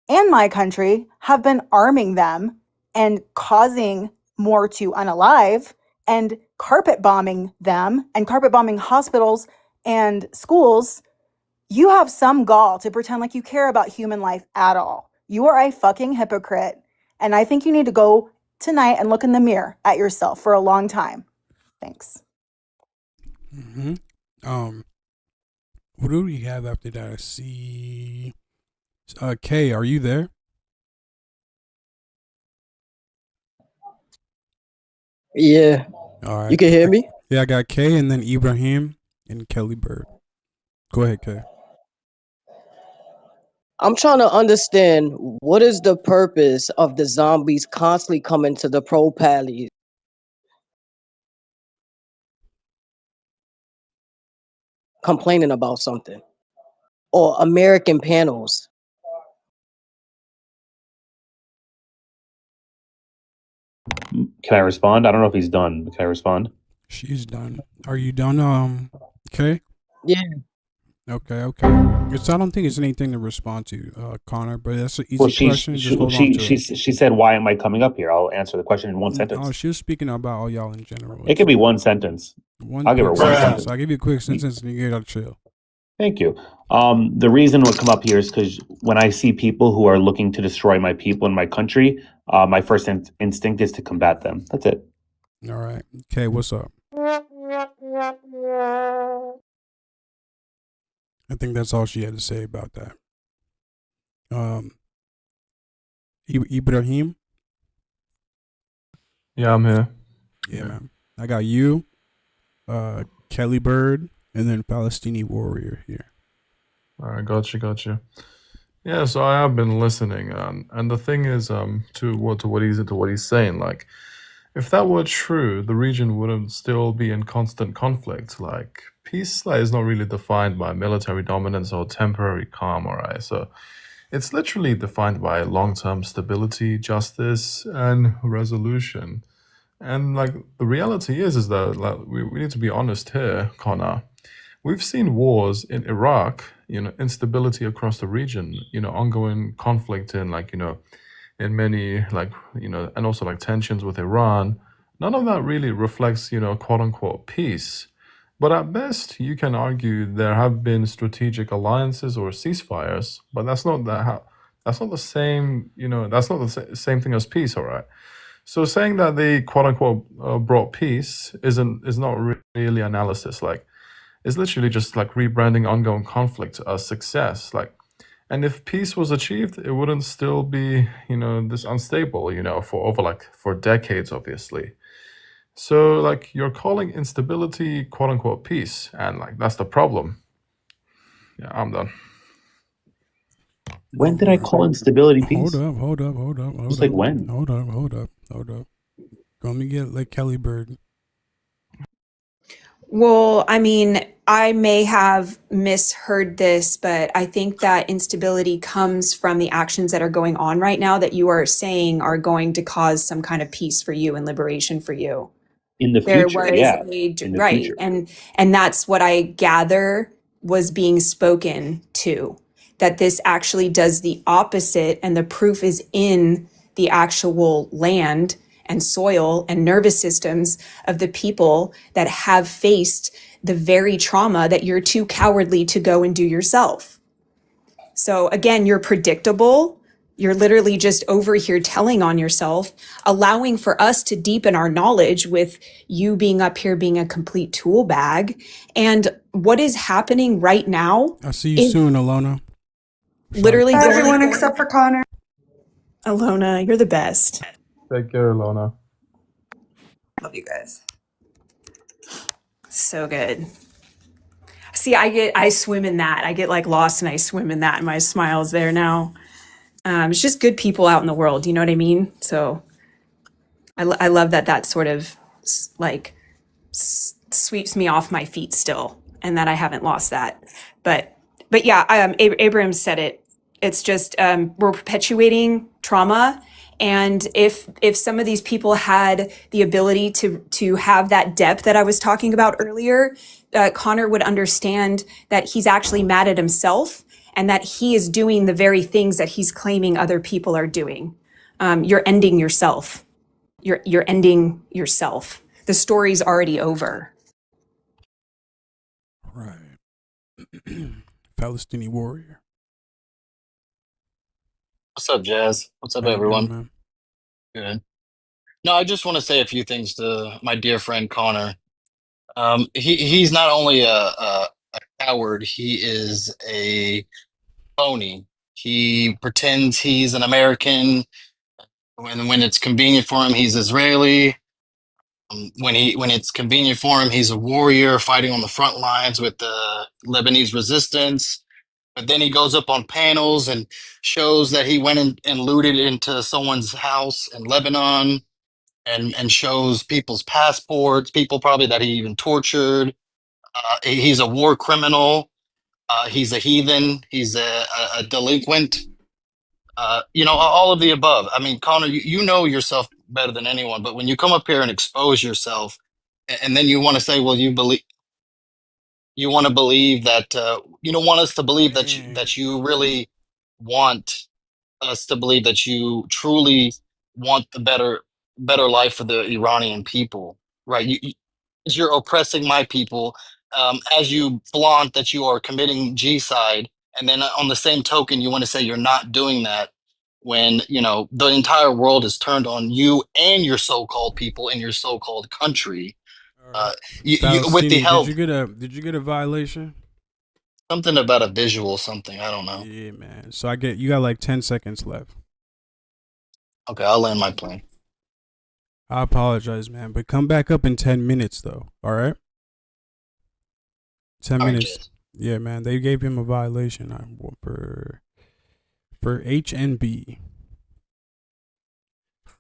Speaker 6: and my country have been arming them and causing more to unalive and carpet bombing them and carpet bombing hospitals and schools, you have some gall to pretend like you care about human life at all. You are a fucking hypocrite. And I think you need to go tonight and look in the mirror at yourself for a long time. Thanks.
Speaker 1: Mm-hmm. What do we have after that? I see. Kay, are you there?
Speaker 21: Yeah.
Speaker 1: All right.
Speaker 21: You can hear me?
Speaker 1: Yeah, I got Kay and then Ibrahim and Kelly Bird. Go ahead, Kay.
Speaker 21: I'm trying to understand what is the purpose of the zombies constantly coming to the pro pallies complaining about something, or American panels.
Speaker 18: Can I respond? I don't know if he's done. Can I respond?
Speaker 1: She's done. Are you done? Kay?
Speaker 21: Yeah.
Speaker 1: Okay. I don't think it's anything to respond to, Connor, but that's an easy question. Just hold on to it.
Speaker 18: She said, why am I coming up here? I'll answer the question in one sentence.
Speaker 1: Oh, she was speaking about all y'all in general.
Speaker 18: It could be one sentence. I'll give her one sentence.
Speaker 1: I'll give you a quick sentence and you get out of chill.
Speaker 18: Thank you. The reason I come up here is because when I see people who are looking to destroy my people and my country, my first instinct is to combat them. That's it.
Speaker 1: All right. Okay, what's up? I think that's all she had to say about that. Ibrahim?
Speaker 22: Yeah, I'm here.
Speaker 1: Yeah, man. I got you, Kelly Bird, and then Palestinian Warrior here.
Speaker 22: All right, got you. Yeah, so I have been listening, and the thing is, to what he's saying, like, if that were true, the region wouldn't still be in constant conflict. Like, peace is not really defined by military dominance or temporary calm, alright? So it's literally defined by long-term stability, justice, and resolution. And like the reality is that like, we need to be honest here, Connor. We've seen wars in Iraq, instability across the region, ongoing conflict in in many and also like tensions with Iran. None of that really reflects, quote unquote peace. But at best, you can argue there have been strategic alliances or ceasefires, but that's not the same, that's not the same thing as peace, all right? So saying that they quote unquote brought peace is not really analysis. Like, it's literally just like rebranding ongoing conflict as success. Like, and if peace was achieved, it wouldn't still be, this unstable, for decades, obviously. So like you're calling instability quote unquote peace, and like that's the problem. Yeah, I'm done.
Speaker 18: When did I call instability peace?
Speaker 1: Hold up.
Speaker 18: Just like when?
Speaker 1: Hold up. Let me get Kelly Bird.
Speaker 2: Well, I mean, I may have misheard this, but I think that instability comes from the actions that are going on right now that you are saying are going to cause some kind of peace for you and liberation for you.
Speaker 18: In the future, yeah.
Speaker 2: Right.
Speaker 18: Future.
Speaker 2: And that's what I gather was being spoken to, that this actually does the opposite, and the proof is in the actual land and soil and nervous systems of the people that have faced the very trauma that you're too cowardly to go and do yourself. So again, you're predictable, You're literally just over here telling on yourself, allowing for us to deepen our knowledge with you being up here being a complete tool bag. And what is happening right now?
Speaker 1: I'll see you soon, Alona.
Speaker 2: Literally,
Speaker 6: everyone except for Connor.
Speaker 2: Alona, you're the best.
Speaker 22: Take care, Lona.
Speaker 6: Love you guys.
Speaker 2: So good. See, I swim in that. I get like lost and I swim in that, and my smile's there now. It's just good people out in the world. You know what I mean? So I love that sort of like sweeps me off my feet still, and that I haven't lost that. But yeah, Abraham said it. It's just we're perpetuating trauma, and if some of these people had the ability to have that depth that I was talking about earlier, Connor would understand that he's actually mad at himself, and that he is doing the very things that he's claiming other people are doing. You're ending yourself. You're ending yourself. The story's already over.
Speaker 1: Right. Palestinian warrior.
Speaker 3: What's up, Jazz? What's up,
Speaker 1: How you doing,
Speaker 3: everyone?
Speaker 1: man?
Speaker 3: Good. No, I just want to say a few things to my dear friend Connor. He's not only a coward, he is a phony. He pretends he's an American when it's convenient for him, he's Israeli. When it's convenient for him, he's a warrior fighting on the front lines with the Lebanese resistance. But then he goes up on panels and shows that he went and looted into someone's house in Lebanon, and shows people's passports, people probably that he even tortured. He's a war criminal. He's a heathen. He's a delinquent. All of the above. I mean, Connor, you know yourself better than anyone, but when you come up here and expose yourself, and then you want to say, well, you want to believe that, you don't want us to believe that you really want us to believe that you truly want the better life for the Iranian people, right? You're oppressing my people, as you flaunt that you are committing G-side, and then on the same token, you want to say you're not doing that when the entire world is turned on you and your so-called people in your so-called country. You with the
Speaker 1: Falastini,
Speaker 3: help,
Speaker 1: did you get a violation?
Speaker 3: something about a visual something, I don't know.
Speaker 1: Yeah, man. So you got like 10 seconds left.
Speaker 3: Okay, I'll land my plane.
Speaker 1: I apologize, man, but come back up in 10 minutes though. All right? 10 minutes. Yeah, man. They gave him a violation for HNB.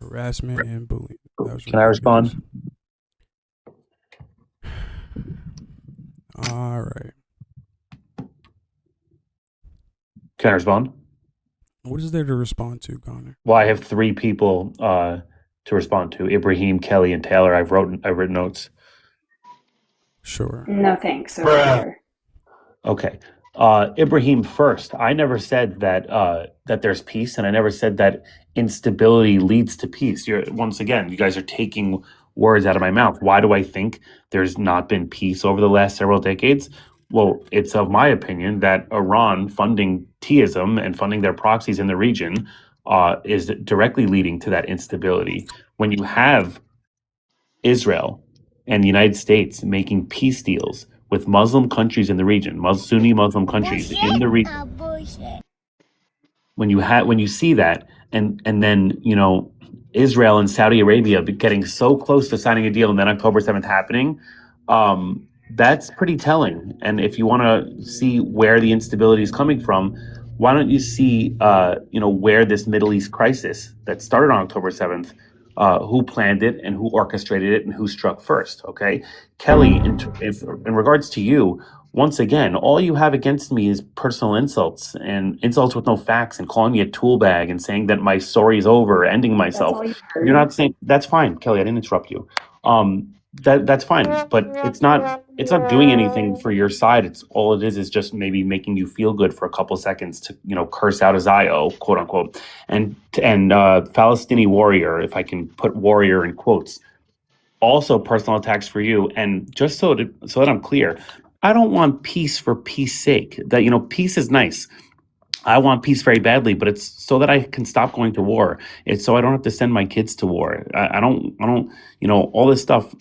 Speaker 1: Harassment and bullying.
Speaker 18: Can I respond?
Speaker 1: All right.
Speaker 18: Can I respond?
Speaker 1: What is there to respond to, Connor?
Speaker 18: Well, I have three people to respond to: Ibrahim, Kelly, and Taylor. I've written notes.
Speaker 1: Sure.
Speaker 2: No thanks. Over here.
Speaker 18: Okay. Ibrahim, first, I never said that that there's peace, and I never said that instability leads to peace. Once again, you guys are taking words out of my mouth. Why do I think there's not been peace over the last several decades? Well, it's of my opinion that Iran funding Teism and funding their proxies in the region is directly leading to that instability. When you have Israel and the United States making peace deals with Muslim countries in the region, Sunni Muslim countries in the region, when you see that, and then Israel and Saudi Arabia getting so close to signing a deal, and then October 7th happening, that's pretty telling. And if you want to see where the instability is coming from, why don't you see where this Middle East crisis that started on October 7th, who planned it and who orchestrated it and who struck first? Okay, Kelly, in regards to you, once again, all you have against me is personal insults and insults with no facts, and calling me a tool bag and saying that my story is over, ending myself. You're not saying that's fine, Kelly. I didn't interrupt you. That's fine, but it's not doing anything for your side. It's all it is just maybe making you feel good for a couple seconds to curse out a Zio, quote unquote, and Palestinian warrior, if I can put warrior in quotes. Also personal attacks for you, and just so that I'm clear, I don't want peace for peace sake. That peace is nice. I want peace very badly, but it's so that I can stop going to war. It's so I don't have to send my kids to war. I don't, all this stuff.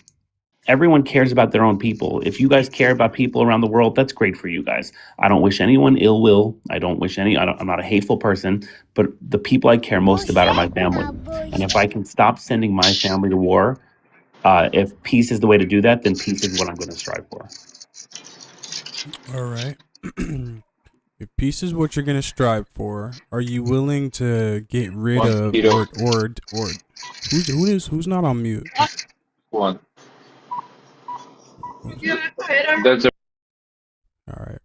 Speaker 18: Everyone cares about their own people. If you guys care about people around the world, that's great for you guys. I don't wish anyone ill will. I don't wish I'm not a hateful person, but the people I care most about are my family. And if I can stop sending my family to war, if peace is the way to do that, then peace is what I'm going to strive for.
Speaker 1: All right. If peace is what you're gonna strive for, are you willing to get rid of or who's not on mute?
Speaker 12: One. That's a
Speaker 1: All right.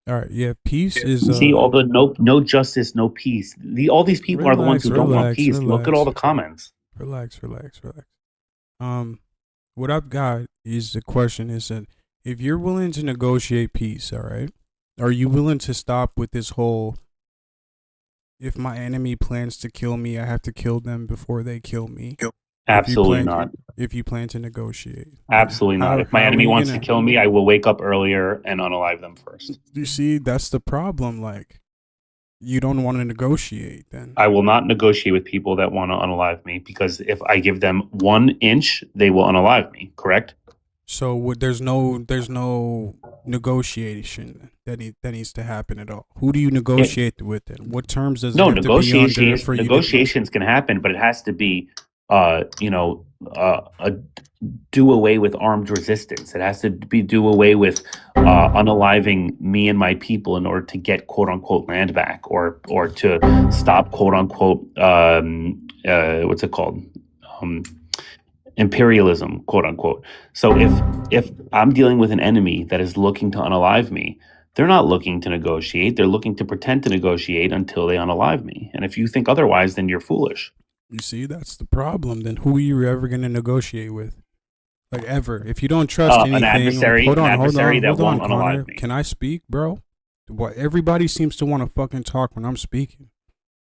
Speaker 1: All right. Yeah. Peace is.
Speaker 18: See all the no justice, no peace. All these people are the ones who don't want peace. Look at all the comments.
Speaker 1: Relax. What I've got is the question is that if you're willing to negotiate peace, all right, are you willing to stop with this whole if my enemy plans to kill me, I have to kill them before they kill me?
Speaker 18: Absolutely not.
Speaker 1: If you plan to negotiate.
Speaker 18: Absolutely not. If my enemy wants to kill me, I will wake up earlier and unalive them first.
Speaker 1: You see, that's the problem. Like, you don't want to negotiate then.
Speaker 18: I will not negotiate with people that want to unalive me, because if I give them 1 inch, they will unalive me, correct?
Speaker 1: So there's no negotiation that needs to happen at all. Who do you negotiate with then? What terms does it have to be under for you?
Speaker 18: Negotiations can happen, but it has to be a do away with armed resistance. It has to be do away with unaliving me and my people in order to get quote unquote land back, or to stop quote unquote what's it called, imperialism, quote unquote. So if I'm dealing with an enemy that is looking to unalive me, they're not looking to negotiate. They're looking to pretend to negotiate until they unalive me. And if you think otherwise, then you're foolish.
Speaker 1: You see, that's the problem. Then who are you ever going to negotiate with? Like, ever. If you don't trust anything.
Speaker 18: An adversary,
Speaker 1: hold on,
Speaker 18: that won't
Speaker 1: Connor.
Speaker 18: unalive me.
Speaker 1: Can I speak, bro? What, everybody seems to want to fucking talk when I'm speaking.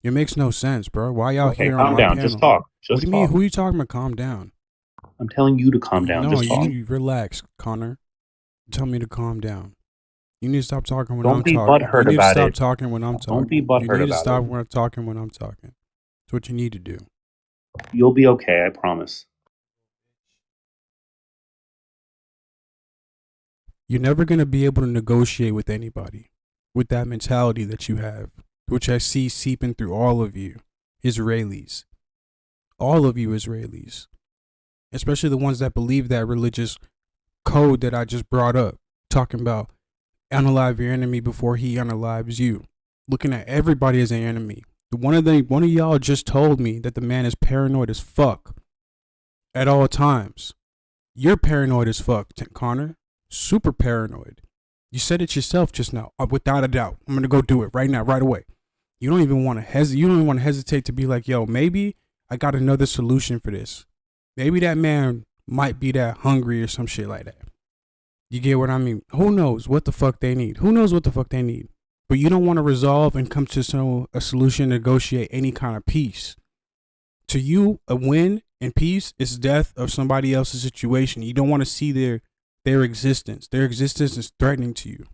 Speaker 1: It makes no sense, bro. Why y'all here on my panel?
Speaker 18: Calm down. Just talk.
Speaker 1: What do you mean? Who are you talking about? Calm down.
Speaker 18: I'm telling you to calm down.
Speaker 1: No,
Speaker 18: just talk.
Speaker 1: you relax, Connor. Tell me to calm down. You need to stop talking when
Speaker 18: Don't
Speaker 1: I'm
Speaker 18: be
Speaker 1: talking.
Speaker 18: butthurt
Speaker 1: You need to
Speaker 18: about
Speaker 1: stop
Speaker 18: it.
Speaker 1: talking when I'm talking.
Speaker 18: Don't be butthurt
Speaker 1: You need to
Speaker 18: about
Speaker 1: stop
Speaker 18: it.
Speaker 1: when I'm talking when I'm talking. That's what you need to do.
Speaker 18: You'll be okay, I promise.
Speaker 1: You're never going to be able to negotiate with anybody with that mentality that you have, which I see seeping through all of you Israelis. All of you Israelis. Especially the ones that believe that religious code that I just brought up, talking about unalive your enemy before he unalives you. Looking at everybody as an enemy. One of y'all just told me that the man is paranoid as fuck at all times. You're paranoid as fuck, Connor. Super paranoid. You said it yourself just now, without a doubt. I'm gonna go do it right now, right away. You don't even want to hesitate. You don't even want to hesitate to be like, yo, maybe I got another solution for this. Maybe that man might be that hungry or some shit like that. You get what I mean? Who knows what the fuck they need? Who knows what the fuck they need? But you don't want to resolve and come to a solution, negotiate any kind of peace. To you, a win and peace is death of somebody else's situation. You don't want to see their existence. Their existence is threatening to you.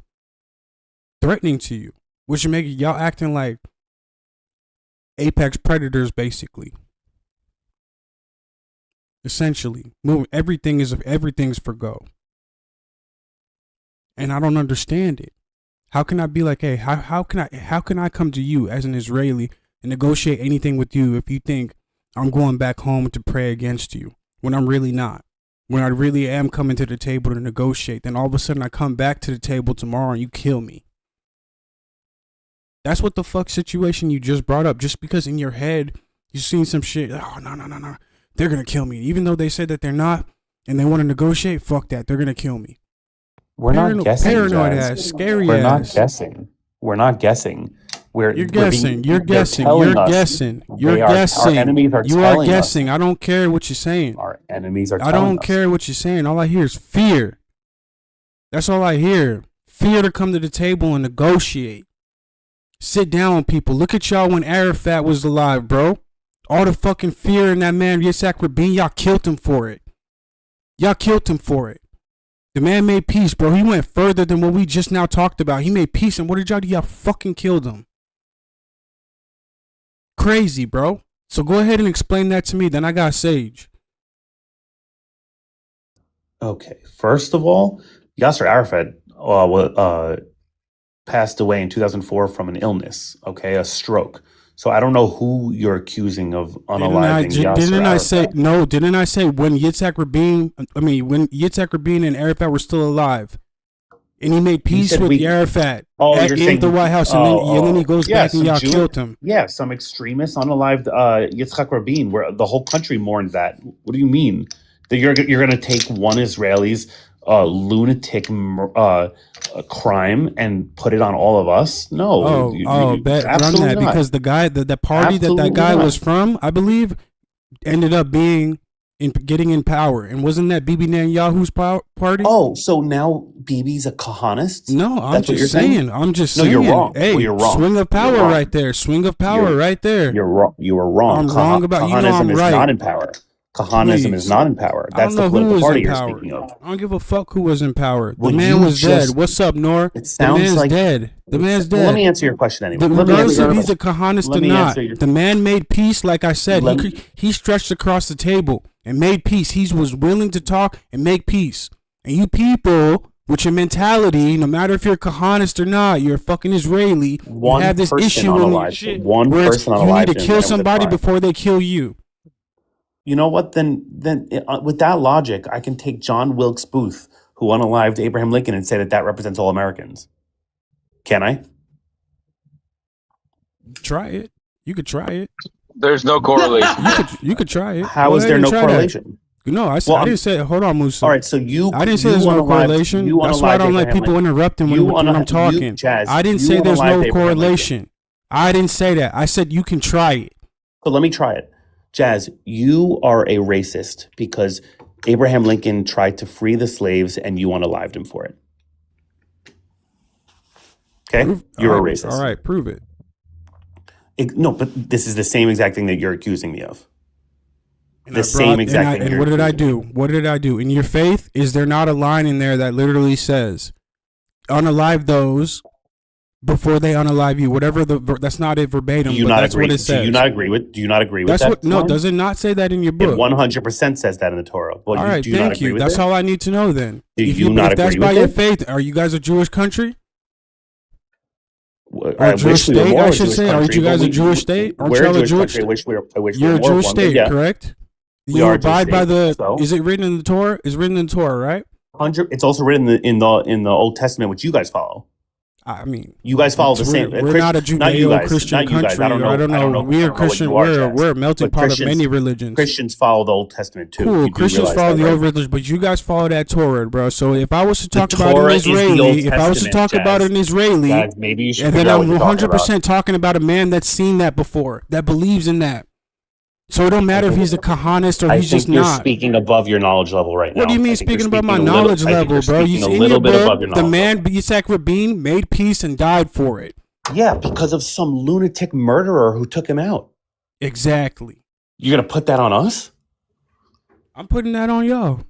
Speaker 1: Threatening to you. Which make y'all acting like apex predators, basically. Essentially. Everything's for go. And I don't understand it. How can I be like, hey, how can I come to you as an Israeli and negotiate anything with you if you think I'm going back home to pray against you when I'm really not? When I really am coming to the table to negotiate, then all of a sudden I come back to the table tomorrow and you kill me. That's what the fuck situation you just brought up. Just because in your head you've seen some shit, oh no, they're gonna kill me. Even though they said that they're not and they want to negotiate, fuck that, they're gonna kill me.
Speaker 18: We're not guessing.
Speaker 1: Paranoid
Speaker 18: Jazz.
Speaker 1: ass, scary
Speaker 18: We're
Speaker 1: ass.
Speaker 18: not guessing. We're not guessing.
Speaker 1: You're guessing.
Speaker 18: Our enemies are
Speaker 1: You are guessing. I don't care what you're saying.
Speaker 18: Our enemies are
Speaker 1: I don't care what you're saying. All I hear is fear. That's all I hear. Fear to come to the table and negotiate. Sit down with people. Look at y'all when Arafat was alive, bro. All the fucking fear in that man, Yitzhak Rabin, y'all killed him for it. Y'all killed him for it. The man made peace, bro. He went further than what we just now talked about. He made peace, and what did y'all do? Y'all fucking killed him. Crazy, bro. So go ahead and explain that to me. Then I got Sage.
Speaker 18: Okay, first of all, Yasser Arafat passed away in 2004 from an illness, okay, a stroke. So I don't know who you're accusing of unaliving Yasser Arafat.
Speaker 1: Didn't I say when Yitzhak Rabin and Arafat were still alive, and he made peace with Arafat in the White House, and then he goes back and y'all killed him.
Speaker 18: Yeah, some extremists unalived Yitzhak Rabin, where the whole country mourned that. What do you mean? That you're going to take one Israeli's lunatic crime and put it on all of us? No.
Speaker 1: Run that not. Because the guy, the party that guy was from, I believe, ended up getting in power, and wasn't that Bibi Netanyahu's party?
Speaker 18: Oh, so now Bibi's a Kahanist?
Speaker 1: No, I'm just saying. I'm just saying.
Speaker 18: No, you're wrong.
Speaker 1: Hey,
Speaker 18: you're wrong.
Speaker 1: Swing of power right there. Swing of power right there.
Speaker 18: You're wrong. You were wrong.
Speaker 1: I'm wrong about
Speaker 18: Kahanism
Speaker 1: is
Speaker 18: not in power. Kahanism is not in power. That's the political party you're speaking of.
Speaker 1: I don't give a fuck who was in power. The man was dead. What's up, Nor?
Speaker 18: It sounds
Speaker 1: dead. The man's dead.
Speaker 18: Let me answer your question anyway.
Speaker 1: Regardless if he's a Kahanist or not, the man made peace. Like I said, he stretched across the table and made peace. He was willing to talk and make peace. And you people, with your mentality, no matter if you're a Kahanist or not, you're a fucking Israeli. You have this issue with shit where you need to kill somebody before they kill you.
Speaker 18: You know what? Then with that logic, I can take John Wilkes Booth, who unalived Abraham Lincoln, and say that represents all Americans. Can I?
Speaker 1: Try it. You could try it.
Speaker 12: There's no correlation.
Speaker 1: You could try it.
Speaker 18: How is there no correlation?
Speaker 1: No, I didn't say. Hold on, Musa.
Speaker 18: All right, so I
Speaker 1: didn't say there's no correlation. That's why I don't let people interrupt him when I'm talking. I didn't say there's no correlation. I didn't say that. I said you can try it.
Speaker 18: So let me try it. Jazz, you are a racist because Abraham Lincoln tried to free the slaves and you unalived him for it. Okay? You're a racist.
Speaker 1: All right, prove it.
Speaker 18: No, but this is the same exact thing that you're accusing me of. The same exact thing.
Speaker 1: And what did I do? What did I do? In your faith, is there not a line in there that literally says, unalive those before they unalive you? Whatever that's not it verbatim, but that's what it says.
Speaker 18: Do you not agree with that?
Speaker 1: No, does it not say that in your book?
Speaker 18: It 100% says that in the Torah. Well,
Speaker 1: all right, thank you. That's all I need to know then. If that's by your faith, are you guys a Jewish country? Or a Jewish state, I should say. Aren't you guys a Jewish state? Aren't y'all a Jewish state? You're a Jewish state, correct? You abide by the. Is it written in the Torah? It's written in the Torah, right?
Speaker 18: It's also written in the Old Testament, which you guys follow.
Speaker 1: I mean,
Speaker 18: you guys follow the same.
Speaker 1: We're not a Judeo-Christian country. I don't know. We're Christian. We're a melting pot of many religions.
Speaker 18: Christians follow the Old Testament too.
Speaker 1: Cool. Christians follow the old religion, but you guys follow that Torah, bro. So if I was to talk about an Israeli,
Speaker 18: maybe you should.
Speaker 1: And then I'm 100% talking about a man that's seen that before, that believes in that. So it don't matter if he's a Kahanist or he's just not.
Speaker 18: You're speaking above your knowledge level right now.
Speaker 1: What do you mean speaking above my knowledge level, bro? You in your book, the man Yitzhak Rabin made peace and died for it.
Speaker 18: Yeah, because of some lunatic murderer who took him out.
Speaker 1: Exactly.
Speaker 18: You're gonna put that on us?
Speaker 1: I'm putting that on y'all.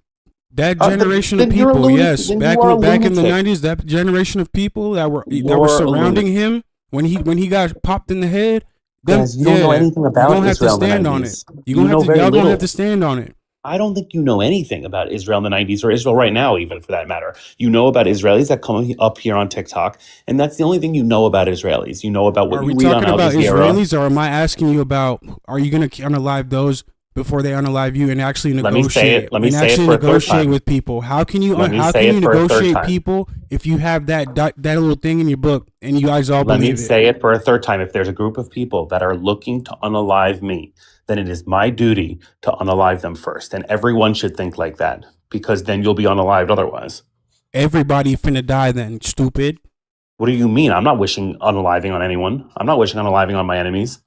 Speaker 1: That generation of people, yes, back in the 90s, that generation of people that were surrounding him when he got popped in the head.
Speaker 18: Guys, you don't know anything about Israel.
Speaker 1: Have to stand on it. Y'all gonna have to stand on it.
Speaker 18: I don't think you know anything about Israel in the 90s or Israel right now, even for that matter. You know about Israelis that come up here on TikTok, and that's the only thing you know about Israelis. You know about what you read on Al Jazeera.
Speaker 1: Are we talking about Israelis, or am I asking you about? Are you going to unalive those before they unalive you and actually negotiate?
Speaker 18: Let me say it for a third time.
Speaker 1: With people. How can you negotiate people if you have that little thing in your book and you guys all believe it?
Speaker 18: Let me say it for a third time. If there's a group of people that are looking to unalive me, then it is my duty to unalive them first. And everyone should think like that, because then you'll be unalived otherwise.
Speaker 1: Everybody finna die then, stupid.
Speaker 18: What do you mean? I'm not wishing unaliving on anyone. I'm not wishing unaliving on my enemies.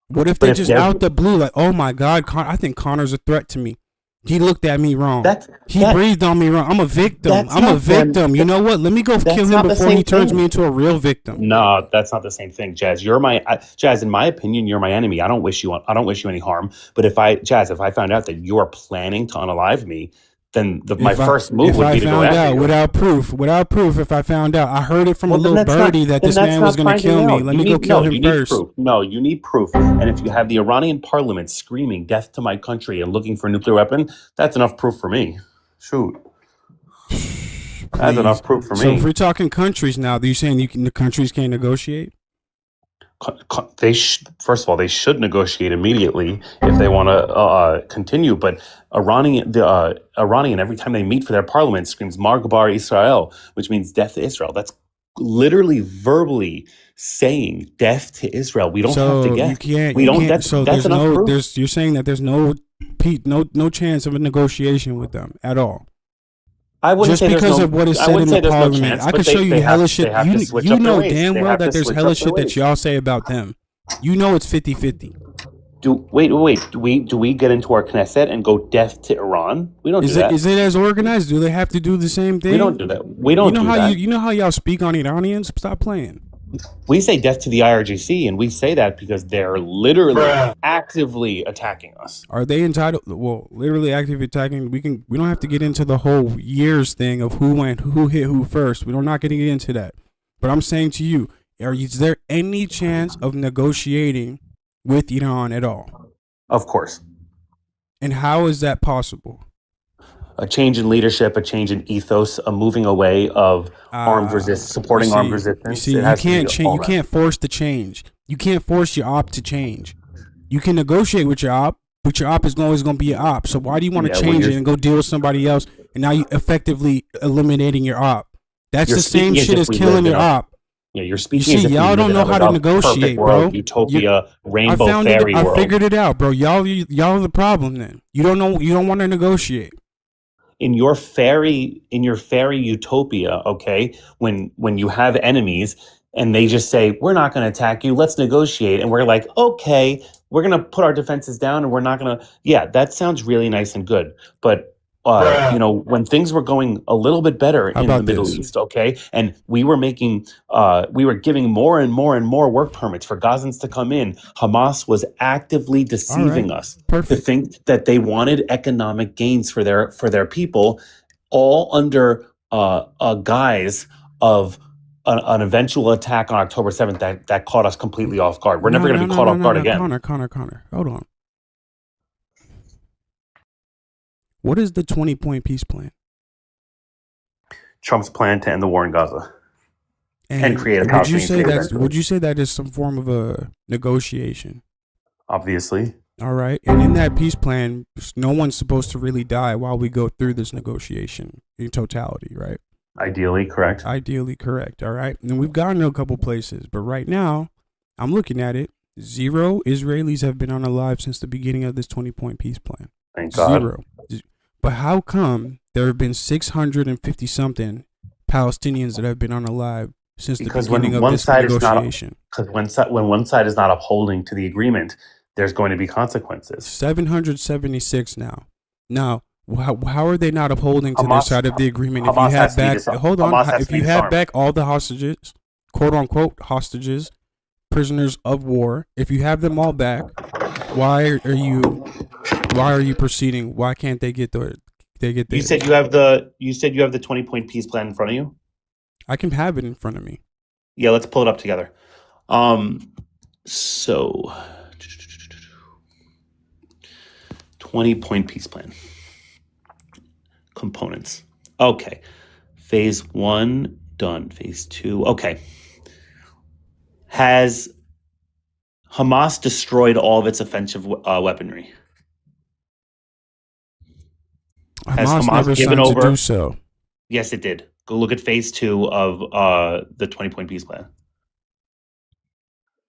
Speaker 1: What if they just out the blue, like, oh my God, I think Connor's a threat to me. He looked at me wrong. He breathed on me wrong. I'm a victim. You know what? Let me go kill him before he turns me into a real victim.
Speaker 18: No, that's not the same thing, Jazz. Jazz, in my opinion, you're my enemy. I don't wish you any harm. But if I found out that you are planning to unalive me, then my first move would be to go after you.
Speaker 1: Without proof, if I found out, I heard it from a little birdie that this man was going to kill me. Let me go kill him first.
Speaker 18: No, you need proof. And if you have the Iranian parliament screaming death to my country and looking for a nuclear weapon, that's enough proof for me. Shoot. That's enough proof for me.
Speaker 1: So if we're talking countries now, are you saying the countries can't negotiate?
Speaker 18: First of all, they should negotiate immediately if they want to continue. But Iranian, every time they meet for their parliament, screams "Margbar Israel," which means death to Israel. That's literally verbally saying death to Israel. We don't have to guess. That's enough proof.
Speaker 1: You're saying that there's no chance of a negotiation with them at all.
Speaker 18: I wouldn't
Speaker 1: just because of what is said in the parliament. I could show you hella shit. You know damn well that there's hella shit that y'all say about them. You know it's 50-50.
Speaker 18: Wait. Do we get into our Knesset and go death to Iran? We don't do that.
Speaker 1: Is it as organized? Do they have to do the same thing?
Speaker 18: We don't do that. We don't do that.
Speaker 1: You know how y'all speak on Iranians? Stop playing.
Speaker 18: We say death to the IRGC, and we say that because they're literally actively attacking us.
Speaker 1: Are they entitled? Well, literally actively attacking. We don't have to get into the whole years thing of who hit who first. We're not getting into that. But I'm saying to you, is there any chance of negotiating with Iran at all?
Speaker 18: Of course.
Speaker 1: And how is that possible?
Speaker 18: A change in leadership, a change in ethos, a moving away of armed resistance, supporting armed resistance.
Speaker 1: You can't force the change. You can't force your op to change. You can negotiate with your op, but your op is always going to be your op. So why do you want to change it and go deal with somebody else? And now you're effectively eliminating your op. That's the same shit as killing your op.
Speaker 18: Yeah, you're speaking. You see,
Speaker 1: y'all don't know how to negotiate, bro.
Speaker 18: Utopia, rainbow fairy world.
Speaker 1: I figured it out, bro. Y'all are the problem. Then you don't know. You don't want to negotiate.
Speaker 18: In your fairy utopia, okay, when you have enemies and they just say, we're not going to attack you, let's negotiate, and we're like, okay, we're going to put our defenses down and we're not going to, that sounds really nice and good. But when things were going a little bit better in the Middle East, okay, and we were giving more and more and more work permits for Gazans to come in, Hamas was actively deceiving us to think that they wanted economic gains for their people, all under a guise of an eventual attack on October 7th that caught us completely off guard. We're never going to be caught off guard again.
Speaker 1: Connor, hold on. What is the 20-point peace plan?
Speaker 18: Trump's plan to end the war in Gaza and create a Palestinian state.
Speaker 1: Would you say that is some form of a negotiation?
Speaker 18: Obviously.
Speaker 1: All right. And in that peace plan, no one's supposed to really die while we go through this negotiation in totality, right?
Speaker 18: Ideally correct.
Speaker 1: All right. And we've gotten to a couple places, but right now, I'm looking at it. 0 Israelis have been unalive since the beginning of this 20-point peace plan.
Speaker 18: Thank God.
Speaker 1: 0. But how come there have been 650 something Palestinians that have been unalive since the beginning of this negotiation?
Speaker 18: Because when one side is not upholding to the agreement, there's going to be consequences.
Speaker 1: 776 now. Now, how are they not upholding to their side of the agreement? If you have back all the hostages, quote unquote hostages, prisoners of war, if you have them all back, why are you proceeding? Why can't they get there?
Speaker 18: You said you have the 20-point peace plan in front of you?
Speaker 1: I can have it in front of me.
Speaker 18: Yeah, let's pull it up together. So 20-point peace plan. Components. Okay. Phase 1 done. Phase 2. Okay. Has Hamas destroyed all of its offensive weaponry?
Speaker 1: Hamas never given over? To do so.
Speaker 18: Yes, it did. Go look at phase 2 of the 20-point peace plan.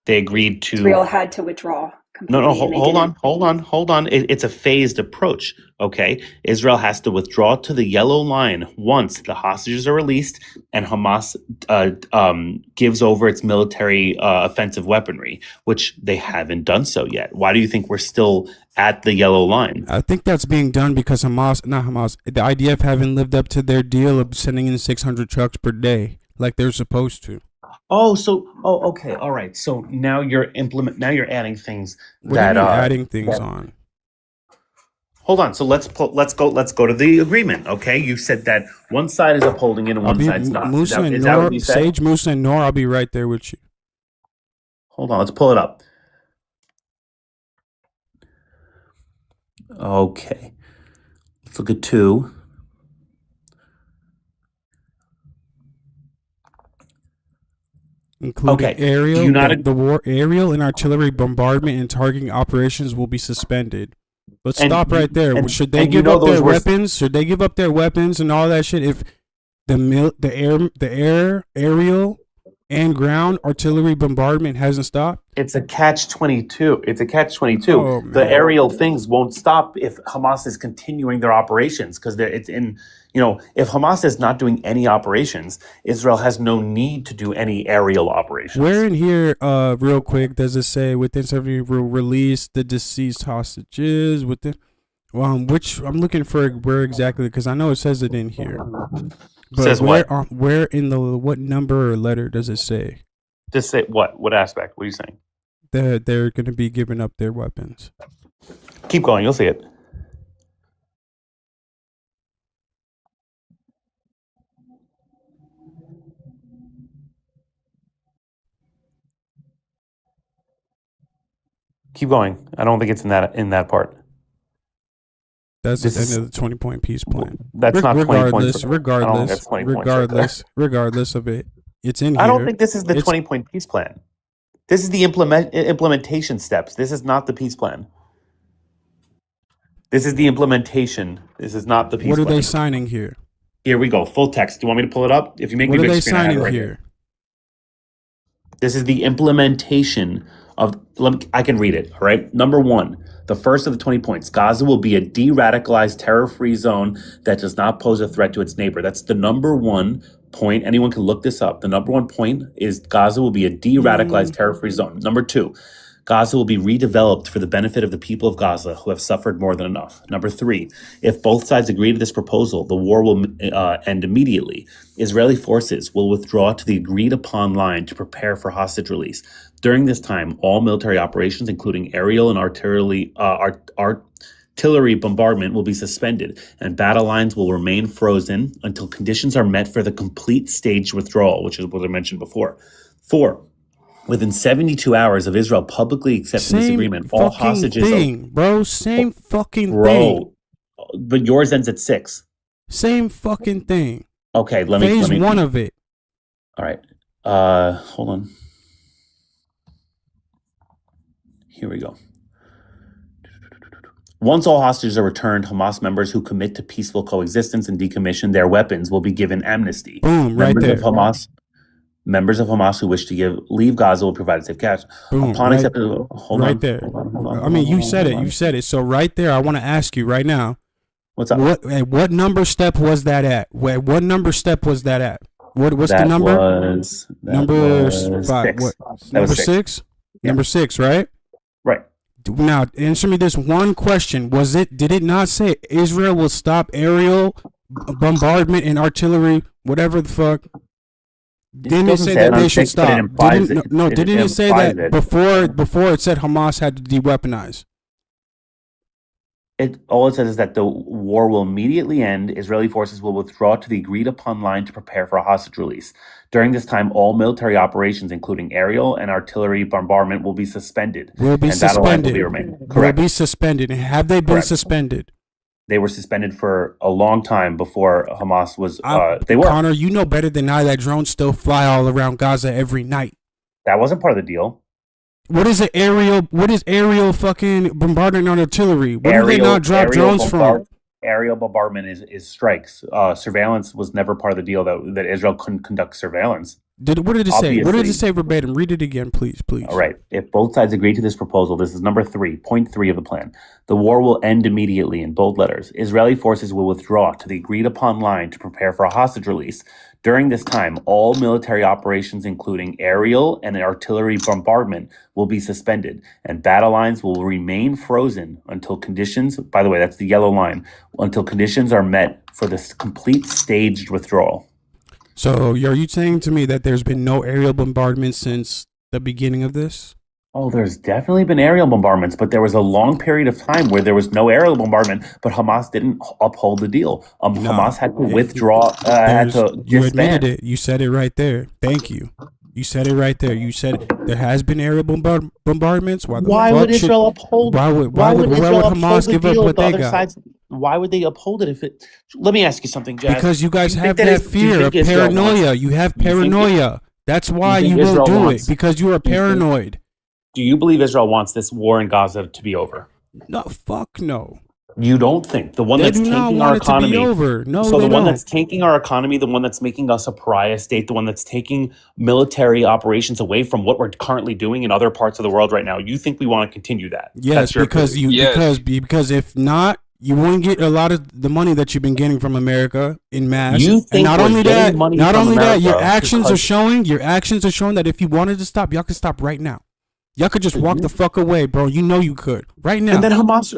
Speaker 18: They agreed to.
Speaker 2: Israel had to withdraw.
Speaker 18: No, hold on. It's a phased approach. Okay, Israel has to withdraw to the yellow line once the hostages are released and Hamas gives over its military offensive weaponry, which they haven't done so yet. Why do you think we're still at the yellow line?
Speaker 1: I think that's being done because the IDF haven't lived up to their deal of sending in 600 trucks per day like they're supposed to.
Speaker 18: Okay, all right. So now you're adding things
Speaker 1: adding things on.
Speaker 18: Hold on. So let's go to the agreement. Okay, you said that one side is upholding it and one side's not.
Speaker 1: Musa and
Speaker 18: Is that what
Speaker 1: Nor,
Speaker 18: you said?
Speaker 1: Sage, Musa and Nor, I'll be right there with you.
Speaker 18: Hold on. Let's pull it up. Okay. Let's look at 2.
Speaker 1: Including aerial, the war aerial and artillery bombardment and targeting operations will be suspended. Let's stop right there. Should they give up their weapons? Should they give up their weapons and all that shit if the aerial and ground artillery bombardment hasn't stopped?
Speaker 18: It's a catch-22.
Speaker 1: Oh,
Speaker 18: the aerial things won't stop if Hamas is continuing their operations because it's in. If Hamas is not doing any operations, Israel has no need to do any aerial operations.
Speaker 1: Where in here, real quick, does it say within 70 will release the deceased hostages within? Which I'm looking for where exactly because I know it says it in here. But
Speaker 18: says
Speaker 1: where,
Speaker 18: what?
Speaker 1: Where in what number or letter does it say?
Speaker 18: Just say what? What aspect? What are you saying?
Speaker 1: That they're going to be giving up their weapons.
Speaker 18: Keep going. You'll see it. Keep going. I don't think it's in that part.
Speaker 1: That's the end of the 20-point peace plan.
Speaker 18: That's not 20 points.
Speaker 1: Regardless of it, it's in here.
Speaker 18: I don't think this is the 20-point peace plan. This is the implementation steps. This is not the peace plan. This is the implementation. This is not the peace plan.
Speaker 1: What are they signing here?
Speaker 18: Here we go. Full text. Do you want me to pull it up? If you make me big screen, I have it right here. This is the implementation of. I can read it. All right. Number 1, the first of the 20 points. Gaza will be a de-radicalized, terror-free zone that does not pose a threat to its neighbor. That's the number 1 point. Anyone can look this up. The number 1 point is Gaza will be a de-radicalized, terror-free zone. Number 2, Gaza will be redeveloped for the benefit of the people of Gaza who have suffered more than enough. Number 3, if both sides agree to this proposal, the war will end immediately. Israeli forces will withdraw to the agreed upon line to prepare for hostage release. During this time, all military operations, including aerial and artillery bombardment, will be suspended, and battle lines will remain frozen until conditions are met for the complete staged withdrawal, which is what I mentioned before. 4, within 72 hours of Israel publicly accepting this agreement, all hostages.
Speaker 1: Same fucking thing.
Speaker 18: But yours ends at 6.
Speaker 1: Same fucking thing.
Speaker 18: Okay, let me.
Speaker 1: Phase 1 of it.
Speaker 18: All right. Hold on. Here we go. Once all hostages are returned, Hamas members who commit to peaceful coexistence and decommission their weapons will be given amnesty.
Speaker 1: Boom, right there.
Speaker 18: Members of Hamas who wish to leave Gaza will provide safe cash.
Speaker 1: Boom,
Speaker 18: Upon
Speaker 1: right,
Speaker 18: acceptance, hold
Speaker 1: right
Speaker 18: on.
Speaker 1: there.
Speaker 18: Hold on,
Speaker 1: I mean, you said it. You said it. So right there, I want to ask you right now.
Speaker 18: What's up?
Speaker 1: What number step was that at? What number step was that at? What's the number? Number 5. What? Number 6?
Speaker 18: Yeah.
Speaker 1: Number 6, right?
Speaker 18: Right.
Speaker 1: Now, answer me this one question. Did it not say Israel will stop aerial bombardment and artillery, whatever the fuck? Didn't it say that they should stop? Didn't it say that before it said Hamas had to de-weaponize?
Speaker 18: All it says is that the war will immediately end. Israeli forces will withdraw to the agreed upon line to prepare for a hostage release. During this time, all military operations, including aerial and artillery bombardment, will be suspended.
Speaker 1: Will be suspended.
Speaker 18: Correct.
Speaker 1: Will be suspended. And have they been suspended?
Speaker 18: They were suspended for a long time before Hamas was. They were.
Speaker 1: Connor, you know better than I that drones still fly all around Gaza every night.
Speaker 18: That wasn't part of the deal.
Speaker 1: What is aerial fucking bombardment on artillery? Where do they not drop drones from?
Speaker 18: Aerial bombardment is strikes. Surveillance was never part of the deal that Israel couldn't conduct surveillance.
Speaker 1: What did it say? What did it say verbatim? Read it again, please.
Speaker 18: All right. If both sides agree to this proposal, this is number 3, point 3 of the plan. The war will end immediately in bold letters. Israeli forces will withdraw to the agreed upon line to prepare for a hostage release. During this time, all military operations, including aerial and artillery bombardment, will be suspended, and battle lines will remain frozen until conditions, by the way, that's the yellow line, until conditions are met for this complete staged withdrawal.
Speaker 1: So are you saying to me that there's been no aerial bombardment since the beginning of this?
Speaker 18: Oh, there's definitely been aerial bombardments, but there was a long period of time where there was no aerial bombardment, but Hamas didn't uphold the deal. Hamas had to withdraw, had to
Speaker 1: You admitted
Speaker 18: disband.
Speaker 1: it. You said it right there. Thank you. You said it right there. You said there has been aerial bombardments.
Speaker 18: Why would Israel uphold?
Speaker 1: Why would
Speaker 18: Israel uphold
Speaker 1: Hamas
Speaker 18: the
Speaker 1: give up
Speaker 18: deal if
Speaker 1: what
Speaker 18: the
Speaker 1: they
Speaker 18: other
Speaker 1: got?
Speaker 18: sides? Why would they uphold it if it? Let me ask you something, Jazz.
Speaker 1: Because you guys
Speaker 18: Do think
Speaker 1: have that
Speaker 18: do you
Speaker 1: fear
Speaker 18: think
Speaker 1: of
Speaker 18: Israel wants-
Speaker 1: paranoia. You have
Speaker 18: do you think it-
Speaker 1: paranoia. That's why
Speaker 18: think
Speaker 1: you won't
Speaker 18: Israel
Speaker 1: do
Speaker 18: wants-
Speaker 1: it, because you are
Speaker 18: do you think-
Speaker 1: paranoid.
Speaker 18: Do you believe Israel wants this war in Gaza to be over?
Speaker 1: No, fuck no.
Speaker 18: You don't think the one
Speaker 1: They
Speaker 18: that's
Speaker 1: do not
Speaker 18: tanking
Speaker 1: want
Speaker 18: our
Speaker 1: it to be
Speaker 18: economy?
Speaker 1: over. No,
Speaker 18: so
Speaker 1: they
Speaker 18: the one
Speaker 1: don't.
Speaker 18: that's tanking our economy, the one that's making us a pariah state, the one that's taking military operations away from what we're currently doing in other parts of the world right now. You think we want to continue that?
Speaker 1: Yes,
Speaker 18: That's your
Speaker 1: because
Speaker 18: belief.
Speaker 1: because if not, you won't get a lot of the money that you've been getting from America in mass.
Speaker 18: You think
Speaker 1: and not
Speaker 18: we're
Speaker 1: only
Speaker 18: getting
Speaker 1: that,
Speaker 18: money
Speaker 1: not
Speaker 18: from
Speaker 1: only that, your
Speaker 18: America
Speaker 1: actions are
Speaker 18: because-
Speaker 1: showing that if you wanted to stop, y'all could stop right now. Y'all could just walk the fuck away, bro. You know you could right now.
Speaker 18: And then Hamas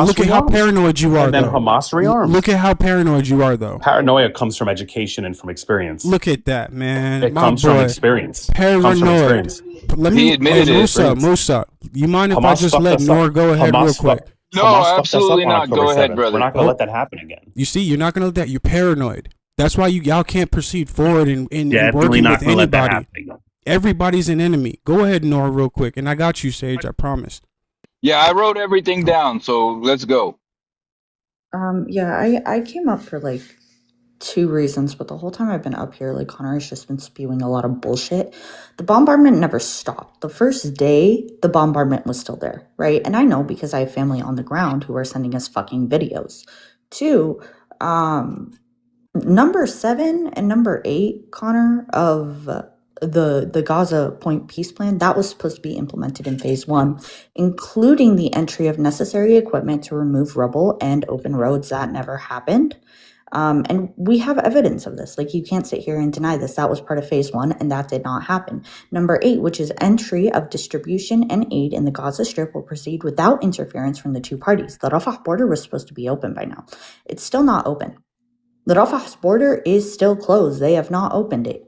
Speaker 1: look at how
Speaker 18: rearms.
Speaker 1: paranoid you are.
Speaker 18: And then
Speaker 1: though.
Speaker 18: Hamas rearms.
Speaker 1: Look at how paranoid you are, though.
Speaker 18: Paranoia comes from education and from experience.
Speaker 1: Look at that, man.
Speaker 18: It
Speaker 1: My
Speaker 18: comes
Speaker 1: boy.
Speaker 18: from experience.
Speaker 1: Paranoid. Let me,
Speaker 12: He admitted it.
Speaker 1: Musa, you mind if I
Speaker 18: Hamas
Speaker 1: just
Speaker 18: fucked
Speaker 1: let
Speaker 18: us up.
Speaker 1: Nor go ahead real
Speaker 18: Hamas
Speaker 1: quick?
Speaker 12: No,
Speaker 18: Hamas fucked us
Speaker 12: absolutely
Speaker 18: up on
Speaker 12: not.
Speaker 18: October
Speaker 12: Go ahead,
Speaker 18: 7th.
Speaker 12: brother.
Speaker 18: We're not going to let that happen again.
Speaker 1: You see, you're not gonna let that. You're paranoid. That's why y'all can't proceed forward in
Speaker 18: Definitely
Speaker 1: working
Speaker 18: not
Speaker 1: with
Speaker 18: going to let that
Speaker 1: anybody.
Speaker 18: happen again.
Speaker 1: Everybody's an enemy. Go ahead, Nor, real quick, and I got you, Sage. I promise.
Speaker 12: Yeah, I wrote everything down, so let's go.
Speaker 5: Yeah, I came up for like 2 reasons, but the whole time I've been up here, like Connor has just been spewing a lot of bullshit. The bombardment never stopped. The first day, the bombardment was still there, right? And I know because I have family on the ground who are sending us fucking videos. 2, number 7 and number 8, Connor, of the Gaza Point peace plan, that was supposed to be implemented in phase 1, including the entry of necessary equipment to remove rubble and open roads. That never happened. And we have evidence of this. Like, you can't sit here and deny this. That was part of phase 1, and that did not happen. Number 8, which is entry of distribution and aid in the Gaza Strip, will proceed without interference from the 2 parties. The Rafah border was supposed to be open by now. It's still not open. The Rafah's border is still closed. They have not opened it.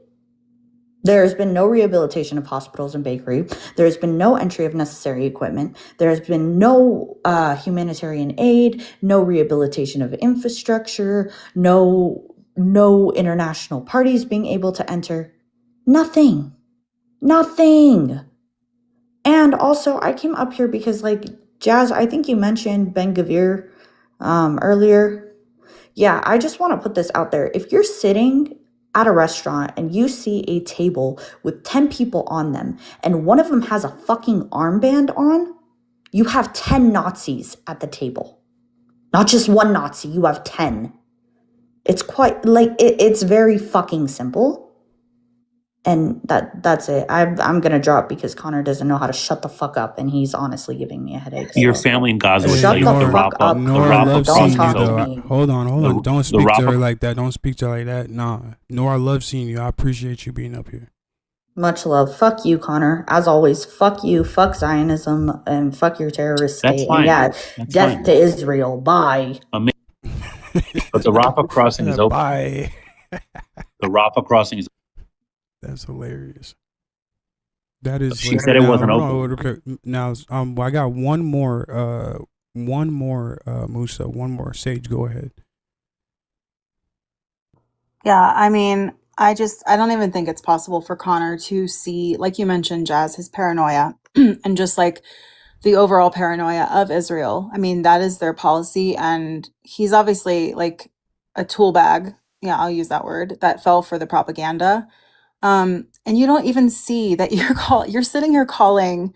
Speaker 5: There has been no rehabilitation of hospitals and bakery. There has been no entry of necessary equipment. There has been no humanitarian aid, no rehabilitation of infrastructure, no international parties being able to enter. Nothing. And also, I came up here because, like, Jazz, I think you mentioned Ben Gavir earlier. Yeah, I just want to put this out there. If you're sitting at a restaurant and you see a table with 10 people on them and one of them has a fucking armband on, you have 10 Nazis at the table. Not just one Nazi, you have 10. It's quite, like, it's very fucking simple. And that's it. I'm going to drop because Connor doesn't know how to shut the fuck up, and he's honestly giving me a headache.
Speaker 18: Your family in Gaza would
Speaker 5: Shut
Speaker 18: tell you
Speaker 5: the
Speaker 18: the
Speaker 5: fuck up.
Speaker 1: Nora loves seeing you,
Speaker 5: talk to
Speaker 1: though.
Speaker 5: me.
Speaker 1: Hold on. Don't speak to her
Speaker 18: Rafah-
Speaker 1: like that. Don't speak to her like that. Nah. Nora loves seeing you. I appreciate you being up here.
Speaker 5: Much love. Fuck you, Connor. As always, fuck you, fuck Zionism, and fuck your terrorist
Speaker 18: That's
Speaker 5: state.
Speaker 18: fine.
Speaker 5: And yeah,
Speaker 18: That's
Speaker 5: death
Speaker 18: fine.
Speaker 5: to Israel. Bye.
Speaker 18: But the Rafah crossing is open.
Speaker 1: Bye.
Speaker 18: The Rafah crossing is.
Speaker 1: That's hilarious. That is.
Speaker 18: She said it wasn't
Speaker 1: open. Okay. Now, I got one more. Musa. One more. Sage, go ahead.
Speaker 6: Yeah, I mean, I don't even think it's possible for Connor to see, like you mentioned, Jazz, his paranoia and just like the overall paranoia of Israel. I mean, that is their policy. And he's obviously like a tool bag. Yeah, I'll use that word, that fell for the propaganda. And you don't even see that you're sitting here calling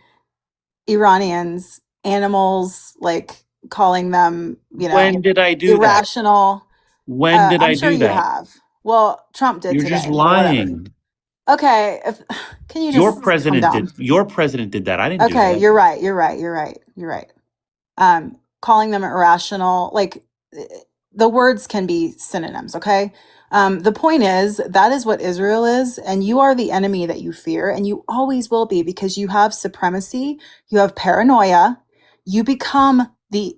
Speaker 6: Iranians animals, like calling them,
Speaker 18: When did I do that?
Speaker 6: irrational.
Speaker 18: When did I
Speaker 6: I'm sure
Speaker 18: do
Speaker 6: you
Speaker 18: that?
Speaker 6: have. Well, Trump did
Speaker 18: You're
Speaker 6: today.
Speaker 18: just
Speaker 6: but whatever.
Speaker 18: lying.
Speaker 6: Okay, can you just
Speaker 18: Your
Speaker 6: calm
Speaker 18: president
Speaker 6: down?
Speaker 18: did. Your president did that. I didn't do
Speaker 6: Okay,
Speaker 18: that.
Speaker 6: you're right. Calling them irrational, like the words can be synonyms, okay? The point is, that is what Israel is, and you are the enemy that you fear, and you always will be, because you have supremacy, you have paranoia, you become the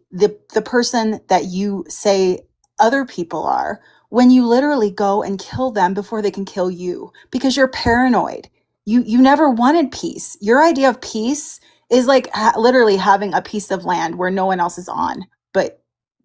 Speaker 6: person that you say other people are when you literally go and kill them before they can kill you, because you're paranoid. You never wanted peace. Your idea of peace is like literally having a piece of land where no one else is on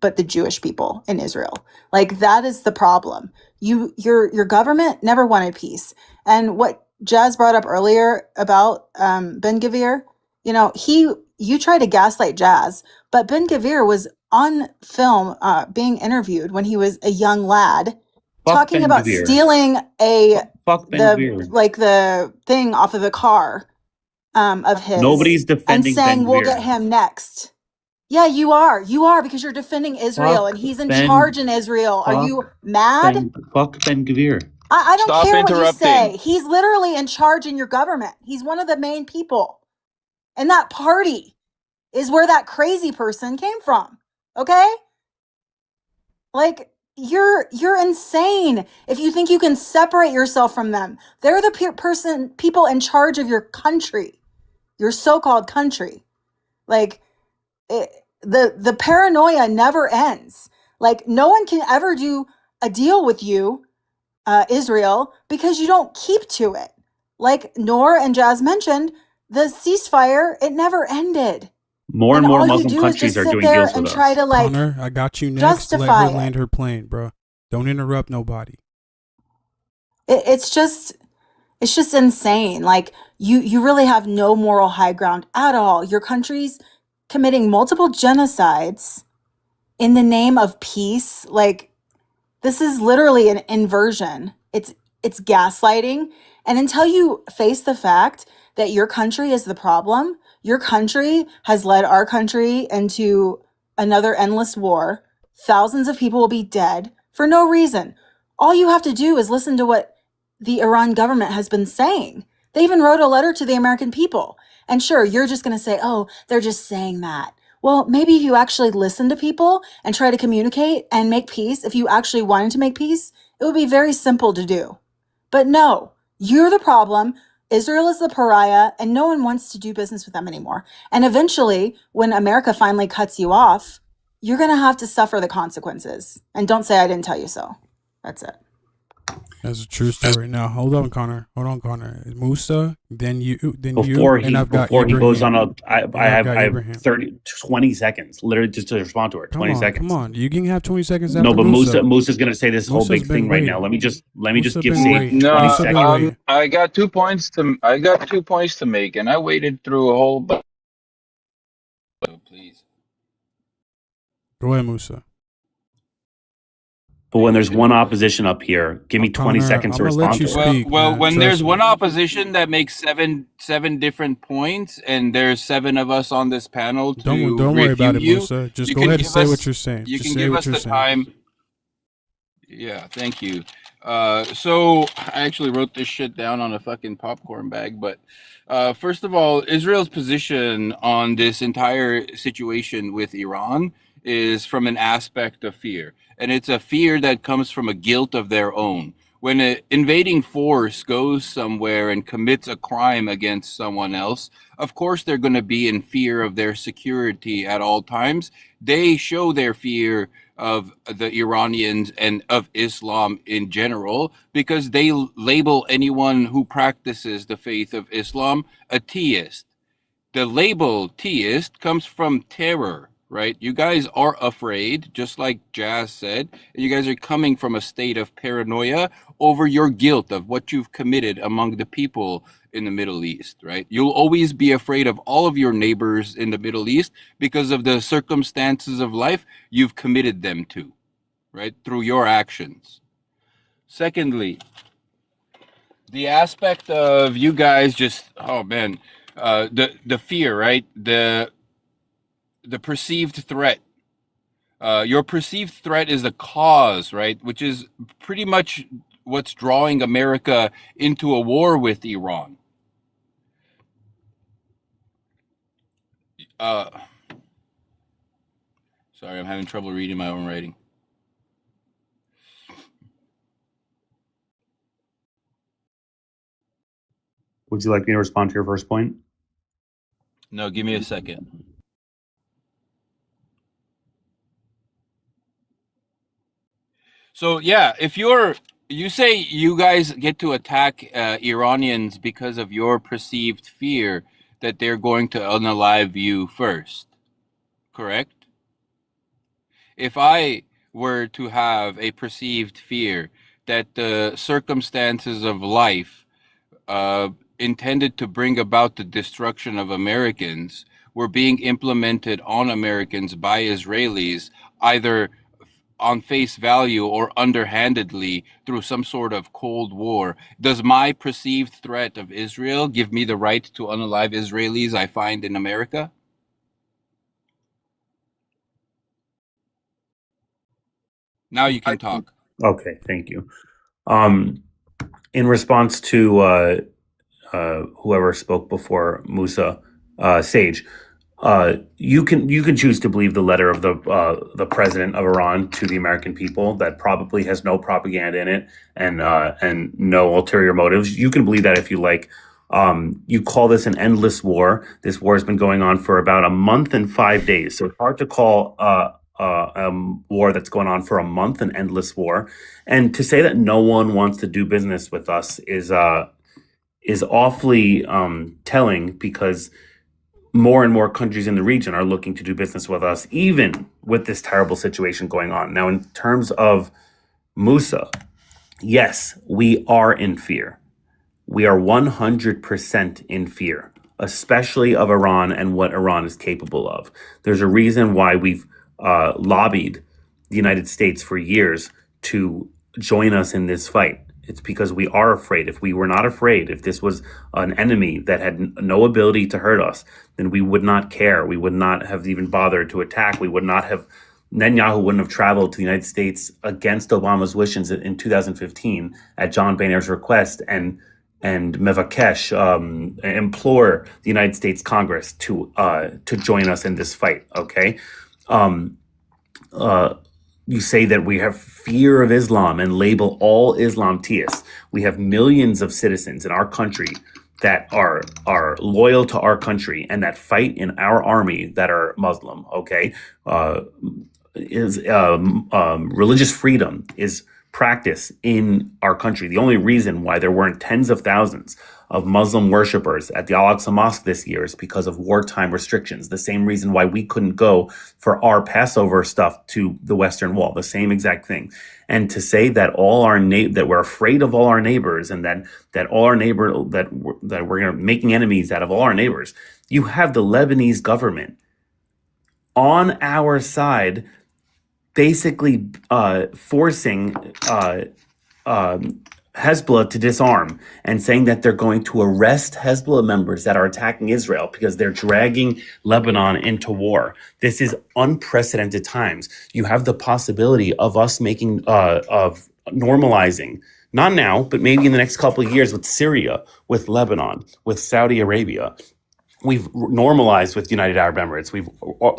Speaker 6: but the Jewish people in Israel. Like that is the problem. Your government never wanted peace. And what Jazz brought up earlier about Ben Gvir, you know, you try to gaslight Jazz, but Ben Gvir was on film being interviewed when he was a young lad, talking about stealing the thing off of the car of his.
Speaker 18: Nobody's defending
Speaker 6: and saying
Speaker 18: Ben
Speaker 6: we'll
Speaker 18: Gvir.
Speaker 6: get him next. Yeah, you are because you're defending Israel and he's in charge in Israel. Are you mad?
Speaker 18: Fuck Ben Gvir.
Speaker 6: I don't
Speaker 12: Stop
Speaker 6: care what you say.
Speaker 12: interrupting.
Speaker 6: He's literally in charge in your government. He's one of the main people. And that party is where that crazy person came from. Okay? Like you're insane if you think you can separate yourself from them. They're the people in charge of your country. Your so-called country. Like the paranoia never ends. Like no one can ever do a deal with you, Israel, because you don't keep to it. Like Noor and Jazz mentioned, the ceasefire, it never ended.
Speaker 18: More and more
Speaker 6: all you
Speaker 18: Muslim
Speaker 6: do is
Speaker 18: countries
Speaker 6: just
Speaker 18: are
Speaker 6: sit
Speaker 18: doing
Speaker 6: there
Speaker 18: deals
Speaker 6: and
Speaker 18: with
Speaker 6: try
Speaker 18: us.
Speaker 6: to like
Speaker 1: Connor, I got you next. Let
Speaker 6: justify
Speaker 1: her land
Speaker 6: it.
Speaker 1: her plane, bro. Don't interrupt nobody.
Speaker 6: It's just insane. Like you really have no moral high ground at all. Your country's committing multiple genocides in the name of peace. Like this is literally an inversion. It's gaslighting. And until you face the fact that your country is the problem, your country has led our country into another endless war. Thousands of people will be dead for no reason. All you have to do is listen to what the Iran government has been saying. They even wrote a letter to the American people. And sure, you're just going to say, oh, they're just saying that. Well, maybe if you actually listen to people and try to communicate and make peace, if you actually wanted to make peace, it would be very simple to do. But no, you're the problem. Israel is the pariah, and no one wants to do business with them anymore. And eventually, when America finally cuts you off, you're going to have to suffer the consequences. And don't say I didn't tell you so. That's it.
Speaker 1: That's a true story. Now, hold on, Connor. Musa, then you,
Speaker 18: Before
Speaker 1: and I've got
Speaker 18: he goes
Speaker 1: Ibrahim.
Speaker 18: on I have
Speaker 1: Ibrahim.
Speaker 18: 20 seconds, literally just to respond to her. 20 seconds.
Speaker 1: Come on. You can have 20 seconds after
Speaker 18: No, but
Speaker 1: Musa.
Speaker 18: Musa's going to say this whole big thing right now. Let me just give Sage 20 seconds.
Speaker 12: I got 2 points to make, and I waited through a whole bunch. Please.
Speaker 1: Go ahead, Musa.
Speaker 18: But when there's one opposition up here, give me 20 seconds to respond to it.
Speaker 12: Well, when there's one opposition that makes seven different points, and there's 7 of us on this panel to
Speaker 1: don't worry about it,
Speaker 12: you,
Speaker 1: Musa. Just
Speaker 12: you
Speaker 1: go
Speaker 12: can
Speaker 1: ahead and
Speaker 12: give
Speaker 1: say
Speaker 12: us-
Speaker 1: what you're saying.
Speaker 12: You
Speaker 1: Just
Speaker 12: can
Speaker 1: say
Speaker 12: give
Speaker 1: what
Speaker 12: us
Speaker 1: you're
Speaker 12: the
Speaker 1: saying.
Speaker 12: time. Yeah, thank you. So I actually wrote this shit down on a fucking popcorn bag, but first of all, Israel's position on this entire situation with Iran is from an aspect of fear. And it's a fear that comes from a guilt of their own. When an invading force goes somewhere and commits a crime against someone else, of course they're going to be in fear of their security at all times. They show their fear of the Iranians and of Islam in general because they label anyone who practices the faith of Islam a theist. The label theist comes from terror, right? You guys are afraid, just like Jazz said, and you guys are coming from a state of paranoia over your guilt of what you've committed among the people in the Middle East, right? You'll always be afraid of all of your neighbors in the Middle East because of the circumstances of life you've committed them to, right? Through your actions. Secondly, the aspect of you guys just, oh man, the fear, right? The perceived threat. Your perceived threat is the cause, right? Which is pretty much what's drawing America into a war with Iran. Sorry, I'm having trouble reading my own writing.
Speaker 18: Would you like me to respond to your first point?
Speaker 12: No, give me a second. So yeah, if you say you guys get to attack Iranians because of your perceived fear, that they're going to unalive you first, correct? If I were to have a perceived fear that the circumstances of life intended to bring about the destruction of Americans were being implemented on Americans by Israelis, either on face value or underhandedly through some sort of Cold War, does my perceived threat of Israel give me the right to unalive Israelis I find in America? Now you can talk.
Speaker 18: Okay, thank you. In response to whoever spoke before Musa, Sage, you can choose to believe the letter of the president of Iran to the American people that probably has no propaganda in it and no ulterior motives. You can believe that if you like. You call this an endless war. This war has been going on for about a month and 5 days, so it's hard to call war that's going on for a month an endless war. And to say that no one wants to do business with us is awfully telling, because more and more countries in the region are looking to do business with us, even with this terrible situation going on. Now, in terms of Musa, yes, we are in fear. We are 100% in fear, especially of Iran and what Iran is capable of. There's a reason why we've lobbied the United States for years to join us in this fight. It's because we are afraid. If we were not afraid, if this was an enemy that had no ability to hurt us, then we would not care. We would not have even bothered to attack. We would not have, Netanyahu wouldn't have traveled to the United States against Obama's wishes in 2015 at John Boehner's request and Mevakesh, implore the United States Congress to join us in this fight. Okay, you say that we have fear of Islam and label all Islam theists. We have millions of citizens in our country that are loyal to our country and that fight in our army that are Muslim. Okay, religious freedom is practice in our country. The only reason why there weren't tens of thousands of Muslim worshippers at the Al-Aqsa Mosque this year is because of wartime restrictions. The same reason why we couldn't go for our Passover stuff to the Western Wall. The same exact thing. And to say that that we're afraid of all our neighbors and that all our neighbor that we're making enemies out of all our neighbors. You have the Lebanese government on our side, basically forcing Hezbollah to disarm and saying that they're going to arrest Hezbollah members that are attacking Israel because they're dragging Lebanon into war. This is unprecedented times. You have the possibility of us making, of normalizing, not now, but maybe in the next couple of years with Syria, with Lebanon, with Saudi Arabia. We've normalized with United Arab Emirates. We've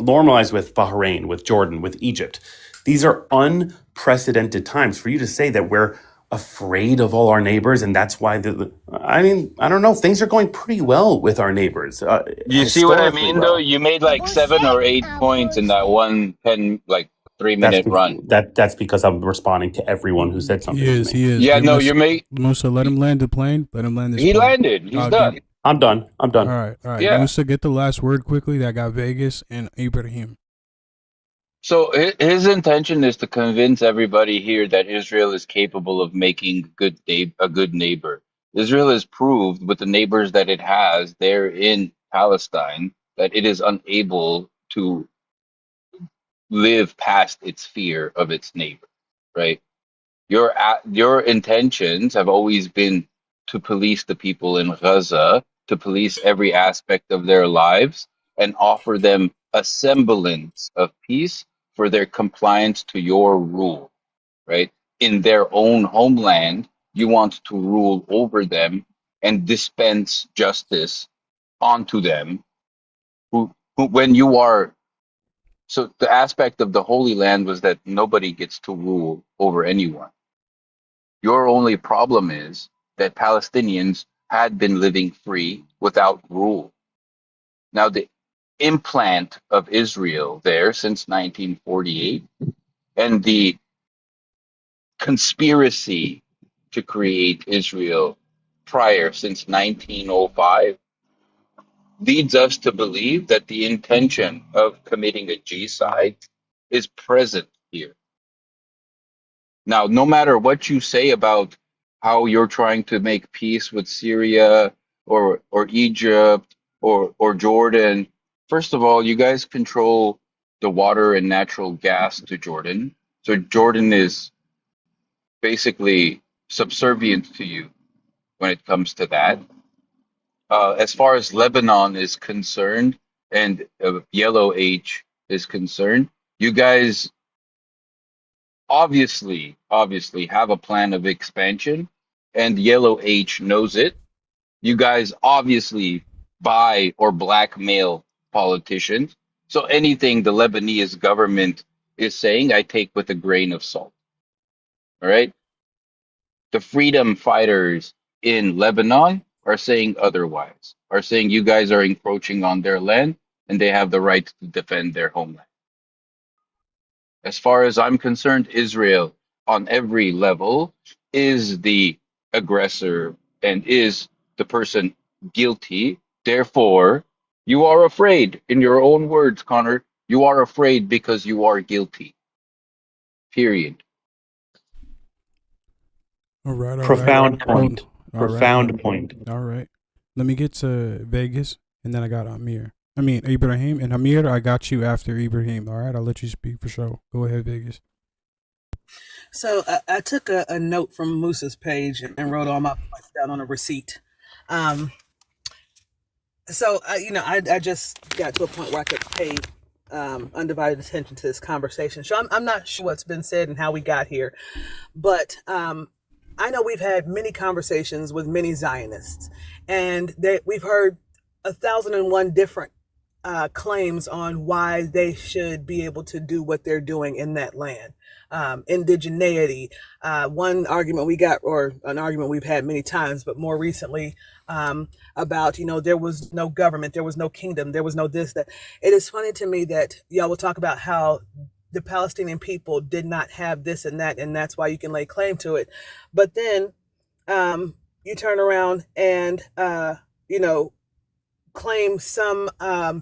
Speaker 18: normalized with Bahrain, with Jordan, with Egypt. These are unprecedented times. For you to say that we're afraid of all our neighbors and that's why I don't know. Things are going pretty well with our neighbors.
Speaker 12: You see what I mean, though? You made like 7 or 8 points in that 3-minute run.
Speaker 18: That's because I'm responding to everyone who said something to me.
Speaker 1: He is.
Speaker 12: Yeah, no, you're
Speaker 1: Musa, let him land the plane. Let him land this
Speaker 12: He
Speaker 1: plane.
Speaker 12: landed. He's done.
Speaker 18: I'm done.
Speaker 1: All right.
Speaker 12: Yeah.
Speaker 1: Musa, get the last word quickly. That got Vegas and Ibrahim.
Speaker 12: So his intention is to convince everybody here that Israel is capable of making a good neighbor. Israel has proved with the neighbors that it has there in Palestine that it is unable to live past its fear of its neighbor, right? Your intentions have always been to police the people in Gaza, to police every aspect of their lives, and offer them a semblance of peace for their compliance to your rule, right? In their own homeland, you want to rule over them and dispense justice onto them, who when you are. So the aspect of the Holy Land was that nobody gets to rule over anyone. Your only problem is that Palestinians had been living free without rule. Now, the implant of Israel there since 1948 and the conspiracy to create Israel prior since 1905 leads us to believe that the intention of committing a genocide is present here. Now, no matter what you say about how you're trying to make peace with Syria or Egypt or Jordan, first of all, you guys control the water and natural gas to Jordan. So Jordan is basically subservient to you when it comes to that. As far as Lebanon is concerned and Yellow Age is concerned, you guys obviously have a plan of expansion, and Yellow H knows it. You guys obviously buy or blackmail politicians. So anything the Lebanese government is saying, I take with a grain of salt. All right. The freedom fighters in Lebanon are saying otherwise, are saying you guys are encroaching on their land and they have the right to defend their homeland. As far as I'm concerned, Israel on every level is the aggressor and is the person guilty. Therefore, you are afraid. In your own words, Connor, you are afraid because you are guilty. Period.
Speaker 1: All right, all right.
Speaker 18: Profound point.
Speaker 1: All right.
Speaker 18: Profound point.
Speaker 1: All right. Let me get to Vegas, and then I got Amir. I mean, Ibrahim and Amir, I got you after Ibrahim. All right, I'll let you speak for sure. Go ahead, Vegas.
Speaker 16: So I took a note from Moose's page and wrote all my points down on a receipt. I just got to a point where I could pay undivided attention to this conversation. So I'm not sure what's been said and how we got here, but I know we've had many conversations with many Zionists, and we've heard 1,001 different claims on why they should be able to do what they're doing in that land. Indigeneity, one argument we got, or an argument we've had many times, but more recently about, there was no government, there was no kingdom, there was no this, that. It is funny to me that y'all will talk about how the Palestinian people did not have this and that, and that's why you can lay claim to it. But then you turn around and, claim some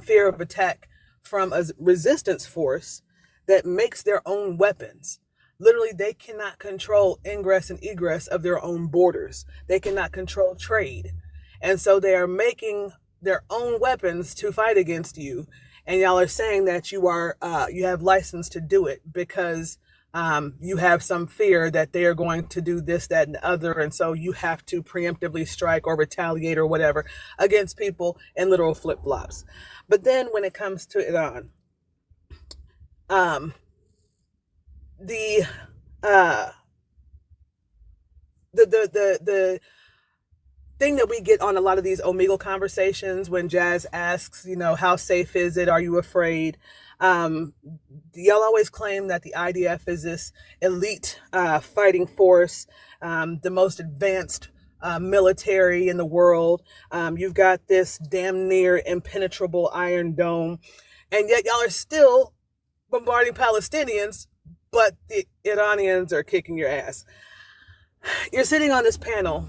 Speaker 16: fear of attack from a resistance force that makes their own weapons. Literally, they cannot control ingress and egress of their own borders. They cannot control trade. And so they are making their own weapons to fight against you. And y'all are saying that you have license to do it because you have some fear that they are going to do this, that, and the other. And so you have to preemptively strike or retaliate or whatever against people in literal flip-flops. But then when it comes to Iran, the thing that we get on a lot of these Omegle conversations when Jazz asks, how safe is it? Are you afraid? Y'all always claim that the IDF is this elite fighting force, the most advanced military in the world. You've got this damn near impenetrable Iron Dome, and yet y'all are still bombarding Palestinians, but the Iranians are kicking your ass. You're sitting on this panel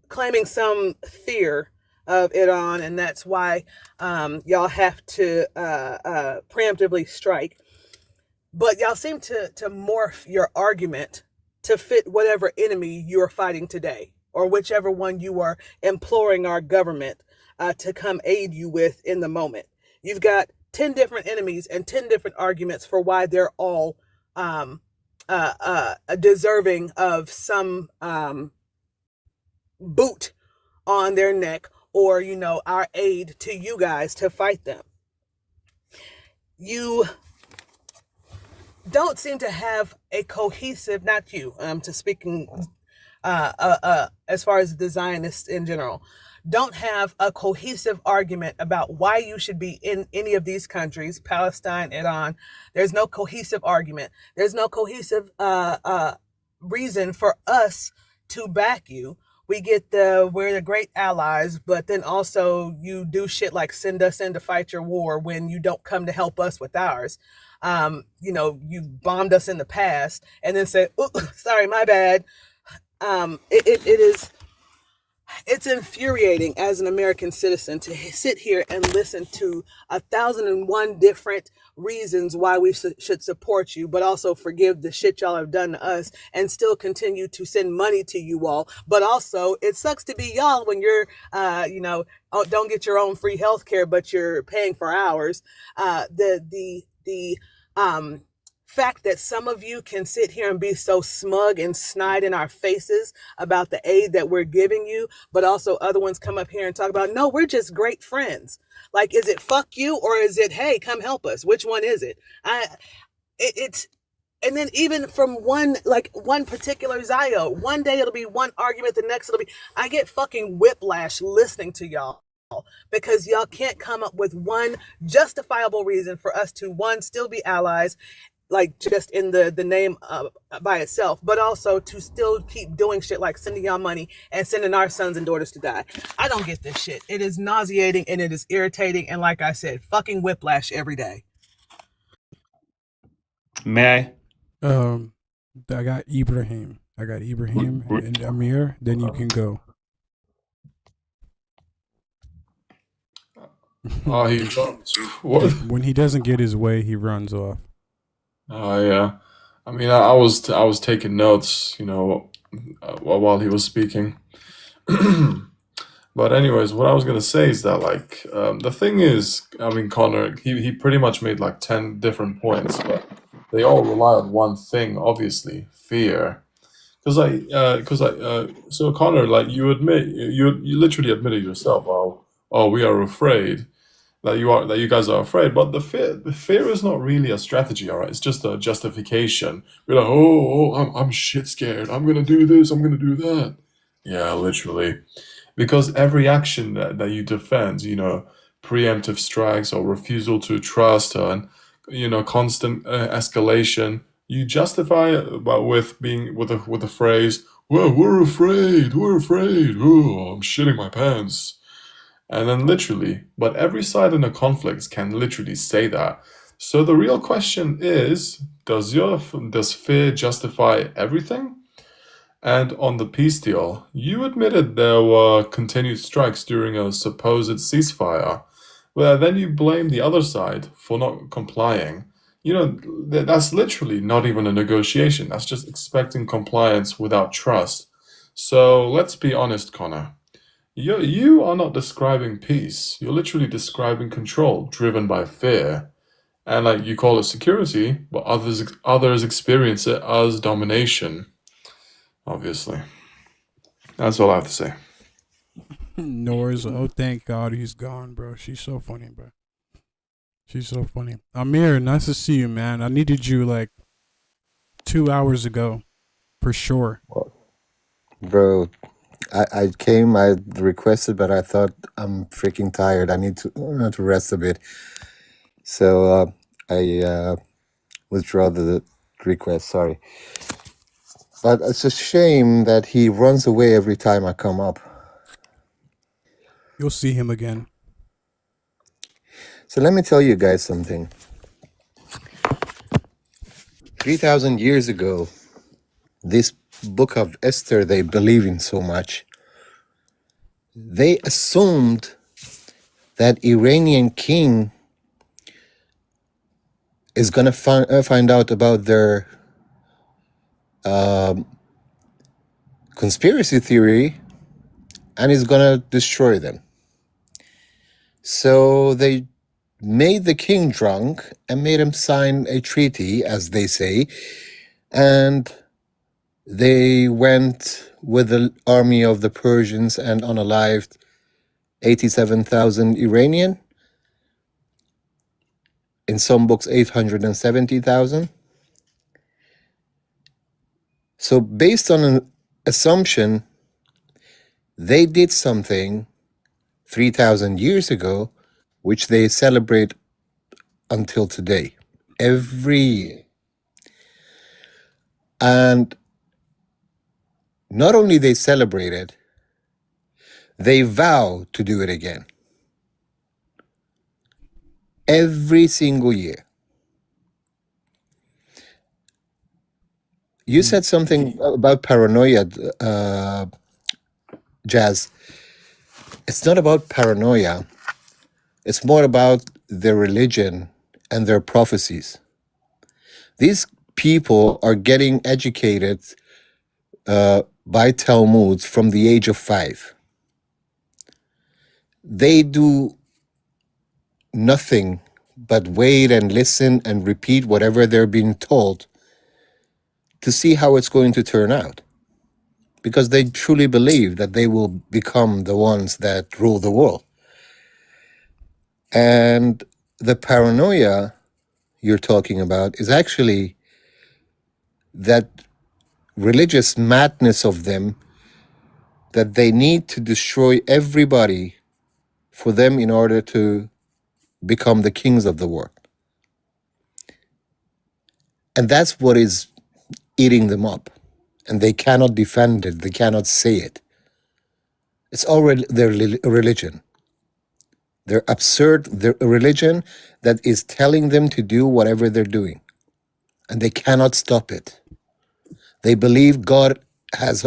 Speaker 16: claiming some fear of Iran, and that's why y'all have to preemptively strike. But y'all seem to morph your argument to fit whatever enemy you're fighting today, or whichever one you are imploring our government to come aid you with in the moment. You've got 10 different enemies and 10 different arguments for why they're all deserving of some boot on their neck, or our aid to you guys to fight them. You don't seem to have a cohesive, not you, to speaking as far as the Zionists in general, don't have a cohesive argument about why you should be in any of these countries, Palestine, Iran. There's no cohesive argument. There's no cohesive reason for us to back you. We get we're the great allies, but then also you do shit like send us in to fight your war when you don't come to help us with ours. You bombed us in the past and then say, "Oh, sorry, my bad." It is It's infuriating as an American citizen to sit here and listen to 1,001 different reasons why we should support you, but also forgive the shit y'all have done to us and still continue to send money to you all. But also, it sucks to be y'all when you're, don't get your own free health care, but you're paying for ours. The fact that some of you can sit here and be so smug and snide in our faces about the aid that we're giving you, but also other ones come up here and talk about, no, we're just great friends. Like, is it fuck you or is it, hey, come help us? Which one is it? It's and then even from one particular Zio, one day it'll be one argument, the next it'll be, I get fucking whiplash listening to y'all because y'all can't come up with one justifiable reason for us to, one, still be allies, like just in the name by itself, but also to still keep doing shit like sending y'all money and sending our sons and daughters to die. I don't get this shit. It is nauseating and it is irritating. And like I said, fucking whiplash every day.
Speaker 18: May I?
Speaker 1: I got Ibrahim. And Amir. Then you can go.
Speaker 22: Oh, he jumped. What?
Speaker 1: When he doesn't get his way, he runs off.
Speaker 22: Oh yeah, I mean, I was taking notes, while he was speaking. But anyways, what I was gonna say is that like the thing is, I mean, Connor, he pretty much made like 10 different points, but they all rely on one thing, obviously, fear. So Connor, like you literally admitted yourself, oh, we are afraid. That you guys are afraid, but the fear is not really a strategy, all right? It's just a justification. We're like, I'm shit scared. I'm gonna do this. I'm gonna do that. Yeah, literally, because every action that you defend, preemptive strikes or refusal to trust and constant escalation, you justify it with a phrase, "Well, we're afraid. We're afraid. Oh, I'm shitting my pants." And then literally, but every side in a conflict can literally say that. So the real question is, does fear justify everything? And on the peace deal, you admitted there were continued strikes during a supposed ceasefire, where then you blame the other side for not complying. That's literally not even a negotiation. That's just expecting compliance without trust. So let's be honest, Connor. You are not describing peace. You're literally describing control driven by fear. And like you call it security, but others experience it as domination. Obviously. That's all I have to say.
Speaker 1: Nora's, oh, thank God he's gone, bro. She's so funny, bro. She's so funny. Amir, nice to see you, man. I needed you like 2 hours ago, for sure.
Speaker 7: Bro, I came, I requested, but I thought I'm freaking tired. I need to rest a bit. So I withdraw the request, sorry. But it's a shame that he runs away every time I come up.
Speaker 1: You'll see him again.
Speaker 7: So let me tell you guys something. 3,000 years ago, this book of Esther they believe in so much, they assumed that Iranian king is going to find out about their conspiracy theory and is going to destroy them. So they made the king drunk and made him sign a treaty, as they say, and they went with the army of the Persians and unalived 87,000 Iranian. In some books, 870,000. So based on an assumption, they did something 3,000 years ago, which they celebrate until today, every year. And not only they celebrate it, they vow to do it again. Every single year. You said something about paranoia, Jazz, it's not about paranoia. It's more about their religion and their prophecies. These people are getting educated by Talmuds from the age of 5. They do nothing but wait and listen and repeat whatever they're being told to see how it's going to turn out. Because they truly believe that they will become the ones that rule the world. And the paranoia you're talking about is actually that religious madness of them, that they need to destroy everybody for them in order to become the kings of the world. And that's what is eating them up. And they cannot defend it. They cannot say it. It's already their religion. Their absurd their religion that is telling them to do whatever they're doing. And they cannot stop it. They believe God has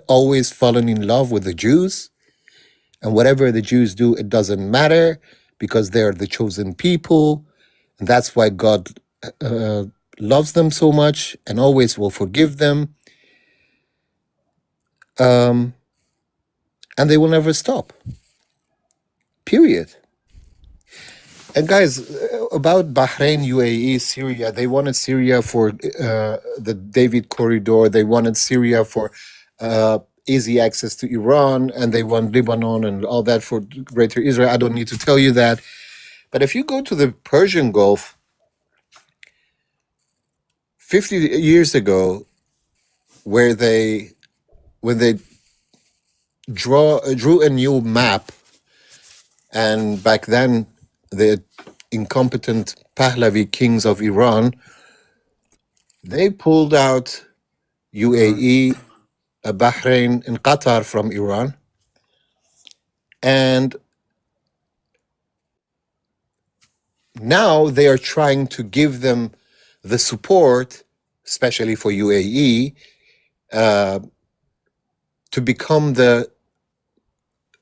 Speaker 7: always fallen in love with the Jews. And whatever the Jews do, it doesn't matter because they're the chosen people. And that's why God loves them so much and always will forgive them. And they will never stop. Period. And guys, about Bahrain, UAE, Syria, they wanted Syria for the David Corridor. They wanted Syria for easy access to Iran, and they want Lebanon and all that for Greater Israel. I don't need to tell you that. But if you go to the Persian Gulf, 50 years ago, when they drew a new map, and back then the incompetent Pahlavi kings of Iran, they pulled out UAE, Bahrain, and Qatar from Iran. And now they are trying to give them the support, especially for UAE, to become the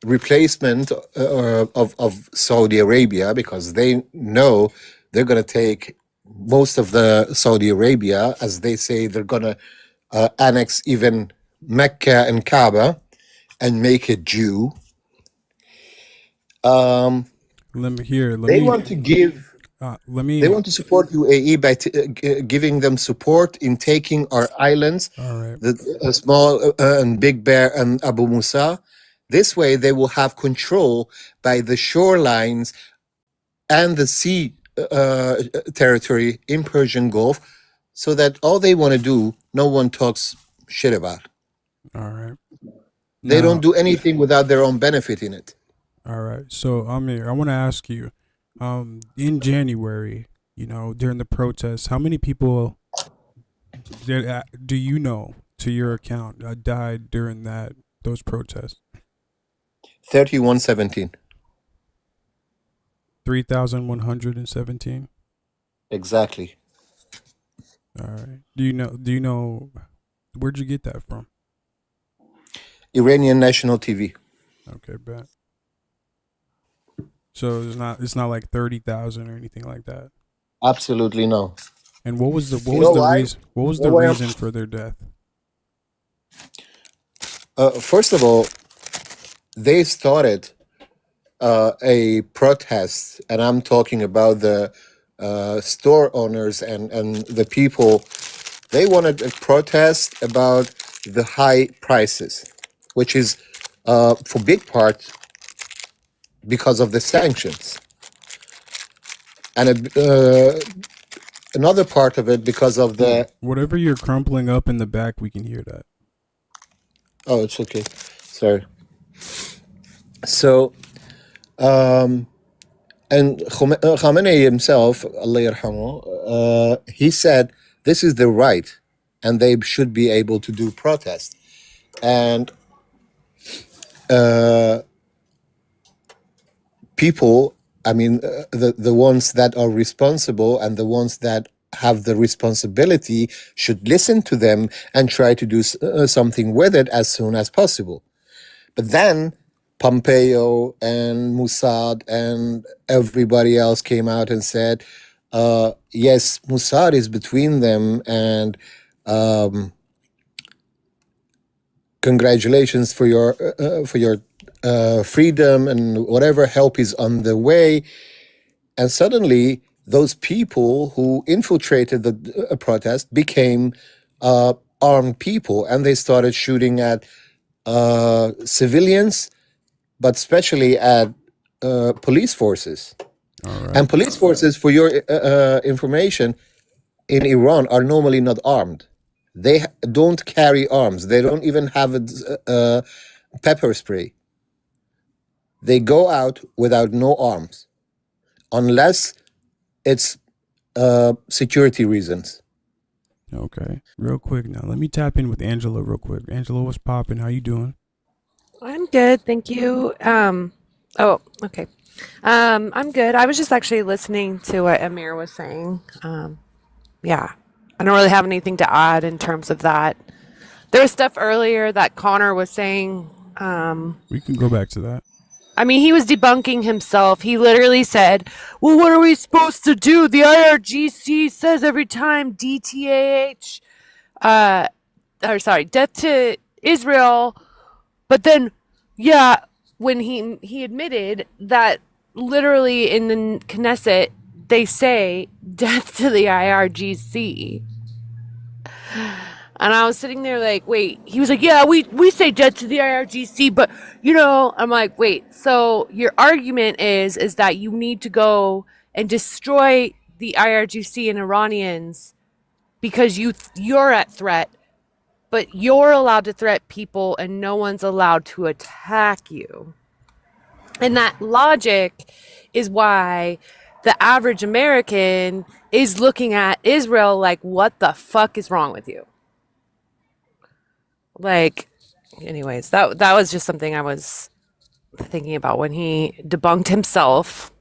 Speaker 7: replacement of Saudi Arabia, because they know they're going to take most of the Saudi Arabia. As they say, they're going to annex even Mecca and Kaaba and make it Jew.
Speaker 1: Let
Speaker 7: They want to give. They want to support UAE by giving them support in taking our islands, the small and Big Bear and Abu Musa. This way, they will have control by the shorelines and the sea territory in Persian Gulf, so that all they want to do, no one talks shit about.
Speaker 1: All right.
Speaker 7: They don't do anything without their own benefit in it.
Speaker 1: All right. So, Amir, I want to ask you, in January, during the protests, how many people do you know, to your account, died during those protests?
Speaker 7: 3117.
Speaker 1: 3,117.
Speaker 7: Exactly.
Speaker 1: All right. Do you know where'd you get that from?
Speaker 7: Iranian national TV.
Speaker 1: Okay, bet. So it's not like 30,000 or anything like that.
Speaker 7: Absolutely no.
Speaker 1: And what was the reason for their death?
Speaker 7: First of all, they started a protest, and I'm talking about the store owners and the people. They wanted a protest about the high prices, which is for big part because of the sanctions, and another part of it because of the.
Speaker 1: Whatever you're crumpling up in the back, we can hear that.
Speaker 7: Oh, it's okay. Sorry. So, and Khamenei himself, Allah yarhamu, he said this is the right, and they should be able to do protest. And people, I mean, the ones that are responsible and the ones that have the responsibility should listen to them and try to do something with it as soon as possible. But then Pompeo and Mossad and everybody else came out and said, yes, Mossad is between them, and congratulations for your freedom, and whatever help is on the way. And suddenly, those people who infiltrated the protest became armed people, and they started shooting at civilians, but especially at police forces. And police forces, for your information, in Iran are normally not armed. They don't carry arms. They don't even have a pepper spray. They go out without no arms, unless it's security reasons.
Speaker 1: Okay, real quick now. Let me tap in with Angela real quick. Angela, what's popping? How you doing?
Speaker 11: I'm good, thank you. Oh, okay. I'm good. I was just actually listening to what Amir was saying. Yeah, I don't really have anything to add in terms of that. There was stuff earlier that Connor was saying.
Speaker 1: We can go back to that.
Speaker 11: I mean, he was debunking himself. He literally said, well, what are we supposed to do? The IRGC says every time DTAH, death to Israel. But then, yeah, when he admitted that literally in the Knesset, they say death to the IRGC. And I was sitting there like, wait, he was like, yeah, we say death to the IRGC, but I'm like, wait, so your argument is that you need to go and destroy the IRGC and Iranians because you're at threat, but you're allowed to threat people and no one's allowed to attack you. And that logic is why the average American is looking at Israel like, what the fuck is wrong with you? Like, anyways, that was just something I was thinking about when he debunked himself.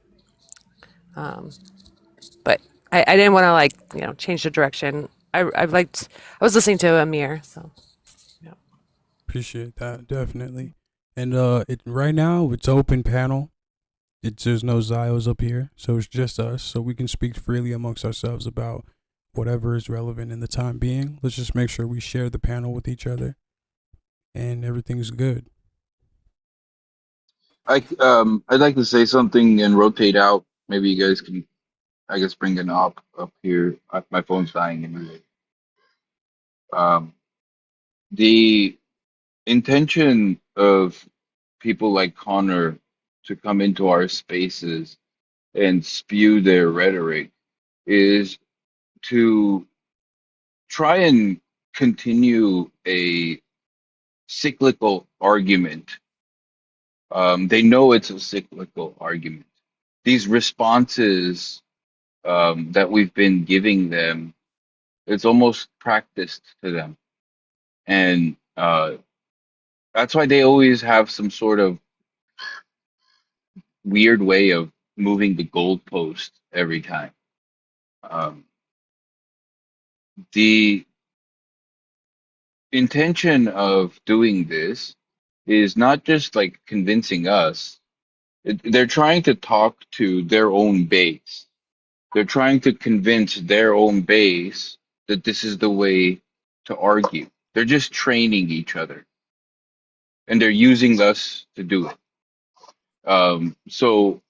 Speaker 11: But I didn't want to change the direction. I was listening to Amir, so yeah.
Speaker 1: Appreciate that, definitely. And right now it's open panel. There's no Zios up here, so it's just us, so we can speak freely amongst ourselves about whatever is relevant in the time being. Let's just make sure we share the panel with each other, and everything's good.
Speaker 12: I'd like to say something and rotate out. Maybe you guys can, I guess, bring it up here. My phone's dying anyway. The intention of people like Connor to come into our spaces and spew their rhetoric is to try and continue a cyclical argument. They know it's a cyclical argument. These responses that we've been giving them, it's almost practiced to them. And that's why they always have some sort of weird way of moving the goalpost every time. The intention of doing this is not just like convincing us. They're trying to talk to their own base. They're trying to convince their own base that this is the way to argue. They're just training each other, and they're using us to do it. So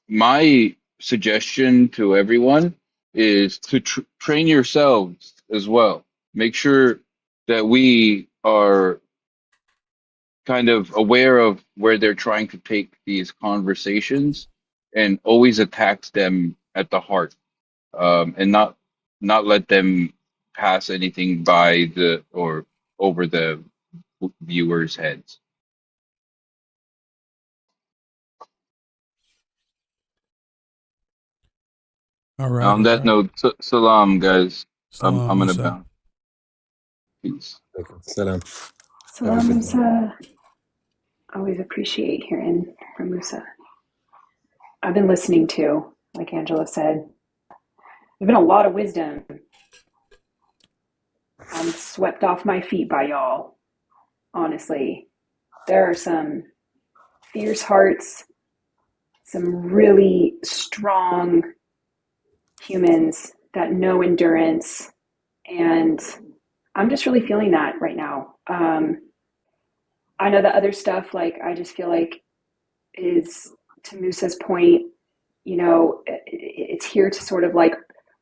Speaker 12: my suggestion to everyone is to train yourselves as well. Make sure that we are kind of aware of where they're trying to take these conversations and always attack them at the heart, and not let them pass anything by the or over the viewers' heads.
Speaker 1: All right.
Speaker 12: On that note, salam, guys.
Speaker 1: Salam,
Speaker 12: I'm gonna
Speaker 1: Musa.
Speaker 12: bounce. Peace.
Speaker 7: Salam.
Speaker 19: Salam, Musa. Always appreciate hearing from Musa. I've been listening to, like Angela said, there's been a lot of wisdom. I'm swept off my feet by y'all, honestly. There are some fierce hearts, some really strong humans that know endurance, and I'm just really feeling that right now. I know the other stuff, like, I just feel like is, to Musa's point, you know, it's here to sort of like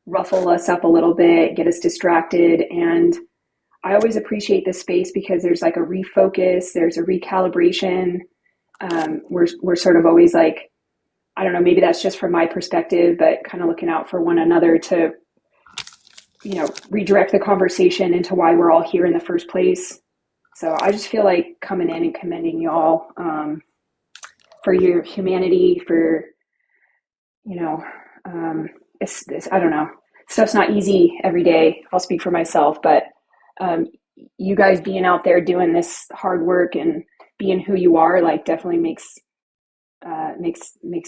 Speaker 19: ruffle us up a little bit, get us distracted. And I always appreciate this space because there's like a refocus, there's a recalibration. We're sort of always like, I don't know, maybe that's just from my perspective, but kind of looking out for one another to, you know, redirect the conversation into why we're all here in the first place. So I just feel like coming in and commending y'all for your humanity, for, you know, it's I don't know, stuff's not easy every day. I'll speak for myself, but you guys being out there doing this hard work and being who you are, like, definitely makes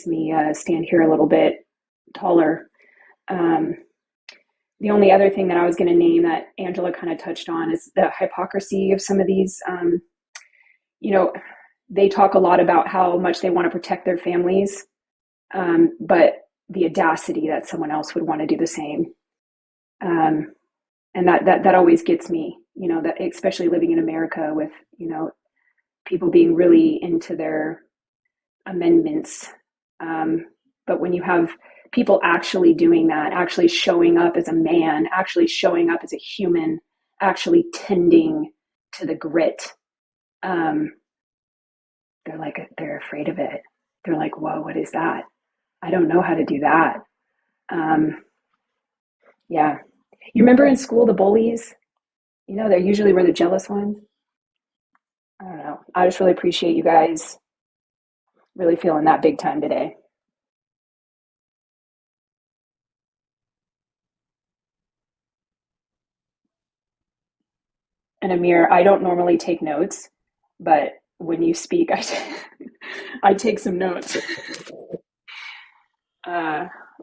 Speaker 19: me stand here a little bit taller. The only other thing that I was going to name that Angela kind of touched on is the hypocrisy of some of these. You know, they talk a lot about how much they want to protect their families, but the audacity that someone else would want to do the same. And that always gets me, you know, that especially living in America with, you know, people being really into their amendments. But when you have people actually doing that, actually showing up as a man, actually showing up as a human, actually tending to the grit, they're afraid of it. They're like, whoa, what is that? I don't know how to do that. Yeah. You remember in school, the bullies, you know, they're usually were the jealous ones. I don't know. I just really appreciate you guys really feeling that big time today. And Amir, I don't normally take notes, but when you speak, I take some notes. It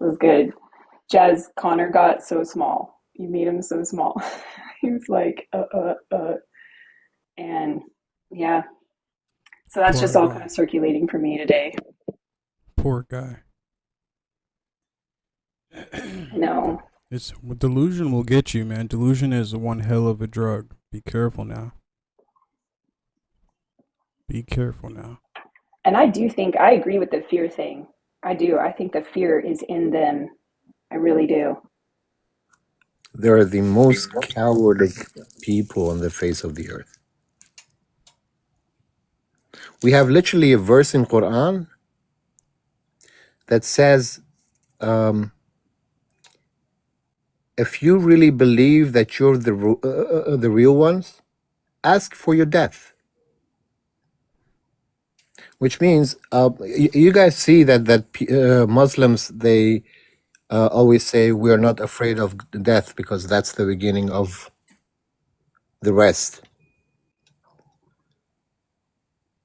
Speaker 19: was good. Jazz, Connor got so small. You made him so small. He was like, and yeah. So that's just all kind of circulating for me today.
Speaker 1: Poor guy.
Speaker 19: No.
Speaker 1: It's delusion will get you, man. Delusion is one hell of a drug. Be careful now. Be careful now.
Speaker 19: And I do think I agree with the fear thing. I do. I think the fear is in them. I really do.
Speaker 7: They're the most cowardly people on the face of the earth. We have literally a verse in Quran that says, if you really believe that you're the real ones, ask for your death. Which means, you guys see that Muslims, they always say we are not afraid of death because that's the beginning of the rest.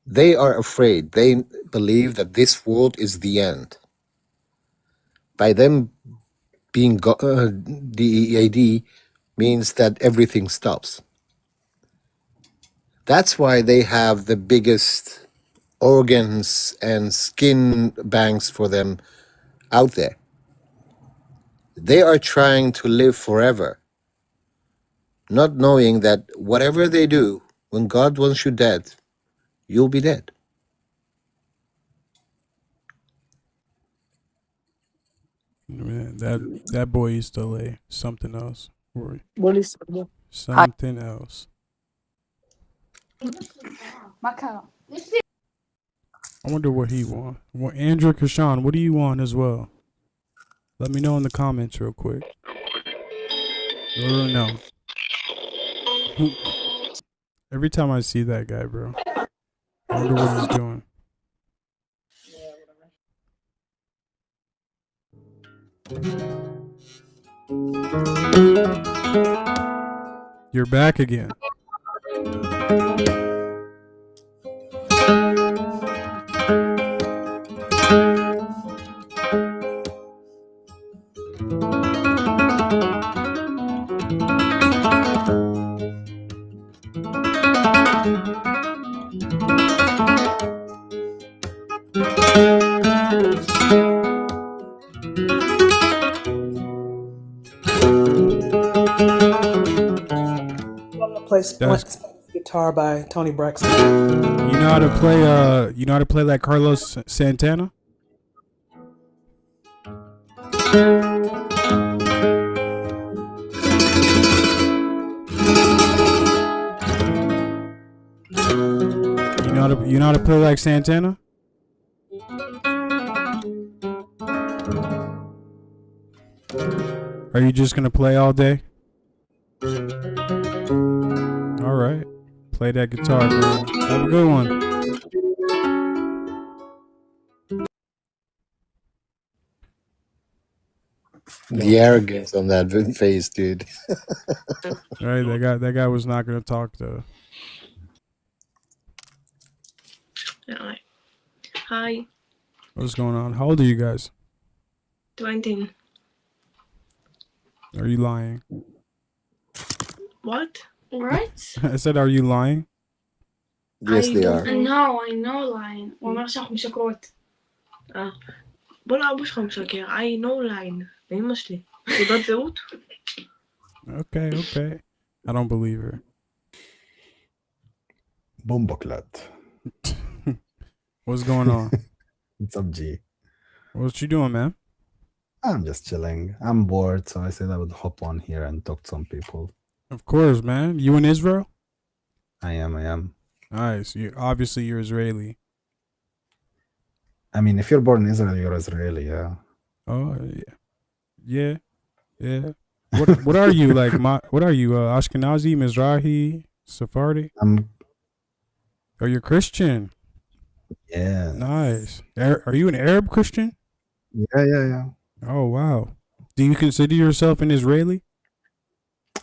Speaker 7: They are afraid. They believe that this world is the end. By them being DEAD means that everything stops. That's why they have the biggest organs and skin banks for them out there. They are trying to live forever, not knowing that whatever they do, when God wants you dead, you'll be dead.
Speaker 1: Man, that boy used to lay something else.
Speaker 11: What is
Speaker 1: Something else. I wonder what he want. Well, Andrew Kashan, what do you want as well? Let me know in the comments real quick. Or no. Every time I see that guy, bro, I wonder what he's doing. You're back again.
Speaker 16: play Splendid Guitar by Tony Braxton.
Speaker 1: You know how to play you know how to play like Carlos Santana? You know how to play like Santana? Are you just gonna play all day? All right, play that guitar, man. Have a good one.
Speaker 7: The arrogance on that face, dude.
Speaker 1: All right, that guy was not gonna talk though.
Speaker 9: Hi,
Speaker 1: What's going on? How old are you guys?
Speaker 9: 20.
Speaker 1: Are you lying?
Speaker 9: What? What?
Speaker 1: I said, are you lying?
Speaker 7: Yes, they are.
Speaker 9: I know line. وما صح مسكوت. بلا مش مسكين. I know line. ما مشلي. تقدر تقول؟
Speaker 1: Okay. I don't believe her.
Speaker 10: Bomboklat.
Speaker 1: What's going on?
Speaker 10: What's up, G?
Speaker 1: What you doing, man?
Speaker 10: I'm just chilling. I'm bored, so I said I would hop on here and talk to some people.
Speaker 1: Of course, man. You in Israel?
Speaker 10: I am.
Speaker 1: Nice. You're Israeli.
Speaker 10: I mean, if you're born in Israel, you're Israeli, yeah.
Speaker 1: Oh, yeah. What are you like? What are you? Ashkenazi, Mizrahi, Sephardi? Oh, you're Christian.
Speaker 10: Yeah.
Speaker 1: Nice. Are you an Arab Christian?
Speaker 10: Yeah.
Speaker 1: Oh, wow. Do you consider yourself an Israeli?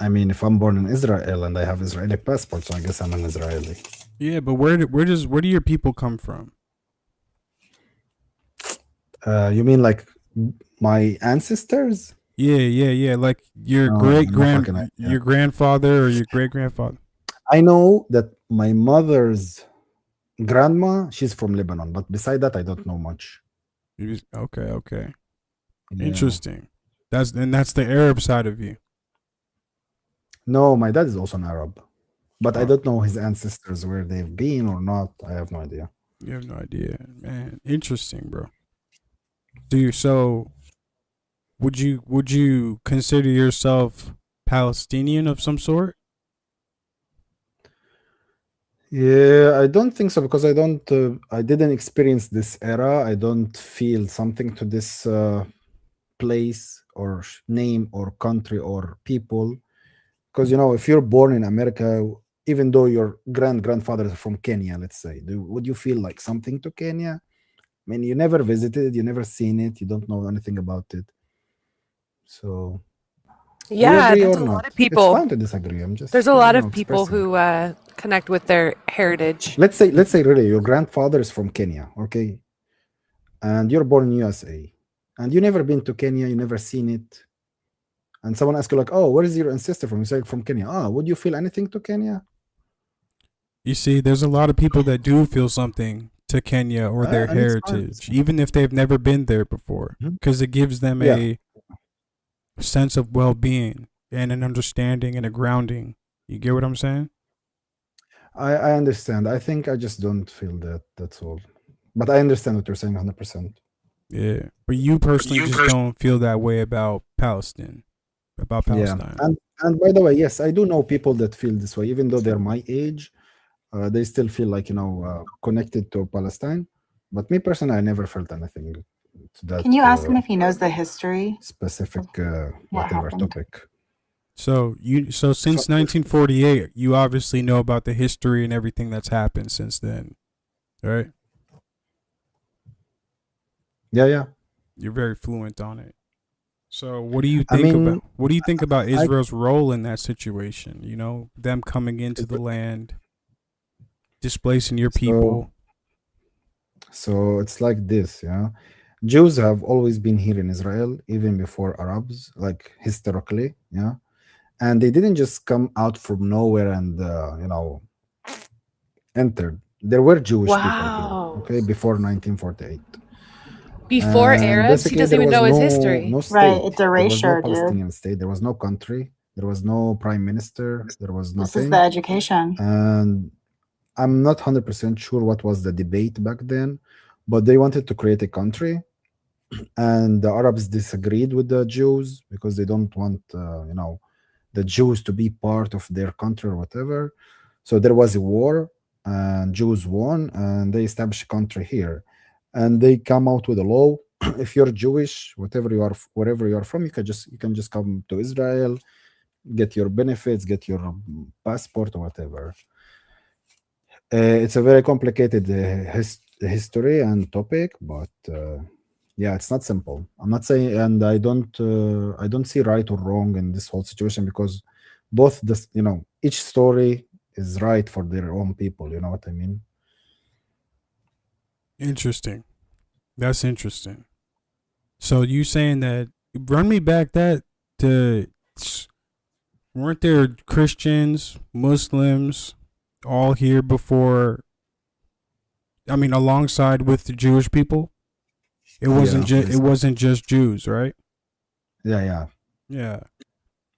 Speaker 10: I mean, if I'm born in Israel and I have Israeli passport, so I guess I'm an Israeli.
Speaker 1: Yeah, but where do your people come from?
Speaker 10: You mean like my ancestors?
Speaker 1: Yeah. Like your your grandfather or your great grandfather.
Speaker 10: I know that my mother's grandma, she's from Lebanon, but beside that, I don't know much.
Speaker 1: Okay.
Speaker 10: Yeah.
Speaker 1: Interesting. That's the Arab side of you.
Speaker 10: No, my dad is also an Arab, but I don't know his ancestors, where they've been or not. I have no idea.
Speaker 1: You have no idea, man. Interesting, bro. Would you consider yourself Palestinian of some sort?
Speaker 10: Yeah, I don't think so, because I didn't experience this era. I don't feel something to this place or name or country or people. Because, if you're born in America, even though your grandfather is from Kenya, let's say, would you feel like something to Kenya? I mean, you never visited, you never seen it, you don't know anything about it. So,
Speaker 11: Yeah,
Speaker 10: agree
Speaker 11: there's
Speaker 10: or
Speaker 11: a
Speaker 10: not?
Speaker 11: lot of people.
Speaker 10: It's fine to disagree. I'm just
Speaker 11: There's a lot of people
Speaker 10: expressing.
Speaker 11: who connect with their heritage.
Speaker 10: Let's say really your grandfather is from Kenya, okay? And you're born in USA, and you never been to Kenya, you never seen it. And someone asks you like, "Oh, where is your ancestor from?" You say from Kenya. Oh, would you feel anything to Kenya?
Speaker 1: You see, there's a lot of people that do feel something to Kenya or their heritage, even if they've never been there before, because it gives them a sense of well-being and an understanding and a grounding. You get what I'm saying?
Speaker 10: I understand. I think I just don't feel that. That's all. But I understand what you're saying 100%.
Speaker 1: Yeah, but you personally just don't feel that way about Palestine.
Speaker 10: Yeah, and by the way, yes, I do know people that feel this way, even though they're my age. They still feel like connected to Palestine. But me personally, I never felt anything to that.
Speaker 5: Can you ask him if he knows the history?
Speaker 10: Specific whatever topic.
Speaker 1: So since 1948, you obviously know about the history and everything that's happened since then, right?
Speaker 10: Yeah.
Speaker 1: You're very fluent on it. So what do you think about Israel's role in that situation? Them coming into the land, displacing your people.
Speaker 10: So it's like this, yeah. Jews have always been here in Israel, even before Arabs, like historically, yeah. And they didn't just come out from nowhere and entered. There were Jewish people here, okay, before 1948.
Speaker 11: Before Arabs, he doesn't even know his history.
Speaker 10: No state.
Speaker 5: Right, it's
Speaker 10: There was no
Speaker 5: erasure, dude.
Speaker 10: Palestinian state. There was no country. There was no prime minister. There was
Speaker 6: This is
Speaker 10: nothing.
Speaker 6: the education.
Speaker 10: And I'm not 100% sure what was the debate back then, but they wanted to create a country, and the Arabs disagreed with the Jews because they don't want, the Jews to be part of their country or whatever. So there was a war, and Jews won, and they established a country here. And they come out with a law: if you're Jewish, wherever you are from, you can just come to Israel, get your benefits, get your passport or whatever. It's a very complicated history and topic, but yeah, it's not simple. I'm not saying, and I don't see right or wrong in this whole situation, because both this, each story is right for their own people. You know what I mean?
Speaker 1: Interesting. That's interesting. So you saying that? Run me back that to. Weren't there Christians, Muslims, all here before? I mean, alongside with the Jewish people. It wasn't it wasn't just Jews, right?
Speaker 10: Yeah.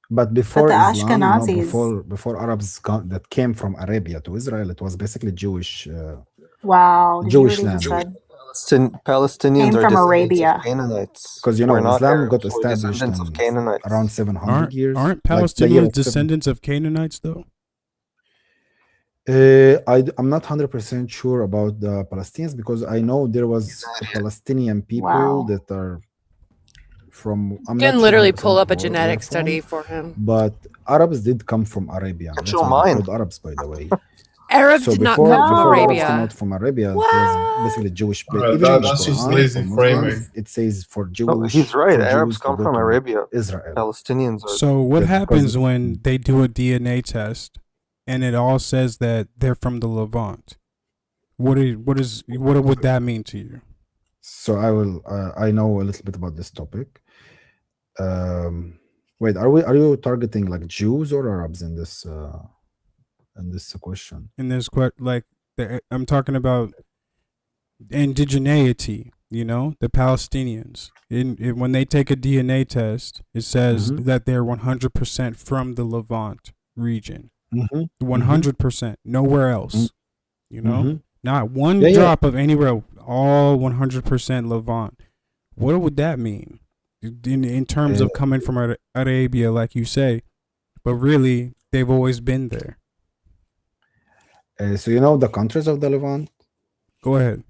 Speaker 1: But
Speaker 10: before
Speaker 6: the
Speaker 10: Islam,
Speaker 6: Ashkenazis-
Speaker 10: before Arabs that came from Arabia to Israel, it was basically Jewish.
Speaker 6: Wow. Did
Speaker 10: Jewish
Speaker 6: you hear
Speaker 10: land.
Speaker 6: what he
Speaker 8: Palestinians
Speaker 6: Came
Speaker 8: are
Speaker 6: from
Speaker 8: descendants
Speaker 6: Arabia.
Speaker 8: of Canaanites.
Speaker 10: Because
Speaker 8: We're not
Speaker 10: Islam
Speaker 8: Arabs,
Speaker 10: got
Speaker 8: we're
Speaker 10: established
Speaker 8: descendants of Canaanites.
Speaker 10: around 700 years.
Speaker 1: Aren't
Speaker 10: like the year
Speaker 1: Palestinians
Speaker 10: of seven-
Speaker 1: descendants of Canaanites though?
Speaker 10: I'm not 100% sure about the Palestinians, because I know there was Palestinian people
Speaker 6: Wow.
Speaker 10: that are from. I'm
Speaker 11: You
Speaker 10: not
Speaker 11: can
Speaker 10: sure
Speaker 11: literally
Speaker 10: 100%
Speaker 11: pull up a
Speaker 10: where
Speaker 11: genetic
Speaker 10: from,
Speaker 11: study for him.
Speaker 10: but Arabs did come from Arabia. That's
Speaker 8: your
Speaker 10: why they're
Speaker 8: mind.
Speaker 10: called Arabs, by the way.
Speaker 11: Arabs
Speaker 10: So
Speaker 11: did not
Speaker 10: before
Speaker 11: come from
Speaker 10: before the Arabs came
Speaker 11: Arabia.
Speaker 10: out from Arabia, it was basically Jewish. Even in the
Speaker 22: That's just
Speaker 10: Quran,
Speaker 22: lazy
Speaker 10: for Muslims,
Speaker 22: framing.
Speaker 10: it says for
Speaker 8: No,
Speaker 10: Jewish.
Speaker 8: he's right.
Speaker 10: For
Speaker 8: Arabs
Speaker 10: Jews to
Speaker 8: come
Speaker 10: go
Speaker 8: from
Speaker 10: to
Speaker 8: Arabia.
Speaker 10: Israel.
Speaker 8: Palestinians are.
Speaker 1: So what
Speaker 10: Because-
Speaker 1: happens when they do a DNA test and it all says that they're from the Levant? What would that mean to you?
Speaker 10: So I know a little bit about this topic. Wait, are you targeting like Jews or Arabs in this question?
Speaker 1: In this I'm talking about indigeneity. The Palestinians. When they take a DNA test, it says that they're 100% from the Levant region. 100%, nowhere else. Not one drop of anywhere. All 100% Levant. What would that mean in terms of coming from Arabia, like you say? But really, they've always been there.
Speaker 10: So you know the countries of the Levant?
Speaker 1: Go ahead.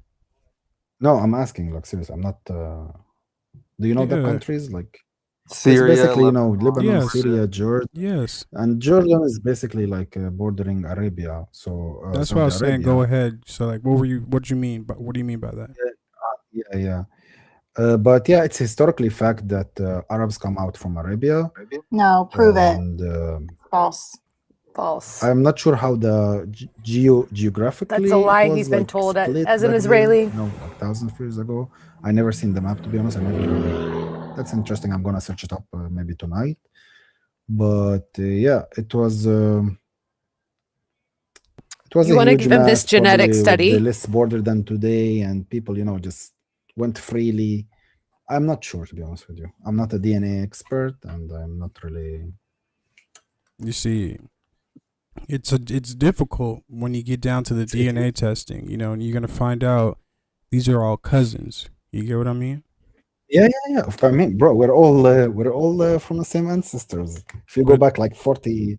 Speaker 10: No, I'm asking, like, seriously. I'm not. Do you know the countries? Like,
Speaker 8: Syria,
Speaker 10: it's basically,
Speaker 8: Lebanon.
Speaker 10: Lebanon,
Speaker 1: Yes.
Speaker 10: Syria, Jordan.
Speaker 1: Yes.
Speaker 10: And Jordan is basically like bordering Arabia. So
Speaker 1: That's
Speaker 10: Saudi
Speaker 1: what I was saying.
Speaker 10: Arabia.
Speaker 1: Go ahead. So, like, what do you mean? What do you mean by that?
Speaker 10: Yeah. But yeah, it's historically fact that Arabs come out from Arabia.
Speaker 6: No, prove it.
Speaker 10: And
Speaker 6: False.
Speaker 11: False.
Speaker 10: I'm not sure how the geographically.
Speaker 11: That's a lie
Speaker 10: it was,
Speaker 11: he's been
Speaker 10: like,
Speaker 11: told
Speaker 10: split
Speaker 11: as an
Speaker 10: back
Speaker 11: Israeli.
Speaker 10: then. Like thousands of years ago. I never seen the map, to be honest. That's interesting. I'm gonna search it up maybe tonight. But yeah, it was. It was
Speaker 11: You
Speaker 10: a
Speaker 11: wanna
Speaker 10: huge
Speaker 11: give him this
Speaker 10: mass,
Speaker 11: genetic
Speaker 10: probably
Speaker 11: study?
Speaker 10: with less border than today, and people, just went freely. I'm not sure, to be honest with you. I'm not a DNA expert, and I'm not really.
Speaker 1: You see, it's difficult when you get down to the DNA testing, and you're gonna find out these are all cousins. You get what I mean?
Speaker 10: Yeah. I mean, bro, we're all from the same ancestors. If you go back like 40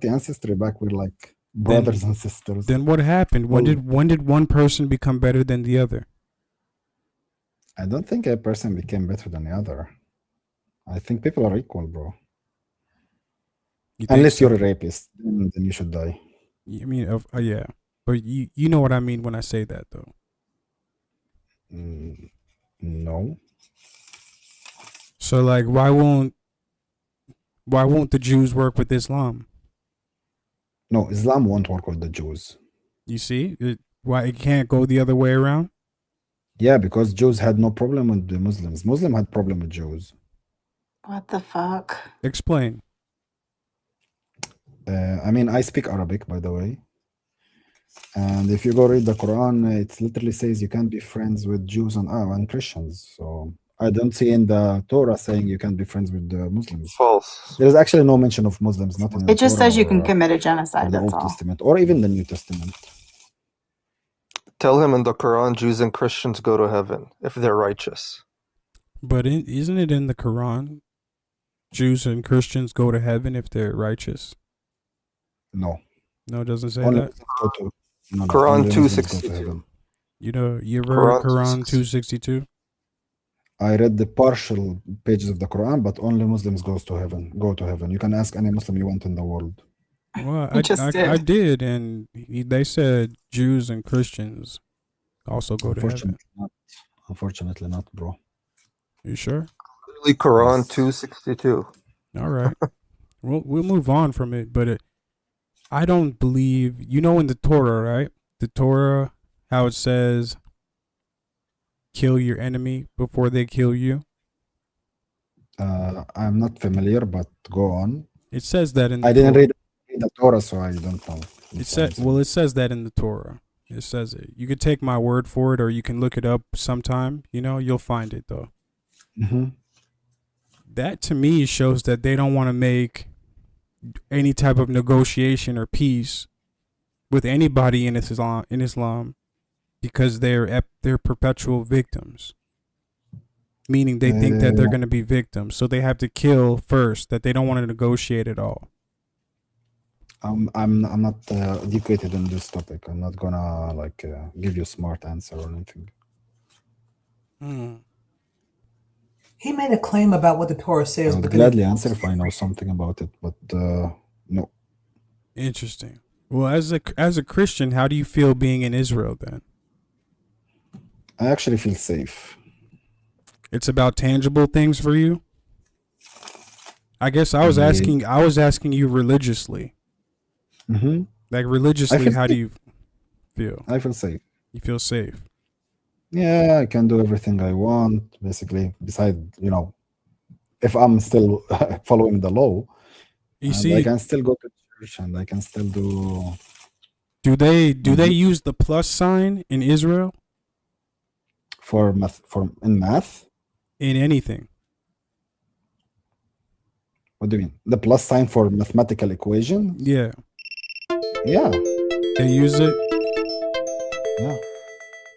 Speaker 10: ancestry back, we're like brothers and sisters.
Speaker 1: Then what happened? When did one person become better than the other?
Speaker 10: I don't think a person became better than the other. I think people are equal, bro. Unless you're a rapist, then you should die.
Speaker 1: I mean, yeah, but you know what I mean when I say that, though.
Speaker 10: No.
Speaker 1: So, like, why won't the Jews work with Islam?
Speaker 10: No, Islam won't work with the Jews.
Speaker 1: You see, why it can't go the other way around?
Speaker 10: Yeah, because Jews had no problem with the Muslims. Muslim had problem with Jews.
Speaker 6: What the fuck?
Speaker 1: Explain.
Speaker 10: I mean, I speak Arabic, by the way. And if you go read the Quran, it literally says you can't be friends with Jews and Christians. So I don't see in the Torah saying you can be friends with the Muslims.
Speaker 8: False.
Speaker 10: There is actually no mention of Muslims, not in the
Speaker 6: It just
Speaker 10: Torah
Speaker 6: says you can
Speaker 10: or
Speaker 6: commit a
Speaker 10: or
Speaker 6: genocide.
Speaker 10: the
Speaker 6: That's
Speaker 10: Old
Speaker 6: all.
Speaker 10: Testament or even the New Testament.
Speaker 8: Tell him in the Quran, Jews and Christians go to heaven if they're righteous.
Speaker 1: But isn't it in the Quran? Jews and Christians go to heaven if they're righteous.
Speaker 10: No.
Speaker 1: No, it doesn't say
Speaker 10: Only
Speaker 1: that.
Speaker 10: Muslims go to no,
Speaker 8: Quran
Speaker 10: only Muslims go to
Speaker 8: 262.
Speaker 10: heaven.
Speaker 1: You know, you ever heard of
Speaker 8: Quran
Speaker 1: Quran 262?
Speaker 10: I read the partial pages of the Quran, but only Muslims go to heaven. You can ask any Muslim you want in the world.
Speaker 1: Well,
Speaker 6: He just did.
Speaker 1: I did, and they said Jews and Christians also go to heaven.
Speaker 10: Unfortunately not, bro.
Speaker 1: You sure?
Speaker 8: Literally Quran 262.
Speaker 1: All right. We'll move on from it, but I don't believe, you know, in the Torah, right? The Torah, how it says, kill your enemy before they kill you.
Speaker 10: I'm not familiar, but go on.
Speaker 1: It says that in the
Speaker 10: I didn't
Speaker 1: Torah.
Speaker 10: read the Torah, so I don't know.
Speaker 1: It says that in the Torah. It says it. You could take my word for it, or you can look it up sometime. You know, you'll find it though.
Speaker 10: Mm-hmm.
Speaker 1: That to me shows that they don't want to make any type of negotiation or peace with anybody in Islam because they're perpetual victims. Meaning they think that they're going to be victims, so they have to kill first. That they don't want to negotiate at all.
Speaker 10: I'm not educated on this topic. I'm not gonna give you a smart answer or anything.
Speaker 16: He made a claim about what the Torah says.
Speaker 10: I would
Speaker 16: but
Speaker 10: gladly answer if I know something about it, but no.
Speaker 1: Interesting. Well, as a Christian, how do you feel being in Israel then?
Speaker 10: I actually feel safe.
Speaker 1: It's about tangible things for you? I guess I was asking you religiously.
Speaker 10: Mm-hmm.
Speaker 1: Like religiously, how do you feel?
Speaker 10: I feel safe.
Speaker 1: You feel safe?
Speaker 10: Yeah, I can do everything I want, basically, besides, if I'm still following the law. I can still go to church and I can still do...
Speaker 1: Do they use the plus sign in Israel?
Speaker 10: For math? In math?
Speaker 1: In anything.
Speaker 10: What do you mean? The plus sign for mathematical equation?
Speaker 1: Yeah.
Speaker 10: Yeah.
Speaker 1: They use it?
Speaker 10: Yeah.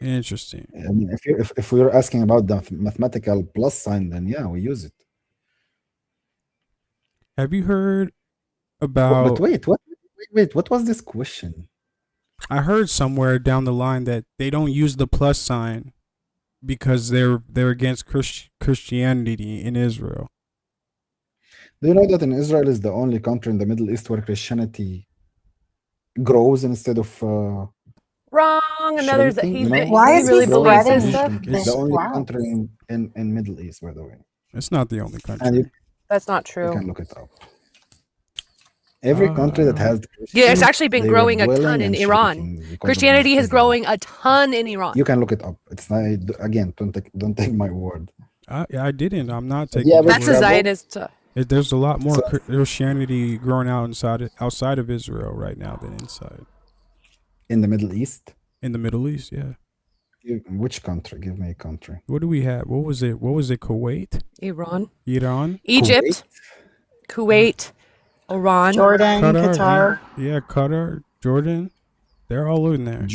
Speaker 1: Interesting.
Speaker 10: I mean, if we were asking about the mathematical plus sign, then yeah, we use it.
Speaker 1: Have you heard about...
Speaker 10: But wait, what was this question?
Speaker 1: I heard somewhere down the line that they don't use the plus sign because they're against Christianity in Israel.
Speaker 10: Do you know that in Israel is the only country in the Middle East where Christianity grows instead of
Speaker 11: Wrong. Another
Speaker 10: shrinking,
Speaker 11: he
Speaker 6: Why is he
Speaker 11: really believes
Speaker 6: spreading
Speaker 11: this.
Speaker 10: It's the only country in Middle East, by the way.
Speaker 1: It's not the only country.
Speaker 10: And
Speaker 11: That's not
Speaker 10: you
Speaker 11: true.
Speaker 10: can look it up. Every country that has
Speaker 11: Yeah, it's actually been
Speaker 10: they were
Speaker 11: growing a
Speaker 10: dwelling
Speaker 11: ton in
Speaker 10: and
Speaker 11: Iran.
Speaker 10: shrinking because of
Speaker 11: Christianity is
Speaker 10: Islam.
Speaker 11: growing a ton in Iran.
Speaker 10: You can look it up. It's not, again, don't take my word.
Speaker 1: I didn't. I'm not taking.
Speaker 10: Yeah,
Speaker 11: That's a Zionist.
Speaker 1: There's a lot more Christianity growing out outside of Israel right now than inside.
Speaker 10: In the Middle East?
Speaker 1: In the Middle East, yeah.
Speaker 10: Which country? Give me a country.
Speaker 1: What do we have? What was it? Kuwait?
Speaker 11: Iran.
Speaker 1: Kuwait?
Speaker 11: Egypt. Kuwait. Iran.
Speaker 6: Jordan. Qatar.
Speaker 1: Yeah, Qatar, Jordan. They're all in there.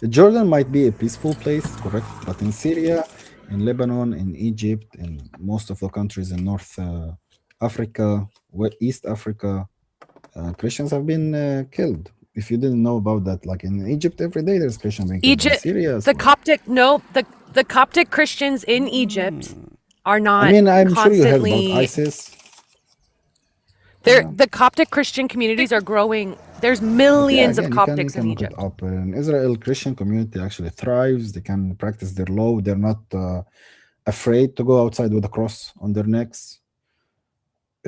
Speaker 10: Jordan might be a peaceful place, correct? But in Syria, in Lebanon, in Egypt, in most of the countries in North Africa, East Africa, Christians have been killed. If you didn't know about that, like in Egypt, every day there's Christian being killed.
Speaker 11: Egypt.
Speaker 10: In Syria,
Speaker 11: The Coptic. No, the Coptic Christians in Egypt are not.
Speaker 10: I mean, I'm sure you heard
Speaker 11: constantly.
Speaker 10: about ISIS.
Speaker 11: The Coptic Christian communities are growing. There's millions of Coptics
Speaker 10: you can
Speaker 11: in
Speaker 10: look
Speaker 11: Egypt.
Speaker 10: it up. In Israel, Christian community actually thrives. They can practice their law. They're not afraid to go outside with a cross on their necks.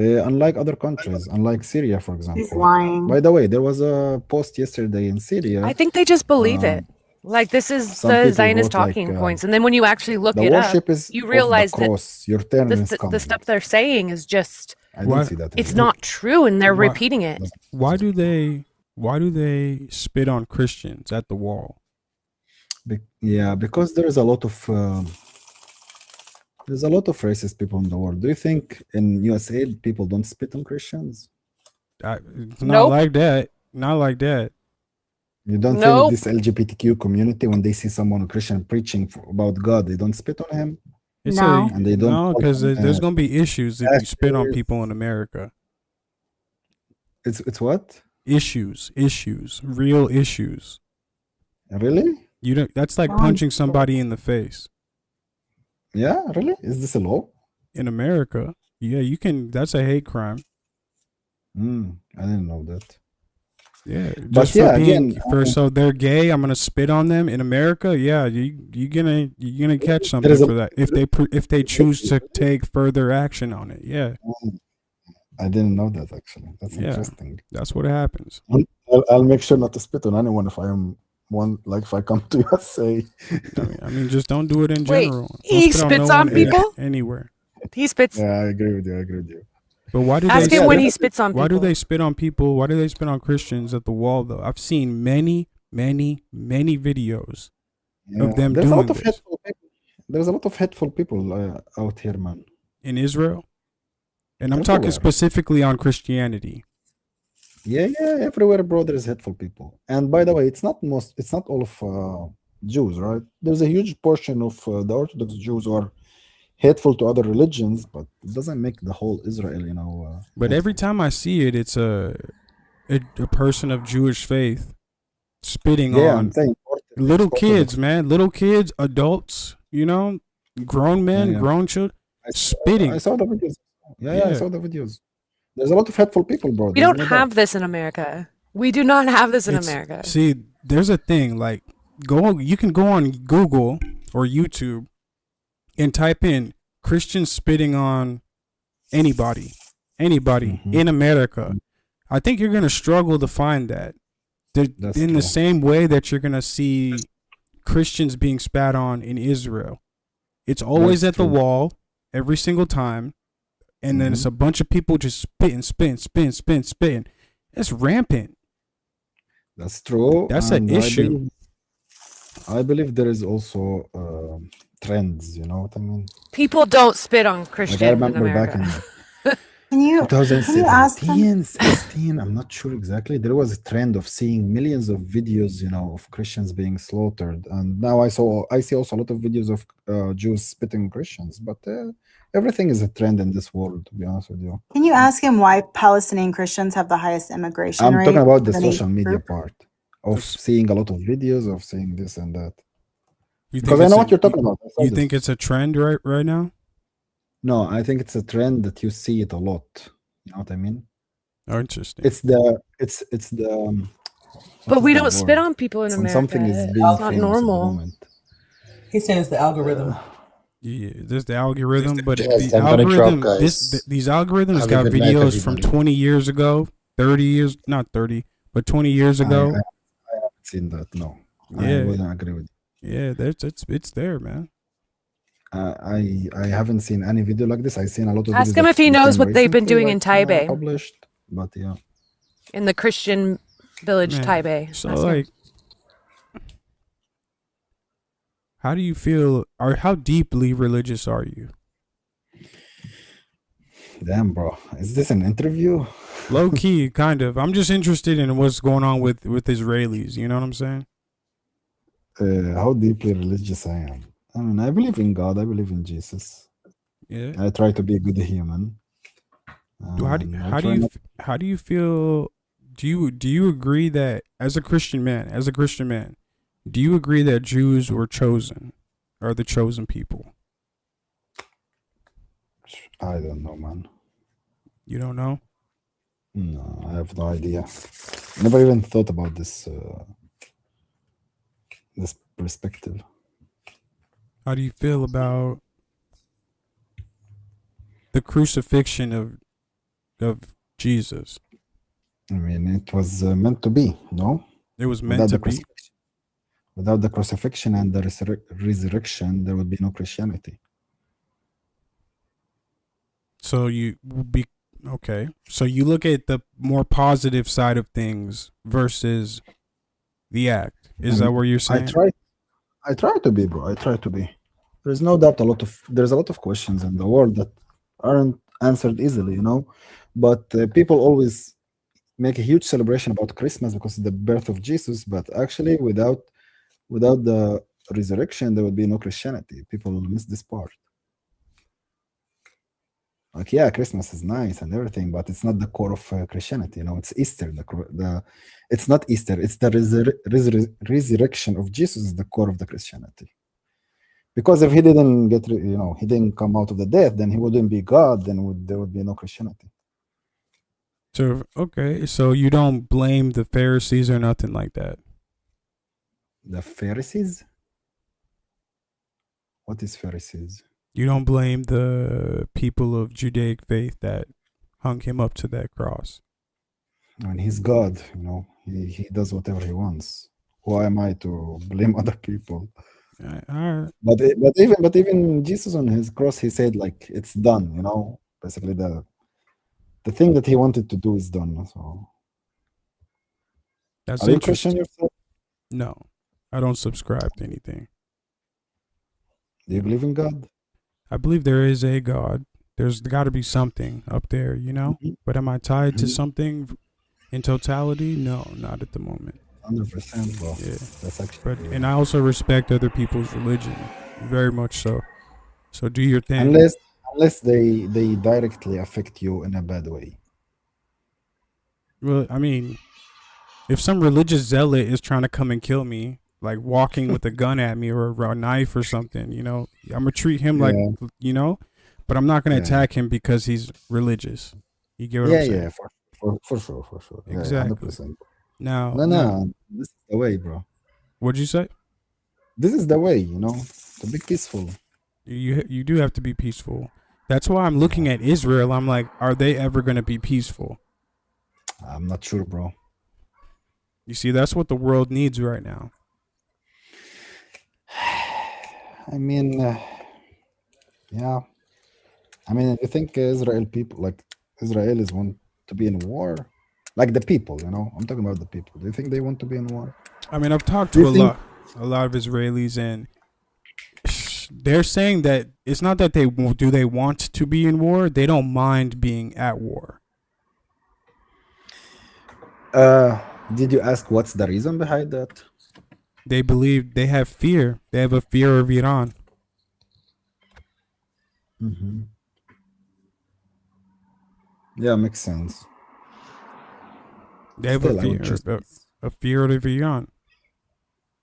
Speaker 10: Unlike other countries, unlike Syria, for example.
Speaker 6: He's lying.
Speaker 10: By the way, there was a post yesterday in Syria.
Speaker 11: I think they just believe it. Like this is
Speaker 10: some
Speaker 11: the
Speaker 10: people
Speaker 11: Zionist
Speaker 10: wrote, like,
Speaker 11: talking points, and then when you actually look
Speaker 10: the
Speaker 11: it up,
Speaker 10: worship is
Speaker 11: you
Speaker 10: of
Speaker 11: realize
Speaker 10: the
Speaker 11: that
Speaker 10: cross. Your turn is
Speaker 11: the
Speaker 10: coming.
Speaker 11: stuff they're saying is just.
Speaker 10: I didn't see that.
Speaker 11: It's not true, and they're repeating it.
Speaker 1: Why do they spit on Christians at the wall?
Speaker 10: Yeah, because there is a lot of There's a lot of racist people in the world. Do you think in USA people don't spit on Christians?
Speaker 1: It's not like that. Not like that.
Speaker 10: You don't think this LGBTQ community, when they see someone Christian preaching about God, they don't spit on him? And they don't
Speaker 1: no,
Speaker 10: call
Speaker 1: because
Speaker 10: him,
Speaker 1: there's gonna be issues if you spit on
Speaker 10: pastors.
Speaker 1: people in America.
Speaker 10: It's what?
Speaker 1: Issues, real issues.
Speaker 10: Really?
Speaker 1: You don't. That's like punching somebody in the face.
Speaker 10: Yeah, really? Is this a law?
Speaker 1: In America, yeah, you can. That's a hate crime.
Speaker 10: I didn't know that.
Speaker 1: Yeah,
Speaker 10: But
Speaker 1: just
Speaker 10: yeah,
Speaker 1: for being
Speaker 10: again,
Speaker 1: so they're gay. I'm gonna spit on them in America. Yeah, you're gonna catch something
Speaker 10: is a-
Speaker 1: for that if they choose to take further action on it. Yeah,
Speaker 10: I didn't know that actually. That's
Speaker 1: yeah,
Speaker 10: interesting.
Speaker 1: that's what happens.
Speaker 10: I'll make sure not to spit on anyone if I am one. Like if I come to USA.
Speaker 1: I mean, just don't do it in
Speaker 11: Wait,
Speaker 1: general. Don't
Speaker 11: he
Speaker 1: spit
Speaker 11: spits
Speaker 1: no
Speaker 11: on
Speaker 1: one
Speaker 11: people?
Speaker 1: anywhere.
Speaker 11: He spits.
Speaker 10: Yeah, I agree with you.
Speaker 1: But why do
Speaker 11: Ask
Speaker 1: they
Speaker 11: him when he
Speaker 1: spit-
Speaker 11: spits on
Speaker 1: Why do
Speaker 11: people.
Speaker 1: they spit on people? Why do they spit on Christians at the wall though? I've seen many videos of them
Speaker 10: There's a
Speaker 1: doing
Speaker 10: lot of
Speaker 1: this
Speaker 10: hateful people. There's a lot of hateful people out here, man.
Speaker 1: in Israel, and I'm talking
Speaker 10: Everywhere.
Speaker 1: specifically on Christianity.
Speaker 10: Yeah, everywhere, bro. There's hateful people. And by the way, it's not all of Jews, right? There's a huge portion of the Orthodox Jews who are hateful to other religions, but it doesn't make the whole Israel,
Speaker 1: But every time I see it, it's a person of Jewish faith spitting
Speaker 10: Yeah,
Speaker 1: on
Speaker 10: I'm saying
Speaker 1: little
Speaker 10: Orthodox.
Speaker 1: kids, man, little kids, adults, grown men,
Speaker 10: Yeah.
Speaker 1: grown children, spitting.
Speaker 10: I saw the videos. Yeah, I saw the videos. There's a lot of hateful people, bro.
Speaker 11: We don't have this in America. We do not have this in America.
Speaker 1: See, there's a thing like you can go on Google or YouTube and type in Christians spitting on anybody in America. I think you're gonna struggle to find that. In the same way that you're gonna see Christians being spat on in Israel. It's always
Speaker 10: That's
Speaker 1: at the
Speaker 10: true.
Speaker 1: wall every single time. And then it's a bunch of people just spitting. It's rampant.
Speaker 10: That's true.
Speaker 1: That's an
Speaker 10: and
Speaker 1: issue.
Speaker 10: I believe there is also trends, you know what I mean?
Speaker 11: People don't spit on
Speaker 10: Like
Speaker 11: Christians
Speaker 10: I
Speaker 11: in
Speaker 10: remember back
Speaker 11: America.
Speaker 10: in
Speaker 6: Can you ask them?
Speaker 10: 2016, I'm not sure exactly. There was a trend of seeing millions of videos, of Christians being slaughtered, and now I see also a lot of videos of Jews spitting on Christians. But everything is a trend in this world, to be honest with you.
Speaker 6: Can you ask him why Palestinian Christians have the highest immigration
Speaker 10: I'm
Speaker 6: rate?
Speaker 10: talking about the
Speaker 6: of any
Speaker 10: social media
Speaker 6: group?
Speaker 10: part of seeing a lot of videos of seeing this and that.
Speaker 1: You
Speaker 10: Because I know what you're talking about. I saw
Speaker 1: You
Speaker 10: this.
Speaker 1: think it's a trend right now?
Speaker 10: No, I think it's a trend that you see it a lot. You know what I mean?
Speaker 1: Oh, interesting.
Speaker 10: It's the
Speaker 11: But
Speaker 10: what
Speaker 11: we
Speaker 10: is the
Speaker 11: don't spit
Speaker 10: word?
Speaker 11: on people in
Speaker 10: When
Speaker 11: America.
Speaker 10: something is
Speaker 11: It's
Speaker 10: being
Speaker 11: not
Speaker 10: famous at the
Speaker 11: normal.
Speaker 10: moment.
Speaker 16: He's saying it's the algorithm.
Speaker 1: Yeah, there's the algorithm, but
Speaker 7: Yes,
Speaker 1: the
Speaker 7: I'm gonna drop,
Speaker 1: algorithm,
Speaker 7: guys.
Speaker 1: these algorithms
Speaker 7: Have a
Speaker 1: got
Speaker 7: good night,
Speaker 1: videos from
Speaker 7: everybody.
Speaker 1: 20 years ago, 30 years, not 30, but 20 years
Speaker 10: I
Speaker 1: ago.
Speaker 10: haven't seen that. No, I
Speaker 1: Yeah,
Speaker 10: wouldn't agree with you.
Speaker 1: yeah, it's there, man.
Speaker 10: I haven't seen any video like this. I've seen a lot of
Speaker 11: Ask
Speaker 10: videos
Speaker 11: him
Speaker 10: that
Speaker 11: if he knows
Speaker 10: became
Speaker 11: what they've been
Speaker 10: recently,
Speaker 11: doing in Taipei,
Speaker 10: published. But yeah,
Speaker 11: in the Christian village,
Speaker 1: Man,
Speaker 11: Taipei.
Speaker 1: so
Speaker 11: Ask him.
Speaker 1: like, how do you feel, or how deeply religious are you?
Speaker 10: damn, bro, is this an interview?
Speaker 1: Low key, kind of. I'm just interested in what's going on with Israelis. You know what I'm saying?
Speaker 10: How deeply religious I am. I mean, I believe in God. I believe in Jesus.
Speaker 1: Yeah.
Speaker 10: I try to be a good human.
Speaker 1: How do
Speaker 10: and I
Speaker 1: how do
Speaker 10: try
Speaker 1: you
Speaker 10: not-
Speaker 1: how do you feel? Do you agree that as a Christian man, do you agree that Jews were chosen, are the chosen people?
Speaker 10: I don't know, man.
Speaker 1: You don't know?
Speaker 10: No, I have no idea. Never even thought about this this perspective.
Speaker 1: How do you feel about the crucifixion of Jesus?
Speaker 10: I mean, it was meant to be, no?
Speaker 1: It was meant to be.
Speaker 10: Without the crucifixion and the resurrection, there would be no Christianity.
Speaker 1: So okay. So you look at the more positive side of things versus the act. Is that what you're saying?
Speaker 10: I try to be, bro. I try to be. There's no doubt there's a lot of questions in the world that aren't answered easily, you know. But people always make a huge celebration about Christmas because of the birth of Jesus, but actually without the resurrection there would be no Christianity. People miss this part. Like, yeah, Christmas is nice and everything, but it's not the core of Christianity. You know, it's Easter. It's not Easter. It's the resurrection of Jesus is the core of the Christianity. Because if he didn't he didn't come out of the death, then he wouldn't be God. Then there would be no Christianity.
Speaker 1: So okay, so you don't blame the Pharisees or nothing like that.
Speaker 10: The Pharisees? What is Pharisees?
Speaker 1: You don't blame the people of Judaic faith that hung him up to that cross.
Speaker 10: I mean, he's God, you know. He does whatever he wants. Who am I to blame other people?
Speaker 1: All right.
Speaker 10: But even Jesus on his cross, he said like it's done. You know, basically the thing that he wanted to do is done. So,
Speaker 1: That's
Speaker 10: are you Christian
Speaker 1: interesting.
Speaker 10: yourself?
Speaker 1: No, I don't subscribe to anything.
Speaker 10: Do you believe in God?
Speaker 1: I believe there is a God. There's got to be something up there, you know. But am I tied to something in totality? No, not at the moment.
Speaker 10: 100%, bro.
Speaker 1: Yeah,
Speaker 10: That's actually.
Speaker 1: and I also respect other people's religion, very much so. So do your thing.
Speaker 10: Unless they directly affect you in a bad way.
Speaker 1: Well, I mean, if some religious zealot is trying to come and kill me, like walking with a gun at me or a knife or something, you know, I'm gonna treat him like, you know, but I'm not gonna attack him because he's religious. You get what I'm saying?
Speaker 10: Yeah, for sure.
Speaker 1: Exactly.
Speaker 10: 100%.
Speaker 1: Now,
Speaker 10: No, this is the way, bro.
Speaker 1: What'd you say?
Speaker 10: This is the way, you know, to be peaceful.
Speaker 1: You do have to be peaceful. That's why I'm looking at Israel. I'm like, are they ever going to be peaceful?
Speaker 10: I'm not sure, bro.
Speaker 1: You see, that's what the world needs right now.
Speaker 10: I mean, yeah. I mean, you think Israelis want to be in war? Like the people, you know? I'm talking about the people. Do you think they want to be in war?
Speaker 1: I mean, I've talked to a lot of Israelis, and they're saying that it's not that they want to be in war. They don't mind being at war.
Speaker 10: Did you ask what's the reason behind that?
Speaker 1: They believe they have fear. They have a fear of Iran.
Speaker 10: Mm-hmm. Yeah, makes sense.
Speaker 1: They have a fear of Iran.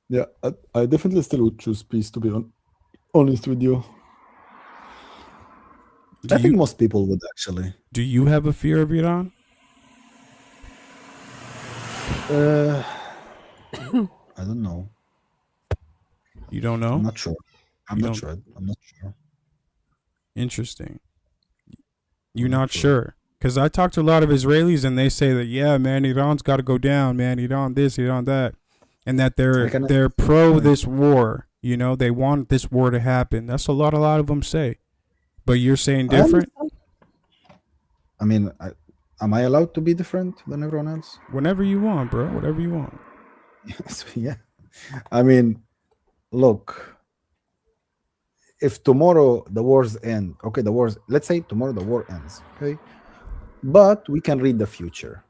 Speaker 10: Yeah, I definitely still would choose peace, to be honest with you. I think most people would, actually.
Speaker 1: Do you have a fear of Iran?
Speaker 10: I don't know.
Speaker 1: You don't know?
Speaker 10: I'm not sure. I'm not sure.
Speaker 1: Interesting. You're not sure? Because I talked to a lot of Israelis, and they say that, yeah, man, Iran's got to go down, man, Iran this, Iran that, and that they're pro this war. You know, they want this war to happen. That's a lot of them say. But you're saying different?
Speaker 10: I mean, am I allowed to be different than everyone else?
Speaker 1: Whenever you want, bro. Whatever you want.
Speaker 10: Yes, yeah. I mean, look, if tomorrow the wars end, okay, let's say tomorrow the war ends, okay? But we can read the future,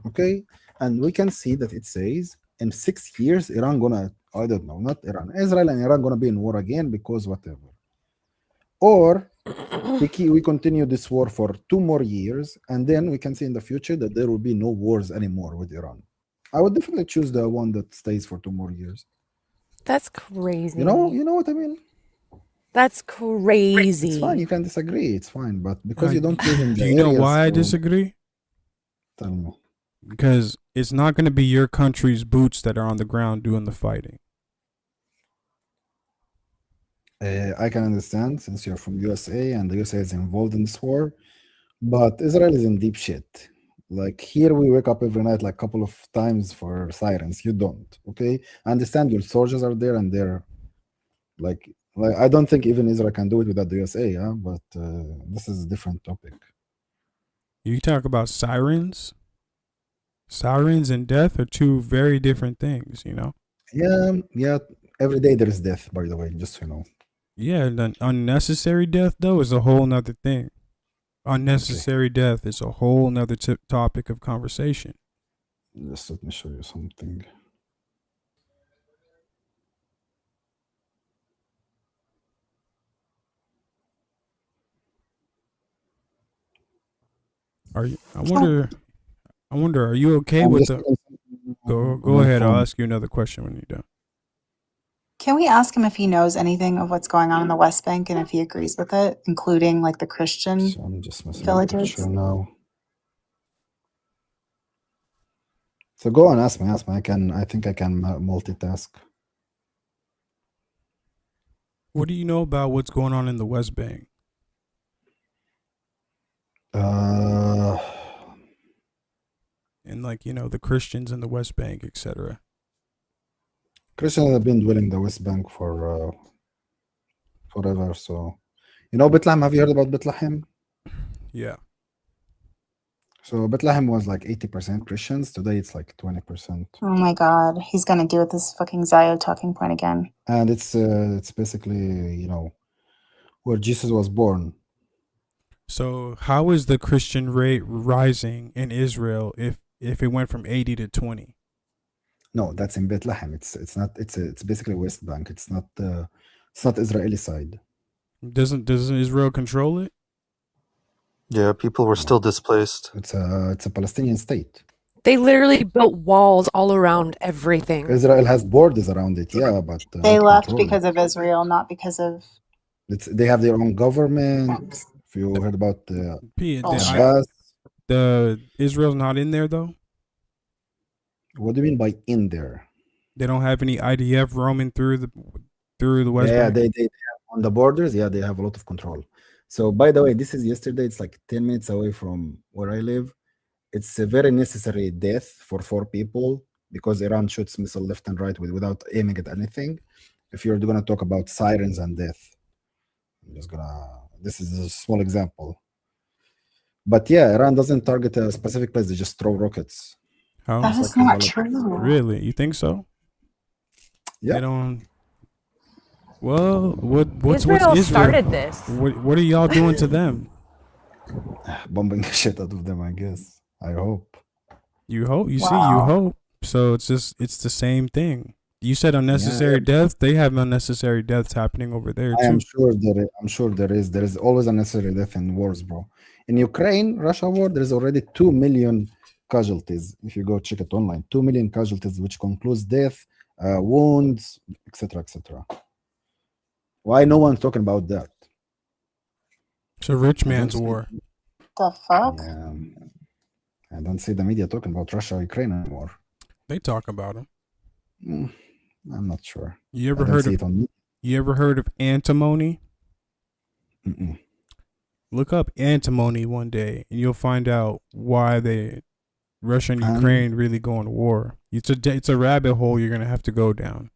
Speaker 10: okay? And we can see that it says in 6 years, Iran gonna, I don't know, not Iran, Israel and Iran gonna be in war again because whatever. Or we continue this war for 2 more years, and then we can see in the future that there will be no wars anymore with Iran. I would definitely choose the one that stays for 2 more years.
Speaker 11: That's crazy.
Speaker 10: You know what I mean?
Speaker 11: That's crazy.
Speaker 10: It's fine. You can disagree. It's fine. But because you don't live in the
Speaker 1: do you know why I disagree?
Speaker 10: Tell me.
Speaker 1: Because it's not going to be your country's boots that are on the ground doing the fighting.
Speaker 10: I can understand since you're from USA and the USA is involved in this war, but Israel is in deep shit. Like here, we wake up every night like a couple of times for sirens. You don't, okay? I understand your soldiers are there and they're like I don't think even Israel can do it without the USA, yeah? But this is a different topic.
Speaker 1: You talk about sirens? Sirens and death are two very different things, you know?
Speaker 10: Yeah. Every day there is death, by the way, just so you know.
Speaker 1: Yeah, and unnecessary death though is a whole nother thing. Unnecessary death is a whole nother topic of conversation.
Speaker 10: Just let me show you something.
Speaker 1: Are you? I wonder. Are you okay with the? Go ahead. I'll ask you another question when you're done.
Speaker 4: Can we ask him if he knows anything of what's going on in the West Bank and if he agrees with it, including like the Christian
Speaker 10: So I'm just messing
Speaker 4: villages?
Speaker 10: now. So go on, ask me. I think I can multitask.
Speaker 1: What do you know about what's going on in the West Bank? And like, you know, the Christians in the West Bank, etc.
Speaker 10: Christians have been dwelling the West Bank for forever. So, you know, Bethlehem. Have you heard about Bethlehem?
Speaker 1: Yeah.
Speaker 10: So Bethlehem was like 80% Christians. Today it's like 20%.
Speaker 4: Oh my God, he's gonna do with this fucking Zio talking point again.
Speaker 10: And it's basically, you know, where Jesus was born.
Speaker 1: So how is the Christian rate rising in Israel if it went from 80 to 20?
Speaker 10: No, that's in Bethlehem. It's not. It's basically West Bank. It's not Israeli side.
Speaker 1: Doesn't Israel control it?
Speaker 8: Yeah, people were still displaced.
Speaker 10: It's a Palestinian state.
Speaker 11: They literally built walls all around everything.
Speaker 10: Israel has borders around it, yeah, but
Speaker 4: They
Speaker 10: not
Speaker 4: left
Speaker 10: control
Speaker 4: because of Israel, not because of.
Speaker 10: they have their own government. If you heard about
Speaker 1: the Israel's not in there though.
Speaker 10: What do you mean by in there?
Speaker 1: They don't have any IDF roaming through the West Bank.
Speaker 10: They have on the borders. Yeah, they have a lot of control. So by the way, this is yesterday. It's like 10 minutes away from where I live. It's a very necessary death for 4 people because Iran shoots missile left and right without aiming at anything. If you're going to talk about sirens and death, this is a small example. But yeah, Iran doesn't target a specific place. They just throw rockets.
Speaker 1: How?
Speaker 4: That is not true.
Speaker 1: Really? You think so?
Speaker 10: Yeah.
Speaker 1: They don't. Well, what's
Speaker 11: Israel
Speaker 1: Israel?
Speaker 11: started this.
Speaker 1: What are y'all doing to them?
Speaker 10: Bombing the shit out of them, I guess. I hope.
Speaker 1: You hope. You see, you hope. So it's the same thing. You said unnecessary death. They have unnecessary deaths happening over there too.
Speaker 10: I'm sure there is. There is always unnecessary death in wars, bro. In Ukraine, Russia war, there is already 2 million casualties. If you go check it online, 2 million casualties, which concludes death, wounds, etc., etc. Why no one's talking about that?
Speaker 1: It's a rich man's war.
Speaker 4: The fuck?
Speaker 10: Yeah. I don't see the media talking about Russia or Ukraine anymore.
Speaker 1: They talk about them.
Speaker 10: I'm not sure.
Speaker 1: You ever heard of antimony?
Speaker 10: Mm-mm.
Speaker 1: Look up antimony one day, and you'll find out why Russia and Ukraine really go in war. It's a rabbit hole you're gonna have to go down.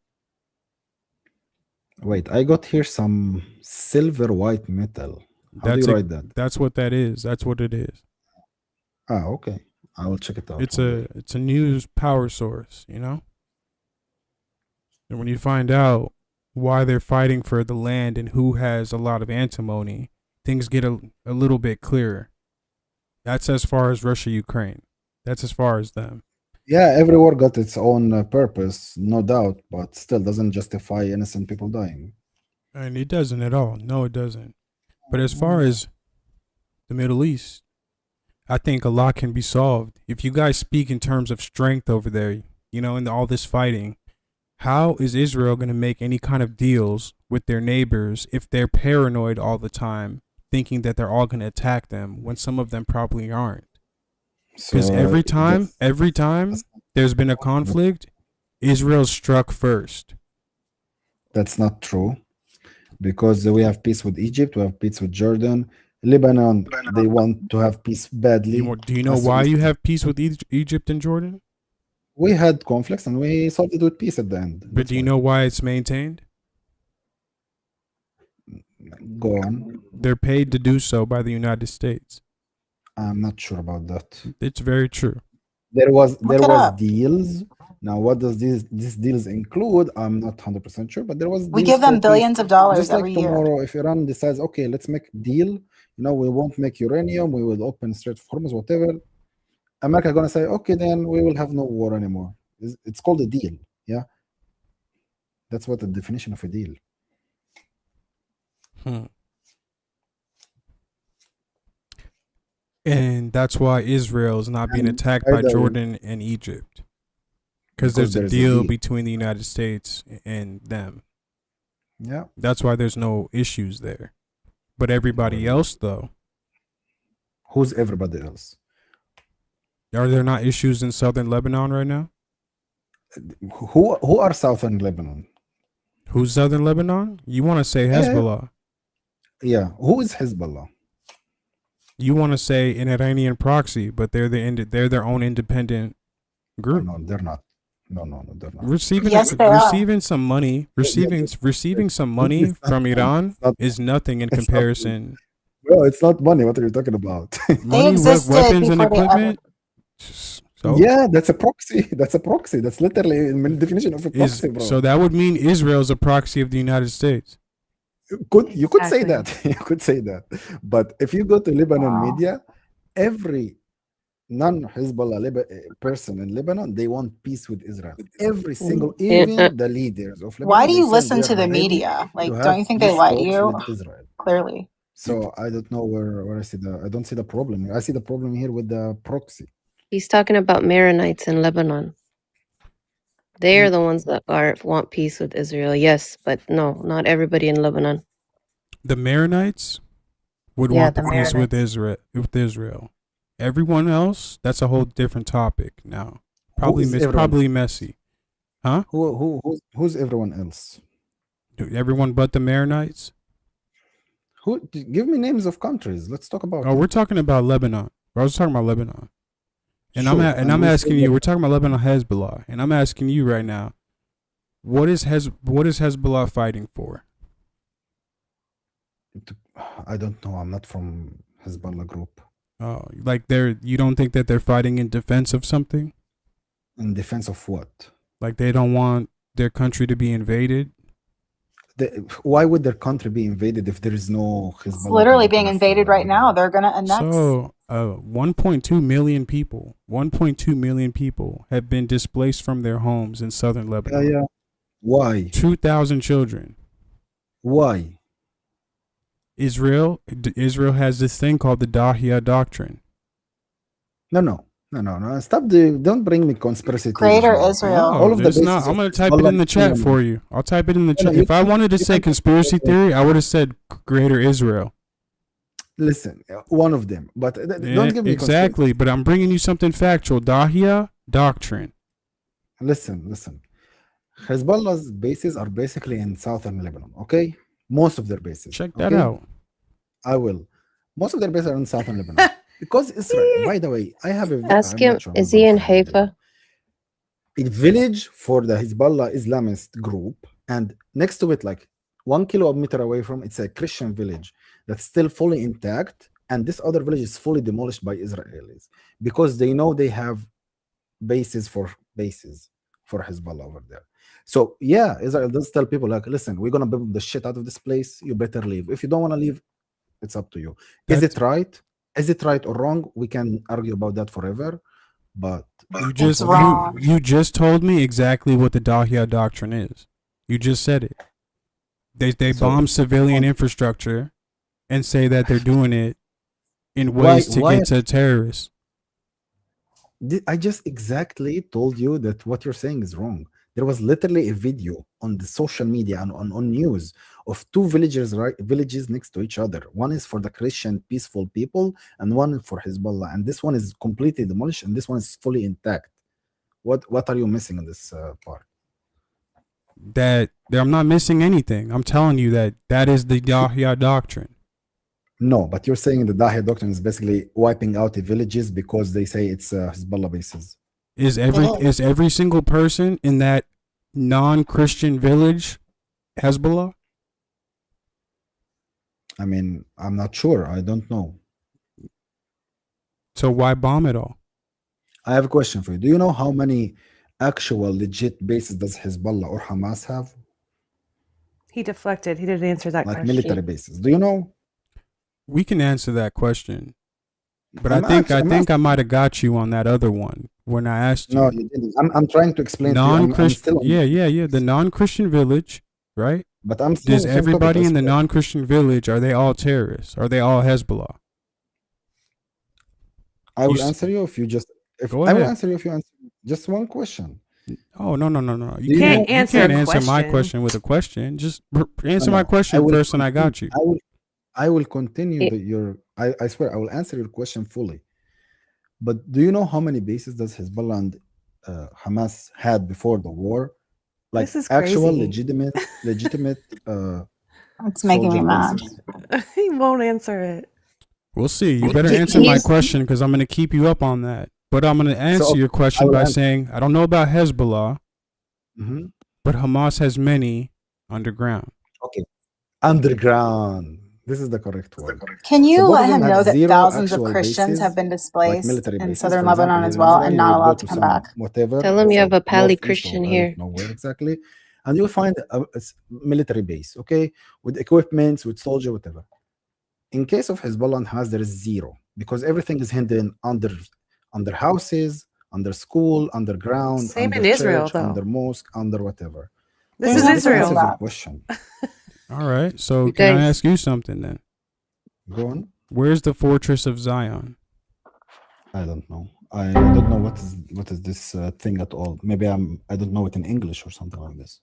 Speaker 10: Wait, I got here some silver white metal. How do you write that?
Speaker 1: That's what that is. That's what it is.
Speaker 10: Ah, okay. I will check it out.
Speaker 1: It's a news power source, you know? And when you find out why they're fighting for the land and who has a lot of antimony, things get a little bit clearer. That's as far as Russia-Ukraine. That's as far as them.
Speaker 10: Yeah, every war got its own purpose, no doubt, but still doesn't justify innocent people dying.
Speaker 1: And it doesn't at all. No, it doesn't. But as far as the Middle East, I think a lot can be solved. If you guys speak in terms of strength over there, you know, in all this fighting, how is Israel going to make any kind of deals with their neighbors if they're paranoid all the time, thinking that they're all going to attack them when some of them probably aren't? Because every time there's been a conflict, Israel struck first.
Speaker 10: That's not true. Because we have peace with Egypt, we have peace with Jordan. Lebanon, they want to have peace badly.
Speaker 1: Do you know why you have peace with Egypt and Jordan?
Speaker 10: We had conflicts and we solved it with peace at the end.
Speaker 1: But do you know why it's maintained?
Speaker 10: Go on.
Speaker 1: They're paid to do so by the United States.
Speaker 10: I'm not sure about that.
Speaker 1: It's very true.
Speaker 10: There was deals Now, what does these deals include? I'm not 100% sure, but there was
Speaker 4: We
Speaker 10: deals
Speaker 4: give them
Speaker 10: for peace.
Speaker 4: billions of dollars
Speaker 10: Just like
Speaker 4: every year.
Speaker 10: tomorrow, if Iran decides, okay, let's make a deal, you know, we won't make uranium, we will open Strait of Hormuz, whatever. America gonna say, okay, then we will have no war anymore. It's called a deal. Yeah, that's what the definition of a deal.
Speaker 1: And that's why Israel is not being
Speaker 10: And
Speaker 1: attacked
Speaker 10: by
Speaker 1: by
Speaker 10: the way,
Speaker 1: Jordan and Egypt. Because
Speaker 10: because
Speaker 1: there's a
Speaker 10: there is a
Speaker 1: deal
Speaker 10: deal.
Speaker 1: between the United States and them.
Speaker 10: Yeah.
Speaker 1: That's why there's no issues there. But everybody
Speaker 10: Well,
Speaker 1: else, though,
Speaker 10: who's everybody else?
Speaker 1: are there not issues in southern Lebanon right now?
Speaker 10: Who are southern Lebanon?
Speaker 1: Who's southern Lebanon? You want to say Hezbollah.
Speaker 10: Yeah. Who is Hezbollah?
Speaker 1: You want to say an Iranian proxy, but they're their own independent group.
Speaker 10: No, they're not. No, they're not.
Speaker 1: Receiving some money, receiving some money from Iran is nothing in comparison.
Speaker 10: Bro, it's not money. What are you talking about?
Speaker 1: Money, weapons, and equipment. So?
Speaker 10: Yeah, that's a proxy. That's a proxy. That's literally the definition of a proxy, bro.
Speaker 1: So that would mean Israel's a proxy of the United States.
Speaker 10: You could say that. You could say that. But if you go to Lebanon media, every non-Hezbollah person in Lebanon, they want peace with Israel. Every single, even the leaders of Lebanon.
Speaker 4: Why do you listen to the media? Like, don't you think they lie to you?
Speaker 10: Israel.
Speaker 4: Clearly.
Speaker 10: So I don't know where I don't see the problem. I see the problem here with the proxy.
Speaker 15: He's talking about Maronites in Lebanon. They are the ones that want peace with Israel. Yes, but no, not everybody in Lebanon.
Speaker 1: The Maronites would want peace with Israel. Everyone else, that's a whole different topic now. Probably messy. Huh?
Speaker 10: Who's everyone else?
Speaker 1: Everyone but the Maronites?
Speaker 10: Give me names of countries. Let's talk about.
Speaker 1: Oh, we're talking about Lebanon. I was talking about Lebanon. And I'm asking you, we're talking about Lebanon Hezbollah, and I'm asking you right now, what is Hezbollah fighting for?
Speaker 10: I don't know. I'm not from Hezbollah group.
Speaker 1: Oh, like you don't think that they're fighting in defense of something?
Speaker 10: In defense of what?
Speaker 1: Like they don't want their country to be invaded?
Speaker 10: Why would their country be invaded if there is no Hezbollah?
Speaker 4: It's literally being invaded right now. They're going to annex.
Speaker 1: So, 1.2 million people have been displaced from their homes in southern Lebanon.
Speaker 10: Yeah. Why?
Speaker 1: 2,000 children.
Speaker 10: Why?
Speaker 1: Israel has this thing called the Dahia Doctrine.
Speaker 10: No. Stop! Don't bring me conspiracy theories.
Speaker 4: Greater Israel.
Speaker 10: All of the bases.
Speaker 1: I'm going to type it in the chat for you. I'll type it in the chat. If I wanted to say conspiracy theory, I would have said Greater Israel.
Speaker 10: Listen, one of them, but don't give me
Speaker 1: exactly. But I'm bringing you something factual. Dahia Doctrine.
Speaker 10: Listen. Hezbollah's bases are basically in southern Lebanon. Okay, most of their bases.
Speaker 1: Check that out.
Speaker 10: I will. Most of their bases are in southern Lebanon. Because Israel, by the way, I have a
Speaker 15: ask him. Is he in Haifa?
Speaker 10: A village for the Hezbollah Islamist group, and next to it, like 1 kilometer away from, it's a Christian village that's still fully intact, and this other village is fully demolished by Israelis because they know they have bases for Hezbollah over there. So yeah, Israel does tell people like, listen, we're gonna bomb the shit out of this place. You better leave. If you don't want to leave, it's up to you. Is it right? Is it right or wrong? We can argue about that forever, but
Speaker 1: you just told me exactly what the Dahia Doctrine is. You just said it. They bomb civilian infrastructure and say that they're doing it in ways to get to terrorists.
Speaker 10: I just exactly told you that what you're saying is wrong. There was literally a video on the social media and on news of two villages next to each other. One is for the Christian peaceful people and one for Hezbollah. And this one is completely demolished and this one is fully intact. What are you missing on this part?
Speaker 1: That I'm not missing anything. I'm telling you that is the Dahia Doctrine.
Speaker 10: No, but you're saying the Dahia Doctrine is basically wiping out the villages because they say it's Hezbollah bases.
Speaker 1: Is every single person in that non-Christian village Hezbollah?
Speaker 10: I mean, I'm not sure. I don't know.
Speaker 1: So why bomb it all?
Speaker 10: I have a question for you. Do you know how many actual legit bases does Hezbollah or Hamas have?
Speaker 11: He deflected. He didn't answer that
Speaker 10: Like
Speaker 11: question.
Speaker 10: military bases. Do you know?
Speaker 1: We can answer that question, but
Speaker 10: I'm
Speaker 1: I think
Speaker 10: asking.
Speaker 1: I might have got you on that other one when I asked you.
Speaker 10: No, you didn't. I'm trying to explain to you. I'm
Speaker 1: Non-Christian,
Speaker 10: still on.
Speaker 1: yeah. The non-Christian village, right?
Speaker 10: But I'm still on
Speaker 1: Does
Speaker 10: the same topic,
Speaker 1: everybody
Speaker 10: I
Speaker 1: in the
Speaker 10: swear.
Speaker 1: non-Christian village, are they all terrorists? Are they all Hezbollah?
Speaker 10: I will
Speaker 1: You s-
Speaker 10: answer you if you just. If
Speaker 1: Go
Speaker 10: I will
Speaker 1: ahead.
Speaker 10: answer you if you answer just one question.
Speaker 1: Oh no. You
Speaker 10: Do you
Speaker 1: can't
Speaker 10: know-
Speaker 1: you
Speaker 11: answer
Speaker 1: can't
Speaker 11: a
Speaker 1: answer my
Speaker 11: question.
Speaker 1: question with a question. Just answer
Speaker 10: No,
Speaker 1: my
Speaker 10: I
Speaker 1: question
Speaker 10: will
Speaker 1: first, and I got you.
Speaker 10: I will continue
Speaker 15: It-
Speaker 10: I swear I will answer your question fully. But do you know how many bases does Hezbollah and Hamas had before the war? Like
Speaker 11: This is
Speaker 10: actual
Speaker 11: crazy.
Speaker 10: legitimate
Speaker 4: It's making me
Speaker 10: soldier
Speaker 4: mad.
Speaker 10: bases.
Speaker 11: He won't answer it.
Speaker 1: We'll see. You better answer my question because I'm going to keep you up on that. But I'm going to answer your question by saying I don't know about Hezbollah,
Speaker 10: Mhm.
Speaker 1: but Hamas has many underground.
Speaker 10: Okay, underground. This is the correct word.
Speaker 4: Can you
Speaker 10: So both
Speaker 4: let
Speaker 10: of them
Speaker 4: him
Speaker 10: have
Speaker 4: know that
Speaker 10: zero
Speaker 4: thousands of
Speaker 10: actual
Speaker 4: Christians have
Speaker 10: bases,
Speaker 4: been
Speaker 10: like
Speaker 4: displaced
Speaker 10: military
Speaker 4: in
Speaker 10: bases.
Speaker 4: southern
Speaker 10: For example,
Speaker 4: Lebanon
Speaker 10: here
Speaker 4: as
Speaker 10: in
Speaker 4: well
Speaker 10: Israel,
Speaker 4: and
Speaker 10: you
Speaker 4: not
Speaker 10: would go
Speaker 4: allowed
Speaker 10: to
Speaker 4: to come
Speaker 10: some
Speaker 4: back?
Speaker 10: whatever.
Speaker 15: Tell him you have a pally
Speaker 10: northeast
Speaker 15: Christian
Speaker 10: or I
Speaker 15: here.
Speaker 10: don't know where exactly, and you'll find a military base, okay, with equipment, with soldier, whatever. In case of Hezbollah and Hamas, there is zero because everything is hidden under houses, under school, underground,
Speaker 11: Same
Speaker 10: under
Speaker 11: in Israel,
Speaker 10: church,
Speaker 11: though.
Speaker 10: under mosque, under whatever.
Speaker 11: This
Speaker 10: So
Speaker 11: is
Speaker 10: this
Speaker 11: Israel.
Speaker 10: answers your question.
Speaker 1: All right. So
Speaker 15: You
Speaker 1: can I
Speaker 15: guys-
Speaker 1: ask you something then?
Speaker 10: Go on.
Speaker 1: Where's the fortress of Zion?
Speaker 10: I don't know. I don't know what is this thing at all. Maybe I don't know it in English or something like this.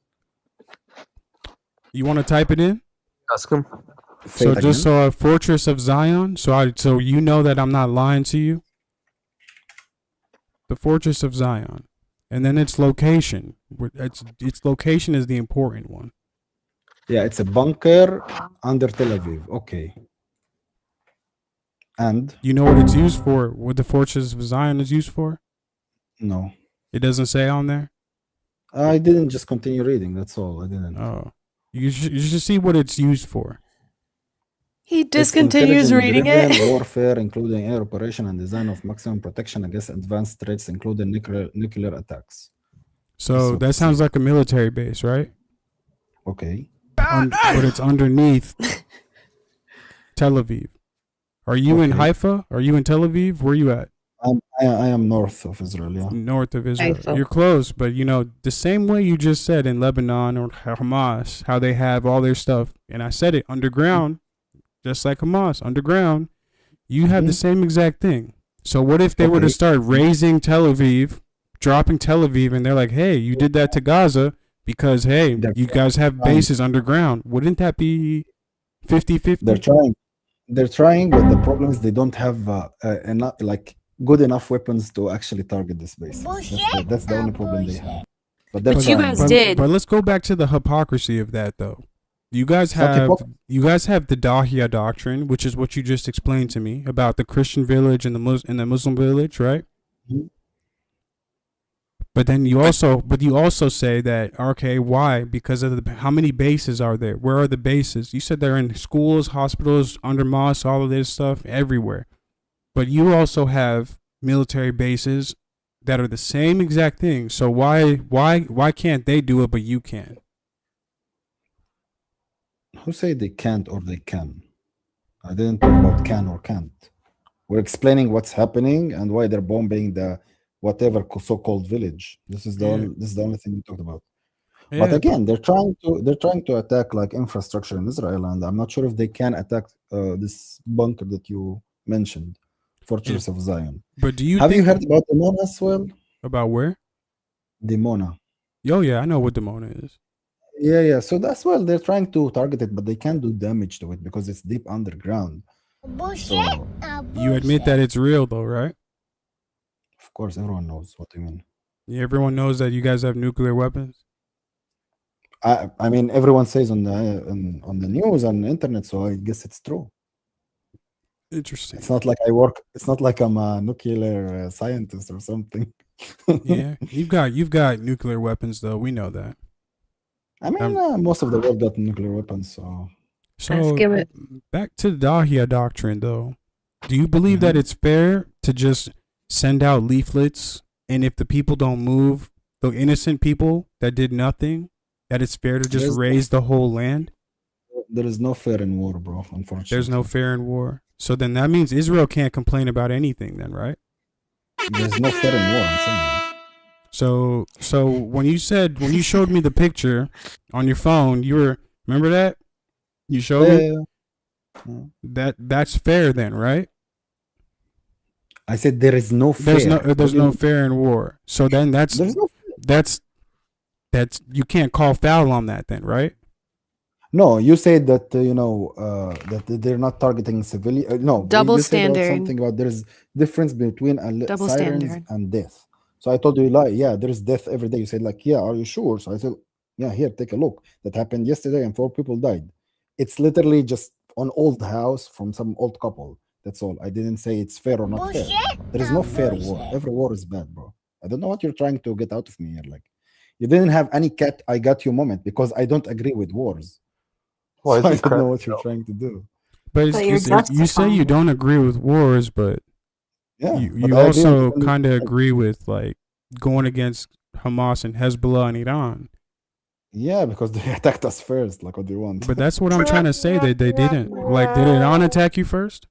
Speaker 1: You want to type it in?
Speaker 8: Ask him.
Speaker 10: Say
Speaker 1: So
Speaker 10: it
Speaker 1: just
Speaker 10: again.
Speaker 1: so a fortress of Zion. So you know that I'm not lying to you. The fortress of Zion, and then its location. Its location is the important one.
Speaker 10: Yeah, it's a bunker under Tel Aviv. Okay. And
Speaker 1: You know what it's used for? What the fortress of Zion is used for?
Speaker 10: no,
Speaker 1: It doesn't say on there.
Speaker 10: I didn't just continue reading. That's all. I didn't.
Speaker 1: Oh, you should see what it's used for.
Speaker 11: He
Speaker 10: It's
Speaker 11: discontinues reading
Speaker 10: intelligence-driven
Speaker 11: it.
Speaker 10: warfare, including air operation and design of maximum protection against advanced threats, including nuclear attacks. This is
Speaker 1: So
Speaker 10: what
Speaker 1: that
Speaker 10: it
Speaker 1: sounds
Speaker 10: says.
Speaker 1: like a military base, right?
Speaker 10: Okay.
Speaker 1: But it's underneath Tel Aviv. Are you in
Speaker 10: Okay.
Speaker 1: Haifa? Are you in Tel Aviv? Where are you at?
Speaker 10: I am north of Israel. Yeah.
Speaker 1: North of Israel.
Speaker 15: Haifa.
Speaker 1: You're close, but you know, the same way you just said in Lebanon or Hamas, how they have all their stuff, and I said it underground, just like Hamas, underground, you have the same exact thing. So what if they were to
Speaker 10: Okay.
Speaker 1: start raising Tel Aviv, dropping Tel Aviv, and they're like, hey, you did that to Gaza because, hey, you guys have bases underground. Wouldn't that be 50-50?
Speaker 10: They're trying, but the problem is they don't have enough, like good enough weapons to actually target this base. That's the only problem they have. But they're
Speaker 11: you
Speaker 10: trying.
Speaker 11: guys did.
Speaker 1: But let's go back to the hypocrisy of that, though. You guys
Speaker 10: It's not
Speaker 1: have the Dahia doctrine, which is what you just explained to me about the Christian village and the Muslim village, right?
Speaker 10: Mhm.
Speaker 1: But then you also say that, okay, why? Because of how many bases are there? Where are the bases? You said they're in schools, hospitals, under mosques, all of this stuff, everywhere. But you also have military bases that are the same exact thing. So why can't they do it but you can?
Speaker 10: Who say they can't or they can? I didn't talk about can or can't. We're explaining what's happening and why they're bombing the whatever so-called village. This is the only thing we talked about. But
Speaker 1: Yeah.
Speaker 10: again, they're trying to attack like infrastructure in Israel, and I'm not sure if they can attack this bunker that you mentioned, Fortress of Zion.
Speaker 1: But do you
Speaker 10: have you
Speaker 1: think-
Speaker 10: heard about Dimona as well?
Speaker 1: About where?
Speaker 10: Dimona.
Speaker 1: Oh yeah, I know what Dimona is.
Speaker 10: Yeah. So that's well, they're trying to target it, but they can't do damage to it because it's deep underground. So,
Speaker 1: You admit that it's real though, right?
Speaker 10: of course, everyone knows what you mean.
Speaker 1: Yeah, everyone knows that you guys have nuclear weapons.
Speaker 10: I mean, everyone says on the news and the internet, so I guess it's true.
Speaker 1: Interesting.
Speaker 10: It's not like I work. It's not like I'm a nuclear scientist or something.
Speaker 1: Yeah, you've got nuclear weapons though. We know that.
Speaker 10: I mean, most of the world got nuclear weapons, so.
Speaker 1: So
Speaker 15: him it.
Speaker 1: back to the Dahia doctrine though. Do you believe that it's fair to just send out leaflets, and if the people don't move, the innocent people that did nothing, that it's fair to just raise the whole land?
Speaker 10: There is no fair in war, bro, unfortunately.
Speaker 1: There's no fair in war. So then that means Israel can't complain about anything then, right?
Speaker 10: There's no fair in war, I'm saying.
Speaker 1: So when you showed me the picture on your phone, remember that? You showed me? That's fair then, right?
Speaker 10: I said there is no fair.
Speaker 1: There's no fair in war. So then that's you can't call foul on that then, right?
Speaker 10: No, you said that that they're not targeting civilian. No,
Speaker 11: Double
Speaker 10: you said
Speaker 11: standard.
Speaker 10: something about there is difference between
Speaker 11: Double
Speaker 10: sirens
Speaker 11: standard.
Speaker 10: and death. So I told you like, yeah, there is death every day. You said like, yeah, are you sure? So I said, yeah, here, take a look. That happened yesterday and 4 people died. It's literally just an old house from some old couple. That's all. I didn't say it's fair or not fair. There is no fair war. Every war is bad, bro. I don't know what you're trying to get out of me here. Like, you didn't have any cat I got you moment because I don't agree with wars.
Speaker 8: Why
Speaker 10: So
Speaker 8: is
Speaker 10: I
Speaker 8: he
Speaker 10: don't know
Speaker 8: cracking
Speaker 10: what you're
Speaker 8: up?
Speaker 10: trying to do.
Speaker 1: But you say you don't agree with wars, but
Speaker 10: Yeah,
Speaker 1: you
Speaker 10: but I agree
Speaker 1: also
Speaker 10: with
Speaker 1: kind of agree with like going against Hamas and Hezbollah and Iran.
Speaker 10: Yeah, because they attacked us first. Like, what do you want?
Speaker 1: But that's what I'm trying to say, that they didn't. Like, did Iran attack you first?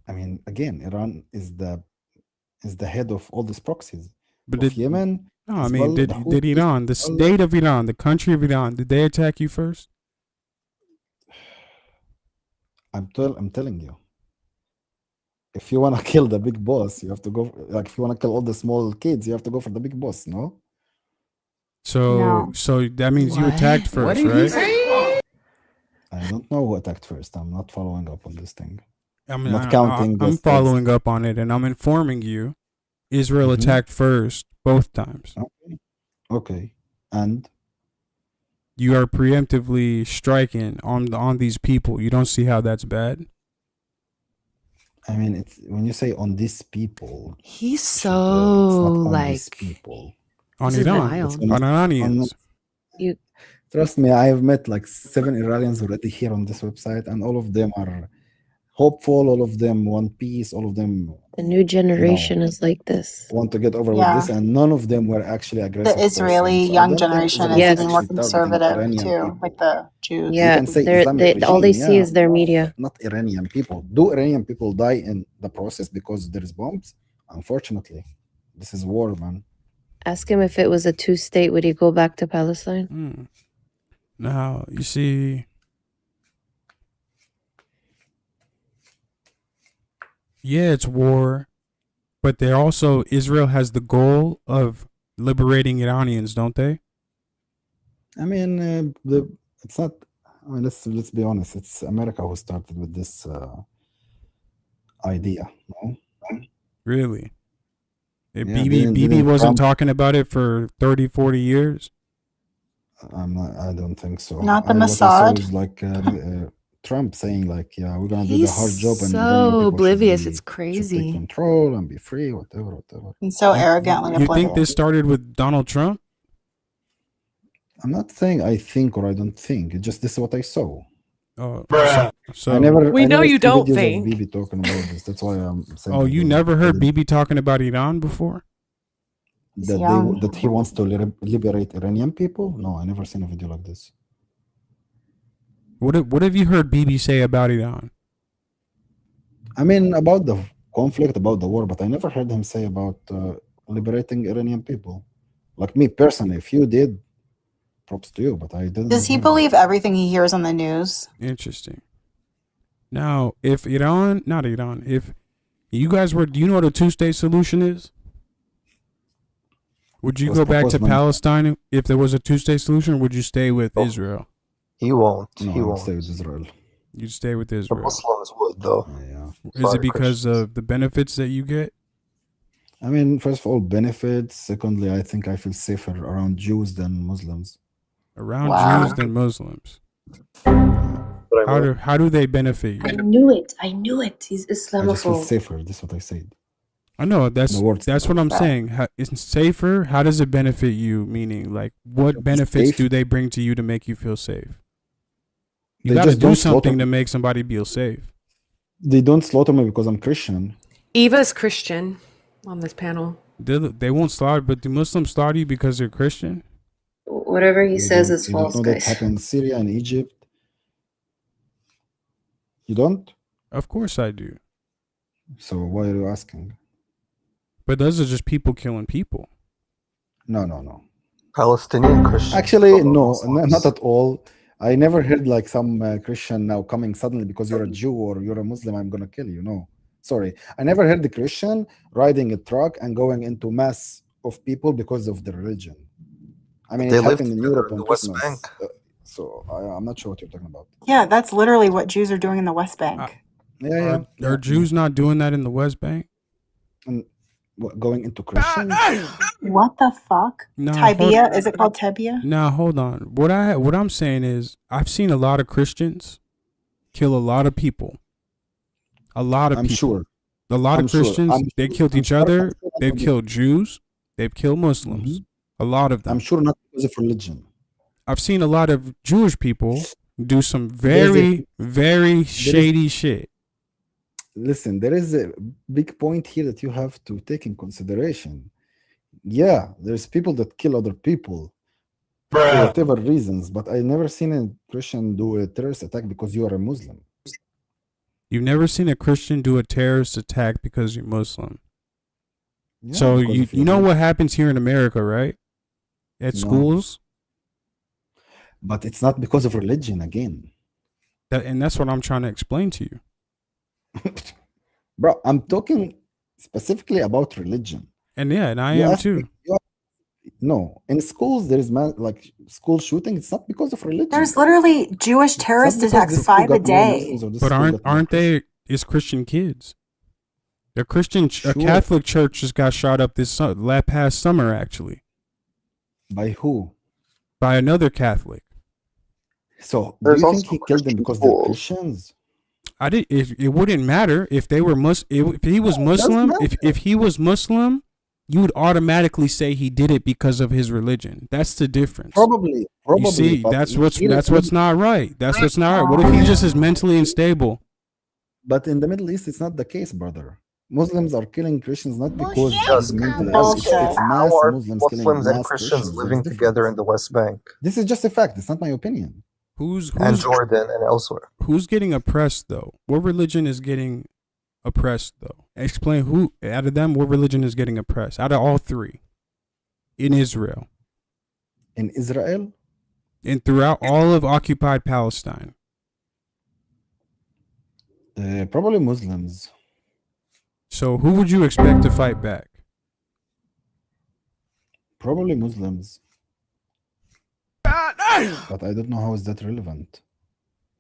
Speaker 10: I mean, again, Iran is the head of all these proxies.
Speaker 1: But
Speaker 10: Of Yemen.
Speaker 1: No, I mean, did
Speaker 10: Houthis,
Speaker 1: Iran, the state of Iran, the country of Iran, did they attack you first?
Speaker 10: I'm telling you. If you want to kill the big boss, you have to go. Like, if you want to kill all the small kids, you have to go for the big boss. No.
Speaker 1: So that means you attacked first, right?
Speaker 10: I don't know who attacked first. I'm not following up on this thing.
Speaker 1: I'm
Speaker 10: not counting.
Speaker 1: I'm following up on it, and I'm informing you. Israel attacked first both times.
Speaker 10: Okay. And
Speaker 1: you are preemptively striking on these people. You don't see how that's bad?
Speaker 10: I mean, it's when you say on these people.
Speaker 11: He's so
Speaker 10: on these people.
Speaker 1: On Iran, on Iranians.
Speaker 10: Trust me, I have met like 7 Iranians already here on this website, and all of them are hopeful. All of them want peace. All of them.
Speaker 15: The new generation is like this.
Speaker 10: Want to get over with this, and none of them were actually aggressive.
Speaker 4: The Israeli young generation is even more conservative too, like the Jews.
Speaker 15: Yeah, all they see is their media.
Speaker 10: Not Iranian people. Do Iranian people die in the process because there is bombs? Unfortunately, this is war, man.
Speaker 15: Ask him if it was a 2-state, would he go back to Palestine?
Speaker 1: Now, you see, yeah, it's war, but they're also, Israel has the goal of liberating Iranians, don't they?
Speaker 10: I mean, it's not. I mean, let's be honest. It's America who started with this idea. No,
Speaker 1: really.
Speaker 10: Yeah,
Speaker 1: Bibi wasn't talking about it for 30, 40 years.
Speaker 10: I don't think so.
Speaker 4: Not the
Speaker 10: What I saw
Speaker 4: Mossad.
Speaker 10: is like Trump saying like, yeah, we're gonna do the
Speaker 11: He's
Speaker 10: hard job, and
Speaker 11: so oblivious. It's
Speaker 10: should take
Speaker 11: crazy.
Speaker 10: control and be free, whatever.
Speaker 4: And so arrogantly
Speaker 1: You think
Speaker 4: oblivious.
Speaker 1: this started with Donald Trump?
Speaker 10: I'm not saying I think or I don't think. It's just this is what I saw.
Speaker 1: Oh,
Speaker 10: I never.
Speaker 11: We
Speaker 10: I
Speaker 11: know
Speaker 10: never
Speaker 11: you
Speaker 10: see
Speaker 11: don't
Speaker 10: videos
Speaker 11: think.
Speaker 10: of Bibi talking about this. That's why I'm saying.
Speaker 1: Oh, you never heard Bibi talking about Iran before?
Speaker 10: That he wants to liberate Iranian people? No, I never seen a video like this.
Speaker 1: What have you heard Bibi say about Iran?
Speaker 10: I mean, about the conflict, about the war, but I never heard him say about liberating Iranian people. Like me personally, if you did, props to you, but I didn't.
Speaker 4: Does he believe everything he hears on the news?
Speaker 1: Interesting. Now, if if you guys were, do you know what a 2-state solution is? Would you go back to Palestine if there was a 2-state solution, or would you stay with Israel?
Speaker 8: He won't.
Speaker 10: No,
Speaker 8: he
Speaker 10: I'll
Speaker 8: won't.
Speaker 10: stay with Israel.
Speaker 1: You'd stay with
Speaker 8: The
Speaker 1: Israel.
Speaker 8: Muslims would, though.
Speaker 1: Is
Speaker 8: Sorry,
Speaker 1: it because of the benefits that you get?
Speaker 10: I mean, first of all, benefits. Secondly, I think I feel safer around Jews than Muslims.
Speaker 1: Around
Speaker 4: Wow.
Speaker 1: Jews than Muslims.
Speaker 8: But I mean,
Speaker 1: How do they benefit you?
Speaker 9: I knew it. He's
Speaker 10: I just feel
Speaker 9: Islamophobe.
Speaker 10: safer. This is what I said.
Speaker 1: I know that's
Speaker 10: The words
Speaker 1: what I'm saying. It's safer. How does it benefit you? Meaning, like, what benefits
Speaker 10: safe.
Speaker 1: do they bring to you to make you feel safe? You
Speaker 10: They
Speaker 1: got to
Speaker 10: just
Speaker 1: do
Speaker 10: don't
Speaker 1: something
Speaker 10: slaughter-
Speaker 1: to make somebody feel safe.
Speaker 10: They don't slaughter me because I'm Christian.
Speaker 11: Eva's Christian on this panel.
Speaker 1: They won't slaughter, but do Muslims slaughter you because you're Christian?
Speaker 15: Whatever he says is
Speaker 10: You don't
Speaker 15: false,
Speaker 10: know that
Speaker 15: guys.
Speaker 10: happened in Syria and Egypt? You don't?
Speaker 1: Of course I do.
Speaker 10: So why are you asking?
Speaker 1: But those are just people killing people.
Speaker 10: No.
Speaker 8: Palestinian Christians.
Speaker 10: Actually, no, not at all. I never heard like some Christian now coming suddenly because you're a Jew or you're a Muslim, I'm gonna kill you. No, sorry. I never heard the Christian riding a truck and going into mass of people because of the religion. I mean,
Speaker 8: They
Speaker 10: it
Speaker 8: live
Speaker 10: happened in
Speaker 8: together
Speaker 10: Europe
Speaker 8: in
Speaker 10: on
Speaker 8: the West
Speaker 10: Christmas.
Speaker 8: Bank.
Speaker 10: So I'm not sure what you're talking about.
Speaker 4: Yeah, that's literally what Jews are doing in the West Bank.
Speaker 1: Are Jews not doing that in the West Bank?
Speaker 10: And going into Christians?
Speaker 4: What the fuck? Tibia? Is it called Tibia?
Speaker 1: Nah, hold on. What I'm saying is, I've seen a lot of Christians kill a lot of people. A lot of
Speaker 10: I'm
Speaker 1: people.
Speaker 10: sure.
Speaker 1: A lot
Speaker 10: I'm
Speaker 1: of
Speaker 10: sure.
Speaker 1: Christians, they killed each other. They've killed Jews. They've killed Muslims. A lot of them.
Speaker 10: I'm sure not because of religion.
Speaker 1: I've seen a lot of Jewish people do some very, very shady shit.
Speaker 10: Listen, there is a big point here that you have to take in consideration. Yeah, there's people that kill other people for whatever reasons, but I never seen a Christian do a terrorist attack because you are a Muslim.
Speaker 1: You've never seen a Christian do a terrorist attack because you're Muslim.
Speaker 10: Yeah,
Speaker 1: So
Speaker 10: because
Speaker 1: you know what happens here in America, right? At schools?
Speaker 10: But it's not because of religion again.
Speaker 1: And that's what I'm trying to explain to you.
Speaker 10: Bro, I'm talking specifically about religion.
Speaker 1: And I am too.
Speaker 10: No, in schools there is like school shooting. It's not because of religion.
Speaker 4: There's literally Jewish terrorist attacks 5 a day.
Speaker 1: But aren't they? It's Christian kids. A Catholic church just got shot up this past summer, actually.
Speaker 10: By who?
Speaker 1: By another Catholic.
Speaker 10: So do you think he killed them because they're Christians?
Speaker 1: It wouldn't matter if they were if he was Muslim. If he was Muslim, you would automatically say he did it because of his religion. That's the difference.
Speaker 10: Probably.
Speaker 1: You see, that's what's not right. That's what's not right. What if he just is mentally unstable?
Speaker 10: But in the Middle East, it's not the case, brother. Muslims are killing Christians not because
Speaker 8: Yes,
Speaker 10: mentally.
Speaker 8: it's
Speaker 10: mass
Speaker 8: how are
Speaker 10: Muslims killing
Speaker 8: Muslims and
Speaker 10: mass
Speaker 8: Christians
Speaker 10: Christians.
Speaker 8: living together in the West Bank
Speaker 10: This is just a fact. It's not my opinion.
Speaker 8: and Jordan and elsewhere.
Speaker 1: Who's getting oppressed though? What religion is getting oppressed though? Explain who out of them. What religion is getting oppressed? Out of all three, in Israel.
Speaker 10: In Israel.
Speaker 1: And throughout all of occupied Palestine.
Speaker 10: Probably Muslims.
Speaker 1: So who would you expect to fight back?
Speaker 10: Probably Muslims. But I don't know how is that relevant.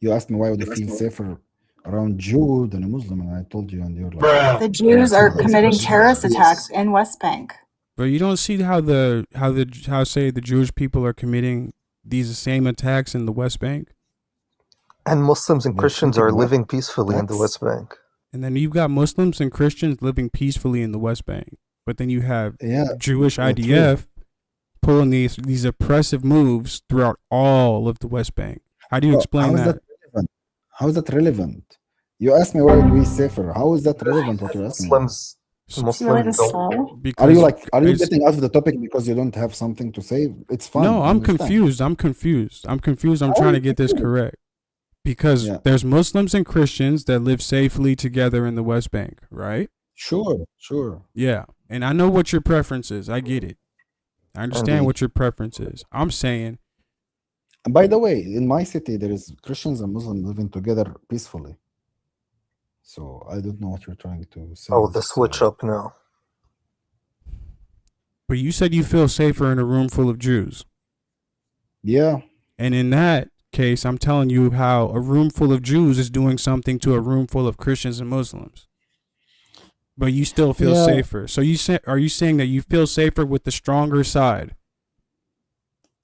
Speaker 10: You asked me why would I feel safer around Jew than a Muslim, and I told you, and you're like,
Speaker 4: The Jews are committing terrorist attacks in West Bank.
Speaker 1: But you don't see how the Jewish people are committing these same attacks in the West Bank?
Speaker 8: And Muslims and Christians are living peacefully in the West Bank.
Speaker 1: And then you've got Muslims and Christians living peacefully in the West Bank. But then you have Jewish IDF pulling these oppressive moves throughout all of the West Bank. How do you explain that?
Speaker 10: How is that relevant? You asked me why would we safer. How is that relevant what you're asking?
Speaker 8: Muslims don't.
Speaker 10: Are you getting out of the topic because you don't have something to say? It's fine.
Speaker 1: No, I'm confused. I'm trying to get this correct. Because there's Muslims and Christians that live safely together in the West Bank, right?
Speaker 10: Sure.
Speaker 1: Yeah. And I know what your preference is. I get it. I understand what your preference is. I'm saying.
Speaker 10: And by the way, in my city, there is Christians and Muslims living together peacefully. So I don't know what you're trying to say.
Speaker 8: Oh, the switch up now.
Speaker 1: But you said you feel safer in a room full of Jews.
Speaker 10: Yeah.
Speaker 1: And in that case, I'm telling you how a room full of Jews is doing something to a room full of Christians and Muslims. But you still feel safer. So are you saying that you feel safer with the stronger side?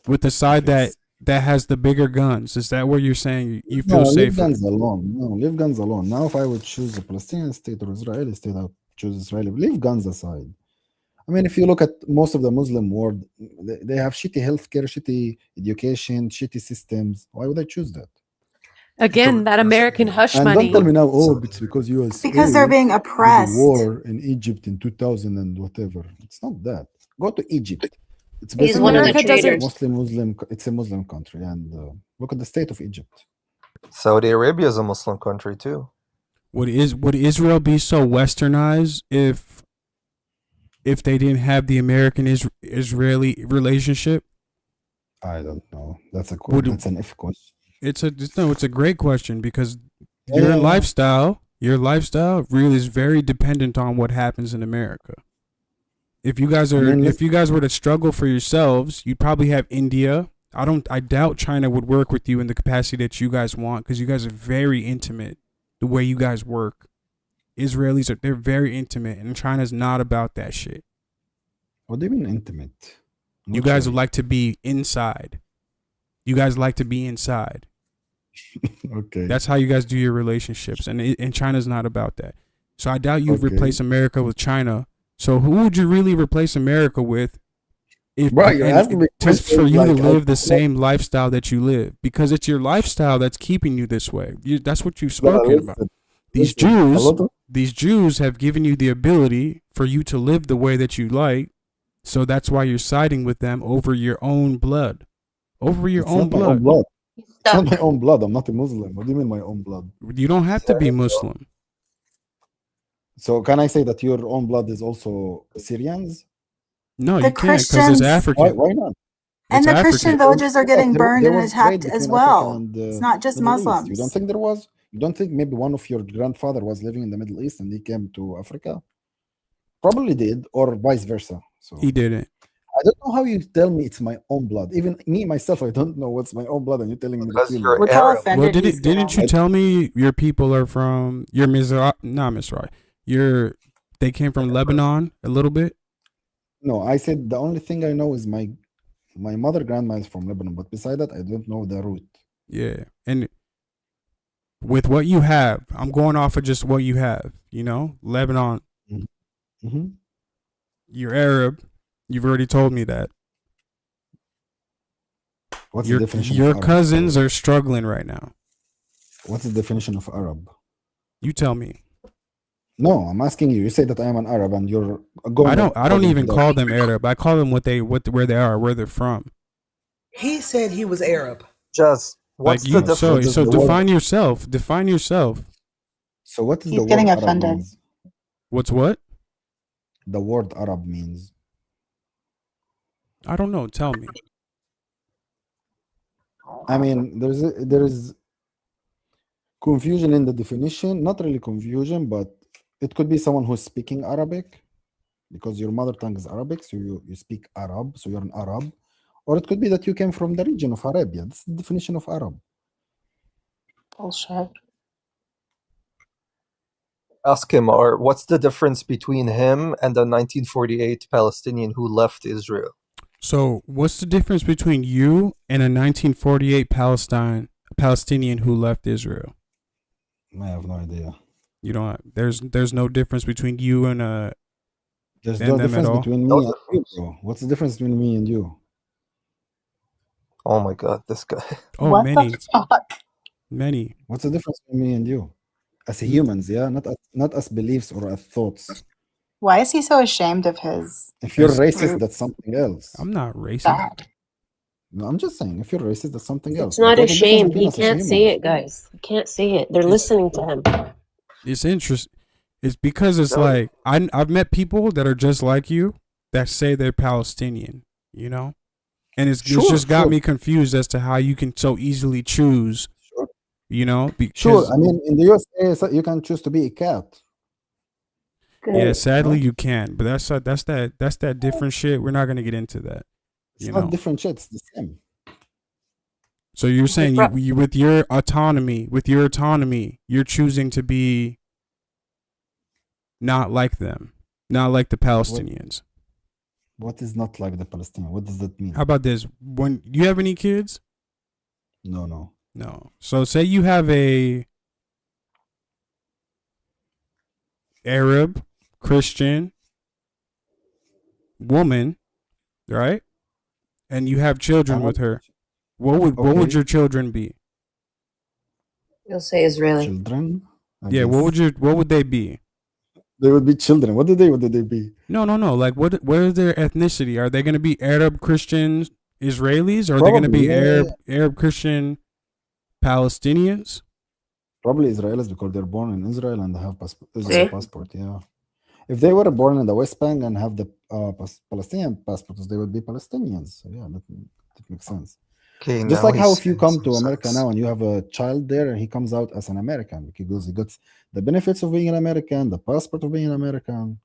Speaker 1: With the side that has the bigger guns? Is that what you're saying? You feel safer?
Speaker 10: Leave guns alone. No, leave guns alone. Now, if I would choose a Palestinian state or Israeli state, I would choose Israeli. Leave guns aside. I mean, if you look at most of the Muslim world, they have shitty healthcare, shitty education, shitty systems. Why would I choose that?
Speaker 11: Again, that American hush
Speaker 10: And
Speaker 11: money.
Speaker 10: don't tell me now, oh, it's because USA
Speaker 4: Because they're being
Speaker 10: did a
Speaker 4: oppressed.
Speaker 10: war in Egypt in 2000 and whatever. It's not that. Go to Egypt. It's
Speaker 15: He's
Speaker 10: basically
Speaker 15: one of the
Speaker 11: America doesn't.
Speaker 15: traitors.
Speaker 10: Muslim. It's a Muslim country, and look at the state of Egypt.
Speaker 8: Saudi Arabia is a Muslim country too.
Speaker 1: Would Israel be so westernized if they didn't have the American Israeli relationship?
Speaker 10: I don't know. That's an if question.
Speaker 1: It's a great question because
Speaker 10: Yeah,
Speaker 1: your
Speaker 10: yeah, yeah.
Speaker 1: lifestyle really is very dependent on what happens in America. If you guys were to struggle for yourselves, you'd probably have India. I doubt China would work with you in the capacity that you guys want because you guys are very intimate the way you guys work. Israelis they're very intimate and China's not about that shit.
Speaker 10: What do you mean intimate?
Speaker 1: You guys would like to be inside. You guys like to be inside.
Speaker 10: Okay.
Speaker 1: That's how you guys do your relationships, and China's not about that. So I doubt you'd replace America with China. So who would you really replace America with? For you to live the same lifestyle that you live, because it's your lifestyle that's keeping you this way. That's what you've spoken about. These Jews have given you the ability for you to live the way that you like. So that's why you're siding with them over your own blood. Over your own blood.
Speaker 10: It's not my own blood. I'm not a Muslim. What do you mean my own blood?
Speaker 1: You don't have to be Muslim.
Speaker 10: So can I say that your own blood is also Syrians?
Speaker 1: No, you can't because it's African.
Speaker 10: Why not?
Speaker 4: And the Christian villages are getting burned
Speaker 10: There
Speaker 4: and
Speaker 10: was
Speaker 4: attacked
Speaker 10: trade
Speaker 4: as
Speaker 10: between
Speaker 4: well.
Speaker 10: Africa and,
Speaker 4: It's not just
Speaker 10: Middle East.
Speaker 4: Muslims.
Speaker 10: You don't think there was? You don't think maybe one of your grandfather was living in the Middle East and he came to Africa? Probably did, or vice versa. So
Speaker 1: he didn't.
Speaker 10: I don't know how you tell me it's my own blood. Even me myself, I don't know what's my own blood, and you're telling me that you're
Speaker 4: Arab.
Speaker 1: Well, didn't you tell me your people are from your Mizrahi? They came from Lebanon a little bit.
Speaker 10: No, I said the only thing I know is my mother grandma is from Lebanon, but beside that, I don't know the root.
Speaker 1: Yeah, and with what you have, I'm going off of just what you have. You know, Lebanon.
Speaker 10: Mm-hmm.
Speaker 1: You're Arab. You've already told me that.
Speaker 10: What's the definition
Speaker 1: your
Speaker 10: of Arab?
Speaker 1: cousins are struggling right now.
Speaker 10: What's the definition of Arab?
Speaker 1: You tell me.
Speaker 10: No, I'm asking you. You say that I am an Arab, and you're going.
Speaker 1: I don't even call them Arab. I call them where they are, where they're from.
Speaker 16: He said he was Arab.
Speaker 8: Jazz, what's the difference?
Speaker 1: So define yourself. Define yourself.
Speaker 10: So what is
Speaker 4: He's
Speaker 10: the
Speaker 4: getting
Speaker 10: word
Speaker 4: offended.
Speaker 10: Arab means?
Speaker 1: What's what?
Speaker 10: The word Arab means.
Speaker 1: I don't know. Tell me.
Speaker 10: I mean, there is confusion in the definition. Not really confusion, but it could be someone who's speaking Arabic, because your mother tongue is Arabic, so you speak Arab, so you're an Arab. Or it could be that you came from the region of Arabia. That's the definition of Arab.
Speaker 4: Bullshit.
Speaker 8: Ask him, or what's the difference between him and the 1948 Palestinian who left Israel?
Speaker 1: So, what's the difference between you and a 1948 Palestinian who left Israel?
Speaker 10: I have no idea.
Speaker 1: You don't. There's no difference between you and
Speaker 10: There's
Speaker 1: and
Speaker 10: no
Speaker 1: them
Speaker 10: difference
Speaker 1: at all?
Speaker 10: between me and you, bro. What's the difference between me and you?
Speaker 8: Oh my God, this guy.
Speaker 1: Oh,
Speaker 4: What
Speaker 1: many,
Speaker 4: the fuck?
Speaker 1: many.
Speaker 10: What's the difference between me and you? As humans, yeah, not as beliefs or as thoughts.
Speaker 4: Why is he so ashamed of his?
Speaker 10: If you're
Speaker 1: As
Speaker 10: racist,
Speaker 4: roots?
Speaker 10: that's something else.
Speaker 1: I'm not racist.
Speaker 4: Bad.
Speaker 10: No, I'm just saying, if you're racist, that's something else.
Speaker 15: It's not
Speaker 10: But
Speaker 15: a
Speaker 10: what's the difference
Speaker 15: shame.
Speaker 10: between
Speaker 15: He
Speaker 10: us as
Speaker 15: can't see
Speaker 10: humans?
Speaker 15: it, guys. He can't see it. They're
Speaker 1: It's
Speaker 15: listening to him.
Speaker 1: it's interesting. It's because it's like I've met people that are just like you that say they're Palestinian. You know, and it's just got me confused as to how you can so easily choose.
Speaker 10: Sure.
Speaker 1: You know,
Speaker 10: Sure.
Speaker 1: because
Speaker 10: I mean, in the USA, you can choose to be a cat.
Speaker 1: yeah, sadly you can, but that's that different shit. We're not gonna get into that.
Speaker 10: It's
Speaker 1: You
Speaker 10: not
Speaker 1: know.
Speaker 10: different shit. It's the same.
Speaker 1: So you're saying you with your autonomy, you're choosing to be not like them, not like the Palestinians.
Speaker 10: What is not like the Palestinian? What does that mean?
Speaker 1: How about this? When you have any kids?
Speaker 10: No.
Speaker 1: No. So say you have a Arab Christian woman, right? And you have children with her. What would your children be?
Speaker 15: You'll say Israeli.
Speaker 10: Children. I
Speaker 1: Yeah,
Speaker 10: guess.
Speaker 1: what would they be?
Speaker 10: They would be children. What did they be?
Speaker 1: No. Like what is their ethnicity? Are they going to be Arab Christians, Israelis, or are they going to
Speaker 10: Probably,
Speaker 1: be
Speaker 10: yeah.
Speaker 1: Arab Christian Palestinians?
Speaker 10: Probably Israelis because they're born in Israel and they have Israel passport. Yeah. If they were born in the West Bank and have the Palestinian passports, they would be Palestinians. So yeah, that makes sense.
Speaker 8: Okay,
Speaker 10: Just
Speaker 8: now
Speaker 10: like how
Speaker 8: he's
Speaker 10: if you
Speaker 8: saying
Speaker 10: come
Speaker 8: some
Speaker 10: to America
Speaker 8: sense.
Speaker 10: now and you have a child there and he comes out as an American because he gets the benefits of being an American, the passport of being an American.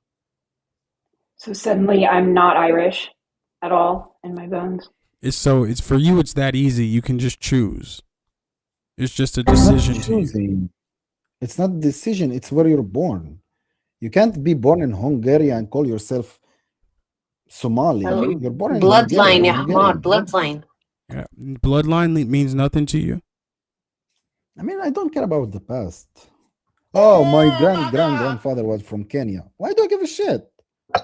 Speaker 19: So suddenly I'm not Irish at all in my bones.
Speaker 1: It's for you. It's that easy. You can just choose. It's just a
Speaker 10: It's not
Speaker 1: decision to you.
Speaker 10: choosing. It's not decision. It's where you're born. You can't be born in Hungary and call yourself Somali. You're born in
Speaker 15: Bloodline,
Speaker 10: Hungary.
Speaker 15: ya Hamad, bloodline.
Speaker 1: Yeah, bloodline means nothing to you.
Speaker 10: I mean, I don't care about the past. Oh, my grandfather was from Kenya. Why do I give a shit?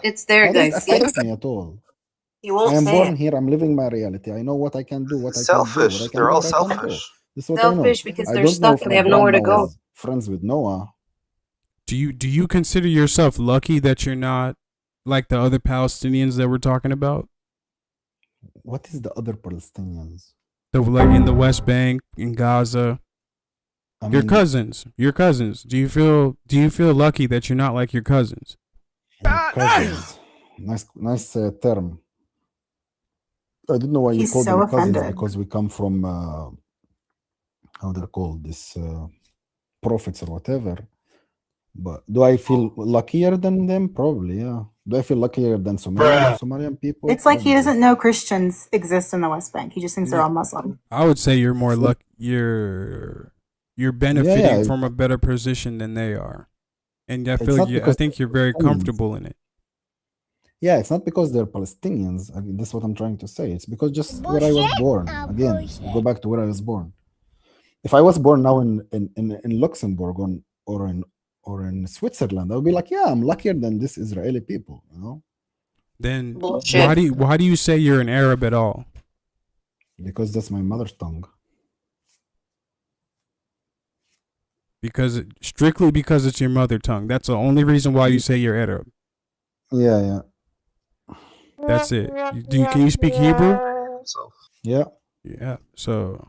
Speaker 15: It's there,
Speaker 10: How does it
Speaker 15: guys.
Speaker 10: affect me at all?
Speaker 15: You won't
Speaker 10: I am
Speaker 15: say
Speaker 10: born
Speaker 15: it.
Speaker 10: here. I'm living my reality. I know what I can do, what I can't do, what
Speaker 8: Selfish.
Speaker 10: I can
Speaker 8: They're
Speaker 10: do,
Speaker 8: all
Speaker 10: what I can't do.
Speaker 8: selfish.
Speaker 10: This is what
Speaker 15: Selfish
Speaker 10: I know.
Speaker 15: because
Speaker 10: I
Speaker 15: they're
Speaker 10: don't know
Speaker 15: stuck
Speaker 10: if
Speaker 15: and
Speaker 10: my
Speaker 15: they have nowhere to
Speaker 10: grandma
Speaker 15: go.
Speaker 10: was friends with Noah.
Speaker 1: Do you consider yourself lucky that you're not like the other Palestinians that we're talking about?
Speaker 10: What is the other Palestinians?
Speaker 1: Like in the West Bank, in Gaza. Your cousins. Do you feel lucky that you're not like your cousins?
Speaker 10: Cousins. Nice term. I don't know why you
Speaker 4: He's
Speaker 10: call
Speaker 4: so
Speaker 10: them cousins
Speaker 4: offended.
Speaker 10: because we come from how they're called this prophets or whatever. But do I feel luckier than them? Probably, yeah. Do I feel luckier than Somalian people?
Speaker 4: It's like he
Speaker 10: Probably.
Speaker 4: doesn't know Christians exist in the West Bank. He just thinks they're all Muslim.
Speaker 1: I would say you're more luck. You're benefiting from a better position than they are, and I think you're very comfortable in it.
Speaker 10: Yeah, it's not because they're Palestinians. I mean, that's what I'm trying to say. It's because just where I was born. Again, go back to where I was born. If I was born now in Luxembourg or in Switzerland, I would be like, yeah, I'm luckier than these Israeli people, you know?
Speaker 1: Then
Speaker 15: Bullshit.
Speaker 1: why do you say you're an Arab at all?
Speaker 10: Because that's my mother tongue.
Speaker 1: Strictly because it's your mother tongue. That's the only reason why you say you're Arab.
Speaker 10: Yeah.
Speaker 1: That's it. Can you speak Hebrew?
Speaker 10: Yeah.
Speaker 1: Yeah. So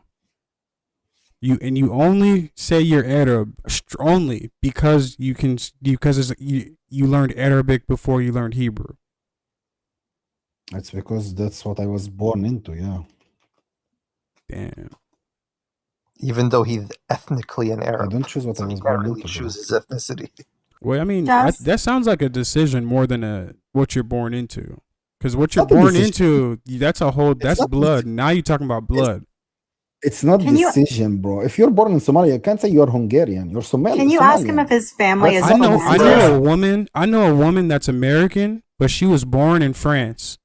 Speaker 1: you only say you're Arab only because you learned Arabic before you learned Hebrew.
Speaker 10: It's because that's what I was born into, yeah.
Speaker 1: Damn.
Speaker 8: Even though he's ethnically an Arab.
Speaker 10: I don't choose what
Speaker 8: so
Speaker 10: I was
Speaker 8: he can't
Speaker 10: born
Speaker 8: really
Speaker 10: into.
Speaker 8: choose his ethnicity.
Speaker 1: Well, I mean, that sounds like a decision more than what you're born into. Because what you're
Speaker 10: not a
Speaker 1: born
Speaker 10: decision.
Speaker 1: into, that's blood. Now you're talking about blood.
Speaker 10: It's not decision, bro. If you're born in Somalia, you can't say you're Hungarian. You're Somali.
Speaker 4: Can you ask him if his family is
Speaker 1: I know
Speaker 4: American?
Speaker 1: I know a woman that's American, but she was born in France.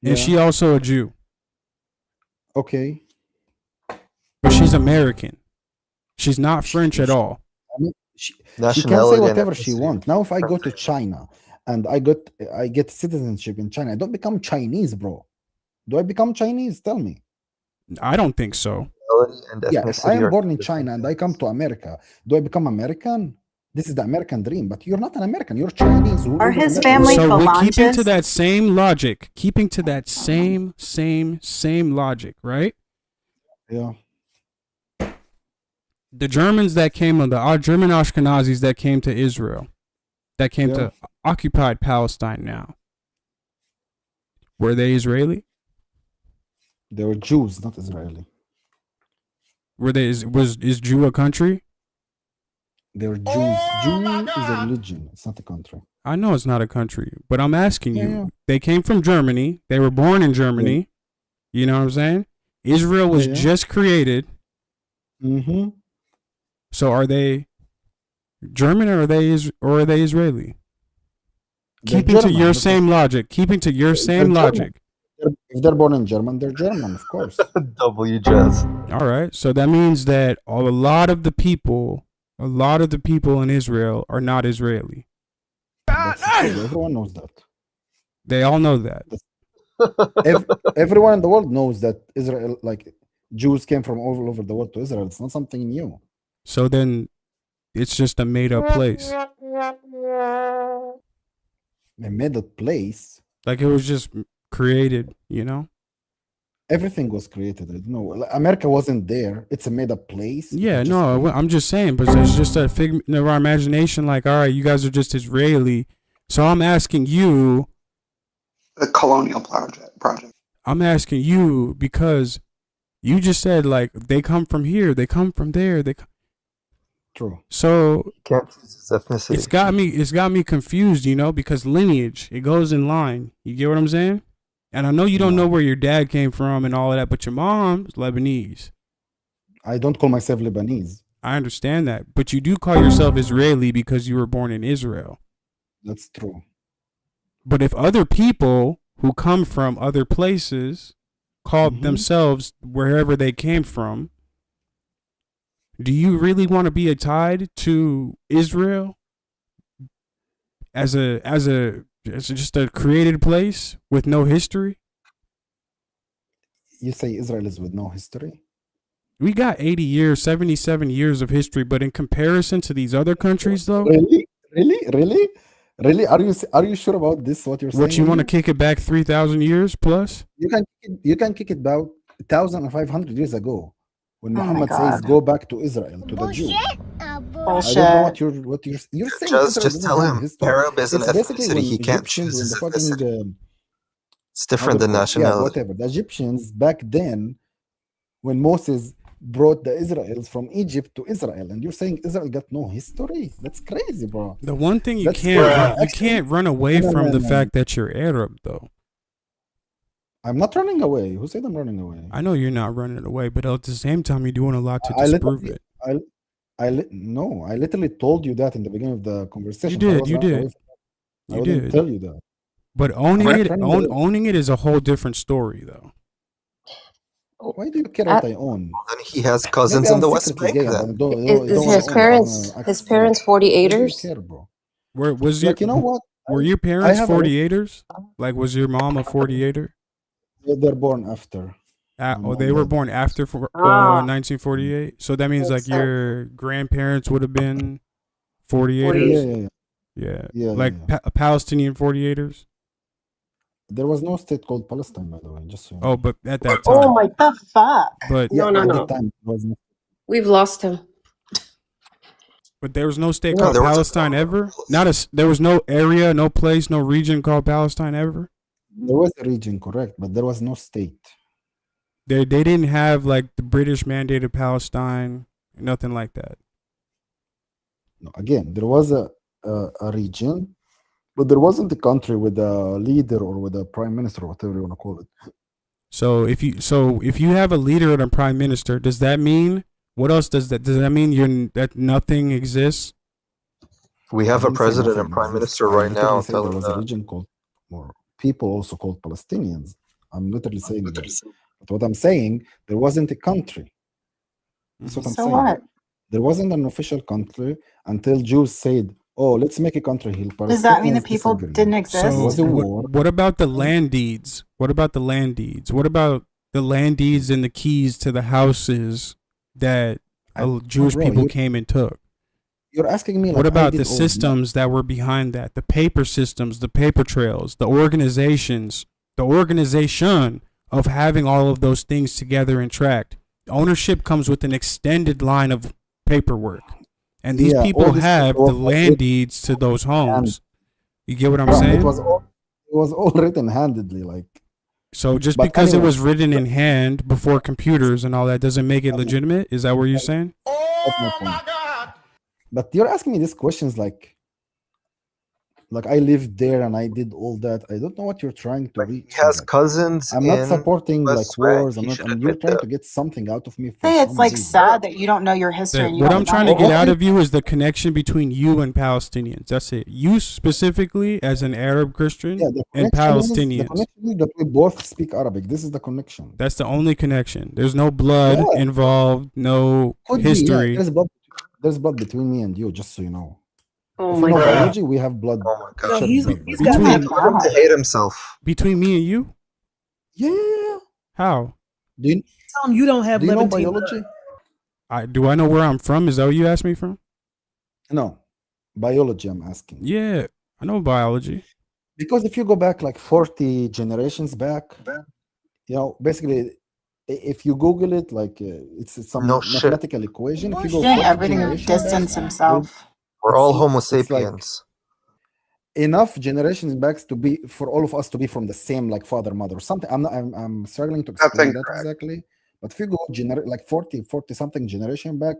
Speaker 1: And
Speaker 10: Yeah.
Speaker 1: she also a Jew.
Speaker 10: Okay.
Speaker 1: But she's American. She's not French at all.
Speaker 10: I mean, she can
Speaker 8: Nationality
Speaker 10: say
Speaker 8: and
Speaker 10: whatever she
Speaker 8: ethnicity.
Speaker 10: wants. Now, if I go to China and I get citizenship in China, I don't become Chinese, bro. Do I become Chinese? Tell me.
Speaker 1: I don't think so.
Speaker 8: And
Speaker 10: Yeah, if I
Speaker 8: ethnicity
Speaker 10: am
Speaker 8: are
Speaker 10: born in
Speaker 8: different
Speaker 10: China and I come to America, do I become American? This is the American dream, but you're not an American. You're Chinese. Who
Speaker 4: Are
Speaker 10: live in
Speaker 4: his
Speaker 10: America.
Speaker 4: family
Speaker 1: So we're keeping to
Speaker 4: phalanges?
Speaker 1: that same logic. Keeping to that same logic, right?
Speaker 10: Yeah.
Speaker 1: The Germans that came on the German Ashkenazis that came to Israel, that came to occupied Palestine now. Were they Israeli?
Speaker 10: They were Jews, not Israeli.
Speaker 1: Were they is Jew a country?
Speaker 10: They were Jews. Jew is a religion. It's not a country.
Speaker 1: I know it's not a country, but I'm asking you.
Speaker 10: Yeah.
Speaker 1: They came from Germany. They were born in Germany. You know what I'm saying? Israel was just created.
Speaker 10: Mm-hmm.
Speaker 1: So are they German or are they Israeli? Keeping to your same logic. Keeping to your same logic.
Speaker 10: If they're born in German, they're German, of course.
Speaker 8: W jazz.
Speaker 1: All right. So that means that a lot of the people in Israel are not Israeli.
Speaker 10: That's true. Everyone knows that.
Speaker 1: They all know that.
Speaker 10: Everyone in the world knows that Israel, like Jews came from all over the world to Israel. It's not something new.
Speaker 1: So then it's just a made up place.
Speaker 10: A made up place?
Speaker 1: Like it was just created, you know?
Speaker 10: Everything was created. I don't know. America wasn't there. It's a made up place.
Speaker 1: Yeah, no, I'm just saying, but it's just a figment of our imagination. Like, all right, you guys are just Israeli. So I'm asking you.
Speaker 14: The colonial project.
Speaker 1: I'm asking you because you just said, like, they come from here, they come from there.
Speaker 10: True.
Speaker 1: So
Speaker 8: Can't choose his ethnicity.
Speaker 1: It's got me confused, you know, because lineage, it goes in line. You get what I'm saying? And I know you don't know where your dad came from and all of that, but your mom's Lebanese.
Speaker 10: I don't call myself Lebanese.
Speaker 1: I understand that, but you do call yourself Israeli because you were born in Israel.
Speaker 10: That's true.
Speaker 1: But if other people who come from other places called themselves wherever they came from, do you really want to be tied to Israel as just a created place with no history?
Speaker 10: You say Israel is with no history?
Speaker 1: We got 80 years, 77 years of history, but in comparison to these other countries, though,
Speaker 10: Really? Are you sure about this? What you're saying?
Speaker 1: what you want to kick it back 3,000 years plus?
Speaker 10: You can kick it about 1,500 years ago, when
Speaker 4: Oh my
Speaker 10: Muhammad
Speaker 4: God.
Speaker 10: says, "Go back to Israel, to the Jew."
Speaker 4: Bullshit.
Speaker 10: I don't know what you're saying.
Speaker 8: Just
Speaker 10: Israel
Speaker 8: tell
Speaker 10: doesn't have
Speaker 8: him
Speaker 10: history.
Speaker 8: Arab is an
Speaker 10: It's basically
Speaker 8: ethnicity.
Speaker 10: when
Speaker 8: He can't
Speaker 10: Egyptians,
Speaker 8: choose
Speaker 10: when
Speaker 8: his
Speaker 10: the fucking
Speaker 8: ethnicity. It's different than nationality.
Speaker 10: whatever. The Egyptians back then, when Moses brought the Israels from Egypt to Israel, and you're saying Israel got no history? That's crazy, bro.
Speaker 1: The one thing you
Speaker 10: That's
Speaker 1: can't run away from the fact that you're Arab, though.
Speaker 10: I'm not running away. Who said I'm running away?
Speaker 1: I know you're not running away, but at the same time, you're doing a lot to
Speaker 10: I
Speaker 1: disprove
Speaker 10: literally,
Speaker 1: it.
Speaker 10: no, I literally told you that in the beginning of the conversation.
Speaker 1: You
Speaker 10: So I
Speaker 1: did,
Speaker 10: was
Speaker 1: you
Speaker 10: running
Speaker 1: did.
Speaker 10: away from that. I
Speaker 1: You
Speaker 10: wouldn't
Speaker 1: did.
Speaker 10: tell you that.
Speaker 1: But
Speaker 10: I'm not running away.
Speaker 1: owning it is a whole different story, though.
Speaker 10: Why do you care what I own?
Speaker 8: Then he has cousins
Speaker 10: Maybe
Speaker 8: in
Speaker 10: I'm
Speaker 8: the West
Speaker 10: secretly
Speaker 8: Bank.
Speaker 10: gay, but I
Speaker 8: Then
Speaker 10: don't
Speaker 15: Is
Speaker 10: want
Speaker 15: his
Speaker 10: to own it. I
Speaker 15: parents
Speaker 10: wanna
Speaker 15: his
Speaker 10: act
Speaker 15: parents
Speaker 10: like, why do you
Speaker 15: 48ers?
Speaker 10: care, bro?
Speaker 1: Where was your
Speaker 10: Like, you know what?
Speaker 1: were your
Speaker 10: I
Speaker 1: parents
Speaker 10: have a
Speaker 1: 48ers? Like, was your mom a 48er?
Speaker 10: They're born after. My
Speaker 1: Oh,
Speaker 10: mom
Speaker 1: they were
Speaker 10: died.
Speaker 1: born after 1948. So that means like your grandparents would have been 48ers. Yeah. Like Palestinian 48ers.
Speaker 10: There was no state called Palestine, by the way, just so you know.
Speaker 1: Oh, but at that
Speaker 4: Oh
Speaker 1: time.
Speaker 4: my the fuck.
Speaker 1: But
Speaker 15: No,
Speaker 10: at
Speaker 15: no.
Speaker 10: that time, it was not.
Speaker 15: We've lost him.
Speaker 1: But there was no state
Speaker 10: No,
Speaker 1: called
Speaker 8: there was a
Speaker 1: Palestine ever. There was no area, no place, no region called Palestine ever.
Speaker 10: There was a region, correct, but there was no state.
Speaker 1: They didn't have like the British mandated Palestine, nothing like that.
Speaker 10: No, again, there was a region, but there wasn't a country with a leader or with a prime minister or whatever you want to call it.
Speaker 1: So if you have a leader and a prime minister, does that mean what else does that mean that nothing exists?
Speaker 8: we have a
Speaker 10: I didn't say
Speaker 8: president
Speaker 10: nothing
Speaker 8: and prime
Speaker 10: exists.
Speaker 8: minister
Speaker 10: I
Speaker 8: right
Speaker 10: literally
Speaker 8: now.
Speaker 10: said
Speaker 8: Tell
Speaker 10: there
Speaker 8: him
Speaker 10: was a
Speaker 8: that.
Speaker 10: region called, or people also called Palestinians. I'm literally saying this. But what I'm saying, there wasn't a country. That's what I'm
Speaker 4: So
Speaker 10: saying.
Speaker 4: what?
Speaker 10: There wasn't an official country until Jews said, "Oh, let's make a country here."
Speaker 4: Does that mean that
Speaker 10: Palestinians
Speaker 4: people
Speaker 10: disagreed.
Speaker 4: didn't
Speaker 10: There
Speaker 4: exist?
Speaker 10: was a war.
Speaker 1: What about the land deeds? What about the land deeds? What about the land deeds and the keys to the houses that Jewish
Speaker 10: bro,
Speaker 1: people came and took?
Speaker 10: You're asking me, like,
Speaker 1: What
Speaker 10: I
Speaker 1: about
Speaker 10: did
Speaker 1: the
Speaker 10: all
Speaker 1: systems that were behind that? The paper systems, the paper trails, the organizations, the organization of having all of those things together and tracked. Ownership comes with an extended line of paperwork. And these
Speaker 10: Yeah, all
Speaker 1: people
Speaker 10: this
Speaker 1: have
Speaker 10: paperwork
Speaker 1: the
Speaker 10: was
Speaker 1: land
Speaker 10: written
Speaker 1: deeds to those homes. You get what I'm
Speaker 10: Bro,
Speaker 1: saying?
Speaker 10: it was all written handedly, like.
Speaker 1: So just
Speaker 10: But
Speaker 1: because it
Speaker 10: anyway,
Speaker 1: was written in hand before computers and all that doesn't make it legitimate? Is that what you're saying?
Speaker 10: that's my point. But you're asking me these questions like I lived there and I did all that. I don't know what you're trying to reach.
Speaker 8: He has
Speaker 10: Like,
Speaker 8: cousins
Speaker 10: I'm not
Speaker 8: in
Speaker 10: supporting
Speaker 8: West
Speaker 10: like wars.
Speaker 8: Bank. He should
Speaker 10: You're
Speaker 8: admit
Speaker 10: trying
Speaker 8: that.
Speaker 10: to get something out of me for
Speaker 4: Hey, it's
Speaker 10: some
Speaker 4: like
Speaker 10: reason.
Speaker 4: sad that you don't know your history and you
Speaker 1: What
Speaker 4: don't
Speaker 1: I'm trying to
Speaker 4: want
Speaker 1: get
Speaker 4: to.
Speaker 1: out of you is the connection between you and Palestinians. That's it. You specifically as an Arab Christian
Speaker 10: Yeah, the
Speaker 1: and
Speaker 10: connection is
Speaker 1: Palestinians.
Speaker 10: that we both speak Arabic. This is the connection.
Speaker 1: That's the only connection. There's no blood
Speaker 10: Yeah.
Speaker 1: involved, no
Speaker 10: Could be,
Speaker 1: history.
Speaker 10: yeah. There's blood between me and you, just so you know.
Speaker 15: Oh
Speaker 10: If
Speaker 15: my
Speaker 10: you know
Speaker 15: God.
Speaker 10: biology, we have blood.
Speaker 8: Oh my God.
Speaker 16: No,
Speaker 10: shared
Speaker 16: he's
Speaker 10: blood,
Speaker 16: he's
Speaker 10: by
Speaker 16: got
Speaker 10: the way.
Speaker 16: that.
Speaker 8: Want him to hate himself.
Speaker 1: Between me and you?
Speaker 10: Yeah.
Speaker 1: How?
Speaker 10: Do you
Speaker 16: Tell him you don't have
Speaker 10: know
Speaker 16: Levantine
Speaker 10: biology?
Speaker 16: blood.
Speaker 1: Do I know where I'm from? Is that what you asked me from?
Speaker 10: No, biology. I'm asking.
Speaker 1: Yeah, I know biology.
Speaker 10: Because if you go back like 40 generations back, basically, if you Google it, like it's some
Speaker 8: No shit.
Speaker 10: mathematical equation. If you go
Speaker 4: Doing
Speaker 10: 40
Speaker 4: everything to
Speaker 10: generations back,
Speaker 4: distance himself.
Speaker 8: We're all
Speaker 10: it's
Speaker 8: Homo
Speaker 10: like
Speaker 8: sapiens.
Speaker 10: enough generations back to be for all of us to be from the same like father mother or something. I'm struggling to
Speaker 14: That's
Speaker 10: explain that
Speaker 14: incorrect.
Speaker 10: exactly. But if you go like 40 something generation back,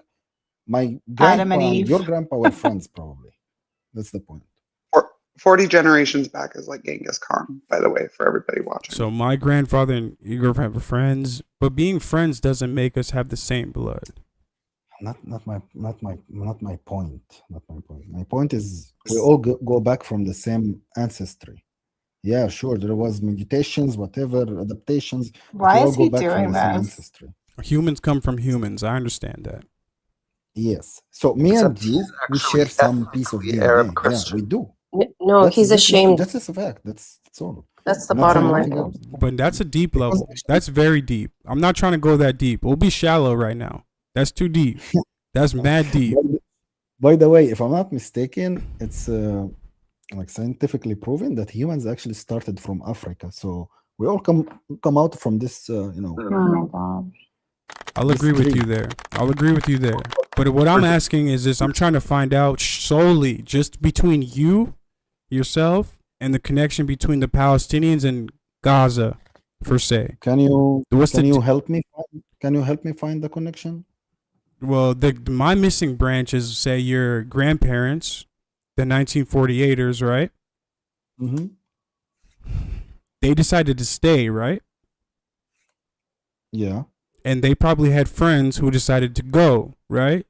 Speaker 10: my
Speaker 4: Adam and
Speaker 10: grandpa and your
Speaker 4: Eve.
Speaker 10: grandpa were friends probably. That's the point.
Speaker 14: 40 generations back is like Genghis Khan, by the way, for everybody watching.
Speaker 1: So my grandfather and your grandfather were friends, but being friends doesn't make us have the same blood.
Speaker 10: Not my point. Not my point. My point is we all go back from the same ancestry. Yeah, sure. There was meditations, whatever adaptations. But
Speaker 4: Why
Speaker 10: we all
Speaker 4: is
Speaker 10: go
Speaker 4: he
Speaker 10: back from
Speaker 4: doing
Speaker 10: the same
Speaker 4: this?
Speaker 10: ancestry.
Speaker 1: Humans come from humans. I understand that.
Speaker 10: Yes. So me
Speaker 8: Except
Speaker 10: and you,
Speaker 8: he's
Speaker 10: we share
Speaker 8: actually
Speaker 10: some piece of
Speaker 8: ethnically
Speaker 10: DNA.
Speaker 8: Arab
Speaker 10: Yeah,
Speaker 8: Christian.
Speaker 10: we do.
Speaker 15: No, he's ashamed.
Speaker 10: That's just a fact. That's all.
Speaker 15: That's the
Speaker 10: I'm not saying
Speaker 15: bottom line.
Speaker 10: anything else.
Speaker 1: But that's a deep
Speaker 10: Because
Speaker 1: level. That's very deep. I'm not trying to go that deep. We'll be shallow right now. That's too deep. That's mad deep.
Speaker 10: By the way, if I'm not mistaken, it's like scientifically proven that humans actually started from Africa. So we all come out from this,
Speaker 4: Oh my god.
Speaker 1: I'll agree with you there. But what I'm asking is this: I'm trying to find out solely just between you, yourself, and the connection between the Palestinians and Gaza, per se.
Speaker 10: Can you
Speaker 1: help
Speaker 10: me? Can you help me find the connection?
Speaker 1: Well, my missing branch is, say, your grandparents, the 1948ers, right?
Speaker 10: Mm-hmm.
Speaker 1: They decided to stay, right?
Speaker 10: Yeah.
Speaker 1: And they probably had friends who decided to go, right?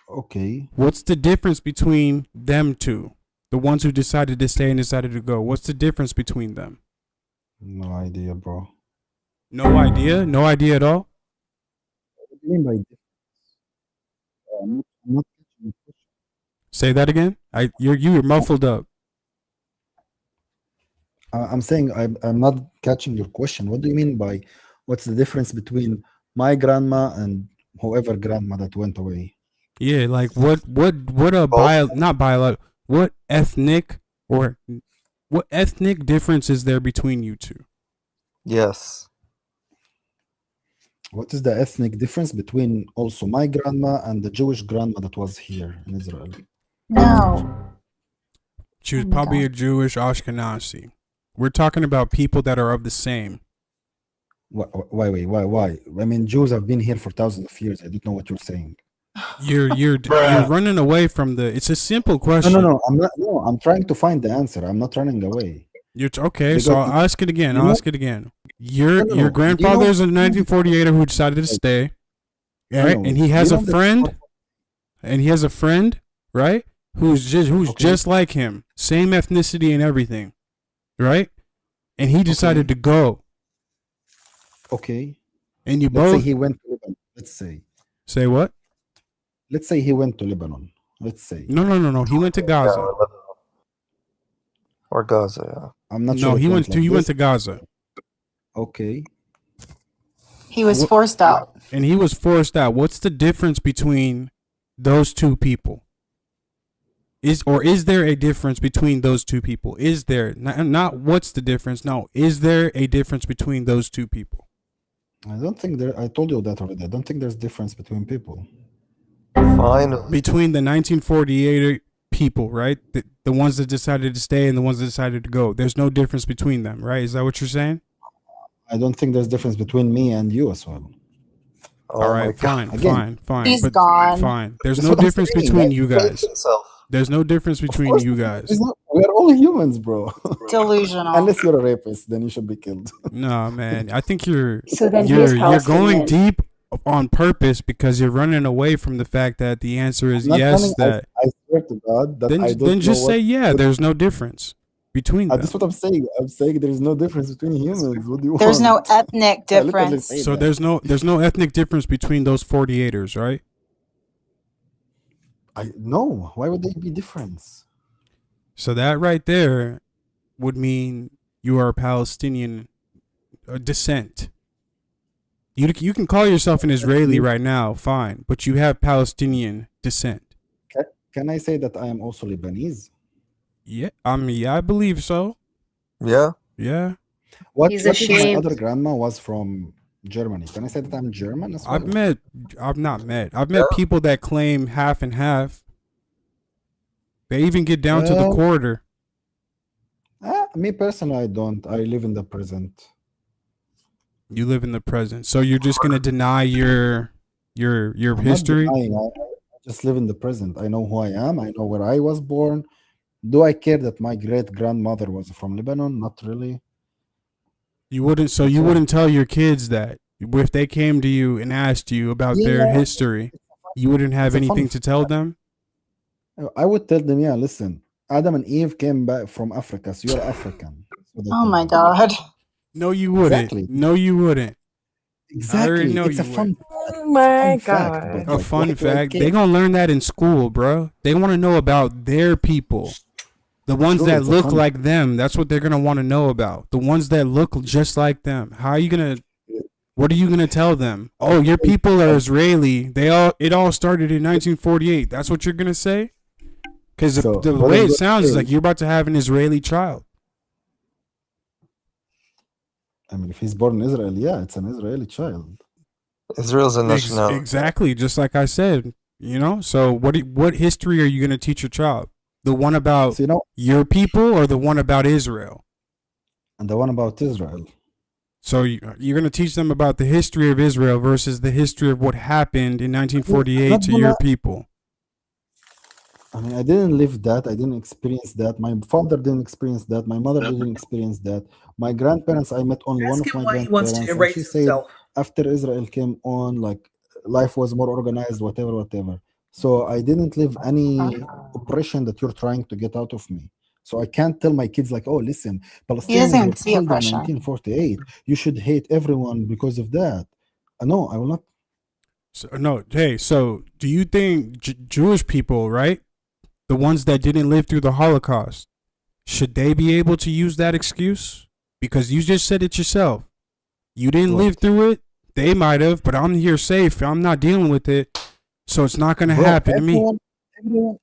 Speaker 10: Okay.
Speaker 1: What's the difference between them two? The ones who decided to stay and decided to go. What's the difference between them?
Speaker 10: No idea, bro.
Speaker 1: No idea? No idea at all?
Speaker 10: What do you mean by difference? I'm not catching the question.
Speaker 1: Say that again? You're muffled up.
Speaker 10: I'm saying I'm not catching your question. What do you mean by what's the difference between my grandma and whoever grandma that went away?
Speaker 1: Yeah, like what ethnic or what ethnic difference is there between you two?
Speaker 8: Yes.
Speaker 10: What is the ethnic difference between also my grandma and the Jewish grandma that was here in Israel?
Speaker 4: No.
Speaker 1: She was probably a Jewish Ashkenazi. We're talking about people that are of the same.
Speaker 10: Why? I mean, Jews have been here for thousands of years. I don't know what you're saying.
Speaker 1: You're running away from the. It's a simple question.
Speaker 10: No, I'm not. No, I'm trying to find the answer. I'm not running away.
Speaker 1: Okay, so I'll ask it again. Your
Speaker 10: No.
Speaker 1: grandfather is a 1948er who decided to stay, right? And he has a friend, right? Who's just like him, same ethnicity and everything, right? And he decided to go.
Speaker 10: Okay.
Speaker 1: And you
Speaker 10: Let's
Speaker 1: both
Speaker 10: say he went to Lebanon. Let's say.
Speaker 1: Say what?
Speaker 10: Let's say he went to Lebanon. Let's say.
Speaker 1: No. He went to Gaza.
Speaker 8: Or Gaza, yeah.
Speaker 10: I'm not
Speaker 1: sure. No, he went to Gaza.
Speaker 10: Okay.
Speaker 4: He was forced out.
Speaker 1: And he was forced out. What's the difference between those two people? Is there a difference between those two people? Is there not what's the difference? No, is there a difference between those two people?
Speaker 10: I don't think there. I told you that already. I don't think there's difference between people.
Speaker 8: Finally.
Speaker 1: Between the 1948 people, right? The ones that decided to stay and the ones that decided to go. There's no difference between them, right? Is that what you're saying?
Speaker 10: I don't think there's difference between me and you as well.
Speaker 1: All right, fine.
Speaker 4: He's gone.
Speaker 1: Fine. There's no difference between you guys. There's no difference between you guys.
Speaker 10: We're all humans, bro.
Speaker 4: Delusional.
Speaker 10: Unless you're a rapist, then you should be killed.
Speaker 1: No, man. I think you're
Speaker 19: you're
Speaker 1: going deep on purpose because you're running away from the fact that the answer is yes. That
Speaker 10: I swear to God that I don't
Speaker 1: then just
Speaker 10: know
Speaker 1: say yeah. There's no difference between them.
Speaker 10: That's what I'm saying. I'm saying there's no difference between humans. What do you
Speaker 4: There's
Speaker 10: want?
Speaker 4: no ethnic difference.
Speaker 1: So there's no ethnic difference between those 48ers, right?
Speaker 10: No. Why would they be different?
Speaker 1: So that right there would mean you are Palestinian descent. You can call yourself an Israeli right now, fine, but you have Palestinian descent.
Speaker 10: Can I say that I am also Lebanese?
Speaker 1: Yeah, I believe so.
Speaker 8: Yeah.
Speaker 1: Yeah.
Speaker 10: What
Speaker 15: He's
Speaker 10: if my
Speaker 15: ashamed.
Speaker 10: other grandma was from Germany? Can I say that I'm German as well?
Speaker 1: I've met
Speaker 8: Yeah.
Speaker 1: people that claim half and half. They even get down to the
Speaker 10: Well,
Speaker 1: quarter.
Speaker 10: me personally, I don't. I live in the present.
Speaker 1: You live in the present, so you're just gonna deny your
Speaker 10: I'm
Speaker 1: history.
Speaker 10: not denying. I just live in the present. I know who I am. I know where I was born. Do I care that my great grandmother was from Lebanon? Not really.
Speaker 1: You wouldn't. So you wouldn't tell your kids that if they came to you and asked you about their
Speaker 10: Yeah,
Speaker 1: history, you wouldn't have
Speaker 10: it's a fun
Speaker 1: anything to tell them.
Speaker 10: I would tell them, yeah, listen, Adam and Eve came back from Africa, so you're African. So
Speaker 4: Oh my God.
Speaker 1: No, you wouldn't.
Speaker 10: Exactly.
Speaker 1: No, you wouldn't. I already
Speaker 10: Exactly.
Speaker 1: know
Speaker 10: It's a
Speaker 1: you
Speaker 10: fun
Speaker 1: wouldn't.
Speaker 9: Oh my
Speaker 10: fact,
Speaker 9: God.
Speaker 10: but
Speaker 1: A
Speaker 10: like,
Speaker 1: fun
Speaker 10: why do I
Speaker 1: fact.
Speaker 10: care?
Speaker 1: They gonna learn that in school, bro. They want to know about their people, the ones
Speaker 10: Sure,
Speaker 1: that
Speaker 10: it's a
Speaker 1: look
Speaker 10: fun.
Speaker 1: like them. That's what they're gonna want to know about. The ones that look just like them. How are you gonna? What are you gonna tell them? Oh, your people are Israeli. It all started in 1948. That's what you're gonna say? Because
Speaker 10: So
Speaker 1: the
Speaker 10: what
Speaker 1: way
Speaker 10: I'm
Speaker 1: it
Speaker 10: gonna
Speaker 1: sounds is
Speaker 10: say,
Speaker 1: like you're about to have an Israeli child.
Speaker 10: I mean, if he's born in Israel, yeah, it's an Israeli child.
Speaker 8: Israel's a nationality.
Speaker 1: Exactly, just like I said. You know. So what history are you gonna teach your child? The one about
Speaker 10: So,
Speaker 1: your people or the one about Israel?
Speaker 10: And the one about Israel.
Speaker 1: So you're going to teach them about the history of Israel versus the history of what happened in 1948 to your people.
Speaker 10: I mean, I didn't live that. I didn't experience that. My father didn't experience that. My mother didn't experience that. My grandparents, I met only one
Speaker 16: Ask
Speaker 10: of
Speaker 16: him
Speaker 10: my
Speaker 16: why he wants to
Speaker 10: grandparents, and
Speaker 16: erase
Speaker 10: she said
Speaker 16: himself.
Speaker 10: after Israel came on, like life was more organized, whatever. So I didn't live any oppression that you're trying to get out of me. So I can't tell my kids like, oh, listen,
Speaker 4: He doesn't
Speaker 10: Palestinians
Speaker 4: even
Speaker 10: were
Speaker 4: see
Speaker 10: killed in
Speaker 4: oppression.
Speaker 10: 1948. You should hate everyone because of that. No, I will not.
Speaker 1: So, no, hey, so do you think Jewish people, right, the ones that didn't live through the Holocaust, should they be able to use that excuse? Because you just said it yourself. You didn't live through it. They might have, but I'm here safe. I'm not dealing with it. So it's not going to happen to me.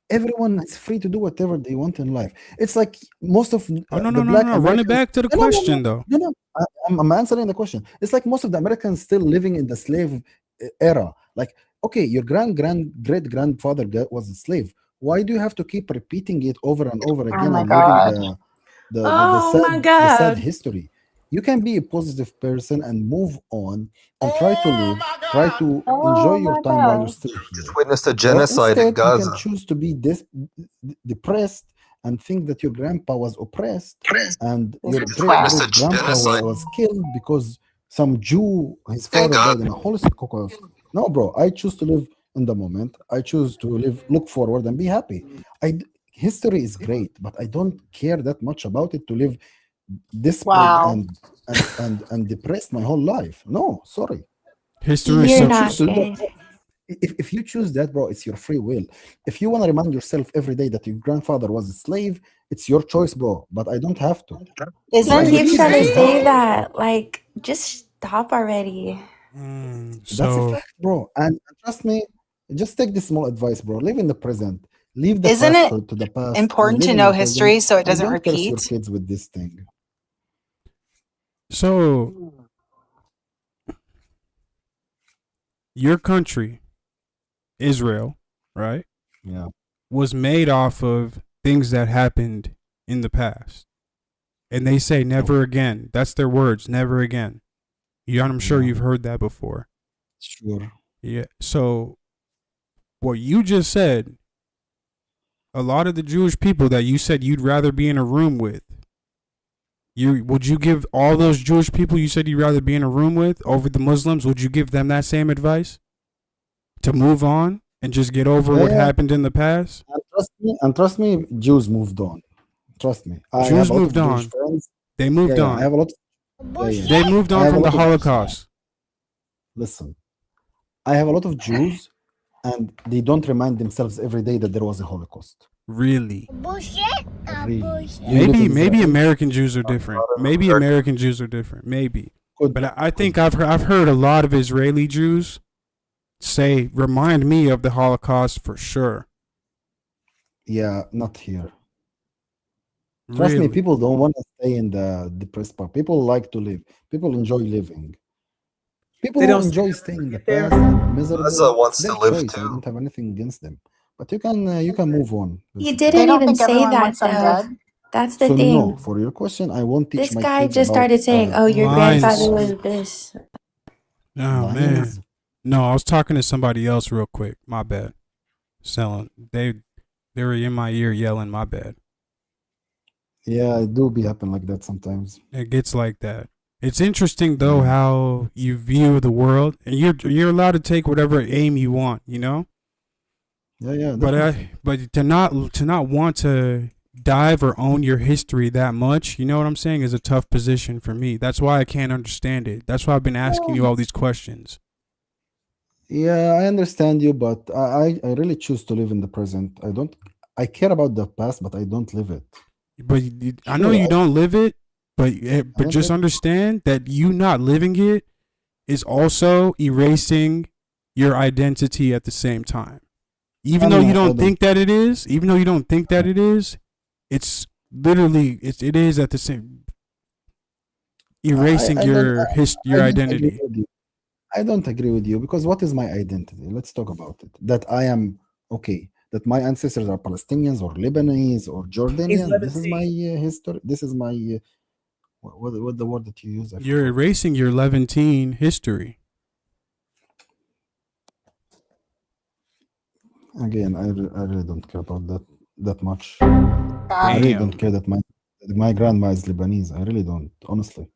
Speaker 10: Everyone is free to do whatever they want in life. It's like most of
Speaker 1: Oh, no,
Speaker 10: the black Americans.
Speaker 1: Run it back to the question, though.
Speaker 10: No. I'm answering the question. It's like most of the Americans still living in the slave era. Like, okay, your great grandfather was a slave. Why do you have to keep repeating it over and over again
Speaker 4: my
Speaker 10: and
Speaker 4: God.
Speaker 10: living
Speaker 9: Oh my
Speaker 10: the sad
Speaker 9: God.
Speaker 10: history? You can be a positive person and move on and try to live, try to enjoy your time while you're still here.
Speaker 8: Just witnessed a
Speaker 10: Or
Speaker 8: genocide in
Speaker 10: instead, you can
Speaker 8: Gaza.
Speaker 10: choose to be depressed and think that your grandpa was oppressed and your great grandpa was killed because some Jew, his father died in a Holocaust. No, bro, I choose to live in the moment. I choose to look forward and be happy. History is great, but I don't care that much about it to live desperate and depressed my whole life. No, sorry.
Speaker 1: History
Speaker 10: If
Speaker 1: is
Speaker 10: you
Speaker 1: so.
Speaker 10: choose to do that, if you choose that, bro, it's your free will. If you want to remind yourself every day that your grandfather was a slave, it's your choice, bro. But I don't have to.
Speaker 4: Isn't
Speaker 10: your
Speaker 4: he
Speaker 10: kids
Speaker 4: trying to
Speaker 10: doesn't have
Speaker 4: say
Speaker 10: to.
Speaker 4: that? Like, just stop already.
Speaker 10: That's a fact, bro. And trust me, just take this small advice, bro. Live in the present. Leave the
Speaker 4: Isn't
Speaker 10: past
Speaker 4: it
Speaker 10: to the past.
Speaker 4: important
Speaker 10: and live
Speaker 4: to
Speaker 10: in
Speaker 4: know
Speaker 10: the present,
Speaker 4: history so it
Speaker 10: and
Speaker 4: doesn't
Speaker 10: don't curse your
Speaker 4: repeat?
Speaker 10: kids with this thing.
Speaker 1: So, your country, Israel, right?
Speaker 10: Yeah.
Speaker 1: Was made off of things that happened in the past. And they say never again. That's their words, never again. I'm sure you've heard that before.
Speaker 10: Sure.
Speaker 1: Yeah. So, what you just said, a lot of the Jewish people that you said you'd rather be in a room with, would you give all those Jewish people you said you'd rather be in a room with over the Muslims, would you give them that same advice? To move on and just get over what happened in the past?
Speaker 10: And trust me, Jews moved on. Trust me. I
Speaker 1: Jews
Speaker 10: have a lot
Speaker 1: moved
Speaker 10: of Jewish
Speaker 1: on.
Speaker 10: friends.
Speaker 1: They moved on.
Speaker 10: I have a lot.
Speaker 1: They moved on from the Holocaust.
Speaker 10: Listen, I have a lot of Jews, and they don't remind themselves every day that there was a Holocaust.
Speaker 1: Really?
Speaker 10: Really.
Speaker 1: Maybe American Jews are different. Maybe American Jews are different. Maybe. But I think I've heard a lot of Israeli Jews say, remind me of the Holocaust for sure.
Speaker 10: Yeah, not here. Trust me,
Speaker 1: Really?
Speaker 10: people don't want to stay in the depressed part. People like to live. People enjoy living. People
Speaker 16: They
Speaker 10: who
Speaker 16: don't
Speaker 10: enjoy staying in the
Speaker 16: get there.
Speaker 10: past and
Speaker 8: Gaza
Speaker 10: miserable, it's
Speaker 8: wants to
Speaker 10: their
Speaker 8: live
Speaker 10: choice. I
Speaker 8: too.
Speaker 10: don't have anything against them. But you can move on.
Speaker 4: You
Speaker 10: Basically.
Speaker 4: didn't
Speaker 5: don't
Speaker 4: even
Speaker 5: think
Speaker 4: say
Speaker 5: everyone
Speaker 4: that
Speaker 5: wants them
Speaker 4: though.
Speaker 5: dead.
Speaker 4: That's the
Speaker 10: So
Speaker 4: thing.
Speaker 10: no, for your question, I won't teach
Speaker 4: This
Speaker 10: my
Speaker 4: guy
Speaker 10: kids
Speaker 4: just
Speaker 10: about
Speaker 4: started saying, "Oh, your grandfather
Speaker 1: Lines.
Speaker 4: was this."
Speaker 1: Oh man.
Speaker 10: lines.
Speaker 1: No, I was talking to somebody else real quick. My bad. Selling. They were in my ear yelling. My bad.
Speaker 10: Yeah, it do be happen like that sometimes.
Speaker 1: It gets like that. It's interesting though how you view the world, and you're allowed to take whatever aim you want, you know.
Speaker 10: Yeah,
Speaker 1: But to not want to dive or own your history that much, you know what I'm saying, is a tough position for me. That's why I can't understand it. That's why I've been asking you all these questions.
Speaker 10: Yeah, I understand you, but I really choose to live in the present. I care about the past, but I don't live it.
Speaker 1: But I know you don't live it, but
Speaker 10: don't
Speaker 1: just
Speaker 10: live-
Speaker 1: understand that you not living it is also erasing your identity at the same time. Even though you don't think that it is, it's literally it is at the same erasing
Speaker 10: I
Speaker 1: your
Speaker 10: don't agree
Speaker 1: identity.
Speaker 10: with you. I don't agree with you because what is my identity? Let's talk about it. That I am okay. That my ancestors are Palestinians or Lebanese or Jordanian. This is my history. This is my what the word that you use?
Speaker 1: You're erasing your Levantine history.
Speaker 10: Again, I really don't care about that much. I really don't care that my grandma is Lebanese. I really don't, honestly.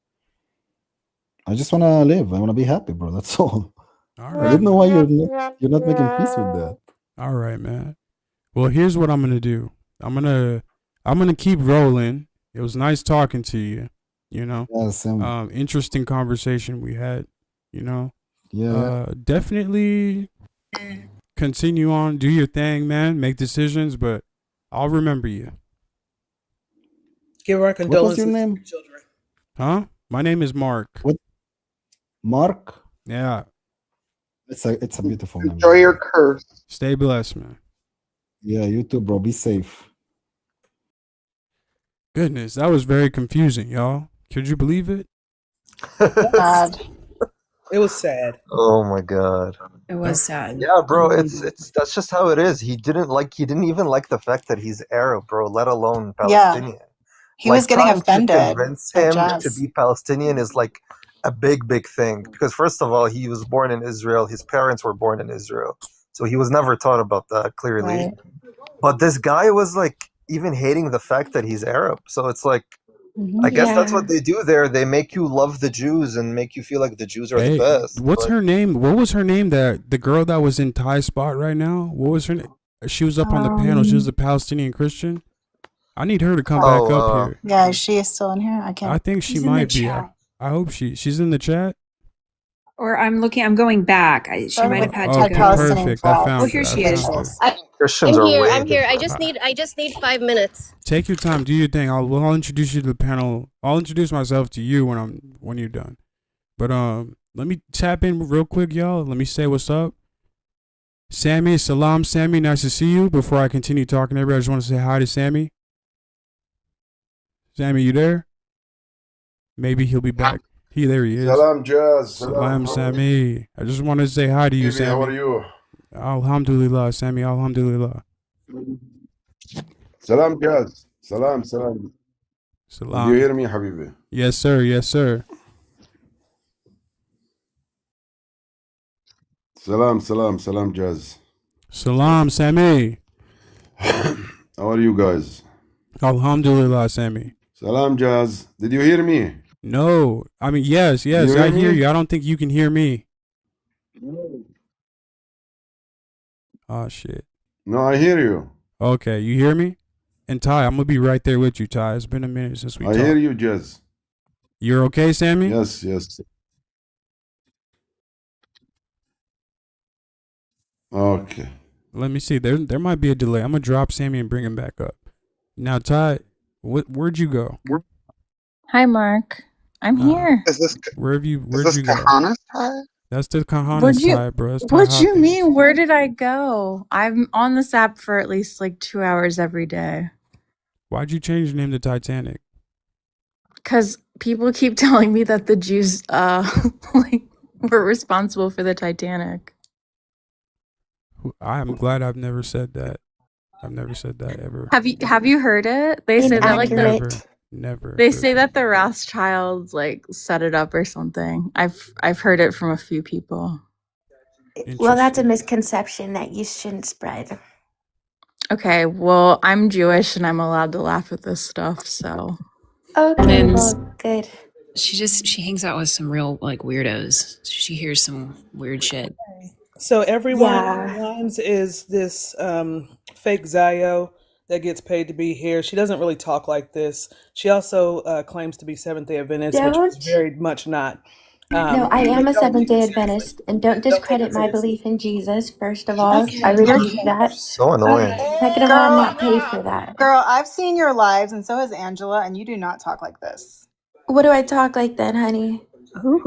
Speaker 10: I just want to live. I want to be happy, bro. That's all. I don't know why you're not making peace with that.
Speaker 1: All right, man. Well, here's what I'm gonna do. I'm gonna keep rolling. It was nice talking to you. You know,
Speaker 10: Yeah, same.
Speaker 1: Interesting conversation we had. You know,
Speaker 10: Yeah.
Speaker 1: Definitely continue on, do your thing, man. Make decisions, but I'll remember you.
Speaker 16: Give our
Speaker 10: What
Speaker 16: condolences
Speaker 10: was your
Speaker 16: to
Speaker 10: name?
Speaker 16: your children.
Speaker 1: Huh? My name is Mark.
Speaker 10: What? Mark?
Speaker 1: Yeah.
Speaker 10: It's a beautiful name.
Speaker 14: Enjoy your curse.
Speaker 1: Stay blessed, man.
Speaker 10: Yeah, you too, bro. Be safe.
Speaker 1: Goodness, that was very confusing, y'all. Could you believe it?
Speaker 5: God.
Speaker 16: It was sad.
Speaker 8: Oh my god.
Speaker 2: It was sad.
Speaker 8: Yeah, bro, it's that's just how it is. He didn't even like the fact that he's Arab, bro, let alone Palestinian.
Speaker 5: He was getting
Speaker 8: trying to
Speaker 5: offended
Speaker 8: convince
Speaker 5: at
Speaker 8: him
Speaker 5: Jazz.
Speaker 8: to be Palestinian is like a big thing. Because first of all, he was born in Israel. His parents were born in Israel. So he was never taught about that, clearly.
Speaker 5: Right.
Speaker 8: But this guy was like even hating the fact that he's Arab. So it's like I guess that's what they do there. They make you love the Jews and make you feel like the Jews are the best.
Speaker 1: What's her name? What was her name? That the girl that was in Thai spot right now. What was her name? She was up on the panel. She was a Palestinian Christian. I need her to come back up here.
Speaker 5: Yeah, is she still in here? I can't.
Speaker 1: I think she
Speaker 2: She's in the
Speaker 1: might be.
Speaker 2: chat.
Speaker 1: I hope she's in the chat.
Speaker 2: Or I'm going back. She might have had to
Speaker 1: Okay,
Speaker 2: go.
Speaker 1: perfect. I found
Speaker 2: Oh, here
Speaker 1: it.
Speaker 2: she
Speaker 1: I
Speaker 2: is.
Speaker 1: found it.
Speaker 8: Christians
Speaker 15: I'm
Speaker 8: are
Speaker 15: here.
Speaker 8: way
Speaker 15: I'm here. I
Speaker 8: different.
Speaker 15: just need 5 minutes.
Speaker 1: Take your time. Do your thing. I'll introduce you to the panel. I'll introduce myself to you when you're done. But let me tap in real quick, y'all. Let me say what's up. Sammy, salam, Sammy. Nice to see you. Before I continue talking to everybody, I just want to say hi to Sammy. Sammy, you there? Maybe he'll be back. There he is.
Speaker 17: Salam, Jazz.
Speaker 1: Salam, Sammy. I just want to say hi to you,
Speaker 17: Bibi,
Speaker 1: Sammy.
Speaker 17: how are you?
Speaker 1: Alhamdulillah, Sammy. Alhamdulillah.
Speaker 17: Salam, Jazz. Salam.
Speaker 1: Salam.
Speaker 17: Do you hear me, Habibi?
Speaker 1: Yes, sir. Yes, sir.
Speaker 17: Salam, Jazz.
Speaker 1: Salam, Sammy.
Speaker 17: How are you guys?
Speaker 1: Alhamdulillah, Sammy.
Speaker 17: Salam, Jazz. Did you hear me?
Speaker 1: No. I mean, yes.
Speaker 17: You
Speaker 1: I
Speaker 17: hear
Speaker 1: hear
Speaker 17: me?
Speaker 1: you. I don't think you can hear me. Oh, shit.
Speaker 17: No, I hear you.
Speaker 1: Okay, you hear me? And Ty, I'm going to be right there with you, Ty. It's been a minute since we
Speaker 17: I
Speaker 1: talked.
Speaker 17: hear you, Jazz.
Speaker 1: You're okay, Sammy?
Speaker 17: Yes. Okay.
Speaker 1: Let me see. There might be a delay. I'm going to drop Sammy and bring him back up. Now, Ty, where'd you go?
Speaker 20: Hi, Mark.
Speaker 4: I'm here.
Speaker 14: Is this
Speaker 1: Where'd you go?
Speaker 14: Kahana's tribe?
Speaker 1: That's the Kahana's
Speaker 4: What'd you
Speaker 1: tribe, bro. It's
Speaker 4: What you
Speaker 1: Tahape.
Speaker 4: mean? Where did I go? I'm on this app for at least like 2 hours every day.
Speaker 1: Why'd you change your name to Titanic?
Speaker 4: Because people keep telling me that the Jews like were responsible for the Titanic.
Speaker 1: I'm glad I've never said that. I've never said that ever.
Speaker 4: Have you heard it? They say that like
Speaker 1: never.
Speaker 4: They say that the Rothschilds like set it up or something. I've heard it from a few people.
Speaker 13: Well, that's a misconception that you shouldn't spread.
Speaker 4: Okay, well, I'm Jewish and I'm allowed to laugh at this stuff, so.
Speaker 13: Okay,
Speaker 2: And
Speaker 13: well, good.
Speaker 2: she hangs out with some real like weirdos. She hears some weird shit.
Speaker 16: So everyone
Speaker 13: Yeah.
Speaker 16: in lines is this fake Zio that gets paid to be here. She doesn't really talk like this. She also claims to be Seventh-day Adventist, which
Speaker 13: Don't.
Speaker 16: is very much not.
Speaker 13: No, I am a Seventh-day Adventist, and don't discredit my belief in Jesus, first of all. I repeat that.
Speaker 8: So annoying.
Speaker 13: Second of all, I'm not paid for that.
Speaker 4: Girl, I've seen your lives, and so has Angela, and you do not talk like this.
Speaker 13: What do I talk like then, honey?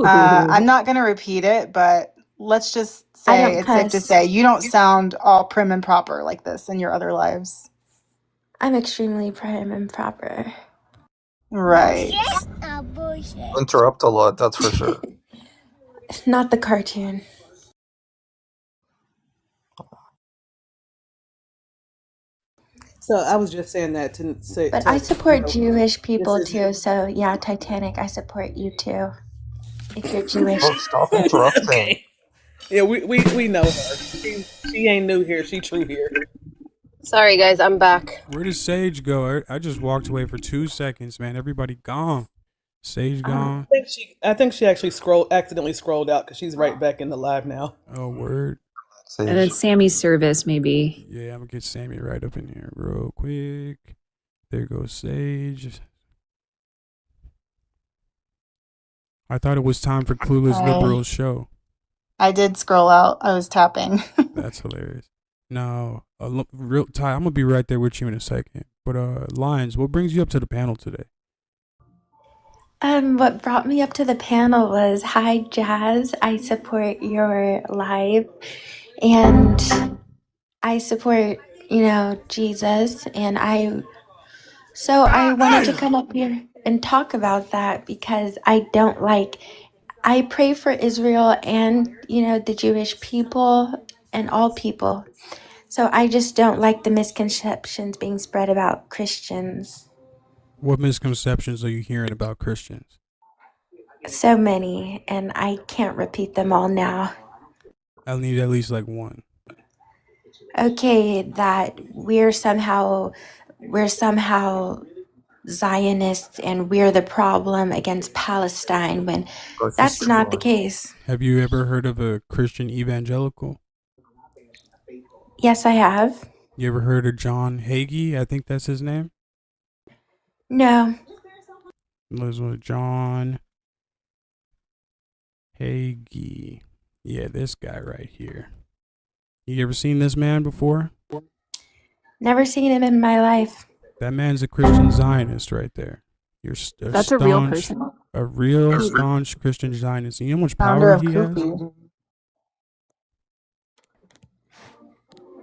Speaker 4: I'm not going to repeat it, but let's just
Speaker 13: I
Speaker 4: say
Speaker 13: don't
Speaker 4: it's safe to
Speaker 13: cuss.
Speaker 4: say you don't sound all prim and proper like this in your other lives.
Speaker 13: I'm extremely prim and proper.
Speaker 4: Right.
Speaker 8: Interrupt a lot, that's for sure.
Speaker 13: Not the cartoon.
Speaker 16: So I was just saying that to say.
Speaker 13: But I support Jewish people too, so yeah, Titanic, I support you too. If you're Jewish.
Speaker 8: Oh, stop interrupting.
Speaker 16: Okay. Yeah, we know her. She ain't new here. She true here.
Speaker 15: Sorry, guys, I'm back.
Speaker 1: Where did Sage go? I just walked away for 2 seconds, man. Everybody gone. Sage gone.
Speaker 16: I think she actually accidentally scrolled out because she's right back in the live now.
Speaker 1: Oh, word.
Speaker 2: And then Sammy's service, maybe.
Speaker 1: Yeah, I'm gonna get Sammy right up in here real quick. There goes Sage. I thought it was time for Clueless Liberals show.
Speaker 4: I did scroll out. I was tapping.
Speaker 1: That's hilarious. No, real Ty, I'm gonna be right there with you in a second. But Lions, what brings you up to the panel today?
Speaker 13: What brought me up to the panel was, hi, Jazz. I support your live, and I support, Jesus, and I wanted to come up here and talk about that because I pray for Israel and, the Jewish people and all people. So I just don't like the misconceptions being spread about Christians.
Speaker 1: What misconceptions are you hearing about Christians?
Speaker 13: So many, and I can't repeat them all now.
Speaker 1: I'll need at least like one.
Speaker 13: Okay, that we're somehow Zionists and we're the problem against Palestine when that's not the case.
Speaker 1: Have you ever heard of a Christian evangelical?
Speaker 13: Yes, I have.
Speaker 1: You ever heard of John Hagee? I think that's his name.
Speaker 13: No.
Speaker 1: John Hagee. Yeah, this guy right here. You ever seen this man before?
Speaker 13: Never seen him in my life.
Speaker 1: That man's a Christian Zionist right there.
Speaker 2: That's a real person.
Speaker 1: A real staunch Christian Zionist. You know how much power he has?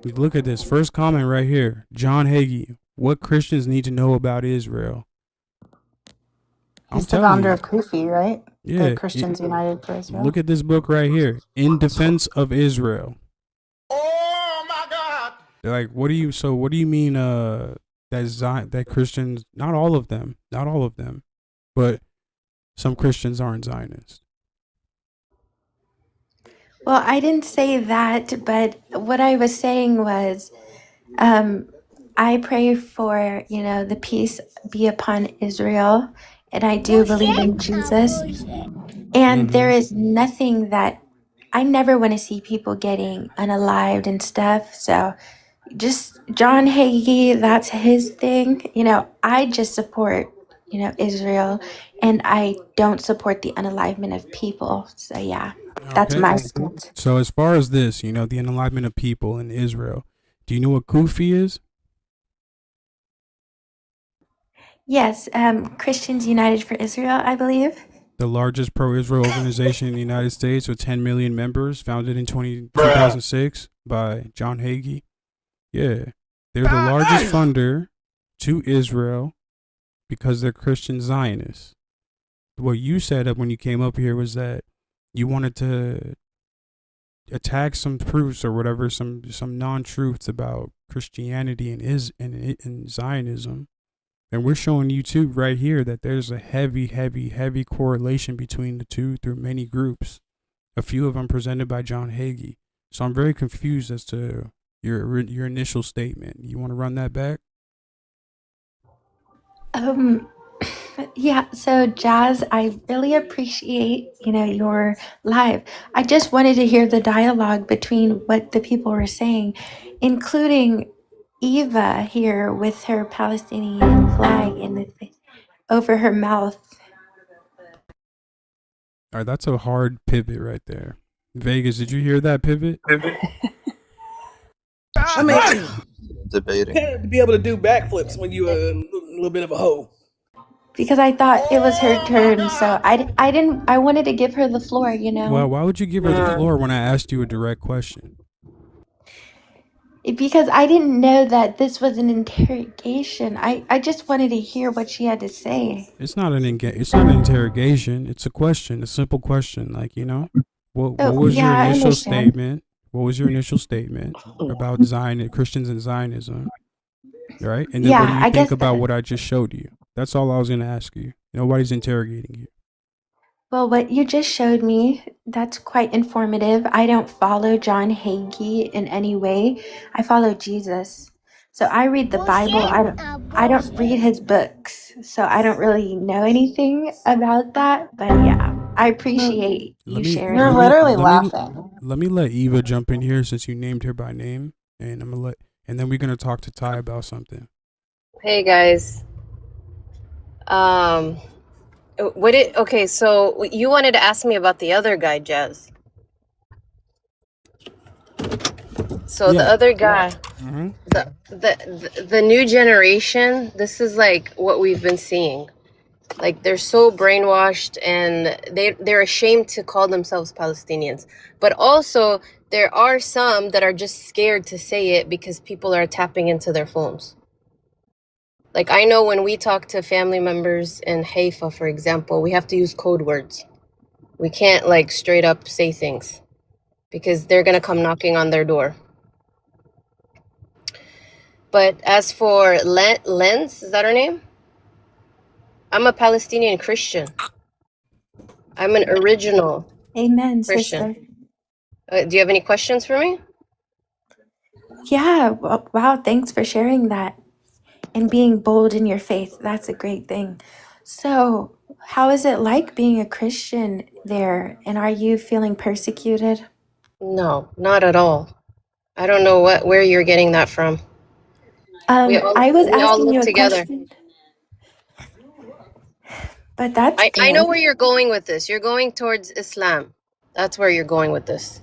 Speaker 1: Look at this. First comment right here. John Hagee. What Christians need to know about Israel?
Speaker 4: He's the founder of Kufi, right?
Speaker 1: Yeah.
Speaker 4: The Christians United for Israel.
Speaker 1: Look at this book right here. In Defense of Israel.
Speaker 20: Oh my God!
Speaker 1: Like, what do you mean that Christians, not all of them, but some Christians aren't Zionists?
Speaker 13: Well, I didn't say that, but what I was saying was I pray for, the peace be upon Israel, and I do believe in Jesus. And there is nothing that I never want to see people getting unalived and stuff. So just John Hagee, that's his thing. I just support, Israel, and I don't support the unalivement of people. So yeah, that's my stance.
Speaker 1: So as far as this, the unalivement of people in Israel, do you know what Kufi is?
Speaker 13: Yes, Christians United for Israel, I believe.
Speaker 1: The largest pro-Israel organization in the United States with 10 million members, founded in 2006 by John Hagee. Yeah, they're the largest funder to Israel because they're Christian Zionists. What you said when you came up here was that you wanted to attack some proofs or whatever, some non-truths about Christianity and Zionism. And we're showing you too right here that there's a heavy correlation between the two through many groups. A few of them presented by John Hagee. So I'm very confused as to your initial statement. You want to run that back?
Speaker 13: Yeah, so Jazz, I really appreciate, your live. I just wanted to hear the dialogue between what the people were saying, including Eva here with her Palestinian flag over her mouth.
Speaker 1: All right, that's a hard pivot right there. Vegas, did you hear that pivot?
Speaker 16: I mean,
Speaker 8: Debating.
Speaker 16: to be able to do backflips when you a little bit of a hoe.
Speaker 13: Because I thought it was her turn, so I wanted to give her the floor,
Speaker 1: Well, why would you give her the floor when I asked you a direct question?
Speaker 13: Because I didn't know that this was an interrogation. I just wanted to hear what she had to say.
Speaker 1: It's not an interrogation. It's a question, a simple question. Like, what was your initial statement? What was your initial statement about Christians and Zionism? Right? And then what do you think about what I just showed you? That's all I was going to ask you. Nobody's interrogating you.
Speaker 13: Well, what you just showed me, that's quite informative. I don't follow John Hagee in any way. I follow Jesus. So I read the Bible. I don't read his books. So I don't really know anything about that. But yeah, I appreciate you sharing.
Speaker 6: You're literally laughing.
Speaker 1: Let me let Eva jump in here since you named her by name, and and then we're gonna talk to Ty about something.
Speaker 15: Hey guys. Okay, so you wanted to ask me about the other guy, Jazz. So the other guy, the new generation, this is like what we've been seeing. Like they're so brainwashed and they're ashamed to call themselves Palestinians. But also there are some that are just scared to say it because people are tapping into their phones. Like I know when we talk to family members in Haifa, for example, we have to use code words. We can't like straight up say things because they're going to come knocking on their door. But as for Lenz, is that her name? I'm a Palestinian Christian. I'm an original
Speaker 13: Amen,
Speaker 15: Christian.
Speaker 13: sister.
Speaker 15: Do you have any questions for me?
Speaker 13: Yeah, wow, thanks for sharing that and being bold in your faith. That's a great thing. So, how is it like being a Christian there? And are you feeling persecuted?
Speaker 15: No, not at all. I don't know where you're getting that from.
Speaker 13: I was
Speaker 15: we all
Speaker 13: asking
Speaker 15: live
Speaker 13: you a
Speaker 15: together.
Speaker 13: question. But that's
Speaker 15: I know where you're going with this. You're going towards Islam. That's where you're going with this.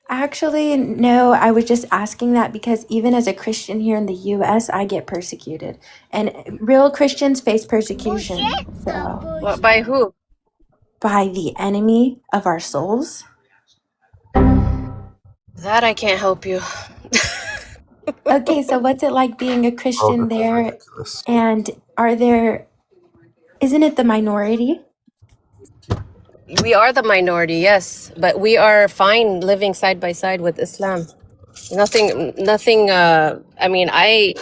Speaker 13: Actually, no, I was just asking that because even as a Christian here in the US, I get persecuted. And real Christians face persecution. So,
Speaker 15: By who?
Speaker 13: by the enemy of our souls.
Speaker 15: That I can't help you.
Speaker 13: Okay, so what's it like being a Christian there? And isn't it the minority?
Speaker 15: We are the minority, yes, but we are fine living side by side with Islam. Nothing, I mean, I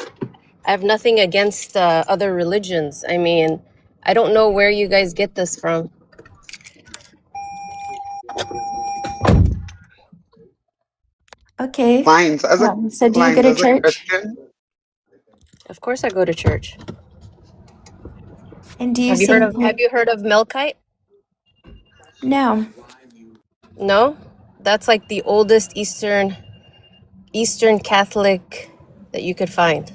Speaker 15: have nothing against other religions. I mean, I don't know where you guys get this from.
Speaker 13: Okay.
Speaker 14: Lines as a
Speaker 13: So do you go to church?
Speaker 14: Christian.
Speaker 15: Of course I go to church.
Speaker 13: And do you
Speaker 15: Have you heard of Melkite?
Speaker 13: No.
Speaker 15: No? That's like the oldest Eastern Catholic that you could find.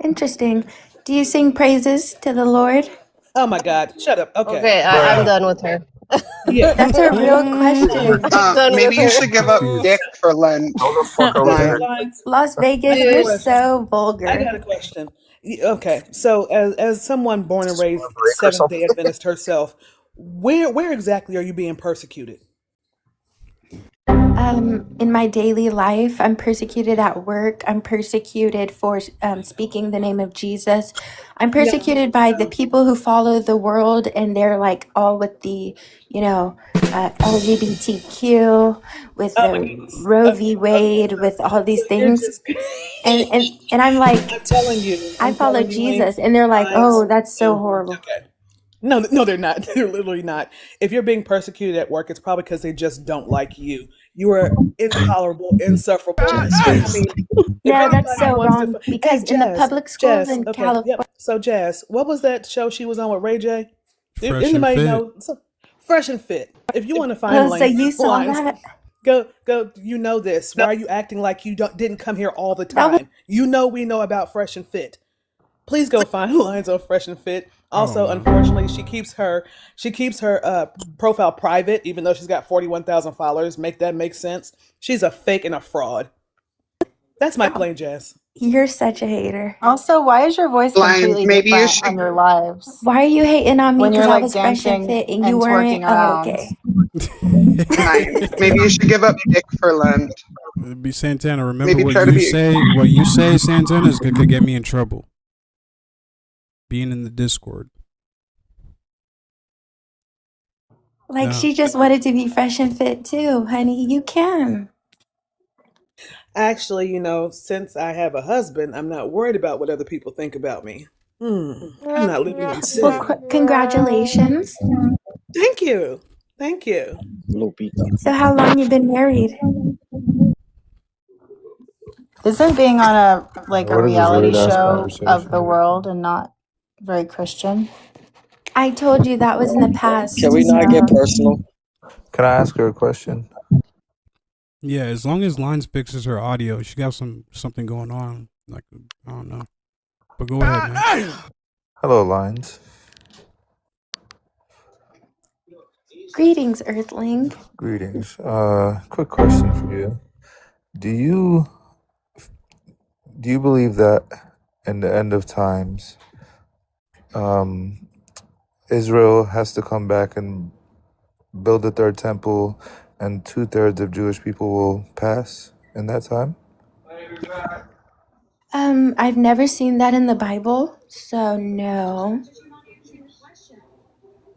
Speaker 13: Interesting. Do you sing praises to the Lord?
Speaker 16: Oh my God! Shut up. Okay.
Speaker 15: Okay, I'm done with her.
Speaker 16: Yeah,
Speaker 13: that's a real question.
Speaker 14: Maybe you should give up dick for Len.
Speaker 8: How the fuck are we
Speaker 14: Lion.
Speaker 8: here?
Speaker 13: Las Vegas,
Speaker 16: I got a
Speaker 13: you're
Speaker 16: question.
Speaker 13: so vulgar.
Speaker 16: I got a question. Okay, so as someone born and raised
Speaker 8: Break or
Speaker 16: Seventh Day
Speaker 8: something.
Speaker 16: Adventist herself, where exactly are you being persecuted?
Speaker 13: In my daily life, I'm persecuted at work. I'm persecuted for speaking the name of Jesus. I'm
Speaker 16: No,
Speaker 13: persecuted by the
Speaker 16: no.
Speaker 13: people who follow the world, and they're like all with the, LGBTQ, with
Speaker 16: Oh my
Speaker 13: the
Speaker 16: goodness.
Speaker 13: Roe
Speaker 16: Okay,
Speaker 13: v.
Speaker 16: okay.
Speaker 13: Wade, with all
Speaker 16: So
Speaker 13: these
Speaker 16: you're
Speaker 13: things,
Speaker 16: just
Speaker 13: and I'm like, I
Speaker 16: I'm
Speaker 13: follow
Speaker 16: telling you, Lane,
Speaker 13: Jesus, and they're like,
Speaker 16: lines.
Speaker 13: oh, that's so horrible.
Speaker 16: Okay. No, they're not. They're literally not. If you're being persecuted at work, it's probably because they just don't like you. You are intolerable, insufferable. I mean, if
Speaker 13: No, that's
Speaker 16: anybody
Speaker 13: so
Speaker 16: wants to,
Speaker 13: wrong
Speaker 16: hey,
Speaker 13: because in the
Speaker 16: Jazz,
Speaker 13: public schools
Speaker 16: Jazz.
Speaker 13: in
Speaker 16: Okay,
Speaker 13: California.
Speaker 16: yep. So, Jazz, what was that show she was on with Ray J?
Speaker 1: Fresh and
Speaker 16: Anybody
Speaker 1: fit.
Speaker 16: know? Fresh and Fit. If you want to find
Speaker 13: Oh, so
Speaker 16: Lane
Speaker 13: you saw
Speaker 16: lines,
Speaker 13: that?
Speaker 16: go. You know this. Why are you acting like you didn't come here all the
Speaker 13: That was
Speaker 16: time? You know we know about Fresh and Fit. Please go find lines on Fresh and Fit.
Speaker 1: Oh
Speaker 16: Also,
Speaker 1: no.
Speaker 16: unfortunately, she keeps her profile private, even though she's got 41,000 followers. Make that make sense? She's a fake and a fraud. That's my plain Jazz.
Speaker 13: you're such a hater.
Speaker 6: Also, why is your voice
Speaker 14: Lions,
Speaker 6: completely
Speaker 14: maybe you
Speaker 6: different
Speaker 14: should
Speaker 6: on your lives
Speaker 13: Why are you hating on me
Speaker 6: when
Speaker 13: because
Speaker 6: you're
Speaker 13: I
Speaker 6: like
Speaker 13: was fresh and
Speaker 6: dancing
Speaker 13: fit and you
Speaker 6: and
Speaker 13: weren't?
Speaker 6: twerking
Speaker 13: Oh,
Speaker 6: around?
Speaker 13: okay.
Speaker 14: Lions. Maybe you should give up dick for Lent.
Speaker 1: It'd be Santana. Remember
Speaker 14: Maybe
Speaker 1: what
Speaker 14: try to
Speaker 1: you
Speaker 14: be.
Speaker 1: say. What you say, Santana, could get me in trouble. Being in the Discord.
Speaker 13: Like
Speaker 1: Now,
Speaker 13: she just wanted to be fresh and fit too, honey. You can.
Speaker 16: Actually, since I have a husband, I'm not worried about what other people think about me. I'm not living in
Speaker 13: Well,
Speaker 16: sin.
Speaker 13: congratulations.
Speaker 16: Thank you. Thank you.
Speaker 13: So how long you been married?
Speaker 6: Isn't being on a
Speaker 7: What is this
Speaker 6: reality
Speaker 7: weird ass
Speaker 6: show of the
Speaker 7: conversation?
Speaker 6: world and not very Christian?
Speaker 13: I told you that was in the
Speaker 3: Can
Speaker 13: past.
Speaker 3: we not get
Speaker 13: So
Speaker 3: personal?
Speaker 7: Can I ask her a question?
Speaker 1: yeah, as long as Lines fixes her audio, she got something going on. Like I don't know. But go ahead, man.
Speaker 7: Hello, Lines.
Speaker 13: greetings, Earthling.
Speaker 7: Greetings. Quick question for you. Do you believe that in the end of times, Israel has to come back and build a third temple, and 2/3 of Jewish people will pass in that time?
Speaker 13: I've never seen that in the Bible, so no.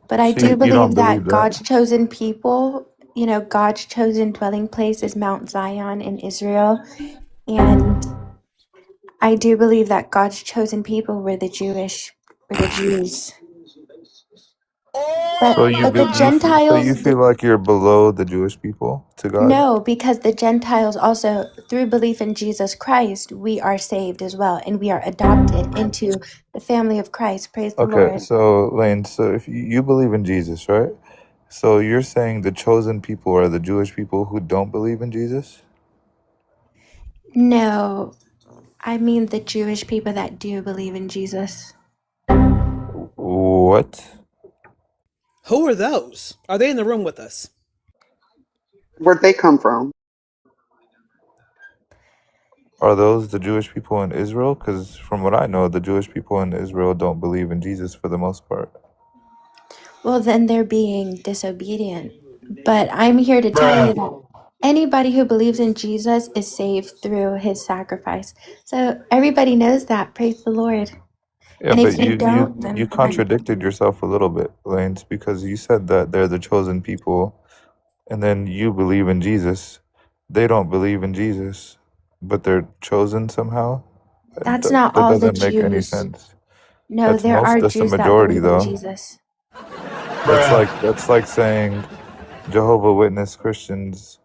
Speaker 13: But I
Speaker 7: So
Speaker 13: do
Speaker 7: you don't
Speaker 13: believe
Speaker 7: believe
Speaker 13: that
Speaker 7: that?
Speaker 13: God's chosen people, God's chosen dwelling place is Mount Zion in Israel. And I do believe that God's chosen people were the Jews.
Speaker 7: So
Speaker 13: But the
Speaker 7: so you
Speaker 13: Gentiles,
Speaker 7: feel like you're below the Jewish people to God?
Speaker 13: no, because the Gentiles also, through belief in Jesus Christ, we are saved as well, and we are adopted into the family of Christ. Praise the
Speaker 7: Okay,
Speaker 13: Lord.
Speaker 7: so Lane, so if you believe in Jesus, right? So you're saying the chosen people are the Jewish people who don't believe in Jesus?
Speaker 13: No, I mean the Jewish people that do believe in Jesus.
Speaker 7: What?
Speaker 16: Who are those? Are they in the room with us?
Speaker 14: Where'd they come from?
Speaker 7: Are those the Jewish people in Israel? Because from what I know, the Jewish people in Israel don't believe in Jesus for the most part.
Speaker 13: Well, then they're being disobedient. But I'm here to tell you that anybody who believes in Jesus is saved through his sacrifice. So everybody knows that. Praise the Lord.
Speaker 7: Yeah,
Speaker 13: And
Speaker 7: but
Speaker 13: if you
Speaker 7: you
Speaker 13: don't,
Speaker 7: you
Speaker 13: then
Speaker 7: contradicted yourself a little bit, Lanes, because you said that they're the chosen people, and then you believe in Jesus. They don't believe in Jesus, but they're chosen somehow.
Speaker 13: that's not
Speaker 7: That
Speaker 13: all the
Speaker 7: doesn't make any
Speaker 13: Jews.
Speaker 7: sense.
Speaker 13: No, there are
Speaker 7: That's the
Speaker 13: Jews that
Speaker 7: majority,
Speaker 13: believe in
Speaker 7: though.
Speaker 13: Jesus.
Speaker 7: That's like saying Jehovah Witness Christians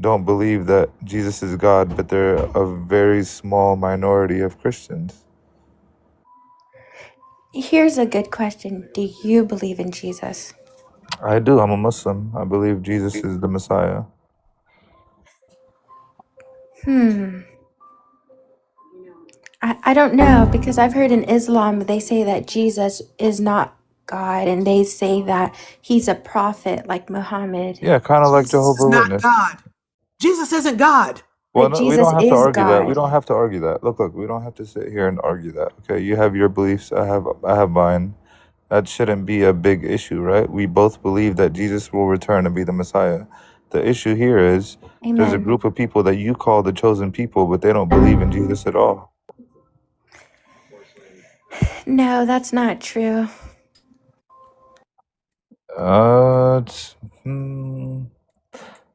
Speaker 7: don't believe that Jesus is God, but they're a very small minority of Christians.
Speaker 13: Here's a good question. Do you believe in Jesus?
Speaker 7: I do. I'm a Muslim. I believe Jesus is the Messiah.
Speaker 13: I don't know because I've heard in Islam they say that Jesus is not God and they say that he's a prophet like Muhammad.
Speaker 7: Yeah, kind of like
Speaker 16: Jesus is
Speaker 7: Jehovah
Speaker 16: not
Speaker 7: Witness.
Speaker 16: God. Jesus isn't God.
Speaker 3: Well,
Speaker 13: But
Speaker 3: no, we
Speaker 13: Jesus
Speaker 3: don't have to
Speaker 13: is
Speaker 3: argue that. We
Speaker 13: God.
Speaker 3: don't have to argue that. Look, we don't have to sit here and argue that. Okay, you have your beliefs. I have mine. That shouldn't be a big issue, right? We both believe that Jesus will return and be the Messiah. The issue here is there's a
Speaker 13: Amen.
Speaker 3: group of people that you call the chosen people, but they don't believe in Jesus at all.
Speaker 13: No, that's not true.
Speaker 3: It's,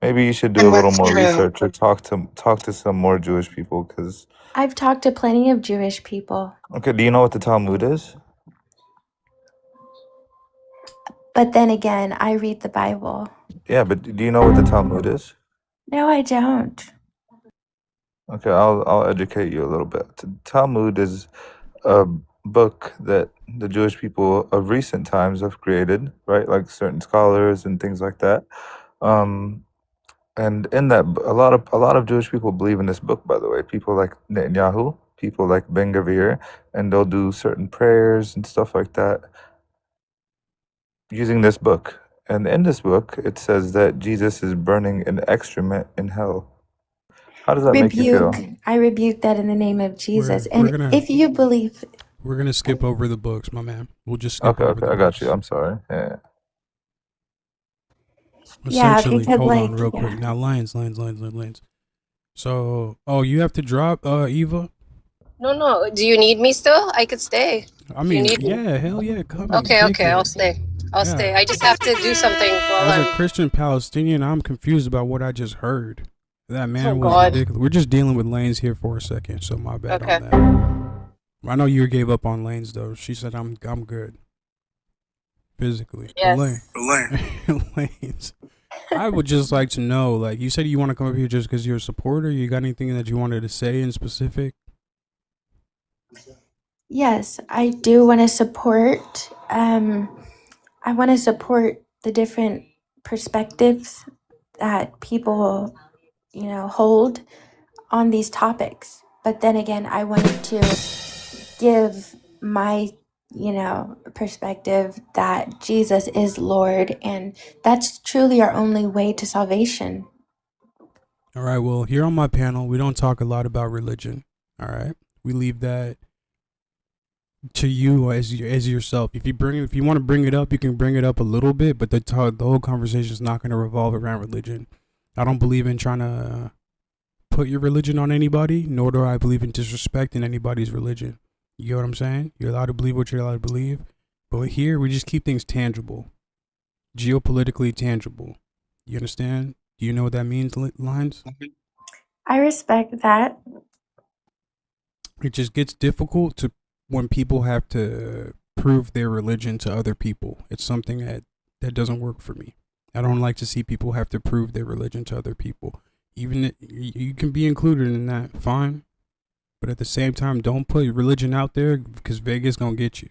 Speaker 3: maybe you should do
Speaker 14: And
Speaker 3: a little
Speaker 14: what's
Speaker 3: more
Speaker 14: true?
Speaker 3: research or talk to some more Jewish people. Because
Speaker 13: I've talked to plenty of Jewish people,
Speaker 3: okay, do you know what the Talmud is?
Speaker 13: but then again, I read the Bible.
Speaker 3: Yeah, but do you know what the Talmud is?
Speaker 13: No, I don't.
Speaker 3: Okay, I'll educate you a little bit. The Talmud is a book that the Jewish people of recent times have created, right? Like certain scholars and things like that. And in that, a lot of Jewish people believe in this book. By the way, people like Netanyahu, people like Ben Gavir, and they'll do certain prayers and stuff like that using this book. And in this book, it says that Jesus is burning an excrement in hell. How does that make you feel?
Speaker 13: I rebuke that in the name of Jesus.
Speaker 1: We're
Speaker 13: And
Speaker 1: gonna
Speaker 13: if you believe,
Speaker 1: skip over the books, my man. We'll just skip over
Speaker 3: Okay,
Speaker 1: the
Speaker 3: I got you.
Speaker 1: books.
Speaker 3: I'm sorry. Yeah.
Speaker 13: yeah,
Speaker 1: Essentially,
Speaker 13: because
Speaker 1: hold on
Speaker 13: like,
Speaker 1: real
Speaker 13: yeah.
Speaker 1: quick. Now, Lions. So, you have to drop, Eva?
Speaker 15: No. Do you need me still? I could stay.
Speaker 1: I
Speaker 15: If you
Speaker 1: mean,
Speaker 15: need me.
Speaker 1: yeah, hell yeah, come and
Speaker 15: Okay,
Speaker 1: kick
Speaker 15: I'll
Speaker 1: it.
Speaker 15: stay. I'll stay.
Speaker 1: Yeah.
Speaker 15: I just have to do something while
Speaker 1: As a
Speaker 15: I'm.
Speaker 1: Christian Palestinian, I'm confused about what I just heard. That man
Speaker 15: Oh
Speaker 1: was
Speaker 15: God.
Speaker 1: ridiculous. We're just dealing with Lanes here for a second, so my bad
Speaker 15: Okay.
Speaker 1: on that. I know you gave up on Lanes though. She said I'm good physically.
Speaker 15: Yes.
Speaker 1: Lanes. I would just like to know, like you said, you want to come up here just because you're a supporter. You got anything that you wanted to say in specific?
Speaker 13: Yes, I do want to support. I want to support the different perspectives that people, hold on these topics. But then again, I wanted to give my, perspective that Jesus is Lord, and that's truly our only way to salvation.
Speaker 1: All right. Well, here on my panel, we don't talk a lot about religion. All right. We leave that to you as yourself. If you want to bring it up, you can bring it up a little bit, but the whole conversation is not going to revolve around religion. I don't believe in trying to put your religion on anybody, nor do I believe in disrespecting anybody's religion. You get what I'm saying? You're allowed to believe what you're allowed to believe, but here we just keep things tangible, geopolitically tangible. You understand? Do you know what that means, Lines?
Speaker 13: I respect that.
Speaker 1: It just gets difficult to when people have to prove their religion to other people. It's something that doesn't work for me. I don't like to see people have to prove their religion to other people. Even you can be included in that, fine. But at the same time, don't put your religion out there because Vegas gonna get you.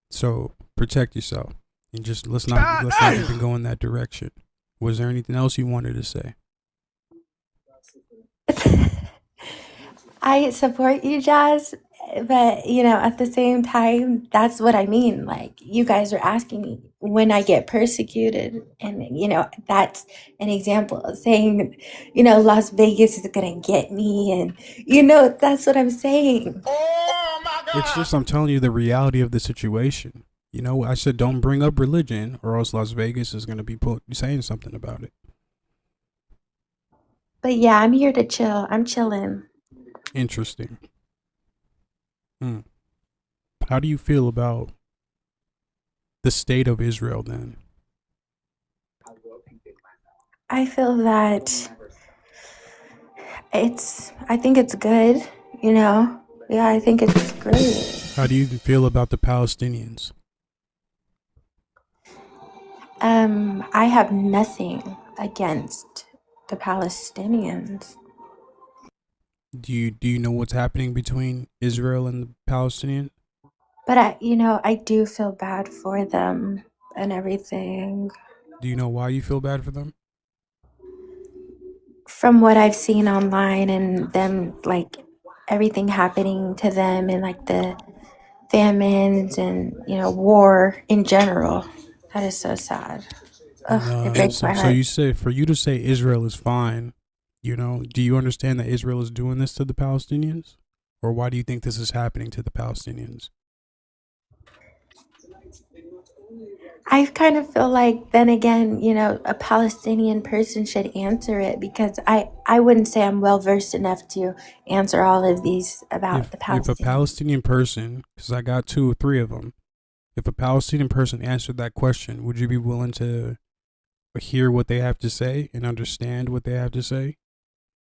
Speaker 1: So protect yourself and just let's not even go in that direction. Was there anything else you wanted to say?
Speaker 13: I support you, Jazz, but at the same time, that's what I mean. Like, you guys are asking me when I get persecuted, and that's an example of saying, Las Vegas is gonna get me, and that's what I'm saying.
Speaker 1: It's just I'm telling you the reality of the situation. I said don't bring up religion, or else Las Vegas is gonna be saying something about it.
Speaker 13: But yeah, I'm here to chill. I'm chilling.
Speaker 1: Interesting. How do you feel about the state of Israel then?
Speaker 13: I feel that I think it's good, Yeah, I think it's great.
Speaker 1: How do you feel about the Palestinians?
Speaker 13: I have nothing against the Palestinians.
Speaker 1: Do you know what's happening between Israel and the Palestinians?
Speaker 13: But I do feel bad for them and everything.
Speaker 1: Do you know why you feel bad for them?
Speaker 13: From what I've seen online and them, like, everything happening to them and like the famines and war in general. That is so sad. Ugh, it breaks my
Speaker 1: So
Speaker 13: heart.
Speaker 1: you say for you to say Israel is fine, You know, do you understand that Israel is doing this to the Palestinians? Or why do you think this is happening to the Palestinians?
Speaker 13: I kind of feel like then again, you know, a Palestinian person should answer it because I wouldn't say I'm well versed enough to answer all of these about the
Speaker 1: If a
Speaker 13: Palestinians.
Speaker 1: Palestinian person, because I got 2 or 3 of them, if a Palestinian person answered that question, would you be willing to hear what they have to say and understand what they have to say?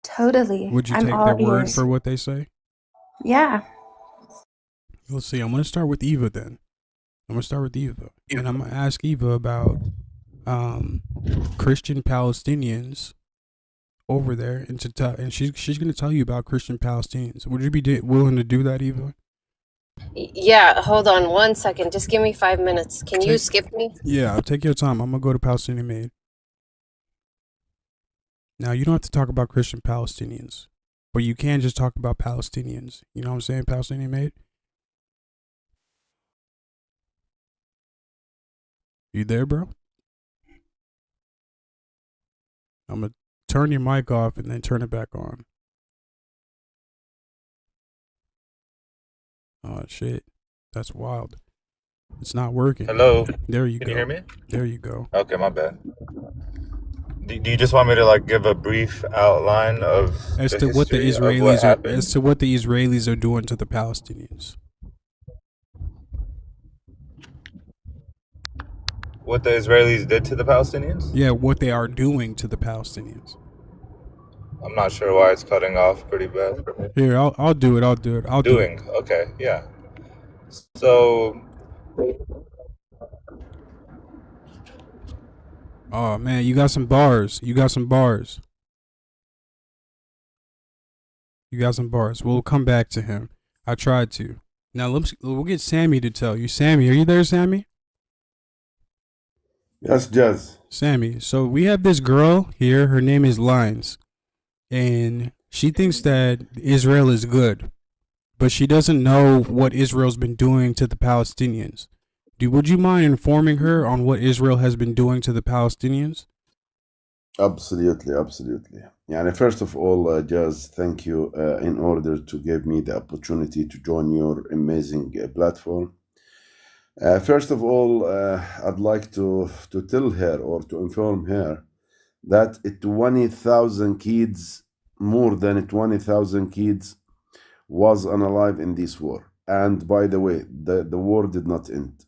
Speaker 13: Totally.
Speaker 1: Would you
Speaker 13: I'm
Speaker 1: take
Speaker 13: all
Speaker 1: their word
Speaker 13: ears.
Speaker 1: for what they say?
Speaker 13: Yeah.
Speaker 1: Let's see. I'm going to start with Eva then. I'm going to start with Eva. And I'm going to ask Eva about Christian Palestinians over there, and she's going to tell you about Christian Palestinians. Would you be willing to do that, Eva?
Speaker 15: Yeah, hold on 1 second. Just give me 5 minutes. Can you skip me?
Speaker 1: Yeah, take your time. I'm going to go to Palestinian Maid. Now, you don't have to talk about Christian Palestinians, but you can just talk about Palestinians. You know what I'm saying, Palestinian Maid? You there, bro? I'm going to turn your mic off and then turn it back on. Oh, shit. That's wild. It's not working.
Speaker 3: Hello.
Speaker 1: There you
Speaker 3: Can
Speaker 1: go.
Speaker 3: you hear me?
Speaker 1: There you go.
Speaker 3: Okay, my bad. Do you just want me to like give a brief outline of
Speaker 1: As
Speaker 3: the
Speaker 1: to what the
Speaker 3: history of what
Speaker 1: Israelis are,
Speaker 3: happened?
Speaker 1: as to what the Israelis are doing to the Palestinians.
Speaker 3: What the Israelis did to the Palestinians?
Speaker 1: Yeah, what they are doing to the Palestinians.
Speaker 3: I'm not sure why it's cutting off pretty bad for me.
Speaker 1: Here, I'll do it. I'll do it. I'll do it.
Speaker 3: Okay, yeah. So
Speaker 1: Oh man, you got some bars. You got some bars. You got some bars. We'll come back to him. I tried to. Now we'll get Sammy to tell you. Sammy, are you there, Sammy?
Speaker 17: Yes, Jazz.
Speaker 1: Sammy. So we have this girl here. Her name is Lines, and she thinks that Israel is good, but she doesn't know what Israel's been doing to the Palestinians. Would you mind informing her on what Israel has been doing to the Palestinians?
Speaker 17: Absolutely, absolutely. Yani first of all, Jazz, thank you in order to give me the opportunity to join your amazing platform. First of all, I'd like to tell her or to inform her that 20,000 kids, more than 20,000 kids, was unalive in this war. And by the way, the war did not end.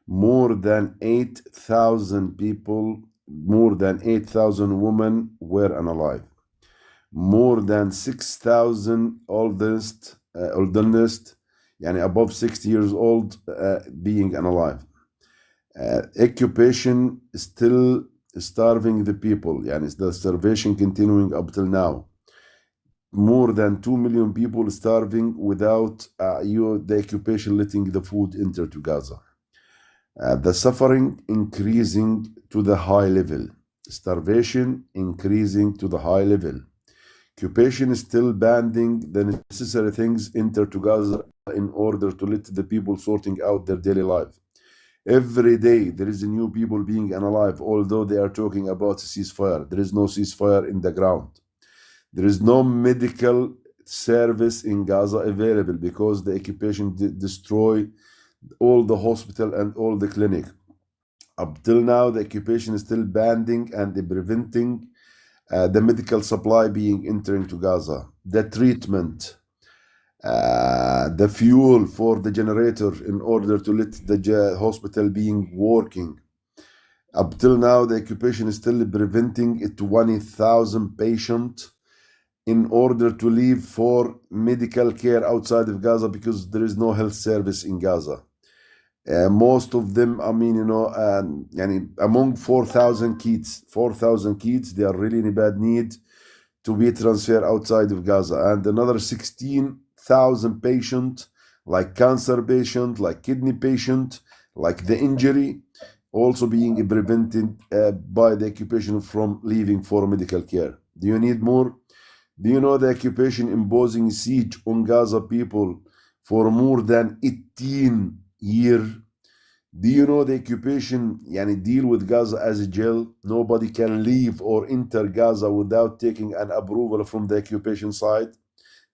Speaker 17: More than 8,000 people, more than 8,000 women were unalive. More than 6,000 oldest, yani above 60 years old, being unalive. Occupation still starving the people, yani the starvation continuing up till now. More than 2 million people starving without the occupation letting the food enter to Gaza. The suffering increasing to the high level. Starvation increasing to the high level. Occupation is still banning the necessary things enter to Gaza in order to let the people sorting out their daily life. Every day there is a new people being unalive, although they are talking about a ceasefire. There is no ceasefire in the ground. There is no medical service in Gaza available because the occupation destroy all the hospital and all the clinic. Up till now, the occupation is still banning and preventing the medical supply being entering to Gaza. The treatment, the fuel for the generator in order to let the hospital being working. Up till now, the occupation is still preventing 20,000 patients in order to leave for medical care outside of Gaza because there is no health service in Gaza. Most of them, I mean, among 4,000 kids, they are really in a bad need to be transferred outside of Gaza. And another 16,000 patients, like cancer patient, like kidney patient, like the injury, also being prevented by the occupation from leaving for medical care. Do you need more? Do you know the occupation imposing siege on Gaza people for more than 18 years? Do you know the occupation yani deal with Gaza as a jail? Nobody can leave or enter Gaza without taking an approval from the occupation side.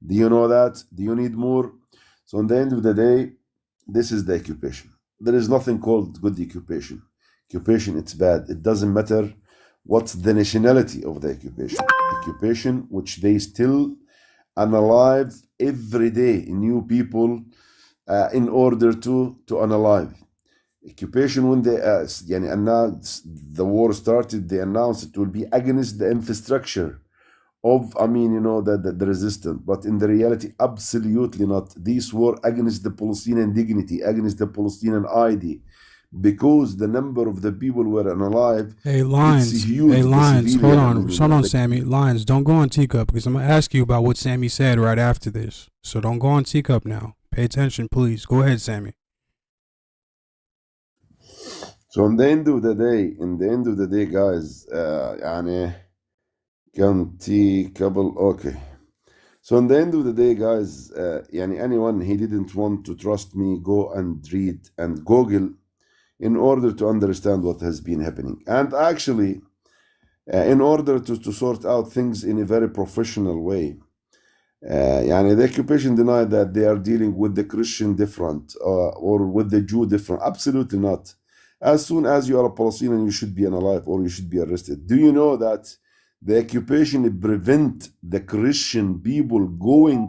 Speaker 17: Do you know that? Do you need more? So, in the end of the day, this is the occupation. There is nothing called good occupation. Occupation, it's bad. It doesn't matter what's the nationality of the occupation. Occupation, which they still unalive every day new people in order to unalive. Occupation, when they announced the war started, they announced it will be against the infrastructure of, the resistance. But in the reality, absolutely not. These were against the Palestinian dignity, against the Palestinian ID, because the number of the people were unalive.
Speaker 1: Hey,
Speaker 17: It's
Speaker 1: Lines.
Speaker 17: huge.
Speaker 1: Hey,
Speaker 17: The
Speaker 1: Lines. Hold
Speaker 17: civilian,
Speaker 1: on, Sammy. Lines, don't go on Teacup because I'm gonna ask you about what Sammy said right after this. So don't go on Teacup now. Pay attention, please. Go ahead, Sammy.
Speaker 17: So in the end of the day, guys, يعني couple. Okay. So in the end of the day, guys, anyone he didn't want to trust me, go and read and Google in order to understand what has been happening. And actually, in order to sort out things in a very professional way, the occupation denied that they are dealing with the Christian different or with the Jew different. Absolutely not. As soon as you are a Palestinian, you should be unalive or you should be arrested. Do you know that the occupation prevent the Christian people going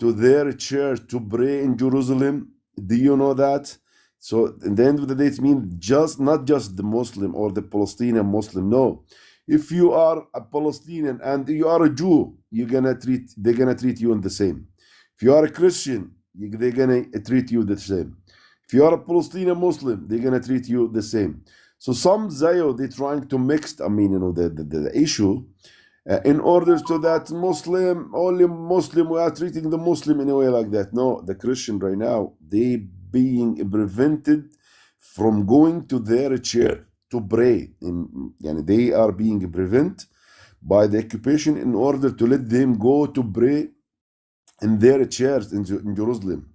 Speaker 17: to their church to pray in Jerusalem? Do you know that? So at the end of the day, it means not just the Muslim or the Palestinian Muslim. No, if you are a Palestinian and you are a Jew, they're gonna treat you in the same. If you are a Christian, they're gonna treat you the same. If you are a Palestinian Muslim, they're gonna treat you the same. So some Zayo, they're trying to mix, the issue in order to that only Muslim, we are treating the Muslim in a way like that. No, the Christian right now, they being prevented from going to their church to pray. They are being prevented by the occupation in order to let them go to pray in their church in Jerusalem,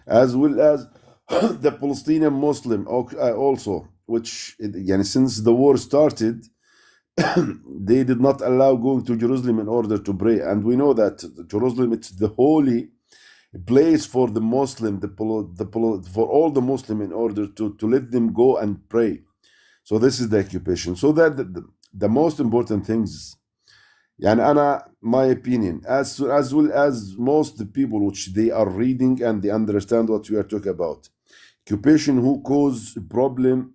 Speaker 17: as well as the Palestinian Muslim also, which since the war started, they did not allow going to Jerusalem in order to pray. And we know that Jerusalem, it's the holy place for the Muslim, for all the Muslim, in order to let them go and pray. So this is the occupation. So that the most important things, my opinion, as well as most the people which they are reading and they understand what we are talking about, occupation who cause problem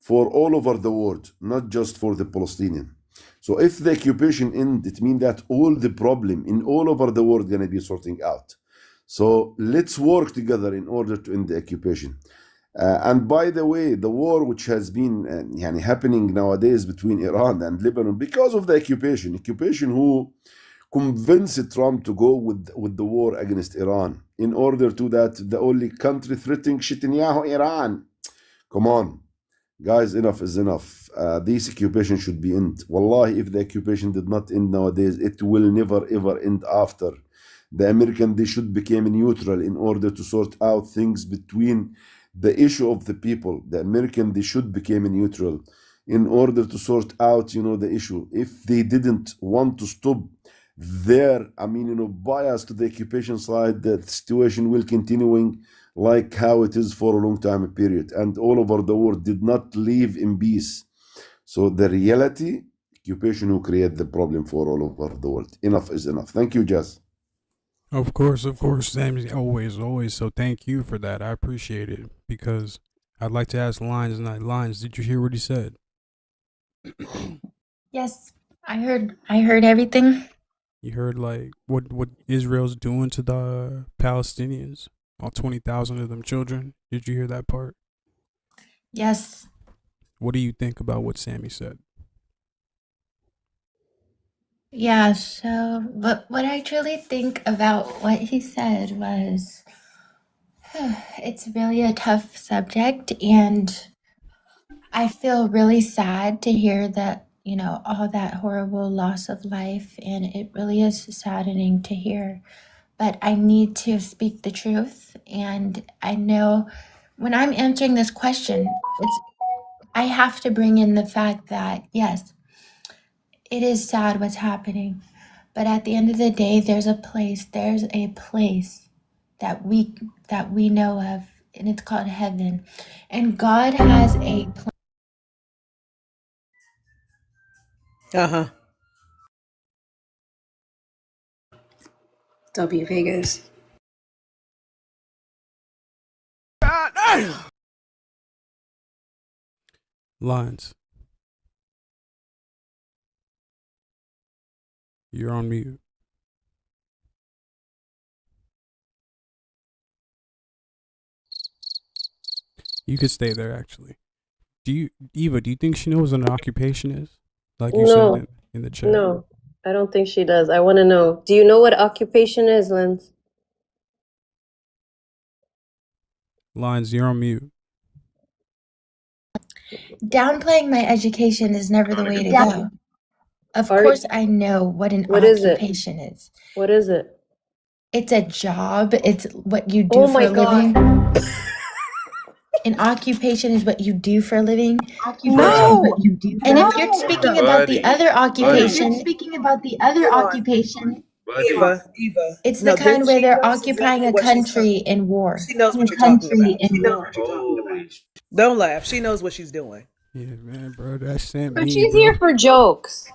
Speaker 17: for all over the world, not just for the Palestinian. So if the occupation end, it means that all the problem in all over the world gonna be sorting out. So let's work together in order to end the occupation. And by the way, the war which has been happening nowadays between Iran and Lebanon because of the occupation who convinced Trump to go with the war against Iran in order to that the only country threatening Netanyahu, Iran. Come on. Guys, enough is enough. This occupation should be end. Wallahi, if the occupation did not end nowadays, it will never ever end after. The American, they should become neutral in order to sort out things between the issue of the people. The American, they should become neutral in order to sort out, the issue. If they didn't want to stop their, bias to the occupation side, the situation will continuing like how it is for a long time period, and all over the world did not live in peace. So the reality, occupation will create the problem for all over the world. Enough is enough. Thank you, Jazz.
Speaker 1: Of course, Sammy. Always. So thank you for that. I appreciate it because I'd like to ask Lines, did you hear what he said?
Speaker 4: Yes, I heard everything.
Speaker 1: You heard like what Israel's doing to the Palestinians? All 20,000 of them children. Did you hear that part?
Speaker 4: Yes.
Speaker 1: What do you think about what Sammy said?
Speaker 13: Yeah, so but what I truly think about what he said was it's really a tough subject, and I feel really sad to hear that, all that horrible loss of life, and it really is saddening to hear. But I need to speak the truth, and I know when I'm answering this question, I have to bring in the fact that, yes, it is sad what's happening. But at the end of the day, there's a place that we know of, and it's called heaven. And God has a plan.
Speaker 16: Uh-huh.
Speaker 15: W Vegas.
Speaker 1: Lines. You're on mute. You could stay there, actually. Eva, do you think she knows what an occupation is? Like you said
Speaker 15: No,
Speaker 1: in the chat.
Speaker 15: no, I don't think she does. I want to know. Do you know what occupation is, Lens?
Speaker 1: Lines, you're on mute.
Speaker 13: Downplaying my education is never the way to go. Of course, I know what an
Speaker 15: What is it?
Speaker 13: occupation is.
Speaker 15: What is it?
Speaker 13: It's a job. It's what you do
Speaker 15: Oh
Speaker 13: for
Speaker 15: my
Speaker 13: a living.
Speaker 15: God.
Speaker 13: An occupation is what you do for a living.
Speaker 15: No.
Speaker 13: And if you're speaking about the other occupation,
Speaker 16: Eva.
Speaker 13: it's
Speaker 16: No,
Speaker 13: the kind where
Speaker 16: she
Speaker 13: they're
Speaker 16: knows
Speaker 13: occupying
Speaker 16: exactly
Speaker 13: a
Speaker 16: what she's
Speaker 13: country
Speaker 16: talking.
Speaker 13: in war.
Speaker 16: She knows what you're talking about. Don't laugh. She knows what she's doing.
Speaker 1: Yeah, man, bro, that sent
Speaker 15: But
Speaker 1: me,
Speaker 15: she's
Speaker 1: bro.
Speaker 15: here for jokes.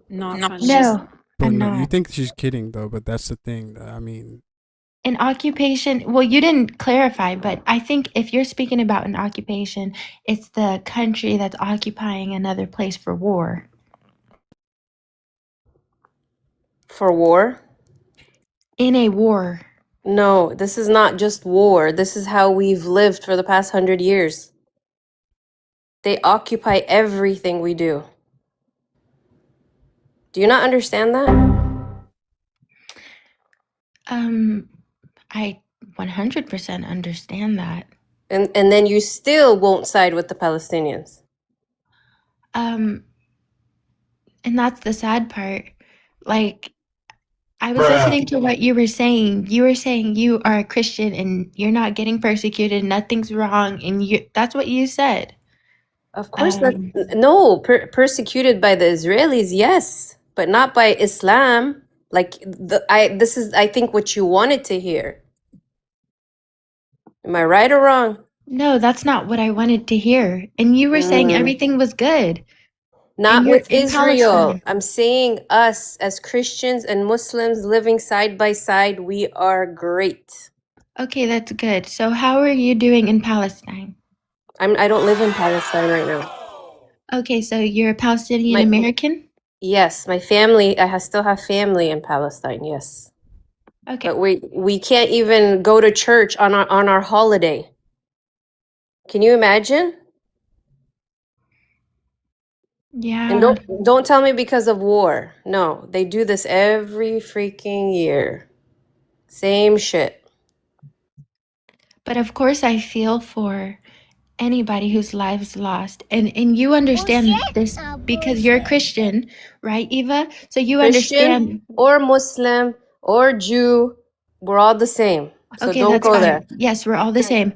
Speaker 2: Not funny.
Speaker 13: No,
Speaker 1: But
Speaker 13: I'm
Speaker 1: no, you
Speaker 13: not.
Speaker 1: think she's kidding though, but that's the thing. I mean,
Speaker 13: An occupation, well, you didn't clarify, but I think if you're speaking about an occupation, it's the country that's occupying another place for war.
Speaker 15: For war?
Speaker 13: In a war.
Speaker 15: No, this is not just war. This is how we've lived for the past 100 years. They occupy everything we do. Do you not understand that?
Speaker 13: I 100% understand that.
Speaker 15: And then you still won't side with the Palestinians.
Speaker 13: And that's the sad part. Like, I was listening to what you were saying. You were saying you are a Christian and you're not getting persecuted, nothing's wrong, and that's what you said.
Speaker 15: Of course not. No, persecuted by the Israelis, yes, but not by Islam. Like this is, I think, what you wanted to hear. Am I right or wrong?
Speaker 13: No, that's not what I wanted to hear. And you were saying everything was good.
Speaker 15: Not
Speaker 13: And you're
Speaker 15: with
Speaker 13: in
Speaker 15: Israel.
Speaker 13: Palestine.
Speaker 15: I'm saying us as Christians and Muslims living side by side, we are great.
Speaker 13: Okay, that's good. So how are you doing in Palestine?
Speaker 15: I don't live in Palestine right now.
Speaker 13: Okay, so you're a Palestinian American?
Speaker 15: Yes, my family, I still have family in Palestine, yes.
Speaker 13: Okay.
Speaker 15: But we can't even go to church on our holiday. Can you imagine?
Speaker 13: Yeah.
Speaker 15: And don't tell me because of war. No, they do this every freaking year. Same shit.
Speaker 13: But of course I feel for anybody whose lives lost. And you understand this because you're a Christian, right, Eva? So you
Speaker 15: Christian
Speaker 13: understand.
Speaker 15: or Muslim or Jew, we're all the same. So
Speaker 13: Okay,
Speaker 15: don't
Speaker 13: that's
Speaker 15: go
Speaker 13: fine.
Speaker 15: there.
Speaker 13: Yes, we're all the same.